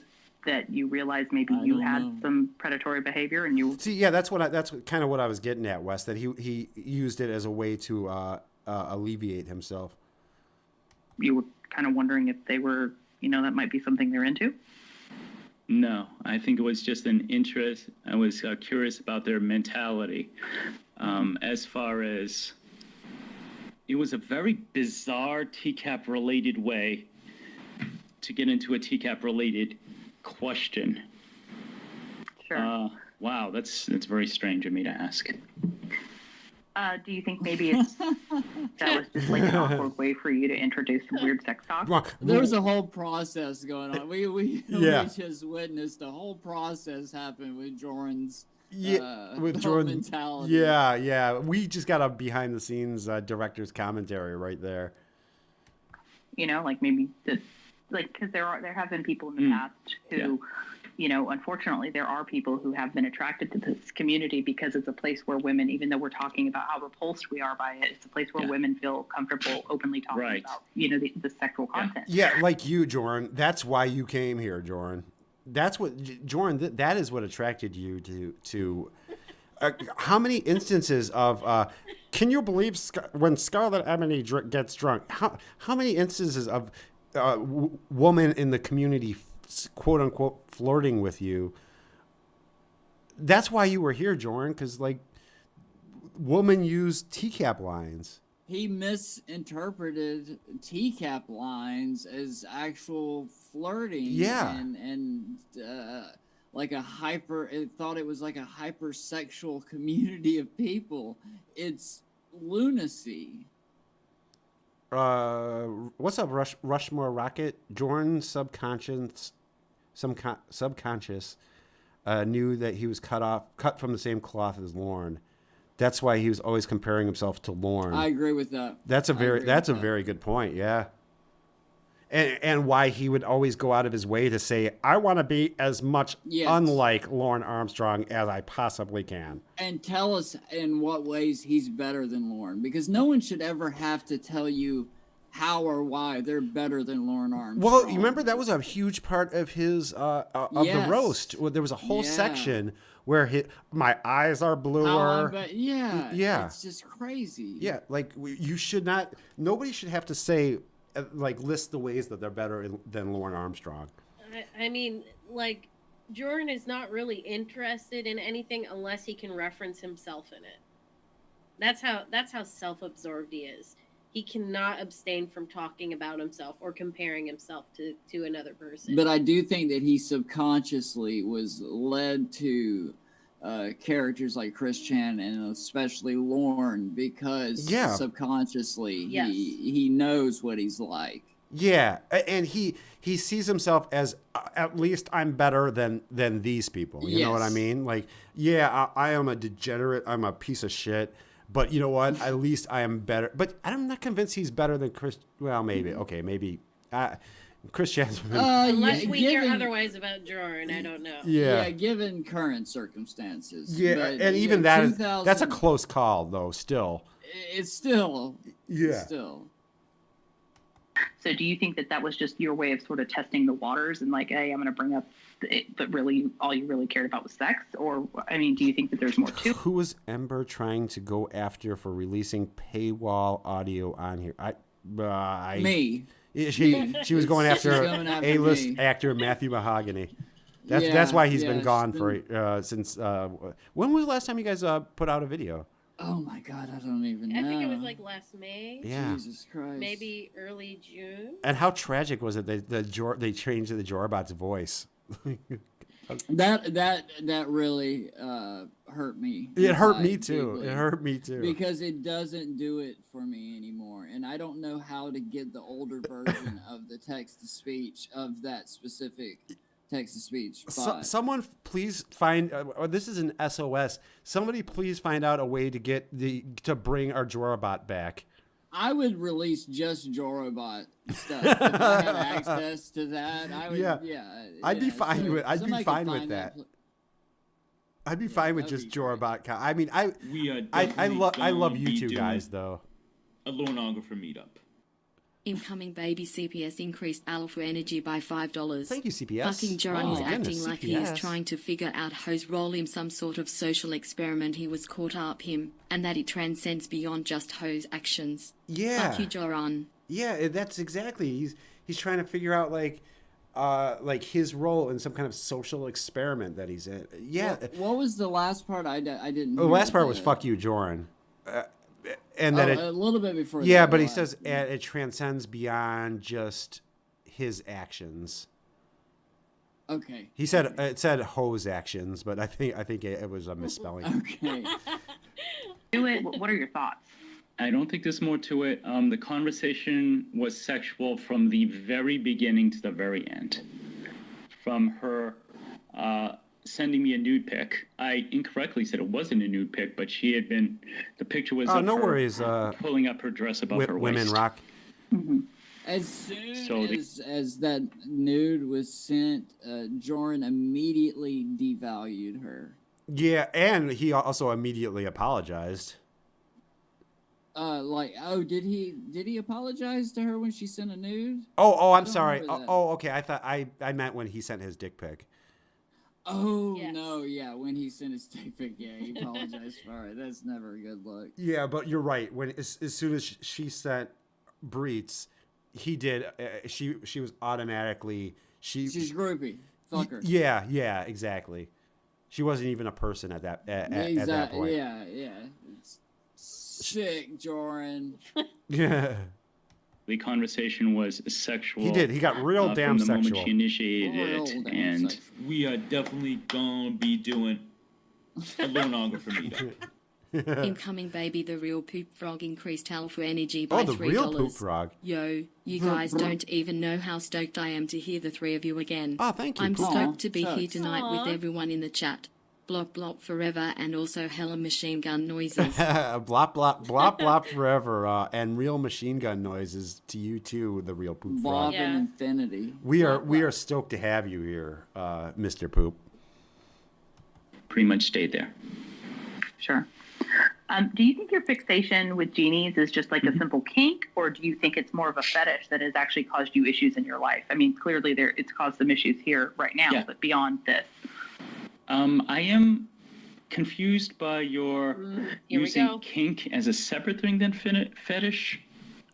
G: that you realize maybe you had some predatory behavior and you
B: see? Yeah, that's kind of what I was getting at, Wes. That he used it as a way to alleviate himself.
G: You were kind of wondering if they were, that might be something they're into?
A: No, I think it was just an interest. I was curious about their mentality. As far as it was a very bizarre TCAP-related way to get into a TCAP-related question.
G: Sure.
A: Wow, that's very strange of me to ask.
G: Do you think maybe that was just like an awkward way for you to introduce some weird sex talk?
D: There was a whole process going on. We just witnessed a whole process happen with Jordan's mentality.
B: Yeah. We just got a behind the scenes director's commentary right there.
G: Like maybe because there have been people in the past who. Unfortunately, there are people who have been attracted to this community because it's a place where women, even though we're talking about how repulsed we are by it, it's a place where women feel comfortable openly talking about, the sexual content.
B: Yeah, like you, Jordan. That's why you came here, Jordan. That's what, Jordan, that is what attracted you to how many instances of, can you believe when Scarlet Emily gets drunk, how many instances of woman in the community quote unquote flirting with you? That's why you were here, Jordan, because women use TCAP lines.
D: He misinterpreted TCAP lines as actual flirting.
B: Yeah.
D: And thought it was like a hypersexual community of people. It's lunacy.
B: What's up, Rushmore Rocket? Jordan subconscious knew that he was cut from the same cloth as Lauren. That's why he was always comparing himself to Lorne.
D: I agree with that.
B: That's a very good point. Yeah. And why he would always go out of his way to say, I want to be as much unlike Lorne Armstrong as I possibly can.
D: And tell us in what ways he's better than Lorne. Because no one should ever have to tell you how or why they're better than Lorne Armstrong.
B: Well, you remember that was a huge part of his the roast. There was a whole section where my eyes are bluer.
D: It's just crazy.
B: Yeah, like you should not. Nobody should have to say list the ways that they're better than Lorne Armstrong.
C: I mean, like, Jordan is not really interested in anything unless he can reference himself in it. That's how self-absorbed he is. He cannot abstain from talking about himself or comparing himself to another person.
D: But I do think that he subconsciously was led to characters like Chris Chan and especially Lorne because subconsciously he knows what he's like.
B: Yeah, and he sees himself as at least I'm better than these people. You know what I mean? Like, I am a degenerate. I'm a piece of shit. But you know what? At least I am better. But I'm not convinced he's better than Chris. Well, maybe. Okay, maybe. Chris Chan's.
C: Unless we hear otherwise about Jordan, I don't know.
D: Yeah, given current circumstances.
B: Yeah,
D: but,
B: and even that's a close call, though, still.
D: It's still.
B: Yeah.
D: Still.
G: So do you think that was just your way of sort of testing the waters and like, hey, I'm going to bring up but really all you really cared about was sex? Or, I mean, do you think that there's more to it?
B: Who was Ember trying to go after for releasing paywall audio on here?
D: Me.
B: She was going after A-list actor Matthew Mahogany. That's why he's been gone for since. When was the last time you guys put out a video?
D: Oh my God, I don't even know.
C: I think it was like last May.
B: Yeah.
D: Jesus Christ.
C: Maybe early June.
B: And how tragic was it that they changed the Jorabot's voice?
D: That really hurt me.
B: It hurt me too. Deeply. It hurt me too.
D: Because it doesn't do it for me anymore, and I don't know how to get the older version of the text to speech of that specific text to speech.
B: Someone please find. This is an SOS. Somebody please find out a way to bring our Jorabot back.
D: I would release just Jorabot stuff if I had access to that. I would.
B: I'd be fine with that. I'd be fine with just Jorabot. I mean, I love you two guys though.
H: A Lornographer meetup.
E: Incoming baby CPS increased alpha energy by $5.
B: Thank you, CPS.
E: Fucking John is acting like he is
B: CPS.
E: trying to figure out how's roll him some sort of social experiment he was caught up him, and that it transcends beyond just Ho's actions.
B: Yeah.
E: Fuck you, Joran.
B: Yeah, that's exactly. He's trying to figure out like his role in some kind of social experiment that he's in. Yeah.
D: What was the last part? I didn't.
B: The last part was "fuck you, Joran," and then
D: a little bit before.
B: Yeah, but he says it transcends beyond just his actions.
D: Okay.
B: He said it said Ho's actions, but I think it was a misspelling.
D: Okay.
G: Do it. What are your thoughts?
A: I don't think there's more to it. The conversation was sexual from the very beginning to the very end. From her sending me a nude pic. I incorrectly said it wasn't a nude pic, but the picture was of
B: no
A: her
B: worries.
A: pulling up her dress above her waist.
B: Women rock.
G: Mm-hmm.
D: As soon as that nude was sent, Joran immediately devalued her.
B: Yeah, and he also immediately apologized.
D: Did he apologize to her when she sent a nude?
B: I'm sorry. Okay. I thought I meant when he sent his dick pic.
D: Oh, yes. No, yeah, when he sent his dick pic, he apologized for it. That's never a good look.
B: Yeah, but you're right. When as soon as she sent Breets, he did. She was automatically
D: she's groupie. Fuck her.
B: Yeah, exactly. She wasn't even a person at that at that point.
D: Yeah. It's sick, Joran.
B: Yeah.
A: The conversation was sexual.
B: He did. He got real damn
A: from the
B: sexual.
A: moment she initiated it, and
H: we are definitely gonna be doing a Lornographer meetup.
E: Incoming baby, the real poop frog increased alpha energy by $3.
B: The real poop frog.
E: Yo, you guys don't even know how stoked I am to hear the three of you again.
B: Oh, thank you.
E: I'm stoked to be here tonight with everyone in the chat. blop blop forever, and also hella machine gun noises.
B: Blop, blop, blop, blop forever. And real machine gun noises to you, too, the real Poop Frog.
D: Bob and Infinity.
B: We are stoked to have you here, Mr. Poop.
A: Pretty much stayed there.
G: Sure. Do you think your fixation with genies is just like a simple kink, or do you think it's more of a fetish that has actually caused you issues in your life? I mean, clearly it's caused some issues here right now, but beyond this.
A: I am confused by your using kink as a separate thing than fetish.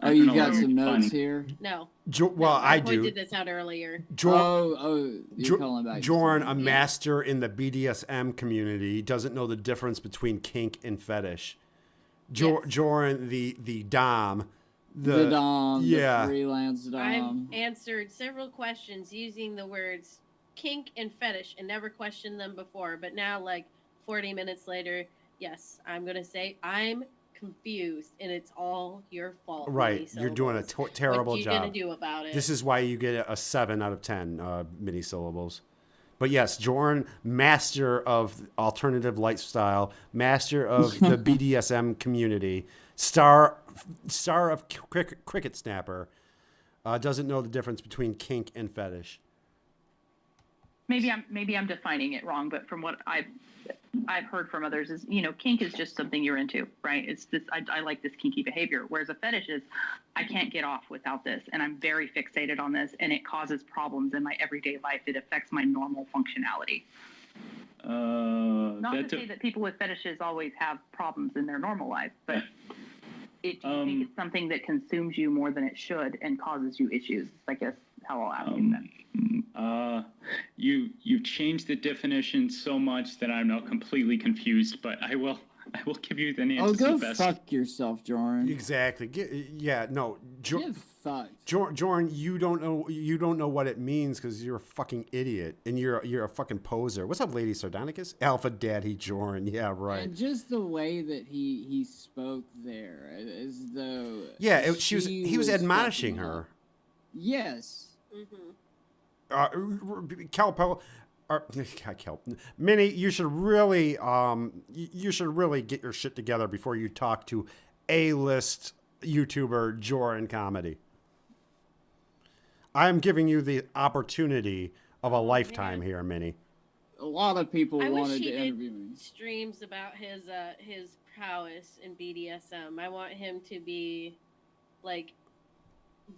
D: Oh, you got some notes here?
C: No.
B: I do.
C: I pointed this out earlier.
D: You're calling back.
B: Jorn, a master in the BDSM community, doesn't know the difference between kink and fetish. Jorn, the dom.
D: The dom, the freelance dom.
C: I've answered several questions using the words kink and fetish and never questioned them before. But now, like 40 minutes later, yes, I'm going to say I'm confused, and it's all your fault.
B: Right, you're doing a terrible job.
C: What are you gonna do about it?
B: This is why you get a 7 out of 10 mini syllables. But yes, Jorn, master of alternative lifestyle, master of the BDSM community, star of Cricket Snapper, doesn't know the difference between kink and fetish.
G: Maybe I'm defining it wrong, but from what I've heard from others is, kink is just something you're into, right? It's this, I like this kinky behavior. Whereas a fetish is, I can't get off without this. And I'm very fixated on this, and it causes problems in my everyday life. It affects my normal functionality. Not to say that people with fetishes always have problems in their normal life, but do you think it's something that consumes you more than it should and causes you issues? I guess how I'll ask you then.
A: You've changed the definition so much that I'm now completely confused, but I will give you the answer.
D: Oh, go fuck yourself, Jorn.
B: Exactly. Get fucked. Jorn, you don't know what it means because you're a fucking idiot and you're a fucking poser. What's up, Lady Sardonicus? Alpha Daddy Jorn. Yeah, right.
D: And just the way that he spoke there, as though
B: he was admonishing her.
D: Yes.
B: Kelp, Minnie, you should really get your shit together before you talk to A-list YouTuber Jorn Comedy. I am giving you the opportunity of a lifetime here, Minnie.
D: A lot of people
C: wanted
D: to
C: interview
D: interview me.
C: Streams about his prowess in BDSM. I want him to be like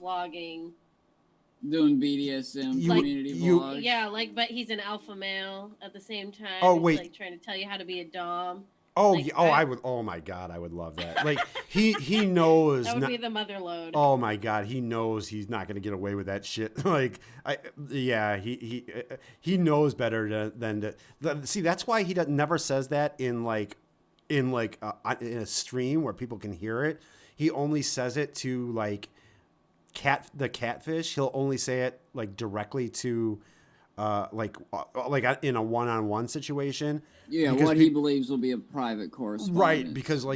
C: vlogging.
D: Doing BDSM community vlogs.
C: Yeah, but he's an alpha male at the same time.
B: Oh,
C: he's
B: wait.
C: like trying to tell you how to be a dom.
B: I would. Oh my God, I would love that. Like he knows.
C: That would be the mother load.
B: Oh my God, he knows he's not going to get away with that shit. He knows better than to see. That's why he never says that in a stream where people can hear it. He only says it to the catfish. He'll only say it directly to in a one-on-one situation.
D: Yeah, what he believes will be a private correspondence.
B: Right, because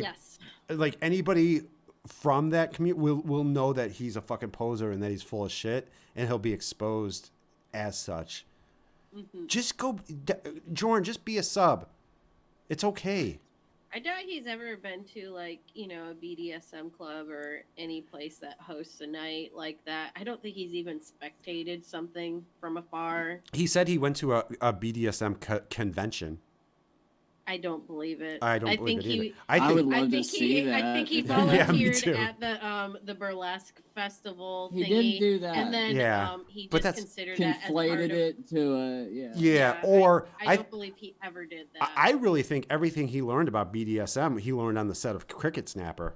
B: anybody from that community will know that he's a fucking poser and that he's full of shit, and he'll be exposed as such. Mm-hmm. Just go, Jorn, just be a sub. It's okay.
C: I doubt he's ever been to a BDSM club or any place that hosts a night like that. I don't think he's even spectated something from afar.
B: He said he went to a BDSM convention.
C: I don't believe it.
B: I don't believe it either.
D: I would love to see that.
C: I think he volunteered at the burlesque festival thingy.
D: He did do that.
C: And then he just considered that as part
D: conflated
C: of
D: it to a
C: I don't believe he ever did that.
B: I really think everything he learned about BDSM, he learned on the set of Cricket Snapper.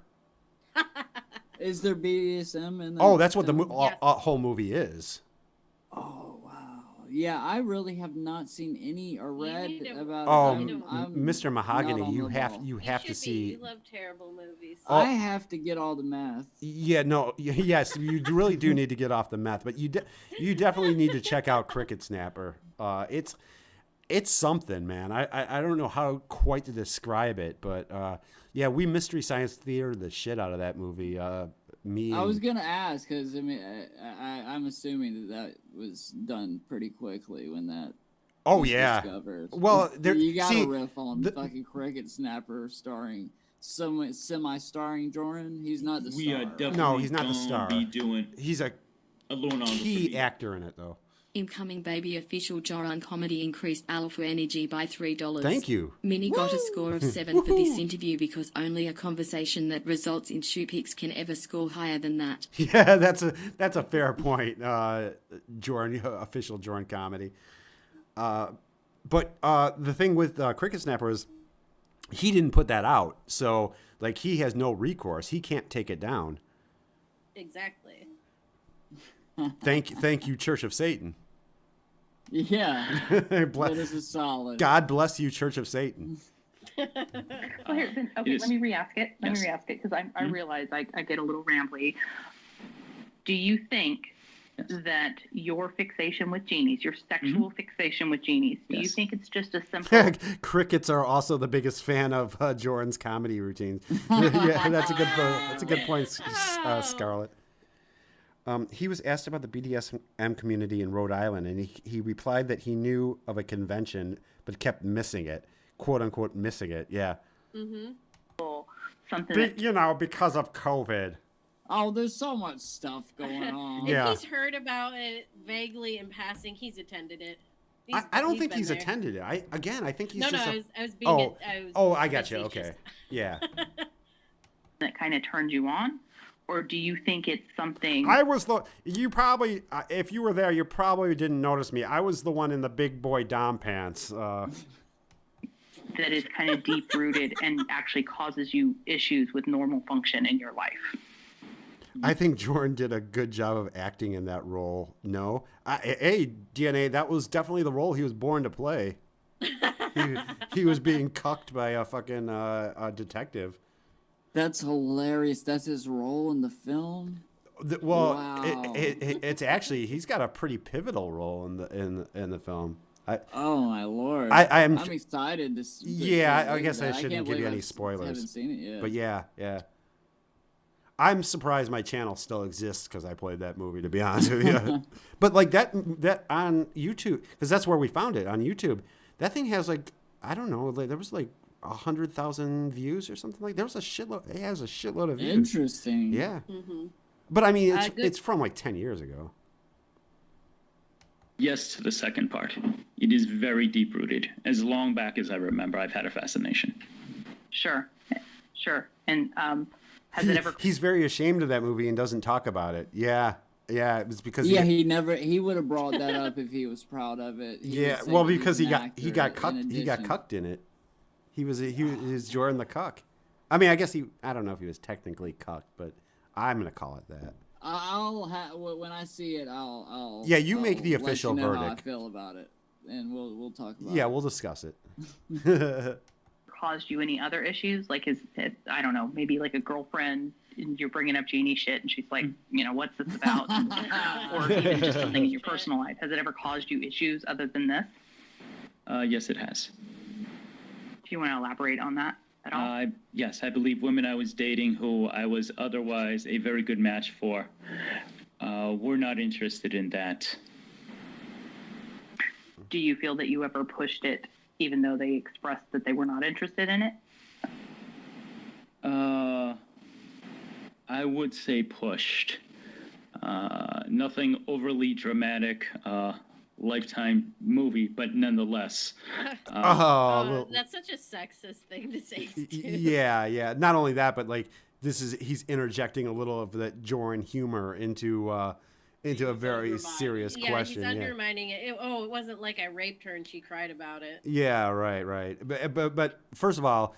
D: Is there BDSM in that?
B: Oh, that's what the whole movie is.
D: Oh, wow. Yeah, I really have not seen any or read about.
B: Mr. Mahogany, you have to see.
C: You love terrible movies.
D: I have to get all the meth.
B: Yeah, no, yes, you really do need to get off the meth, but you definitely need to check out Cricket Snapper. It's something, man. I don't know how quite to describe it, but we Mystery Science Theater the shit out of that movie. I
D: was gonna ask because I'm assuming that was done pretty quickly when that
B: Oh yeah.
D: Discovered.
B: Well,
D: you got to riff on the fucking Cricket Snapper starring semi-starring Jordan. He's not the star.
H: We are definitely
B: No, he's not the star.
H: Be doing
B: He's a key actor in it, though.
E: Incoming baby official Joran comedy increased alpha energy by $3.
B: Thank you.
E: Mini got a score of 7 for this interview because only a conversation that results in shoe pics can ever score higher than that.
B: Yeah, that's a fair point. Jordan, official Jordan comedy. But the thing with Cricket Snapper is he didn't put that out, so like he has no recourse. He can't take it down.
C: Exactly.
B: Thank you, Church of Satan.
D: Yeah, that is a solid.
B: God bless you, Church of Satan.
G: Well, here, then, okay, let me re-ask it. Let me re-ask it because I realize I get a little rambly. Do you think that your fixation with genies, your sexual fixation with genies, do you think it's just a simple...
B: Crickets are also the biggest fan of Jordan's comedy routines. Yeah, that's a good point, Scarlett. He was asked about the BDSM community in Rhode Island, and he replied that he knew of a convention, but kept missing it, quote unquote, missing it. Yeah.
G: Something
B: because of COVID.
D: Oh, there's so much stuff going on.
B: Yeah.
C: If he's heard about it vaguely in passing, he's attended it.
B: I don't think he's attended it. I think he's just.
C: I was being.
B: I got you. Okay. Yeah.
G: that kind of turned you on? Or do you think it's something...
B: You probably, if you were there, you probably didn't notice me. I was the one in the big boy dom pants.
G: That is kind of deep-rooted and actually causes you issues with normal function in your life.
B: I think Jordan did a good job of acting in that role. No? DNA, that was definitely the role he was born to play. He was being cucked by a fucking detective.
D: That's hilarious. That's his role in the film.
B: Wow. It's actually he's got a pretty pivotal role in the film.
D: Oh my lord!
B: I'm
D: excited to.
B: I guess I shouldn't give you any spoilers.
D: I haven't seen it yet.
B: But yeah. I'm surprised my channel still exists because I played that movie. To be honest with you, but like that on YouTube, because that's where we found it on YouTube. That thing has like I don't know. There was like 100,000 views or something like. There was a shitload. It has a shitload of views.
D: Interesting.
B: Yeah. Mm-hmm. But I mean, it's from like 10 years ago.
A: Yes, to the second part. It is very deep rooted. As long back as I remember, I've had a fascination.
G: Sure. And has it ever?
B: He's very ashamed of that movie and doesn't talk about it. Yeah. It was because
D: he would have brought that up if he was proud of it.
B: Because he got cucked in it. He was Jordan the cuck. I mean, I don't know if he was technically cucked, but I'm gonna call it that.
D: When I see it, I'll
B: make the official verdict.
D: How I feel about it, and we'll talk about it.
B: Yeah, we'll discuss it.
G: Caused you any other issues? Like, I don't know, maybe like a girlfriend, and you're bringing up genie shit, and she's like, what's this about? Or even just something in your personal life. Has it ever caused you issues other than this?
A: Yes, it has.
G: Do you want to elaborate on that at all?
A: Yes, I believe women I was dating who I was otherwise a very good match for were not interested in that.
G: Do you feel that you ever pushed it even though they expressed that they were not interested in it?
A: I would say pushed. Nothing overly dramatic. Lifetime movie, but nonetheless.
C: That's such a sexist thing to say.
B: Yeah. Not only that, but like he's interjecting a little of that Jordan humor into a very serious question.
C: He's undermining it. It wasn't like I raped her and she cried about it.
B: Yeah, right. But first of all,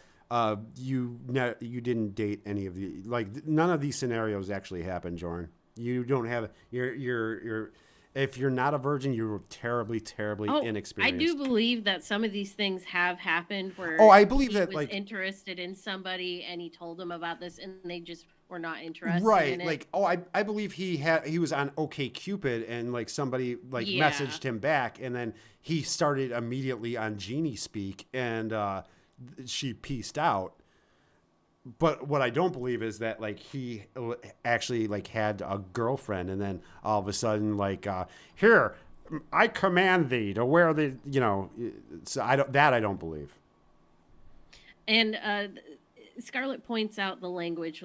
B: you didn't date any of the none of these scenarios actually happened, Jordan. You don't have you're. If you're not a virgin, you're terribly, terribly inexperienced.
C: I do believe that some of these things have happened where
B: I believe that
C: was interested in somebody and he told them about this and they just were not interested in it.
B: I believe he was on OkCupid and like somebody messaged him back and then he started immediately on Genie Speak and she pieced out. But what I don't believe is that like he actually like had a girlfriend and then all of a sudden like here I command thee to wear the, so I don't believe.
C: And Scarlett points out the language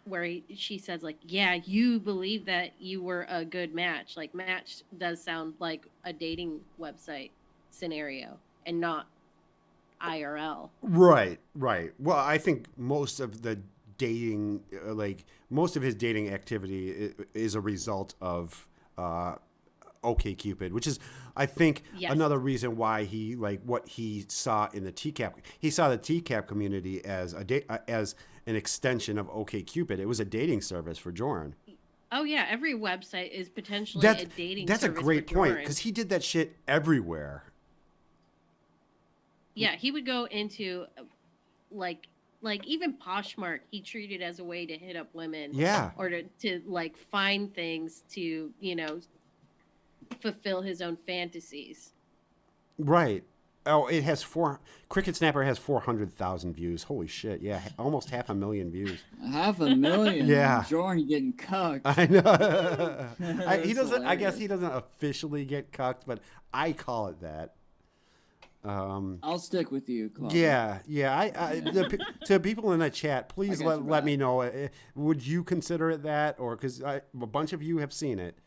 C: where she says, like, yeah, you believe that you were a good match. Like, match does sound like a dating website scenario and not IRL.
B: Right. Well, I think most of the dating, most of his dating activity is a result of OkCupid, which is, I think, another reason why he what he saw in the TCAP. He saw the TCAP community as as an extension of OkCupid. It was a dating service for Joran.
C: Oh yeah, every website is potentially a dating service. That's a
B: great point, because he did that shit everywhere.
C: Yeah, he would go into like even Poshmark, he treated as a way to hit up women.
B: Yeah.
C: Or to like find things to, fulfill his own fantasies.
B: Right. Oh, it has Cricket Snapper has 400,000 views. Holy shit! Yeah, almost 500,000 views.
D: 500,000.
B: Yeah.
D: Jordan getting cucked.
B: I know. He doesn't. Hilarious. I guess he doesn't officially get cucked, but I call it that.
D: I'll stick with you, Clawbah.
B: Yeah. To people in the chat, please let me know. Would you consider it that, or because a bunch of you have seen it?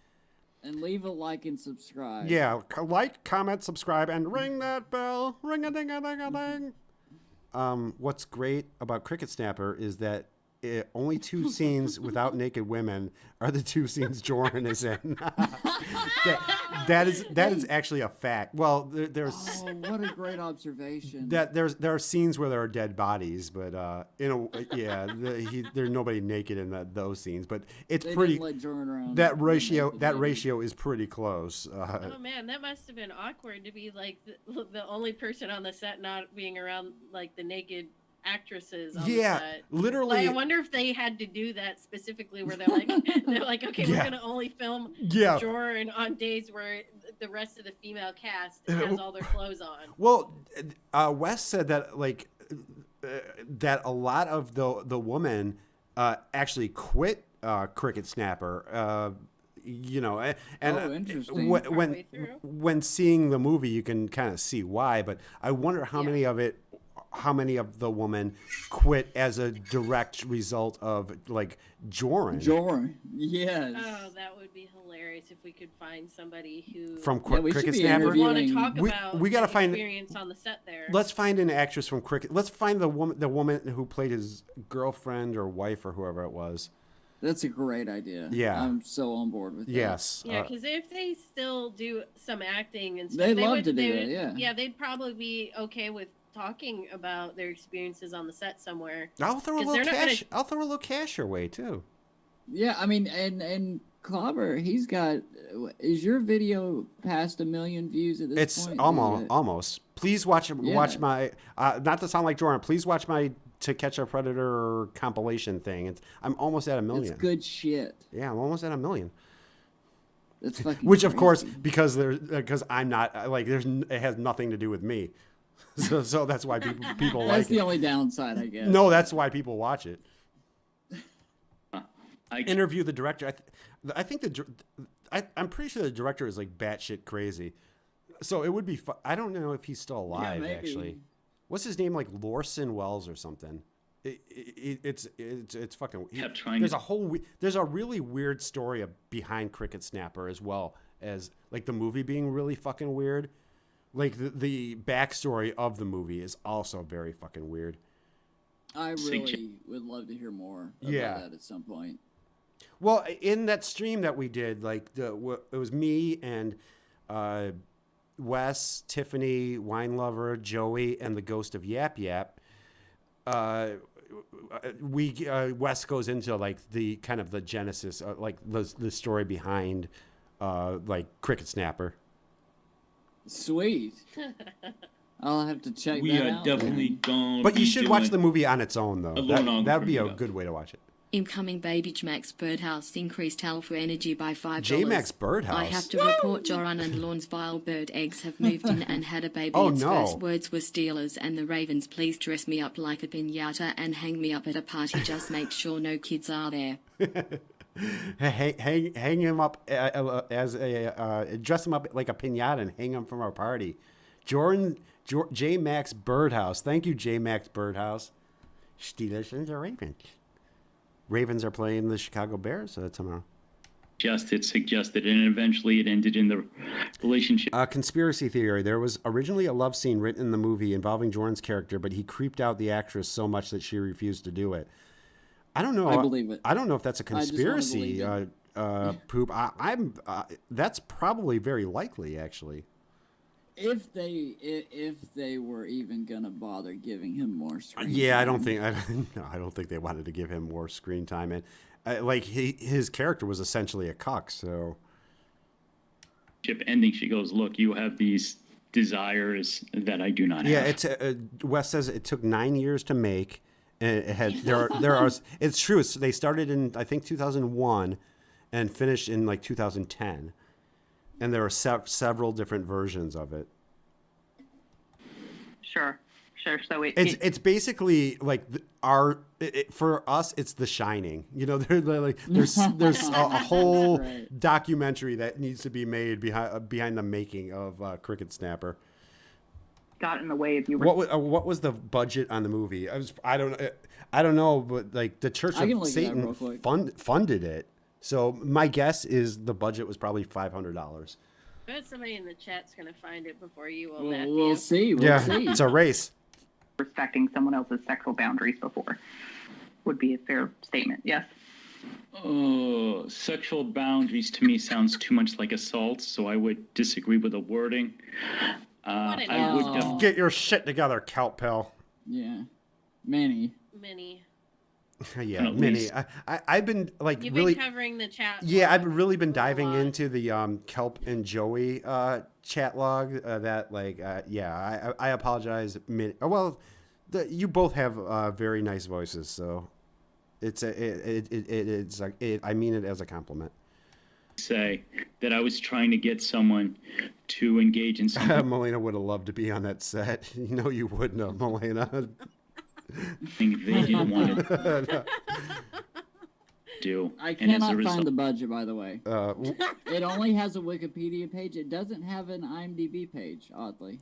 D: And leave a like and subscribe.
B: Yeah, like, comment, subscribe, and ring that bell. Ring-a-ding-a-ding-a-ding. What's great about Cricket Snapper is that only 2 scenes without naked women are the 2 scenes Joran is in. that is actually a fact. Well, there's.
D: Oh, what a great observation.
B: There are scenes where there are dead bodies, but there's nobody naked in those scenes. But it's
D: they
B: pretty.
D: Didn't let Joran around
B: That ratio is pretty close.
C: Oh man, that must have been awkward to be like the only person on the set not being around like the naked actresses on the set.
B: Literally.
C: Like, I wonder if they had to do that specifically, where they're like, okay, we're gonna only film Joran on days where the rest of the female cast has all their clothes on.
B: Well, Wes said that that a lot of the women actually quit Cricket Snapper.
D: Interesting.
B: When seeing the movie, you can kind of see why. But I wonder how many of the women quit as a direct result of Joran.
D: Yes.
C: Oh, that would be hilarious if we could find somebody who
B: from Cricket Snapper.
C: Want to talk about
B: we got to find
C: experience on the set there.
B: Let's find an actress from Cricket. Let's find the woman who played his girlfriend or wife or whoever it was.
D: That's a great idea.
B: Yeah,
D: I'm so on board with that.
B: Yes.
C: Yeah, because if they still do some acting and stuff,
D: they love to do that.
C: Yeah, they'd probably be okay with talking about their experiences on the set somewhere.
B: I'll throw a little cash. I'll throw a little cash your way too.
D: Yeah, I mean, and Clawbah, he's got. Is your video past 1 million views at this point?
B: It's almost. Please watch my. Not to sound like Jordan. Please watch my To Catch a Predator compilation thing. I'm almost at 1 million.
D: It's good shit.
B: Yeah, I'm almost at 1 million.
D: That's fucking.
B: Which,
D: crazy.
B: Of course, because I'm not it has nothing to do with me. So that's why people like it.
D: That's the only downside, I guess.
B: No, that's why people watch it. I interview the director. I think I'm pretty sure the director is batshit crazy. So it would be fun. I don't know if he's still alive, actually. What's his name? Lorson Wells or something. It's fucking. There's a really weird story behind Cricket Snapper, as well as the movie being really fucking weird. The backstory of the movie is also very fucking weird.
D: I really would love to hear more about that at some point.
B: Well, in that stream that we did, it was me and Wes, Tiffany, Wine Lover, Joey, and the Ghost of Yap Yap. Wes goes into the kind of the genesis, the story behind Cricket Snapper.
D: Sweet. I'll have to check that out.
H: We are definitely going.
B: But you should watch the movie on its own, though. That would be a good way to watch it.
E: Incoming baby J-Max Birdhouse increased alpha energy by $5.
B: J-Max Birdhouse?
E: I have to report Joran and Lorne's vile bird eggs have moved in and had a baby.
B: Oh,
E: its
B: no.
E: First words were Steelers and the Ravens. Please dress me up like a piñata and hang me up at a party. Just make sure no kids are there.
B: hang him up as a dress him up like a piñata and hang him from our party. J Max Birdhouse. Thank you, J Max Birdhouse. Steelers and the Ravens. Ravens are playing the Chicago Bears tomorrow.
A: Suggested, and eventually it ended in the relationship.
B: Conspiracy theory. There was originally a love scene written in the movie involving Jordan's character, but he creeped out the actress so much that she refused to do it. I don't know.
D: I believe it.
B: I don't know if that's a conspiracy, Poop. That's probably very likely, actually.
D: If they were even gonna bother giving him more screen time.
B: Yeah, I don't think they wanted to give him more screen time, and his character was essentially a cuck. So,
A: ending, she goes, "Look, you have these desires that I do not have."
B: Yeah, it's Wes says it took 9 years to make, and it had there are. It's true. They started in I think 2001, and finished in like 2010. And there are several different versions of it.
G: Sure. So
B: it's basically like for us, it's The Shining. You know, there's a whole documentary that needs to be made behind the making of Cricket Snapper.
G: Got in the way of you.
B: What was the budget on the movie? I don't know, but like the Church of Satan funded it. So my guess is the budget was probably $500.
C: I bet somebody in the chat's gonna find it before you will. Matthew.
D: We'll see.
B: It's a race.
G: Respecting someone else's sexual boundaries before would be a fair statement. Yes.
A: Oh, sexual boundaries to me sounds too much like assault, so I would disagree with the wording. I would
B: get your shit together, Kelp Pill.
D: Yeah, Mini.
B: Yeah, Mini. I've been like
C: You've
B: really
C: been covering the chat.
B: Yeah, I've really been diving into the Kelp and Joey chat log. I apologize. You both have very nice voices, so I mean it as a compliment.
A: Say that I was trying to get someone to engage in something.
B: Melena would have loved to be on that set. You know you wouldn't have, Melena.
A: They didn't want to do.
D: I cannot find the budget, by the way. It only has a Wikipedia page. It doesn't have an IMDb page, oddly.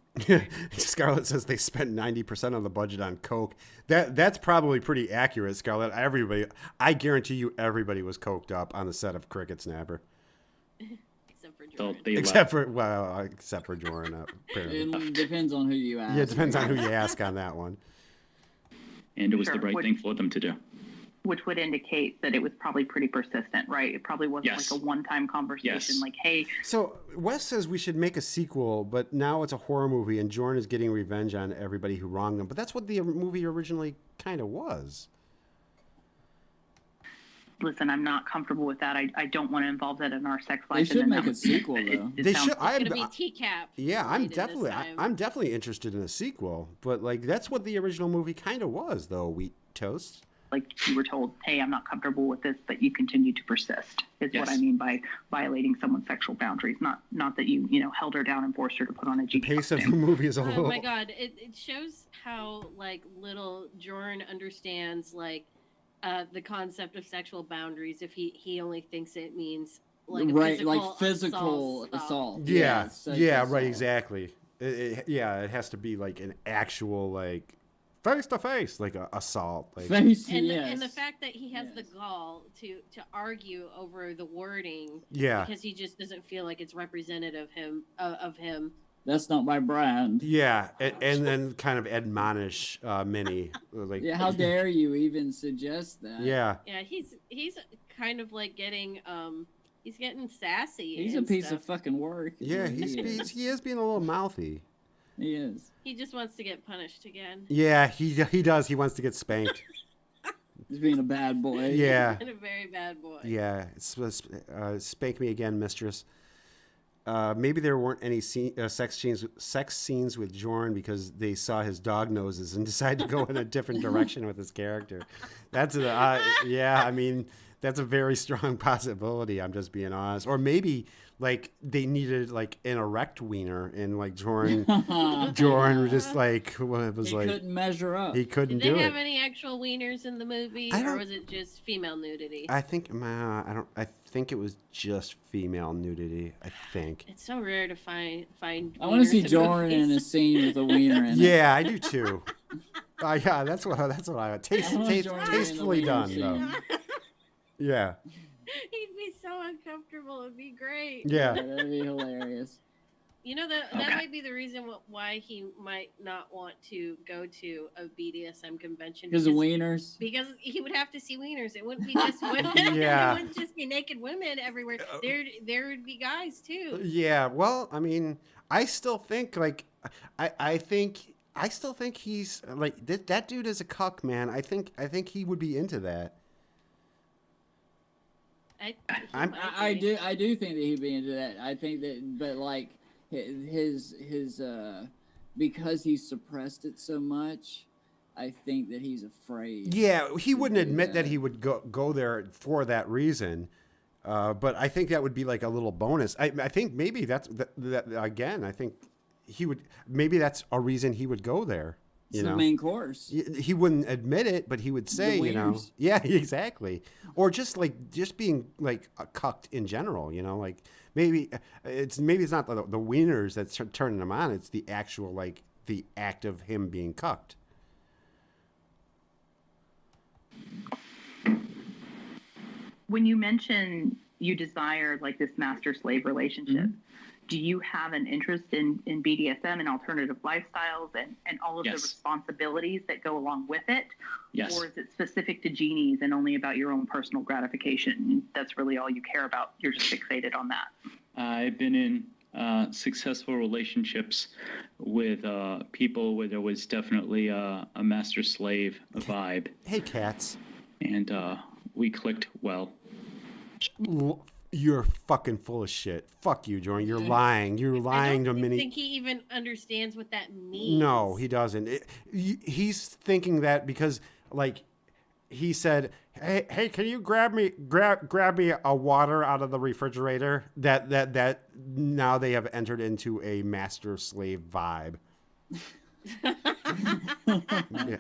B: Scarlett says they spent 90% of the budget on coke. That's probably pretty accurate, Scarlett. I guarantee you everybody was coked up on the set of Cricket Snapper.
C: Except for Jordan.
B: Except for Jordan.
D: It depends on who you ask.
B: Yeah, it depends on who you ask on that one.
A: And it was the right thing for them to do.
G: Which would indicate that it was probably pretty persistent, right? It probably wasn't like a one-time conversation, like, hey.
B: So Wes says we should make a sequel, but now it's a horror movie, and Jordan is getting revenge on everybody who wronged him. But that's what the movie originally kind of was.
G: Listen, I'm not comfortable with that. I don't want to involve that in our sex life.
D: They should make a sequel, though.
B: They should.
C: It's going to be TCAP.
B: Yeah, I'm definitely interested in a sequel. But like that's what the original movie kind of was, though. Wheat Toast.
G: Like you were told, hey, I'm not comfortable with this, but you continue to persist. Is what I mean by violating someone's sexual boundaries. Not that you held her down and forced her to put on a jean.
B: The pace of the movie is a little.
C: Oh my God! It shows how like little Jordan understands like. The concept of sexual boundaries if he only thinks it means like
D: physical assault.
B: Yeah, right, exactly. It has to be like an actual like face to face like a assault. Like.
C: And the fact that he has the gall to argue over the wording, because he just doesn't feel like it's representative of him.
D: That's not my brand.
B: Yeah, and then kind of admonish Minnie. Like,
D: yeah, how dare you even suggest that?
B: Yeah.
C: Yeah, he's kind of like getting he's getting sassy.
D: He's a piece of fucking work.
B: Yeah, he is being a little mouthy.
D: He is.
C: He just wants to get punished again.
B: Yeah, he does. He wants to get spanked.
D: He's being a bad boy.
B: Yeah.
C: And a very bad boy.
B: Yeah, spank me again, mistress. Maybe there weren't any sex scenes with Jordan because they saw his dog noses and decided to go in a different direction with his character. That's I mean, that's a very strong possibility. I'm just being honest. Or maybe like they needed like an erect wiener, and like Jordan just like was
D: he
B: like
D: couldn't measure up.
B: He couldn't
C: Did
B: do
C: they
B: it.
C: have any actual wieners in the movie, or was it just female nudity?
B: I think I think it was just female nudity. I think
C: it's so rare to find.
D: I want to see Jordan in a scene with a wiener in it.
B: Yeah, I do too. Yeah, that's what I tastefully done though. Yeah.
C: He'd be so uncomfortable. It'd be great.
B: Yeah.
D: That'd be hilarious.
C: You know, that might be the reason why he might not want to go to a BDSM convention.
D: Because of wieners?
C: Because he would have to see wieners. It wouldn't be just women.
B: Yeah.
C: It wouldn't just be naked women everywhere. There would be guys, too.
B: Yeah, well, I mean, I still think, like, I still think he's, like, that dude is a cuck, man. I think he would be into that.
D: I do think that he'd be into that. I think that, but like his because he suppressed it so much, I think that he's afraid.
B: Yeah, he wouldn't admit that he would go there for that reason. But I think that would be like a little bonus. I think maybe that's that again. I think he would, maybe that's a reason he would go there.
D: It's the main course.
B: He wouldn't admit it, but he would say, yeah, exactly. Or just being like cucked in general, like maybe it's not the wieners that's turning him on. It's the actual, like the act of him being cucked.
G: When you mention you desire like this master-slave relationship, do you have an interest in BDSM and alternative lifestyles and all of the responsibilities that go along with it?
A: Yes.
G: Or is it specific to genies and only about your own personal gratification? That's really all you care about. You're just fixated on that.
A: I've been in successful relationships with people where there was definitely a master-slave vibe.
B: Hey, cats.
A: And we clicked well.
B: You're fucking full of shit. Fuck you, Jordan. You're lying. You're lying to Minnie.
C: I think he even understands what that means.
B: No, he doesn't. He's thinking that because, like, he said, "Hey, can you grab me a water out of the refrigerator?" That now they have entered into a master slave vibe. Yeah.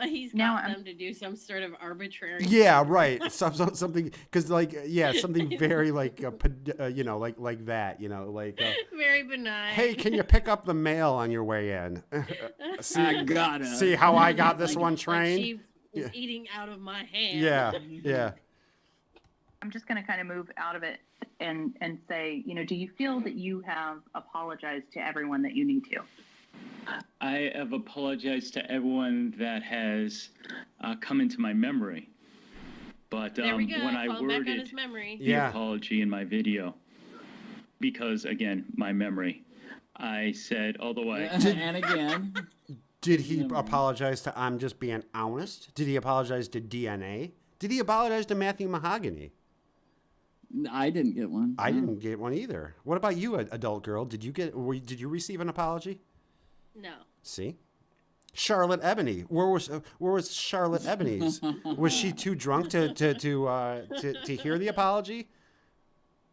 C: He's got them to do some sort of arbitrary.
B: Yeah, right. Something because something very like like that. Very
C: benign.
B: Hey, can you pick up the mail on your way in?
D: I got it.
B: See how I got this one trained?
C: She was eating out of my hand.
B: Yeah.
G: I'm just going to kind of move out of it and say, do you feel that you have apologized to everyone that you need to?
A: I have apologized to everyone that has come into my memory. But
C: there we go.
A: When I worded the apology in my video, because, again, my memory, I said, although I...
D: and again...
B: Did he apologize to I'm just being honest? Did he apologize to DNA? Did he apologize to Matthew Mahogany?
D: I didn't get one.
B: I didn't get one either. What about you, adult girl? Did you receive an apology?
C: No.
B: See? Charlotte Ebony. Where was Charlotte Ebony's? Was she too drunk to hear the apology?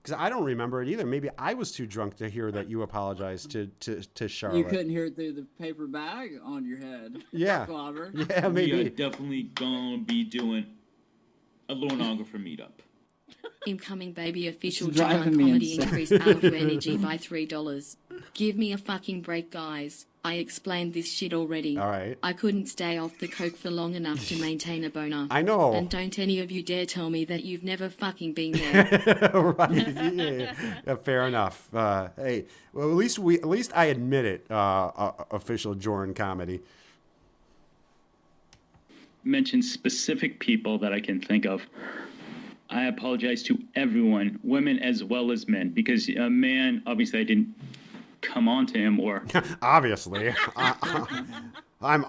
B: Because I don't remember it either. Maybe I was too drunk to hear that you apologized to Charlotte.
D: You couldn't hear it through the paper bag on your head.
B: Yeah.
D: Clawbah.
B: Yeah, maybe.
H: We are definitely gonna be doing a Lonographer meetup.
E: Incoming baby official John comedy increase alpha energy by $3. Give me a fucking break, guys. I explained this shit already.
B: All right.
E: I couldn't stay off the coke for long enough to maintain a boner.
B: I know.
E: And don't any of you dare tell me that you've never fucking been there.
B: Right. Yeah, fair enough. Hey, well, at least I admit it. Official Jordan comedy.
A: Mention specific people that I can think of. I apologize to everyone, women as well as men, because a man, obviously, I didn't come on to him or
B: obviously. I'm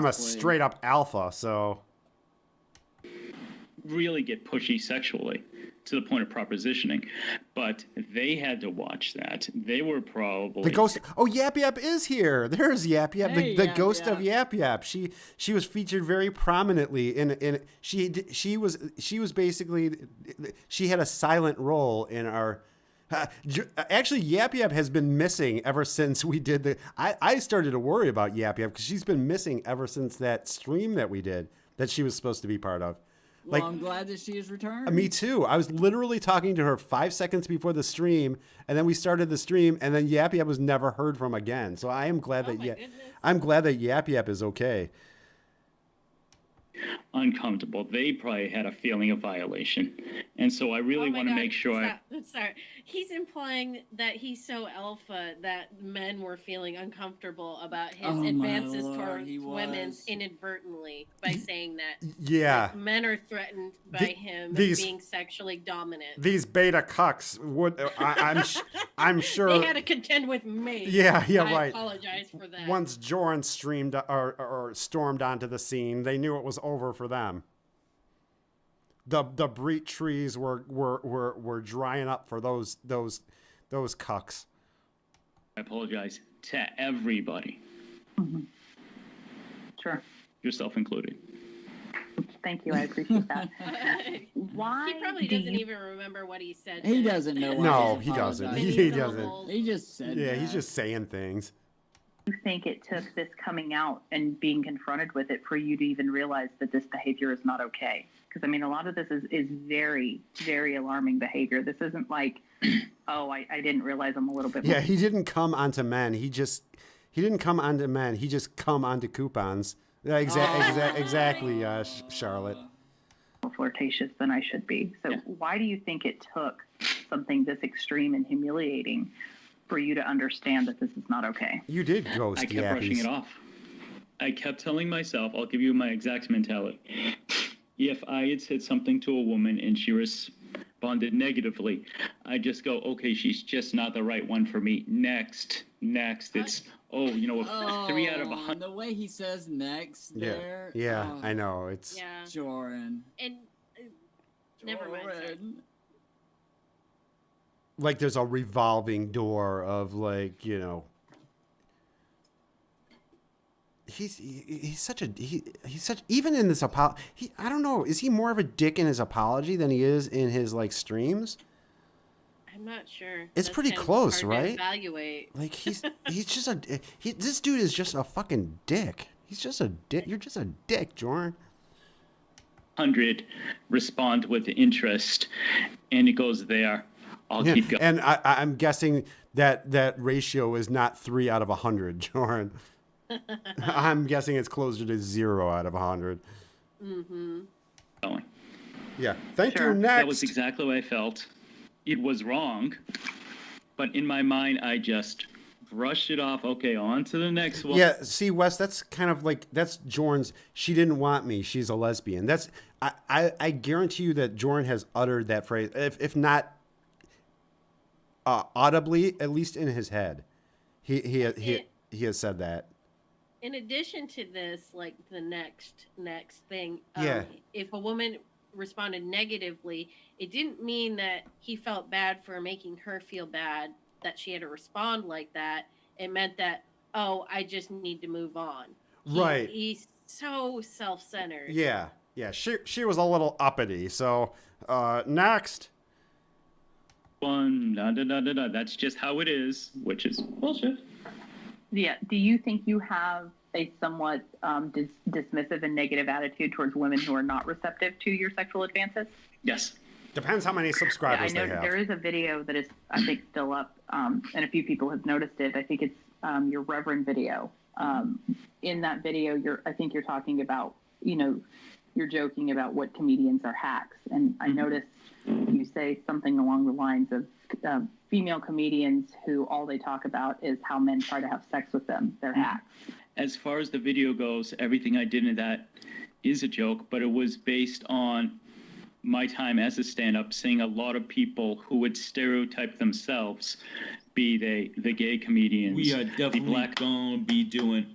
B: a straight up alpha, so
A: really get pushy sexually to the point of propositioning, but they had to watch that. They were probably
B: the ghost. Oh, Yap Yap is here. There's Yap Yap,
D: Hey,
B: the
D: Yap
B: ghost
D: Yap.
B: of Yap Yap. She was featured very prominently in she was basically, she had a silent role in our. Actually, Yap Yap has been missing ever since we did the. I started to worry about Yap Yap because she's been missing ever since that stream that we did that she was supposed to be part of.
D: Well, I'm glad that she has returned.
B: Me too. I was literally talking to her 5 seconds before the stream, and then we started the stream, and then Yap Yap was never heard from again. So I am glad I'm glad that Yap Yap is okay.
A: uncomfortable. They probably had a feeling of violation. And so I really want to make sure.
C: Sorry. He's implying that he's so alpha that men were feeling uncomfortable about his advances towards women inadvertently by saying that.
B: Yeah.
C: Like, men are threatened by him being sexually dominant.
B: These beta cucks would, I'm sure.
C: They had to contend with me.
B: Yeah,
C: I
B: right.
C: apologize for that.
B: Once Joran streamed or stormed onto the scene, they knew it was over for them. The breach trees were drying up for those cucks.
A: I apologize to everybody.
G: Mm-hmm. Sure.
A: Yourself included.
G: Thank you. I appreciate that. Why?
C: He probably doesn't even remember what he said.
D: He doesn't know.
B: No, he doesn't. He doesn't.
D: He just said.
B: Yeah,
D: that.
B: he's just saying things.
G: You think it took this coming out and being confronted with it for you to even realize that this behavior is not okay? Because, I mean, a lot of this is very, very alarming behavior. This isn't like, oh, I didn't realize I'm a little bit more.
B: Yeah, he didn't come onto men. He didn't come onto men. He just come onto coupons. Exactly, Charlotte.
G: More flirtatious than I should be. So why do you think it took something this extreme and humiliating for you to understand that this is not okay?
B: You did ghost
A: I kept brushing it off. I kept telling myself, I'll give you my exact mentality. If I had said something to a woman and she responded negatively, I just go, okay, she's just not the right one for me. Next. It's, 3 out of 100.
D: The way he says next there.
B: Yeah, I know. It's
D: Joran.
C: And never mind. Sorry.
B: Like there's a revolving door of like, you know. He's such even in this apology. I don't know. Is he more of a dick in his apology than he is in his like streams?
C: I'm not sure.
B: It's
C: That's
B: pretty
C: kind of
B: close,
C: hard to
B: right?
C: Evaluate.
B: Like he's just this dude is just a fucking dick. He's just a dick. You're just a dick, Jordan.
A: 100 respond with interest, and it goes there. I'll keep going.
B: And I'm guessing that ratio is not 3 out of 100, Jordan. I'm guessing it's closer to 0 out of 100.
C: Mm-hmm.
A: Going.
B: Yeah. Thank you. Next.
A: That was exactly what I felt. It was wrong, but in my mind, I just brushed it off. Okay, on to the next one.
B: Yeah. See, Wes, that's kind of like that's Jordan's. She didn't want me. She's a lesbian. That's I guarantee you that Jordan has uttered that phrase, if not audibly, at least in his head. He has said that.
C: In addition to this, like the next thing, if a woman responded negatively, it didn't mean that he felt bad for making her feel bad that she had to respond like that. It meant that, I just need to move on.
B: Right.
C: He's so self-centered.
B: Yeah. She was a little uppity. So next.
A: One, that's just how it is, which is bullshit.
G: Yeah. Do you think you have a somewhat dismissive and negative attitude towards women who are not receptive to your sexual advances?
A: Yes.
B: Depends how many subscribers
G: I know
B: they have.
G: there is a video that is, I think, still up, and a few people have noticed it. I think it's your Reverend video. In that video, I think you're talking about, you're joking about what comedians are hacks. And I noticed you say something along the lines of female comedians who all they talk about is how men try to have sex with them. They're hacks.
A: As far as the video goes, everything I did in that is a joke, but it was based on my time as a stand-up, seeing a lot of people who would stereotype themselves, be they the gay comedians.
H: We are definitely gonna be doing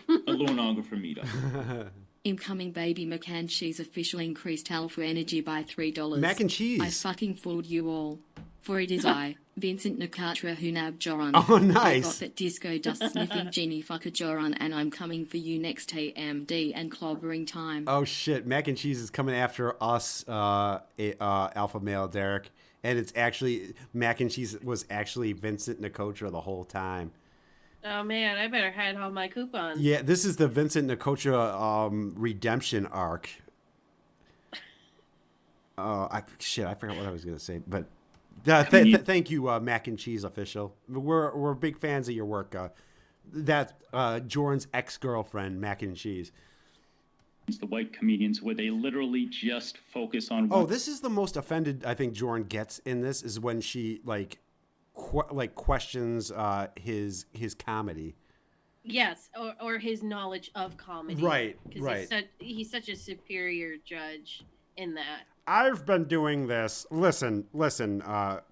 H: a little longer for me though.
E: Incoming baby mac and cheese official increased alpha energy by $3.
B: Mac and cheese.
E: I fucking fooled you all. For it is I, Vincent Nakatra who nabbed Joran.
B: Oh, nice.
E: I got that disco dust sniffing genie fucker Joran, and I'm coming for you next AMD and clobbering time.
B: Oh shit, Mac and cheese is coming after us, alpha male Derrick. And it's actually, Mac and cheese was actually Vincent Nakotra the whole time.
C: Oh man, I better hide all my coupons.
B: Yeah, this is the Vincent Nakotra redemption arc. I forgot what I was gonna say, but thank you, Mac and Cheese official. We're big fans of your work. Jordan's ex-girlfriend, Mac and Cheese.
A: It's the white comedians where they literally just focus on.
B: Oh, this is the most offended I think Jordan gets in this is when she questions his comedy.
C: Yes, or his knowledge of comedy.
B: Right,
C: because he's such a superior judge in that.
B: I've been doing this. Listen,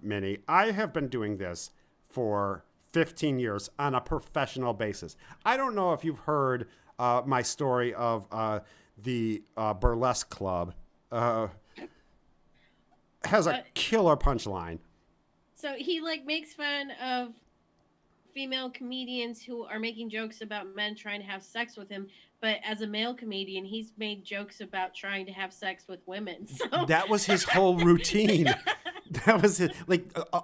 B: Minnie. I have been doing this for 15 years on a professional basis. I don't know if you've heard my story of the burlesque club. Has a killer punchline.
C: So he makes fun of female comedians who are making jokes about men trying to have sex with him, but as a male comedian, he's made jokes about trying to have sex with women. So
B: that was his whole routine. That was it.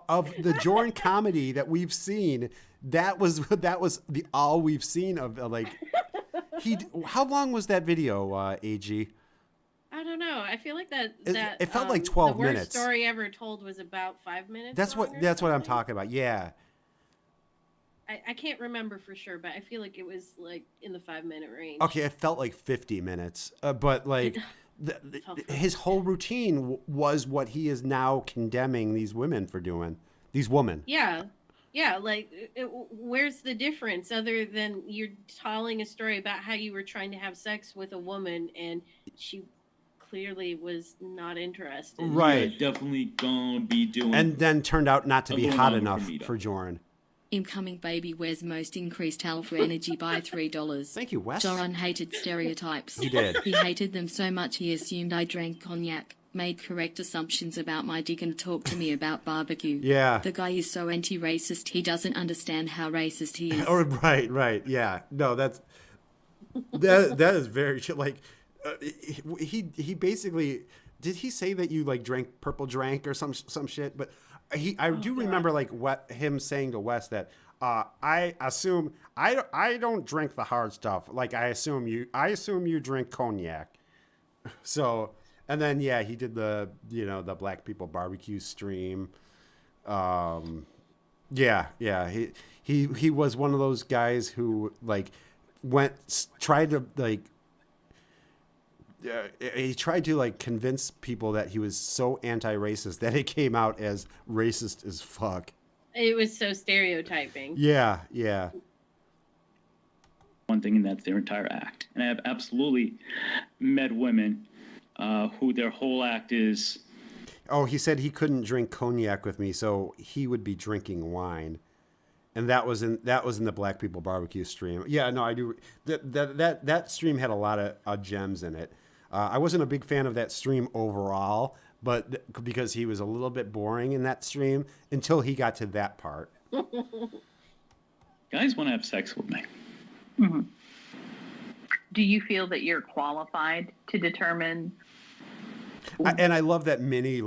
B: Of the Jordan comedy that we've seen, that was the all we've seen of How long was that video, AG?
C: I don't know. I feel like
B: it felt like 12 minutes.
C: The worst story ever told was about 5 minutes.
B: That's what I'm talking about. Yeah.
C: I can't remember for sure, but I feel like it was in the 5-minute range.
B: Okay, it felt like 50 minutes, but his whole routine was what he is now condemning these women for doing. These women.
C: Yeah. Where's the difference other than you're telling a story about how you were trying to have sex with a woman and she clearly was not interested.
B: Right.
H: Yeah, definitely gonna be doing.
B: And then turned out not to be hot enough for Joran.
E: Incoming baby wears most increased alpha energy by $3.
B: Thank you, Wes.
E: Joran hated stereotypes.
B: He did.
E: He hated them so much he assumed I drank cognac, made correct assumptions about my dick and talked to me about barbecue.
B: Yeah.
E: The guy is so anti-racist he doesn't understand how racist he is.
B: Oh, right. Yeah. No, that is very he basically did he say that you drank purple drank or some shit, but I do remember him saying to Wes that I assume I don't drink the hard stuff. I assume you drink cognac. So, and then he did the Black People Barbecue stream. He was one of those guys who he tried to convince people that he was so anti-racist that it came out as racist as fuck.
C: It was so stereotyping.
B: Yeah.
A: One thing, and that's their entire act. And I have absolutely met women who their whole act is.
B: Oh, he said he couldn't drink cognac with me, so he would be drinking wine. And that was in the Black People Barbecue stream. Yeah, no, I do. That stream had a lot of gems in it. I wasn't a big fan of that stream overall, but because he was a little bit boring in that stream until he got to that part.
A: Guys want to have sex with me.
G: Mm-hmm. Do you feel that you're qualified to determine?
B: And I love that Minnie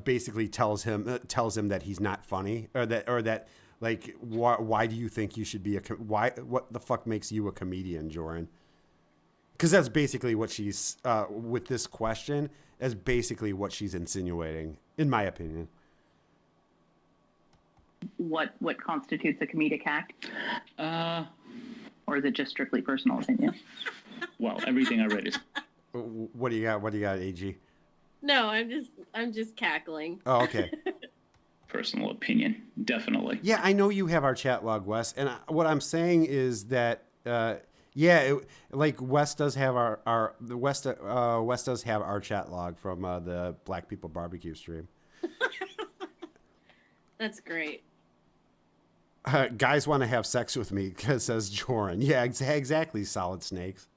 B: basically tells him that he's not funny, or that why do you think you should be what the fuck makes you a comedian, Joran? Because that's basically what she's with this question. That's basically what she's insinuating, in my opinion.
G: What constitutes a comedic act? Or is it just strictly personal opinion?
A: Well, everything I read is.
B: What do you got, AG?
C: No, I'm just cackling.
B: Oh, okay.
A: Personal opinion, definitely.
B: Yeah, I know you have our chat log, Wes, and what I'm saying is that Wes does have Wes does have our chat log from the Black People Barbecue stream.
C: That's great.
B: Guys want to have sex with me, says Joran. Yeah, exactly. Solid Snakes.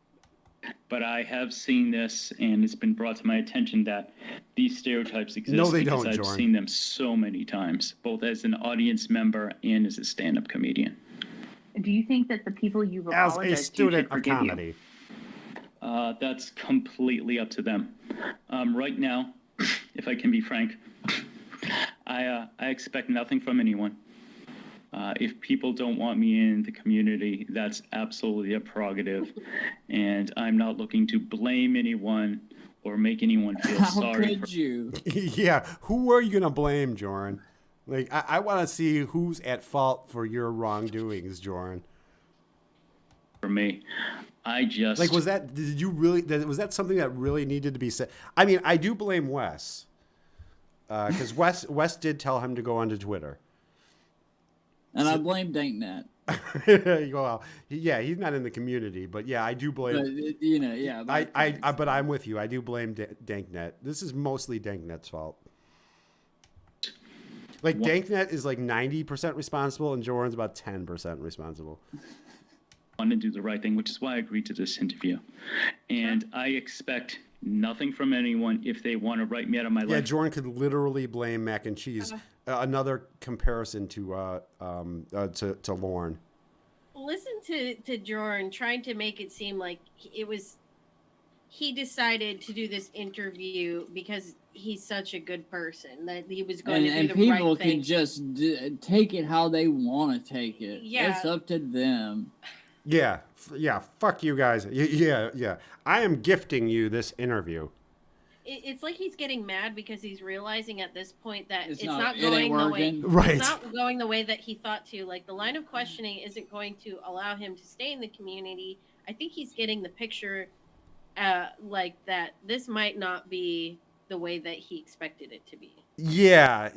A: but I have seen this, and it's been brought to my attention that these stereotypes exist.
B: No, they
A: because
B: don't,
A: I've
B: Jordan.
A: seen them so many times, both as an audience member and as a stand-up comedian.
G: Do you think that the people you've
B: As
G: apologized
B: a student
G: to should
B: of
G: forgive
B: comedy.
A: That's completely up to them. Right now, if I can be frank, I expect nothing from anyone. If people don't want me in the community, that's absolutely a prerogative, and I'm not looking to blame anyone or make anyone feel
D: How
A: sorry.
D: could you?
B: Yeah, who are you gonna blame, Jordan? Like, I want to see who's at fault for your wrongdoings, Jordan.
A: For me, I just
B: Like, was that something that really needed to be said? I mean, I do blame Wes, because Wes did tell him to go onto Twitter.
D: And I blame DankNet.
B: Well, yeah, he's not in the community, but yeah, I do blame.
D: But, you know, yeah.
B: But I'm with you. I do blame DankNet. This is mostly DankNet's fault. Like, DankNet is like 90% responsible, and Jordan's about 10% responsible.
A: want to do the right thing, which is why I agreed to this interview. And I expect nothing from anyone if they want to write me out of my life.
B: Yeah, Jordan could literally blame mac and cheese. Another comparison to Lorne.
C: Listen to Jordan trying to make it seem like he decided to do this interview because he's such a good person that he was going to do the right thing. And people
D: can just take it how they want to take it.
C: Yeah.
D: It's up to them.
B: Yeah, fuck you guys. Yeah. I am gifting you this interview.
C: It's like he's getting mad because he's realizing at this point that it's
D: not
C: going the way.
B: Right.
C: It's not going the way that he thought to. Like, the line of questioning isn't going to allow him to stay in the community. I think he's getting the picture, like that. This might not be the way that he expected it to be.
B: Yeah.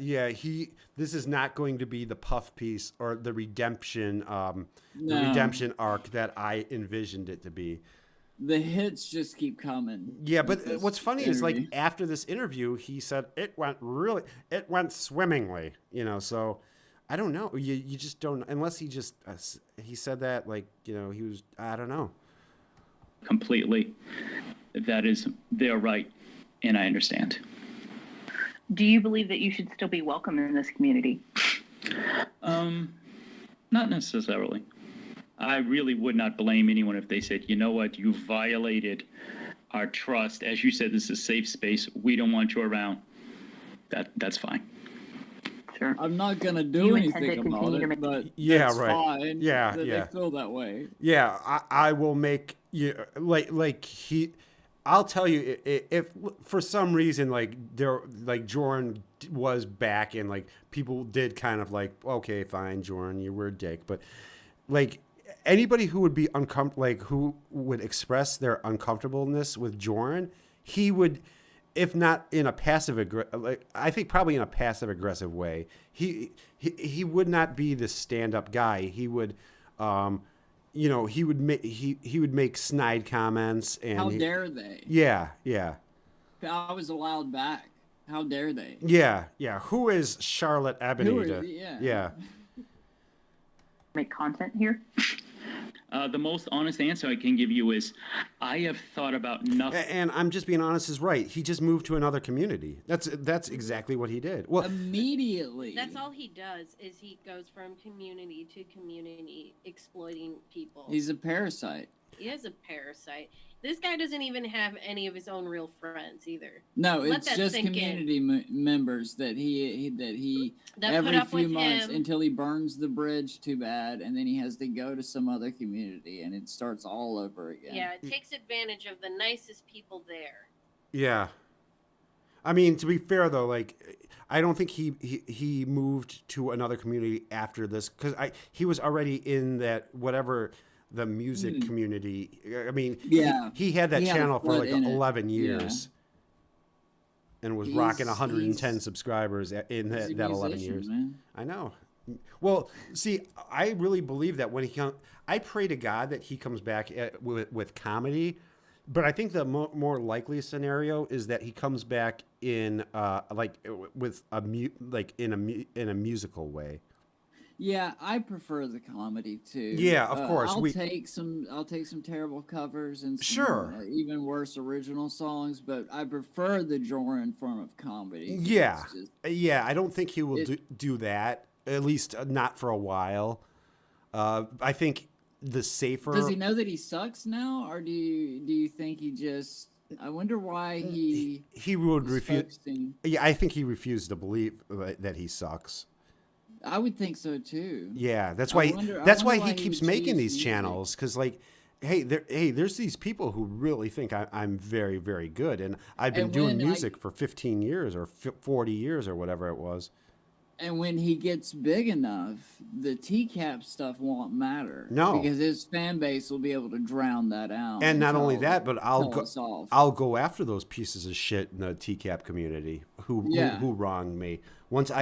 B: This is not going to be the puff piece or the redemption, the redemption arc that I envisioned it to be.
D: The hits just keep coming.
B: Yeah, but what's funny is, like, after this interview, he said it went swimmingly, so I don't know. You just don't, unless he just, he said that, like, he was, I don't know.
A: Completely. That is their right, and I understand.
G: Do you believe that you should still be welcome in this community?
A: Not necessarily. I really would not blame anyone if they said, you know what, you violated our trust. As you said, this is a safe space. We don't want you around. That's fine.
G: Sure.
D: I'm not going to do anything about it, but that's fine.
B: Yeah,
D: They feel that way.
B: Yeah, I will make you, I'll tell you, if for some reason, Jordan was back and, like, people did kind of like, okay, fine, Jordan, you were a dick, but, like, anybody who would be who would express their uncomfortableness with Jordan, he would, if not in a I think probably in a passive aggressive way, he would not be the stand-up guy. He would, he would make snide comments and
D: how dare they?
B: Yeah.
D: I was allowed back. How dare they?
B: Yeah. Who is Charlotte Ebony? Yeah.
G: Make content here?
A: The most honest answer I can give you is I have thought about nothing.
B: And I'm just being honest, is right. He just moved to another community. That's exactly what he did. Well,
D: immediately.
C: That's all he does, is he goes from community to community exploiting people.
D: He's a parasite.
C: He is a parasite. This guy doesn't even have any of his own real friends either.
D: No, it's just community members that he every few months until he burns the bridge too bad, and then he has to go to some other community, and it starts all over again.
C: Yeah, it takes advantage of the nicest people there.
B: Yeah. I mean, to be fair though, like, I don't think he moved to another community after this, because he was already in that whatever. The music community. I mean, he had that channel for like 11 years and was rocking 110 subscribers in that 11 years.
D: Man.
B: I know. Well, see, I really believe that when I pray to God that he comes back with comedy, but I think the more likely scenario is that he comes back in in a musical way.
D: Yeah, I prefer the comedy too.
B: Yeah, of course.
D: I'll take some terrible covers and some,
B: sure,
D: even worse original songs, but I prefer the Joran form of comedy.
B: Yeah, yeah. I don't think he will do that. At least not for a while. I think the safer.
D: Does he know that he sucks now, or do you think he just? I wonder why he
B: would refuse. Yeah, I think he refused to believe that he sucks.
D: I would think so too.
B: Yeah, that's why. He keeps making these channels, because like, there's these people who really think I'm very, very good, and I've been doing music for 15 years or 40 years or whatever it was.
D: And when he gets big enough, the TCAP stuff won't matter.
B: No,
D: because his fan base will be able to drown that out.
B: And not only that, but I'll go after those pieces of shit in the TCAP community who wronged me.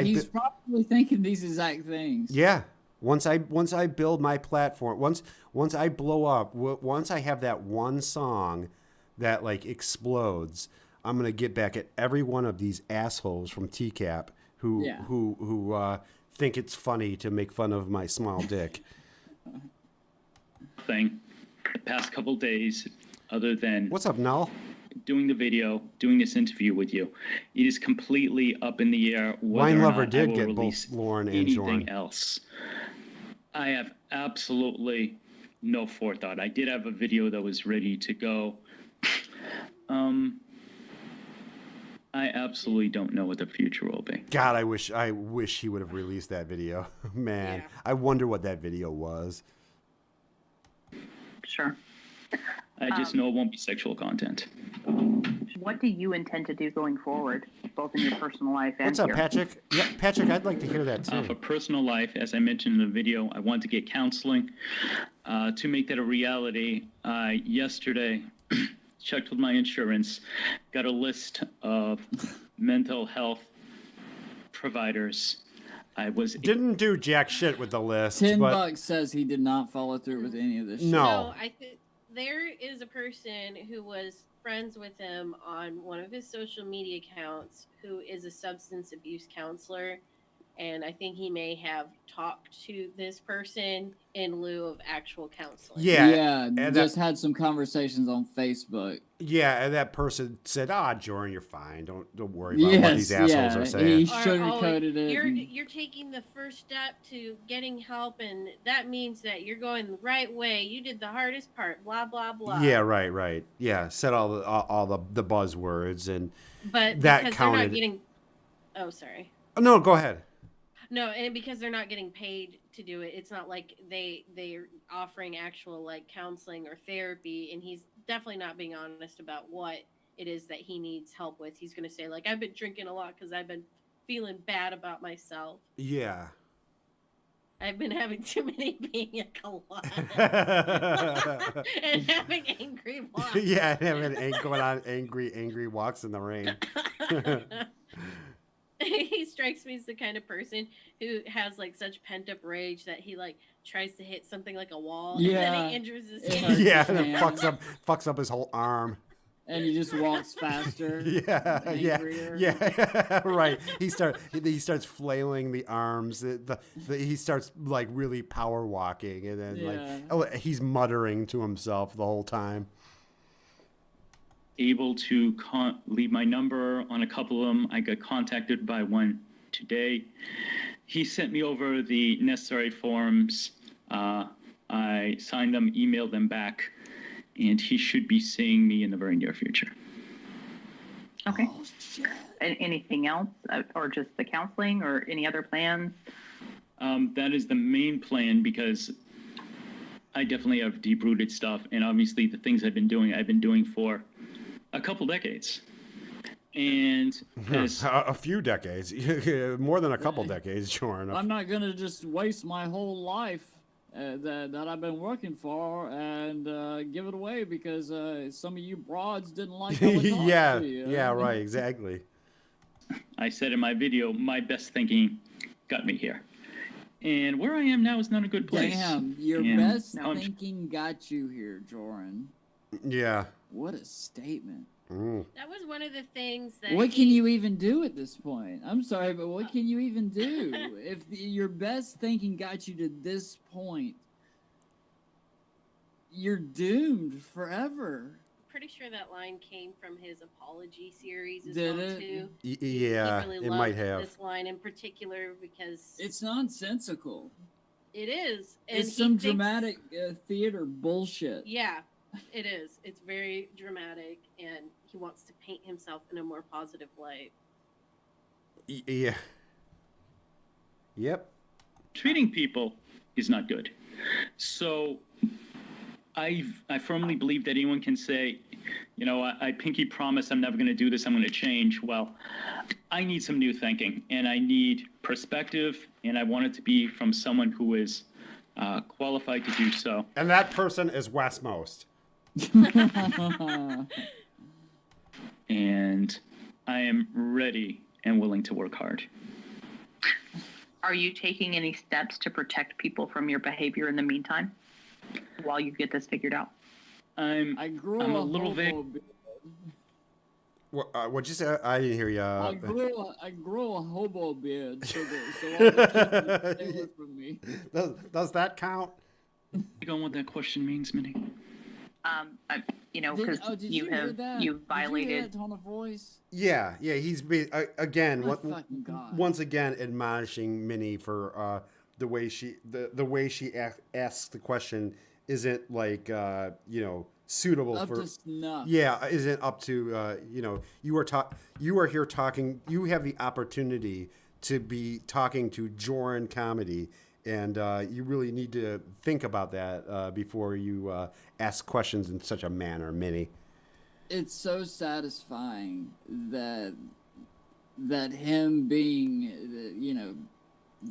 D: He's probably thinking these exact things.
B: Yeah. Once I build my platform, once I blow up, once I have that one song that like explodes, I'm gonna get back at every one of these assholes from TCAP who think it's funny to make fun of my small dick.
A: The past couple days, other than
B: what's up, Null?
A: Doing the video, doing this interview with you, it is completely up in the air whether
B: Wine
A: or
B: Lover
A: not
B: did
A: I will
B: get
A: release
B: both Lauren and
A: anything
B: Jordan.
A: else. I have absolutely no forethought. I did have a video that was ready to go. I absolutely don't know what the future will be.
B: God, I wish he would have released that video. Man, yeah. I wonder what that video was.
G: Sure.
A: I just know it won't be sexual content.
G: What do you intend to do going forward, both in your personal life and
B: What's up,
G: here?
B: Patrick? Yeah, Patrick, I'd like to hear that too.
A: For personal life, as I mentioned in the video, I want to get counseling. To make that a reality, yesterday checked with my insurance, got a list of mental health providers.
B: Didn't do jack shit with the list.
D: $10 says he did not follow through with any of this shit.
C: No, I think there is a person who was friends with him on one of his social media accounts who is a substance abuse counselor, and I think he may have talked to this person in lieu of actual counseling.
D: Yeah, just had some conversations on Facebook.
B: Yeah, and that person said, Jordan, you're fine. Don't worry about what these assholes are saying.
D: He sugarcoated it.
C: You're taking the first step to getting help, and that means that you're going the right way. You did the hardest part, blah, blah, blah.
B: Yeah, right. Yeah, said all the buzzwords, and
C: but
B: that
C: because
B: counted.
C: They're not getting... Oh, sorry.
B: No, go ahead.
C: No, and because they're not getting paid to do it, it's not like they're offering actual like counseling or therapy, and he's definitely not being honest about what it is that he needs help with. He's going to say like, I've been drinking a lot because I've been feeling bad about myself.
B: Yeah.
C: I've been having too many pina coladas and having angry walks.
B: Yeah, going on angry walks in the rain.
C: He strikes me as the kind of person who has like such pent up rage that he like tries to hit something like a wall and then he injures his hand.
B: Yeah, and then fucks up his whole arm.
D: And he just walks faster.
B: Yeah, right. He starts flailing the arms. He starts like really power walking, and then he's muttering to himself the whole time.
A: Able to leave my number on a couple of them. I got contacted by one today. He sent me over the necessary forms. I signed them, emailed them back, and he should be seeing me in the very near future.
G: Okay. And anything else, or just the counseling, or any other plans?
A: That is the main plan, because I definitely have deep-rooted stuff, and obviously the things I've been doing for a couple decades. And
B: a few decades, more than a couple decades, Jordan.
D: I'm not going to just waste my whole life that I've been working for and give it away because some of you broads didn't like how I talked to you.
B: Yeah, right, exactly.
A: I said in my video, my best thinking got me here. And where I am now is not a good place.
D: Damn, your best thinking got you here, Jordan.
B: Yeah.
D: What a statement.
C: That was one of the things that.
D: What can you even do at this point? I'm sorry, but what can you even do if your best thinking got you to this point? You're doomed forever.
C: Pretty sure that line came from his apology series as
D: Did
C: well
D: it?
C: too.
B: Yeah,
C: He really
B: it might
C: loved
B: have.
C: this line in particular because
D: It's nonsensical.
C: it is. And
D: It's some dramatic theater bullshit.
C: Yeah, it is. It's very dramatic, and he wants to paint himself in a more positive light.
B: Yeah. Yep.
A: Treating people is not good. So I firmly believe that anyone can say, you know, I pinky promise I'm never going to do this. I'm going to change. Well, I need some new thinking, and I need perspective, and I want it to be from someone who is qualified to do so.
B: And that person is Wes Most.
A: And I am ready and willing to work hard.
G: Are you taking any steps to protect people from your behavior in the meantime while you get this figured out?
A: I'm a little vague.
B: What'd you say? I didn't hear you.
D: I grow a hobo beard so all the kids stay away from me.
B: Does that count?
A: You know what that question means, Minnie?
G: Because you violated.
D: Did you hear that tone of voice?
B: Yeah. He's again
D: fucking God.
B: once again admonishing Minnie for the way she asks the question isn't like suitable
D: up
B: for
D: to snuff.
B: Yeah, isn't up to you are here talking. You have the opportunity to be talking to Joran Comedy. And you really need to think about that before you ask questions in such a manner, Minnie.
D: It's so satisfying that him being,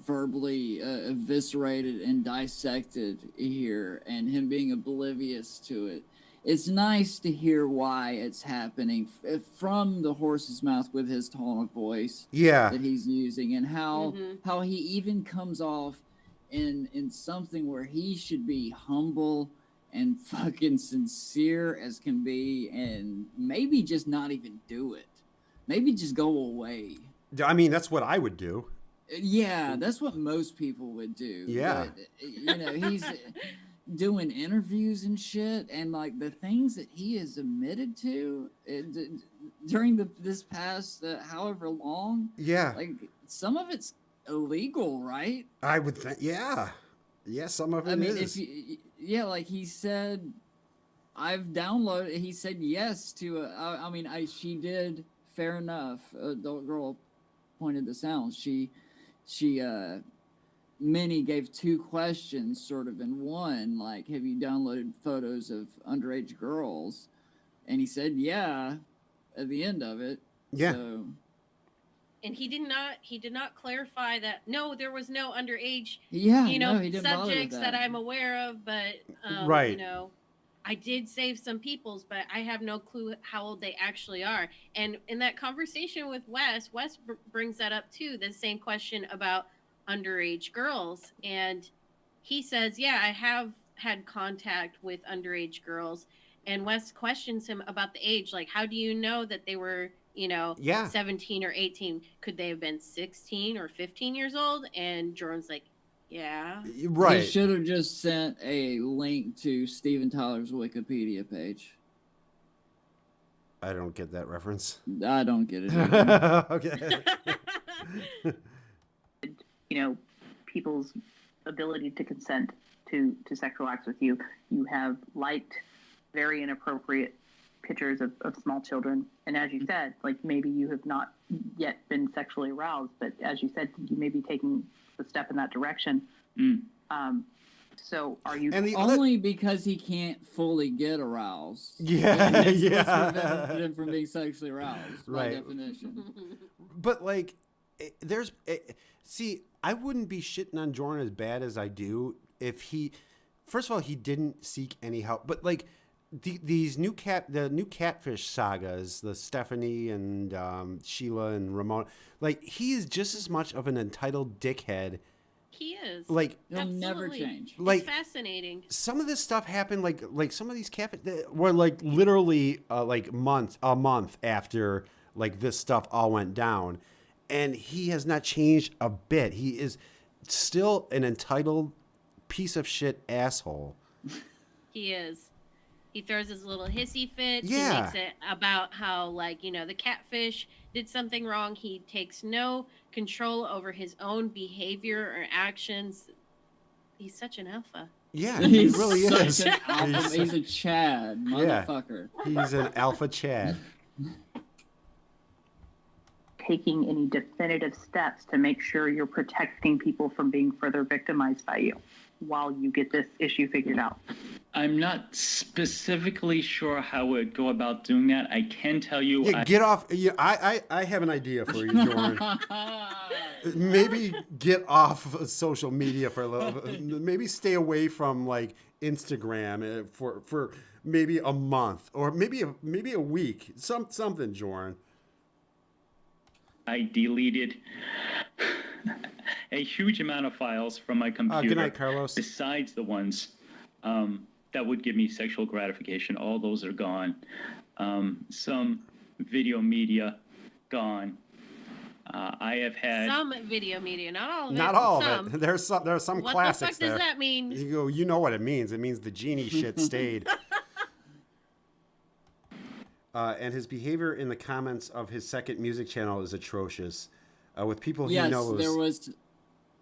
D: verbally eviscerated and dissected here, and him being oblivious to it. It's nice to hear why it's happening from the horse's mouth with his tone of voice that he's using, and how he even comes off in something where he should be humble and fucking sincere as can be, and maybe just not even do it. Maybe just go away.
B: I mean, that's what I would do.
D: Yeah, that's what most people would do.
B: Yeah.
D: But, he's doing interviews and shit, and like the things that he has admitted to during this past however long.
B: Yeah.
D: Like some of it's illegal, right?
B: I would think, yeah, some of it is.
D: Like he said, I've downloaded. He said yes to. She did. Fair enough. Adult girl pointed this out. Minnie gave 2 questions, sort of in one. Like, have you downloaded photos of underage girls? And he said, yeah. At the end of it,
B: yeah.
D: So,
C: and he did not clarify that. No, there was no underage.
D: Yeah, he didn't
C: subjects that I'm aware of, but
B: right.
C: I did save some peoples, but I have no clue how old they actually are. And in that conversation with Wes brings that up too. The same question about underage girls, and he says, "Yeah, I have had contact with underage girls." And Wes questions him about the age, like, "How do you know that they were?" 17 or 18, could they have been 16 or 15 years old? And Jordan's like, yeah.
B: Right.
D: He should have just sent a link to Steven Tyler's Wikipedia page.
B: I don't get that reference.
D: I don't get it either.
B: Okay.
G: People's ability to consent to sexual acts with you. You have liked very inappropriate pictures of small children, and as you said, like, maybe you have not yet been sexually aroused, but as you said, you may be taking a step in that direction. So are you
D: only because he can't fully get aroused?
B: Yeah.
D: Prevent him from being sexually aroused, by definition.
B: But like, see, I wouldn't be shitting on Jordan as bad as I do if he, first of all, he didn't seek any help, but like, the new catfish sagas, the Stephanie and Sheila and Ramona, like, he is just as much of an entitled dickhead
C: He is.
B: Like,
D: he'll never
C: Absolutely.
D: change.
B: Like,
C: it's fascinating.
B: some of this stuff happened like some of these were like literally like a month after like this stuff all went down, and he has not changed a bit. He is still an entitled piece of shit asshole.
C: He is. He throws his little hissy fit.
B: Yeah.
C: He makes it about how, like, the catfish did something wrong. He takes no control over his own behavior or actions. He's such an alpha.
B: Yeah, he really
D: such
B: is.
D: An alpha. He's a Chad, motherfucker.
B: Yeah, he's an alpha Chad.
G: Taking any definitive steps to make sure you're protecting people from being further victimized by you while you get this issue figured out?
A: I'm not specifically sure how I would go about doing that. I can tell you.
B: Yeah, get off. Yeah, I have an idea for you, Jordan. Maybe get off of social media for a little. Maybe stay away from like Instagram for maybe a month or maybe a week. Something, Jordan.
A: I deleted a huge amount of files from my computer.
B: Good night, Carlos.
A: Besides the ones that would give me sexual gratification, all those are gone. Some video media gone. I have had
C: some video media, not all of it.
B: Not all
C: some.
B: of it. There's some
C: What
B: classics
C: the fuck
B: there.
C: does that mean?
B: You know what it means. It means the genie shit stayed. And his behavior in the comments of his second music channel is atrocious. With people he knows.
D: Yes, there was.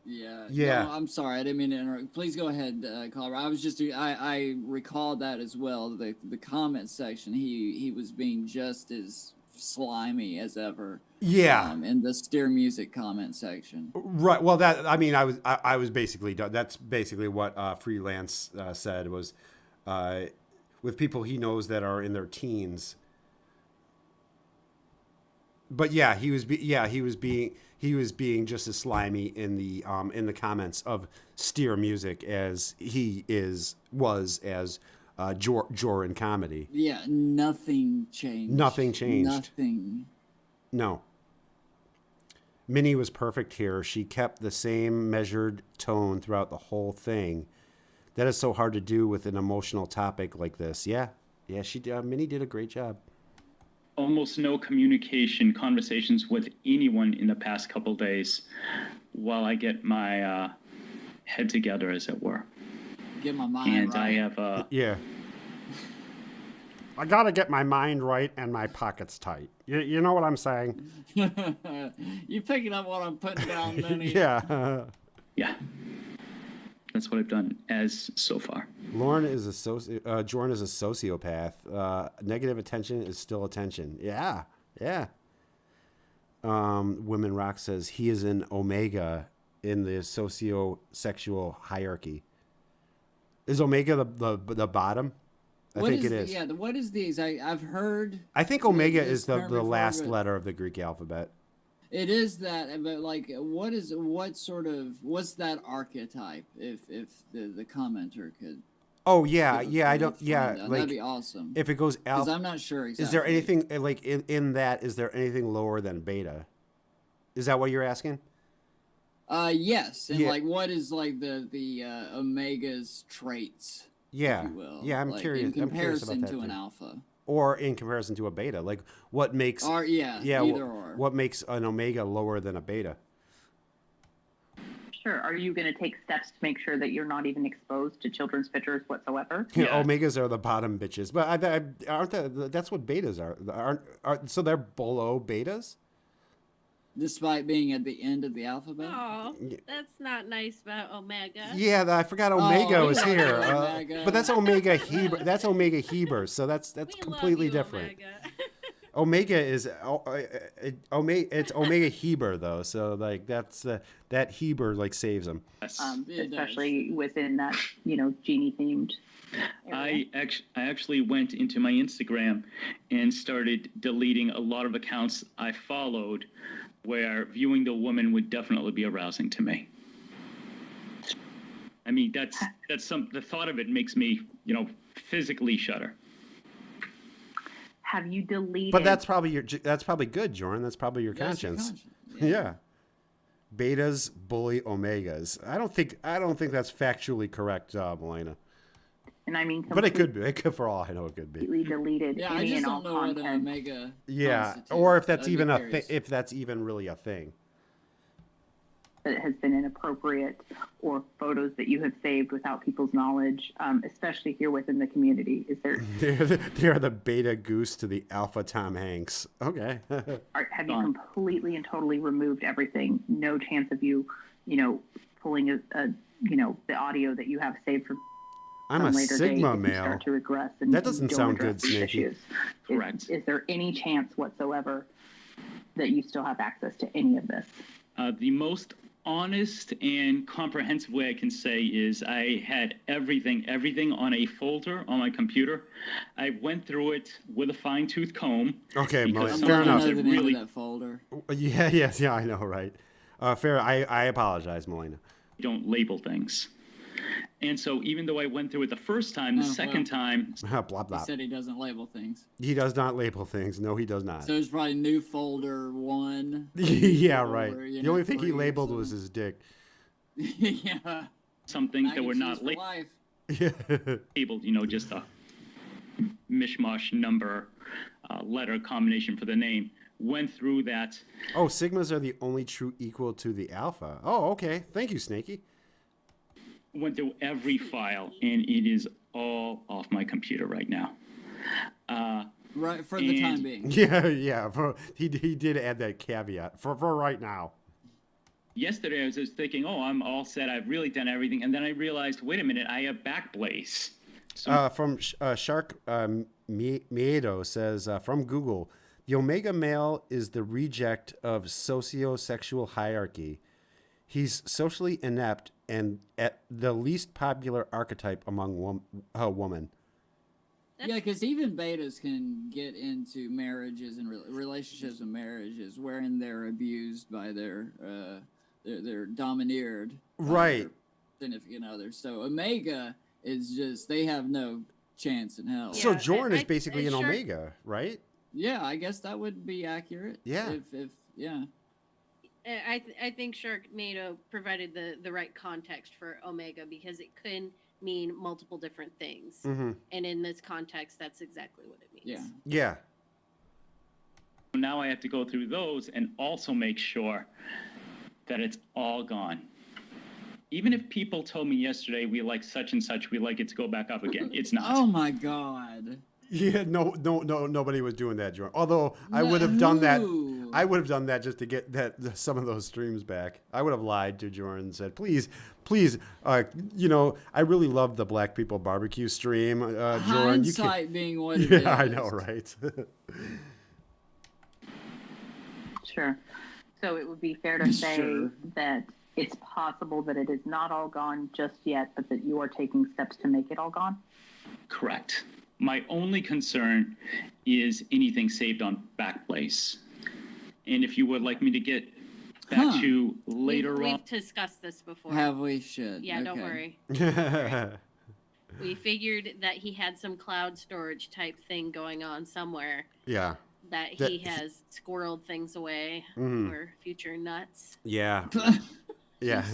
D: Yeah. No, I'm sorry, I didn't mean to interrupt. Please go ahead, Clawbah. I was just. I recalled that as well. The comment section. He was being just as slimy as ever.
B: Yeah.
D: In the Steer Music comment section.
B: Right. Well, I was basically done. That's basically what Freelance said was, with people he knows that are in their teens. But yeah, he was being just as slimy in the comments of Steer Music as he was as Jor in comedy.
D: Yeah, nothing changed.
B: Nothing changed.
D: Nothing.
B: No. Minnie was perfect here. She kept the same measured tone throughout the whole thing. That is so hard to do with an emotional topic like this. Yeah, she did. Minnie did a great job.
A: almost no conversations with anyone in the past couple days while I get my head together, as it were.
D: Get my mind
A: and
D: right.
A: I have
B: yeah. I gotta get my mind right and my pockets tight. You know what I'm saying?
D: You picking up what I'm putting down, Minnie?
B: Yeah.
A: Yeah. That's what I've done as so far.
B: Jordan is a sociopath. Negative attention is still attention. Yeah. Women Rock says he is an omega in the socio-sexual hierarchy. Is omega the bottom? I think it is.
D: Yeah, what is these? I've heard.
B: I think omega is the last letter of the Greek alphabet.
D: It is that, but like, what's that archetype? If the commenter could.
B: Oh yeah, yeah. I don't. Yeah, like,
D: that'd be awesome.
B: If it goes alpha,
D: because I'm not sure exactly.
B: Is there anything like in that? Is there anything lower than beta? Is that what you're asking?
D: Yes, and like, what is like the omega's traits?
B: Yeah,
D: if you will.
B: Yeah. I'm
D: like,
B: curious.
D: In comparison
B: I'm curious about that
D: to an
B: too.
D: alpha.
B: Or in comparison to a beta, like what makes
D: either or.
B: What makes an omega lower than a beta?
G: Sure. Are you going to take steps to make sure that you're not even exposed to children's pictures whatsoever?
B: Yeah. Omegas are the bottom bitches, but aren't that's what betas are? So they're below betas?
D: Despite being at the end of the alphabet?
C: Oh, that's not nice about Omega.
B: Yeah, I forgot Omega was here.
D: Omega.
B: But that's Omega Heber. That's Omega Heber. So that's completely different. Omega is it's Omega Heber though. So like that's that Heber like saves him.
G: Especially within that genie themed.
A: I actually went into my Instagram and started deleting a lot of accounts I followed where viewing the woman would definitely be arousing to me. I mean, the thought of it makes me, physically shudder.
G: Have you deleted?
B: But that's probably good, Jordan. That's probably your conscience. Yeah. Betas bully omegas. I don't think that's factually correct, Melina.
G: And I mean,
B: but it could be. It could, for all I know, it could be.
G: Completely deleted.
D: Yeah,
G: any
D: I just
G: and
D: don't
G: all
D: know
G: content.
D: what an omega.
B: Yeah, or if that's even a thing. If that's even really a thing.
G: That has been inappropriate, or photos that you have saved without people's knowledge, especially here within the community. Is there?
B: They're the beta goose to the alpha Tom Hanks. Okay.
G: Have you completely and totally removed everything? No chance of you, pulling a the audio that you have saved for.
B: I'm a
G: later
B: Sigma
G: date,
B: male.
G: Start to regress and
B: that doesn't sound good, Snaky.
A: Correct.
G: Is there any chance whatsoever that you still have access to any of this?
A: The most honest and comprehensive way I can say is I had everything on a folder on my computer. I went through it with a fine-tooth comb.
B: Okay,
D: fair enough.
A: Really,
D: that folder.
B: Yeah, I know, right? Fair. I apologize, Melina.
A: Don't label things. And so even though I went through it the first time, the second time...
B: blah, blah.
D: He said he doesn't label things.
B: He does not label things. No, he does not.
D: So there's probably new folder 1.
B: Yeah,
D: folder,
B: right. The only thing he labeled was his dick.
D: Yeah.
A: Some things that were not labeled, just a mishmash number, letter combination for the name. Went through that.
B: Oh, sigmas are the only true equal to the alpha. Oh, okay. Thank you, Snaky.
A: Went through every file, and it is all off my computer right now.
D: Right, for the time being.
B: Yeah. He did add that caveat for right now.
A: Yesterday, I was just thinking, I'm all set. I've really done everything. And then I realized, wait a minute, I have Backblaze. So,
B: from Shark Miedo says, from Google, the omega male is the reject of socio-sexual hierarchy. He's socially inept and at the least popular archetype among women.
D: Yeah, because even betas can get into marriages and relationships and marriages wherein they're abused by they're domineered by their significant others. So omega is just, they have no chance in hell.
B: So Jordan is basically an omega, right?
D: Yeah, I guess that would be accurate.
B: Yeah.
D: If yeah.
C: I think Sharknado provided the right context for omega, because it could mean multiple different things.
B: Mm-hmm.
C: And in this context, that's exactly what it means.
B: Yeah.
A: Now I have to go through those and also make sure that it's all gone. Even if people told me yesterday, we like such and such, we like it to go back up again, it's not.
D: Oh my God.
B: Yeah, no, nobody was doing that, Jordan. Although I would have done that. I would have done that just to get some of those streams back. I would have lied to Jordan and said, please, I really love the Black People Barbecue stream, Jordan.
D: Hindsight being what it is.
B: Yeah, I know, right?
G: Sure. So it would be fair to say that it's possible that it is not all gone just yet, but that you are taking steps to make it all gone?
A: Correct. My only concern is anything saved on Backblaze. And if you would like me to get back to later on.
C: We've discussed this before.
D: Have we? Shit.
C: Yeah, don't worry. We figured that he had some cloud storage type thing going on somewhere.
B: Yeah.
C: That he has squirreled things away for future nuts.
B: Yeah. Yeah.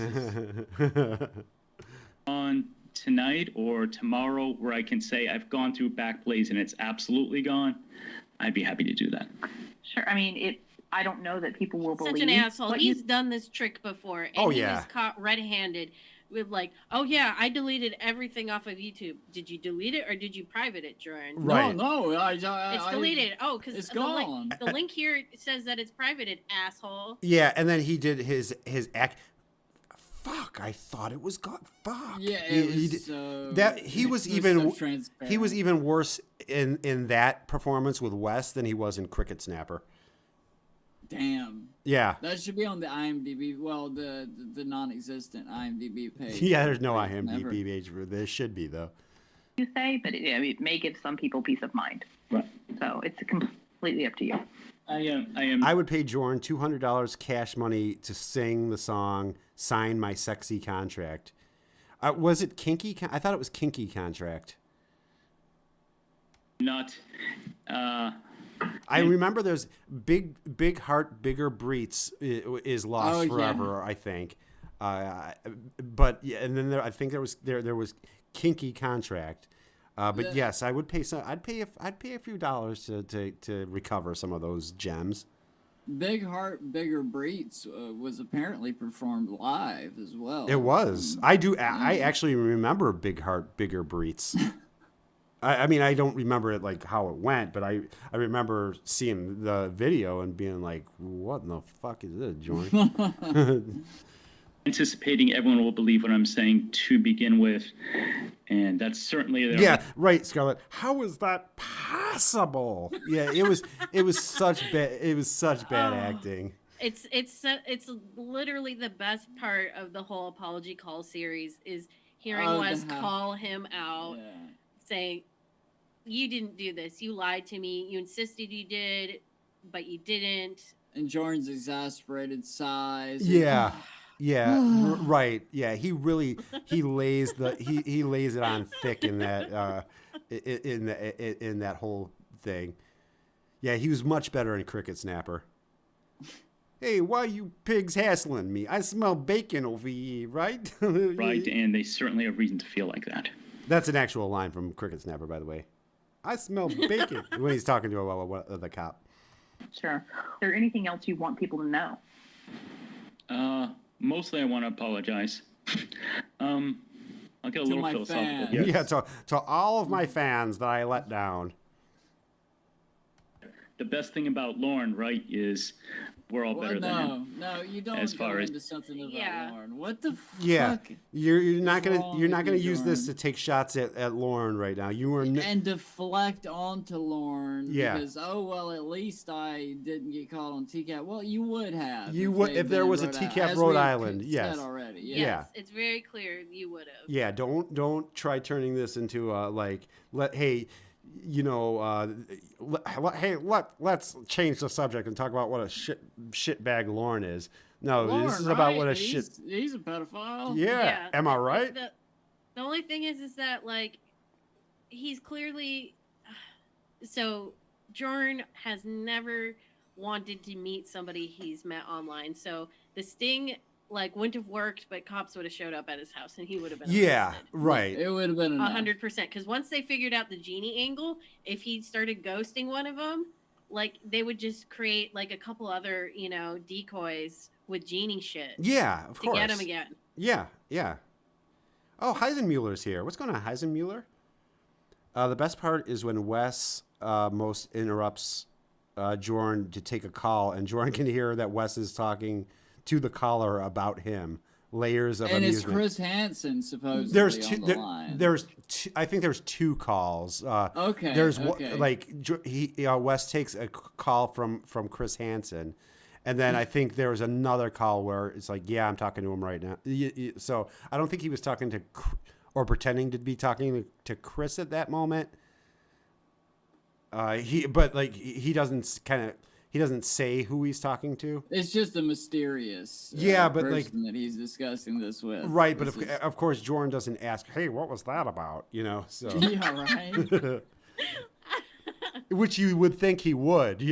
A: On tonight or tomorrow, where I can say I've gone through Backblaze and it's absolutely gone, I'd be happy to do that.
G: Sure. I mean, I don't know that people will believe.
C: Such an asshole. He's done this trick before, and he was caught red-handed with I deleted everything off of YouTube. Did you delete it or did you private it, Jordan?
B: Right.
D: No,
C: it's deleted. Because
D: it's gone.
C: The link here says that it's privated, asshole.
B: Yeah, and then he did his act. Fuck! I thought it was gone. Fuck.
D: Yeah,
B: he was even worse in that performance with Wes than he was in Cricket Snapper.
D: Damn.
B: Yeah.
D: That should be on the IMDb. Well, the non-existent IMDb page.
B: Yeah, there's no IMDb page. There should be though.
G: You say, but it may give some people peace of mind.
A: Right.
G: So it's completely up to you.
B: I would pay Jordan $200 cash money to sing the song "Sign My Sexy Contract." Was it Kinky? I thought it was Kinky Contract.
A: Not.
B: I remember there's big heart, bigger breeds is lost forever. Yeah. I think, but yeah, and then I think there was kinky contract. But yes, I would pay some. I'd pay a few dollars to recover some of those gems.
D: Big Heart, Bigger Breeds was apparently performed live as well.
B: It was. I actually remember Big Heart, Bigger Breeds. I mean, I don't remember it like how it went, but I remember seeing the video and being like, "What in the fuck is this, Jordan?"
A: Anticipating everyone will believe what I'm saying to begin with, and that's certainly there.
B: Yeah, right, Scarlett. How is that possible? Yeah, it was such bad acting.
C: It's literally the best part of the whole apology call series is hearing Wes call him out, saying, "You didn't do this. You lied to me. You insisted you did, but you didn't."
D: And Jordan's exasperated sighs.
B: Yeah. Yeah, right. Yeah, he lays it on thick in that in that whole thing. Yeah, he was much better in Cricket Snapper. Hey, why you pigs hassling me? I smell bacon over here, right?
A: Right, and they certainly have reason to feel like that.
B: That's an actual line from Cricket Snapper, by the way. I smell bacon when he's talking to the cop.
G: Sure. Is there anything else you want people to know?
A: Mostly I want to apologize. I'll get a little philosophical here.
B: Yeah, to all of my fans that I let down.
A: The best thing about Lauren, right, is we're all better than him.
D: No, you don't
A: as far
D: go
A: as,
D: into something about Lauren. What the fuck?
B: Yeah, you're not gonna use this to take shots at Lauren right now. You were
D: and deflect onto Lauren.
B: Yeah.
D: Because at least I didn't get caught on TCAP. Well, you would have.
B: You would if there was a TCAP Rhode Island. Yes.
D: Said already.
C: Yes, it's very clear you would have.
B: Yeah. Don't try turning this into let's change the subject and talk about what a shitbag Lauren is. No,
D: Lauren,
B: this is about what a shit.
D: He's a pedophile.
B: Yeah. Am I right?
C: The only thing is that like he's clearly so Jordan has never wanted to meet somebody he's met online. So the sting wouldn't have worked, but cops would have showed up at his house and he would have been arrested.
B: Right.
D: It would have been
C: 100%. Because once they figured out the genie angle, if he started ghosting one of them, they would just create a couple other decoys with genie shit.
B: Yeah, of course.
C: To get him again.
B: Yeah. Oh, Heisenmuller's here. What's going on, Heisenmuller? The best part is when Wes most interrupts Jordan to take a call, and Jordan can hear that Wes is talking to the caller about him. Layers of amusement.
D: And it's Chris Hansen supposedly on the line.
B: I think there's two calls.
D: Okay.
B: There's Wes takes a call from Chris Hansen, and then I think there was another call where it's I'm talking to him right now. So I don't think he was talking to or pretending to be talking to Chris at that moment. He doesn't say who he's talking to.
D: It's just a mysterious person that he's discussing this with.
B: Right, but of course Jordan doesn't ask, "Hey, what was that about?" So
D: yeah, right.
B: Which you would think he would, I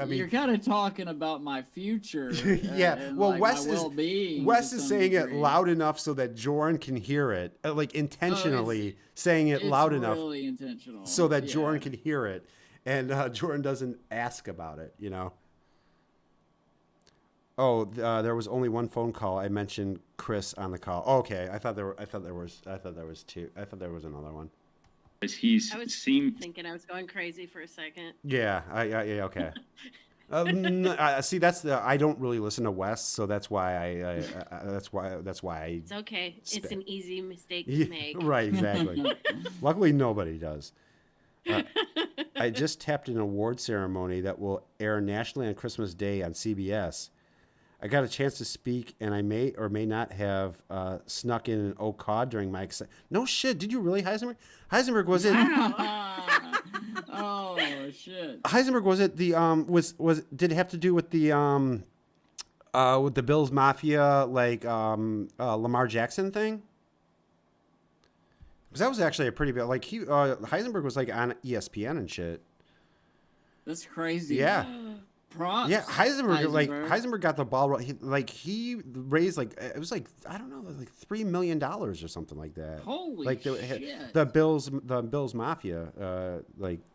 B: mean,
D: you're kind of talking about my future.
B: Yeah, well, Wes is saying it loud enough so that Jordan can hear it, intentionally saying it loud enough,
D: really intentional,
B: so that Jordan can hear it. And Jordan doesn't ask about it, Oh, there was only one phone call. I mentioned Chris on the call. Oh, okay, I thought there was two. I thought there was another one.
C: I was thinking I was going crazy for a second.
B: Yeah, okay. See, I don't really listen to Wes, so that's why that's why
C: It's okay. It's an easy mistake to make.
B: Right, exactly. Luckily, nobody does. I just tapped an award ceremony that will air nationally on Christmas Day on CBS. I got a chance to speak, and I may or may not have snuck in an au cod during my No shit, did you really, Heisenberg? Heisenberg was it?
D: Oh shit.
B: Heisenberg was it the did it have to do with the Bills Mafia Lamar Jackson thing? Because that was actually a pretty big Heisenberg was on ESPN and shit.
D: That's crazy.
B: Yeah.
D: Props.
B: Yeah, Heisenberg got the ball. He raised it was I don't know, like $3 million or something like that.
D: Holy shit!
B: The Bills Mafia.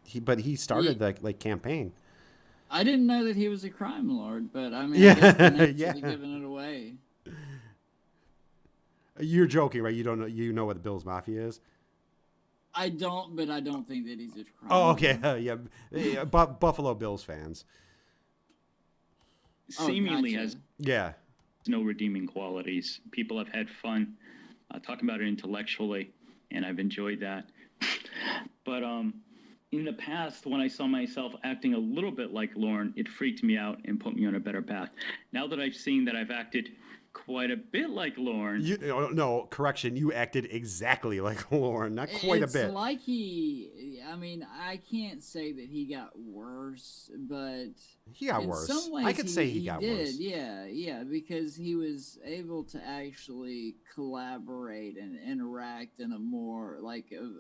B: He started the campaign.
D: I didn't know that he was a crime lord, but I mean,
B: yeah,
D: I guess the
B: yeah,
D: giving it away.
B: You're joking, right? You don't know? You know what the Bills Mafia is?
D: I don't, but I don't think that he's a crime.
B: Oh, okay, yeah. Buffalo Bills fans.
A: Seemingly has
B: yeah
A: no redeeming qualities. People have had fun talking about it intellectually, and I've enjoyed that. But in the past, when I saw myself acting a little bit like Lauren, it freaked me out and put me on a better path. Now that I've seen that I've acted quite a bit like Lauren.
B: No, correction. You acted exactly like Lauren, not quite a bit.
D: It's like I mean, I can't say that he got worse, but
B: he got worse.
D: Some ways
B: I could say he got worse.
D: Yeah, because he was able to actually collaborate and interact in a more like a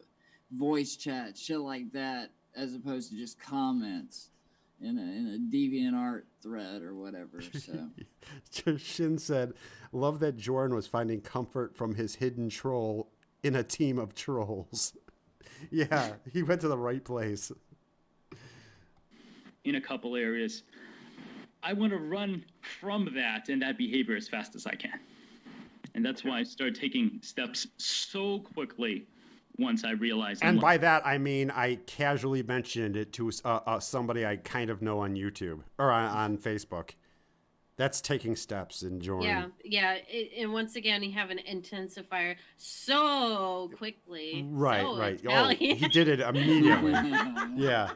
D: voice chat, shit like that, as opposed to just comments in a DeviantArt thread or whatever. So
B: Shin said, "Love that Jordan was finding comfort from his hidden troll in a team of trolls." Yeah, he went to the right place.
A: In a couple areas, I want to run from that and that behavior as fast as I can. And that's why I started taking steps so quickly once I realized.
B: And by that, I mean I casually mentioned it to somebody I kind of know on YouTube or on Facebook. That's taking steps in Jordan.
C: Yeah. And once again, you have an intensifier so quickly.
B: Right,
C: so
B: right.
C: Italian.
B: Oh, he did it immediately. Yeah.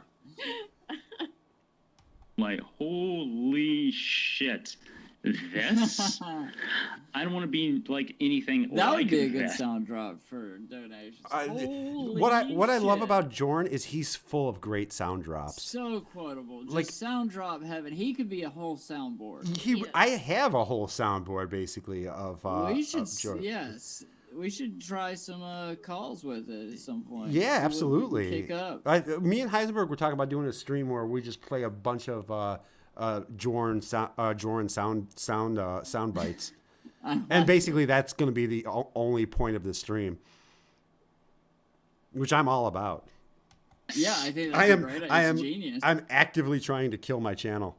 A: Like, holy shit. This? I don't want to be like anything.
D: That would
A: like
D: be a good
A: that.
D: sound drop for donations.
B: What I love about Jordan is he's full of great sound drops.
D: So quotable. Just sound drop heaven. He could be a whole soundboard.
B: I have a whole soundboard basically of Jordan.
D: Yes. We should try some calls with it at some point.
B: Yeah, absolutely.
D: Kick up.
B: Me and Heisenberg were talking about doing a stream where we just play a bunch of Jordan sound bites, and basically that's going to be the only point of the stream, which I'm all about.
D: Yeah, I think that's a great idea. It's genius.
B: I'm actively trying to kill my channel.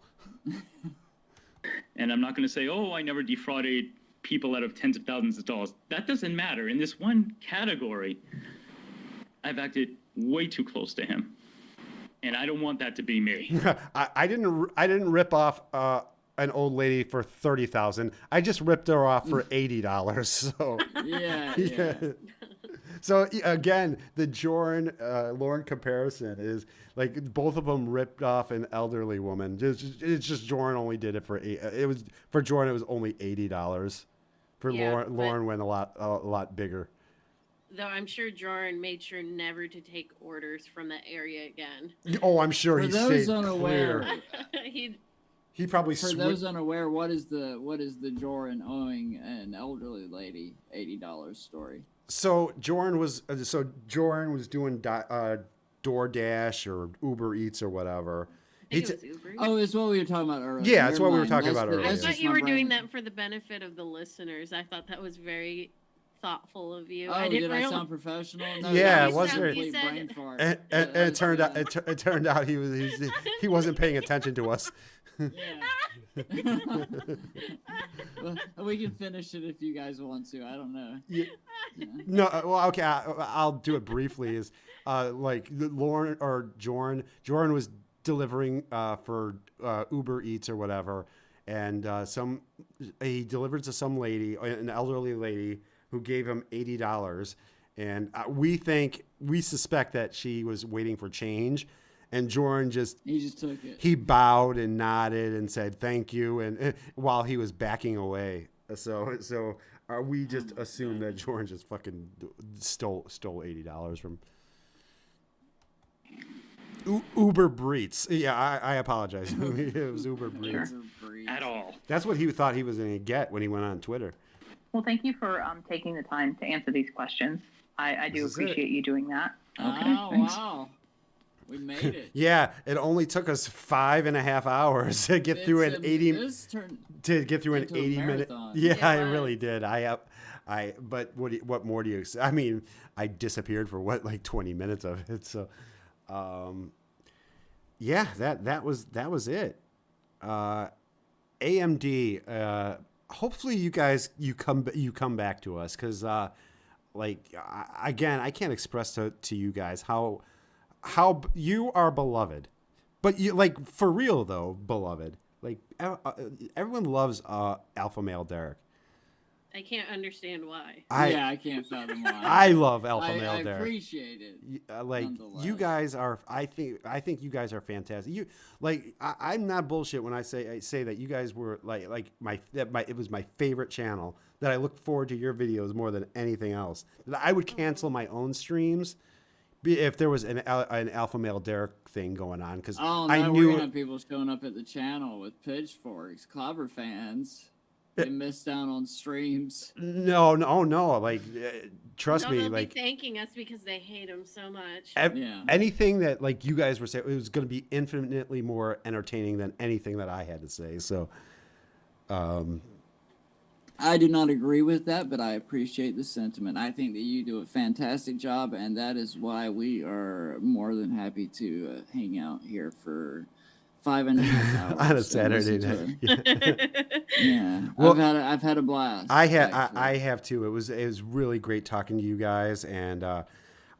A: And I'm not going to say, I never defrauded people out of tens of thousands of dollars. That doesn't matter. In this one category, I've acted way too close to him. And I don't want that to be me.
B: I didn't rip off an old lady for $30,000. I just ripped her off for $80. So
D: yeah.
B: So again, the Jordan Lauren comparison is like both of them ripped off an elderly woman. It's just Jordan only did it for for Jordan it was only $80. For Lauren went a lot bigger.
C: Though I'm sure Jordan made sure never to take orders from that area again.
B: Oh, I'm sure he stayed
D: unaware,
B: clear. He probably.
D: For those unaware, what is the Jordan owing an elderly lady $80 story?
B: So Jordan was doing DoorDash or Uber Eats or whatever.
C: It was Uber.
D: Oh, it's what we were talking about earlier.
B: Yeah, that's what we were talking about earlier.
C: I thought you were doing that for the benefit of the listeners. I thought that was very thoughtful of you.
D: Oh, did I sound professional? No,
B: yeah, it was very.
D: Brain fart.
B: And it turned out he wasn't paying attention to us.
D: Yeah. Well, we can finish it if you guys want to. I don't know.
B: Yeah. No, well, okay. I'll do it briefly. Is like Lauren or Jordan was delivering for Uber Eats or whatever, and he delivered to some lady, an elderly lady, who gave him $80, and we suspect that she was waiting for change, and Jordan
D: he just took it.
B: He bowed and nodded and said thank you, and while he was backing away. So we just assumed that Jordan just fucking stole $80 from Uber Breats. Yeah, I apologize. It was Uber Breats.
A: At all.
B: That's what he thought he was going to get when he went on Twitter.
G: Well, thank you for taking the time to answer these questions. I do appreciate you doing that.
D: Okay, wow. We made it.
B: Yeah, it only took us 5.5 hours to get through an 80 minute. Yeah, it really did. But what more do you? I mean, I disappeared for like 20 minutes of it. So, yeah, that was it. AMD. Hopefully, you guys come back to us because, again, I can't express to you guys how you are beloved, but you like for real though, beloved. Like everyone loves alpha male Derrick.
C: I can't understand why.
D: I can't fathom why.
B: I love alpha male Derrick.
D: I appreciate it.
B: Like you guys are. I think you guys are fantastic. You I'm not bullshit when I say that you guys were it was my favorite channel. That I look forward to your videos more than anything else. That I would cancel my own streams if there was an alpha male Derrick thing going on, because I knew
D: we're gonna have people showing up at the channel with pitchforks, Clawbah fans. They missed out on streams.
B: No. Like, trust me.
C: They'll
B: Like,
C: be thanking us because they hate him so much.
B: Anything that like you guys were saying, it was going to be infinitely more entertaining than anything that I had to say. So,
D: I do not agree with that, but I appreciate the sentiment. I think that you do a fantastic job, and that is why we are more than happy to hang out here for 5.5 hours
B: on a Saturday night.
D: Yeah, well, I've had a blast.
B: I have too. It was really great talking to you guys, and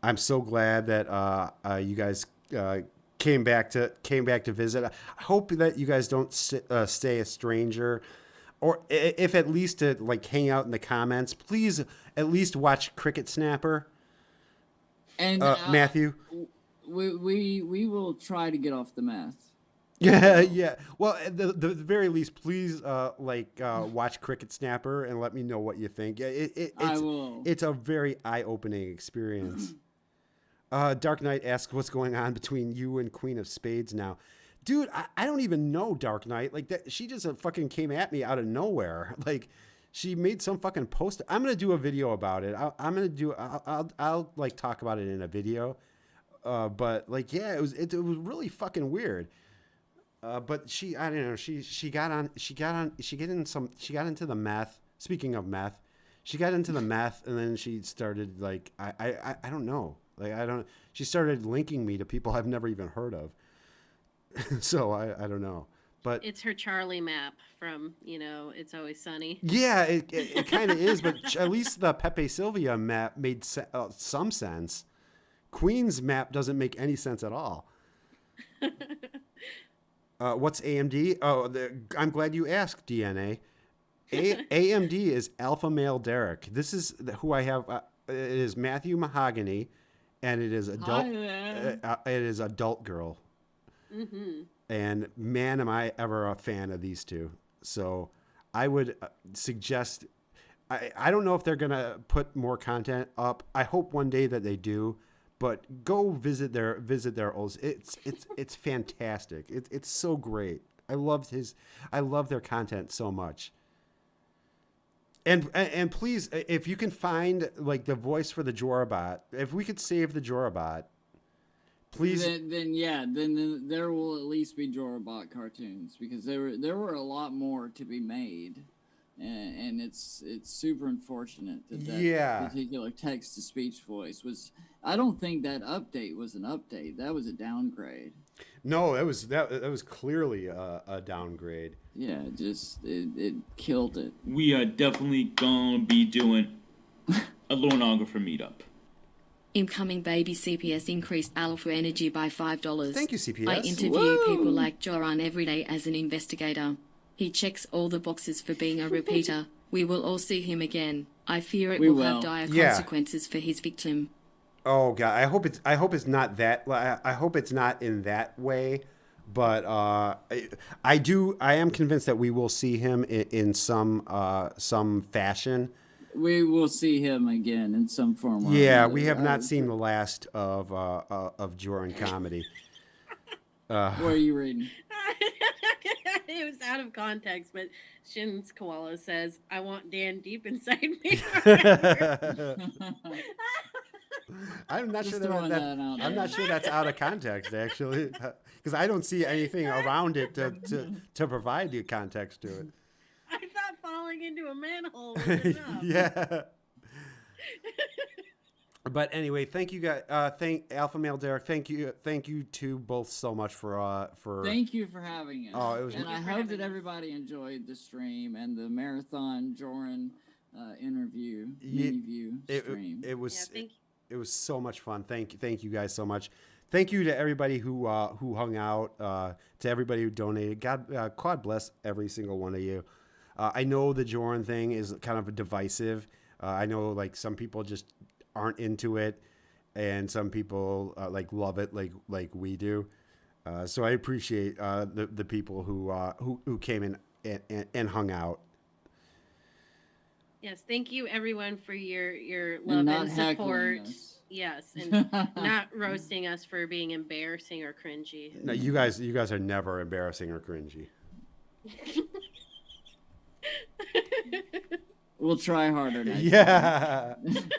B: I'm so glad that you guys came back to visit. I hope that you guys don't stay a stranger. Or if at least to like hang out in the comments, please at least watch Cricket Snapper.
D: And
B: Matthew,
D: we will try to get off the meth.
B: Yeah. Well, at the very least, please watch Cricket Snapper and let me know what you think.
D: I will.
B: It's a very eye-opening experience. Dark Knight asks, "What's going on between you and Queen of Spades now?" Dude, I don't even know Dark Knight. Like that, she just fucking came at me out of nowhere. Like, she made some fucking post. I'm gonna do a video about it. I'll like talk about it in a video. But like, yeah, it was really fucking weird. But I don't know. She got into the meth. Speaking of meth, she got into the meth, and then she started like I don't know. Like she started linking me to people I've never even heard of. So I don't know, but
C: it's her Charlie map from It's Always Sunny.
B: Yeah, it kind of is, but at least the Pepe Sylvia map made some sense. Queen's map doesn't make any sense at all. What's AMD? Oh, I'm glad you asked, DNA. AMD is alpha male Derrick. This is who I have. It is Matthew Mahogany, and it is adult. It is adult girl.
C: Mm-hmm.
B: And man, am I ever a fan of these two. So I would suggest, I don't know if they're going to put more content up. I hope one day that they do, but go visit their old. It's fantastic. It's so great. I love their content so much. And please, if you can find like the voice for the Jorabot, if we could save the Jorabot, please.
D: Then there will at least be Jorabot cartoons, because there were a lot more to be made, and it's super unfortunate that particular text to speech voice was. I don't think that update was an update. That was a downgrade.
B: No, that was clearly a downgrade.
D: Yeah, it killed it.
H: We are definitely gonna be doing a Lornographer meetup.
E: Incoming baby CPS increased alpha energy by $5.
B: Thank you, CPS.
E: I interview people like Joran every day as an investigator. He checks all the boxes for being a repeater. We will all see him again. I fear it will have dire consequences for his victim.
B: Oh God, I hope it's not that. I hope it's not in that way. But I am convinced that we will see him in some fashion.
D: We will see him again in some form.
B: Yeah, we have not seen the last of Joran comedy.
D: What are you reading?
C: It was out of context, but Shin's koala says, "I want Dan deep inside me."
B: I'm not
D: Just
B: sure
D: throwing
B: that,
D: that out
B: I'm not
D: there.
B: sure that's out of context actually, because I don't see anything around it to provide the context to it.
C: I thought falling into a manhole was enough.
B: Yeah. But anyway, thank you guys. Thank Alpha Male Derrick. Thank you to both so much for.
D: Thank you for having us.
B: Oh, it was.
D: And I hope that everybody enjoyed the stream and the marathon Joran interview, MiniView stream.
B: It was.
C: Yeah,
B: it was so much fun. Thank you guys so much. Thank you to everybody who hung out. To everybody who donated. God bless every single one of you. I know the Joran thing is kind of divisive. I know like some people just aren't into it, and some people like love it like we do. So I appreciate the people who came in and hung out.
C: Yes, thank you everyone for your love and support. Yes, and not roasting us for being embarrassing or cringy.
B: No, you guys are never embarrassing or cringy.
D: We'll try harder next
B: time.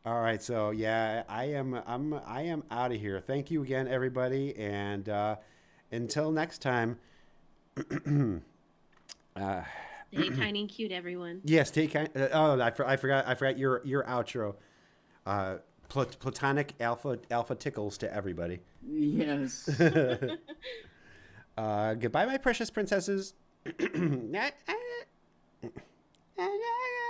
B: All right, so yeah, I am out of here. Thank you again, everybody, and until next time.
C: Stay tiny and cute, everyone.
B: Yes, stay kind. I forgot your outro. Platonic alpha tickles to everybody.
D: Yes.
B: Goodbye, my precious princesses.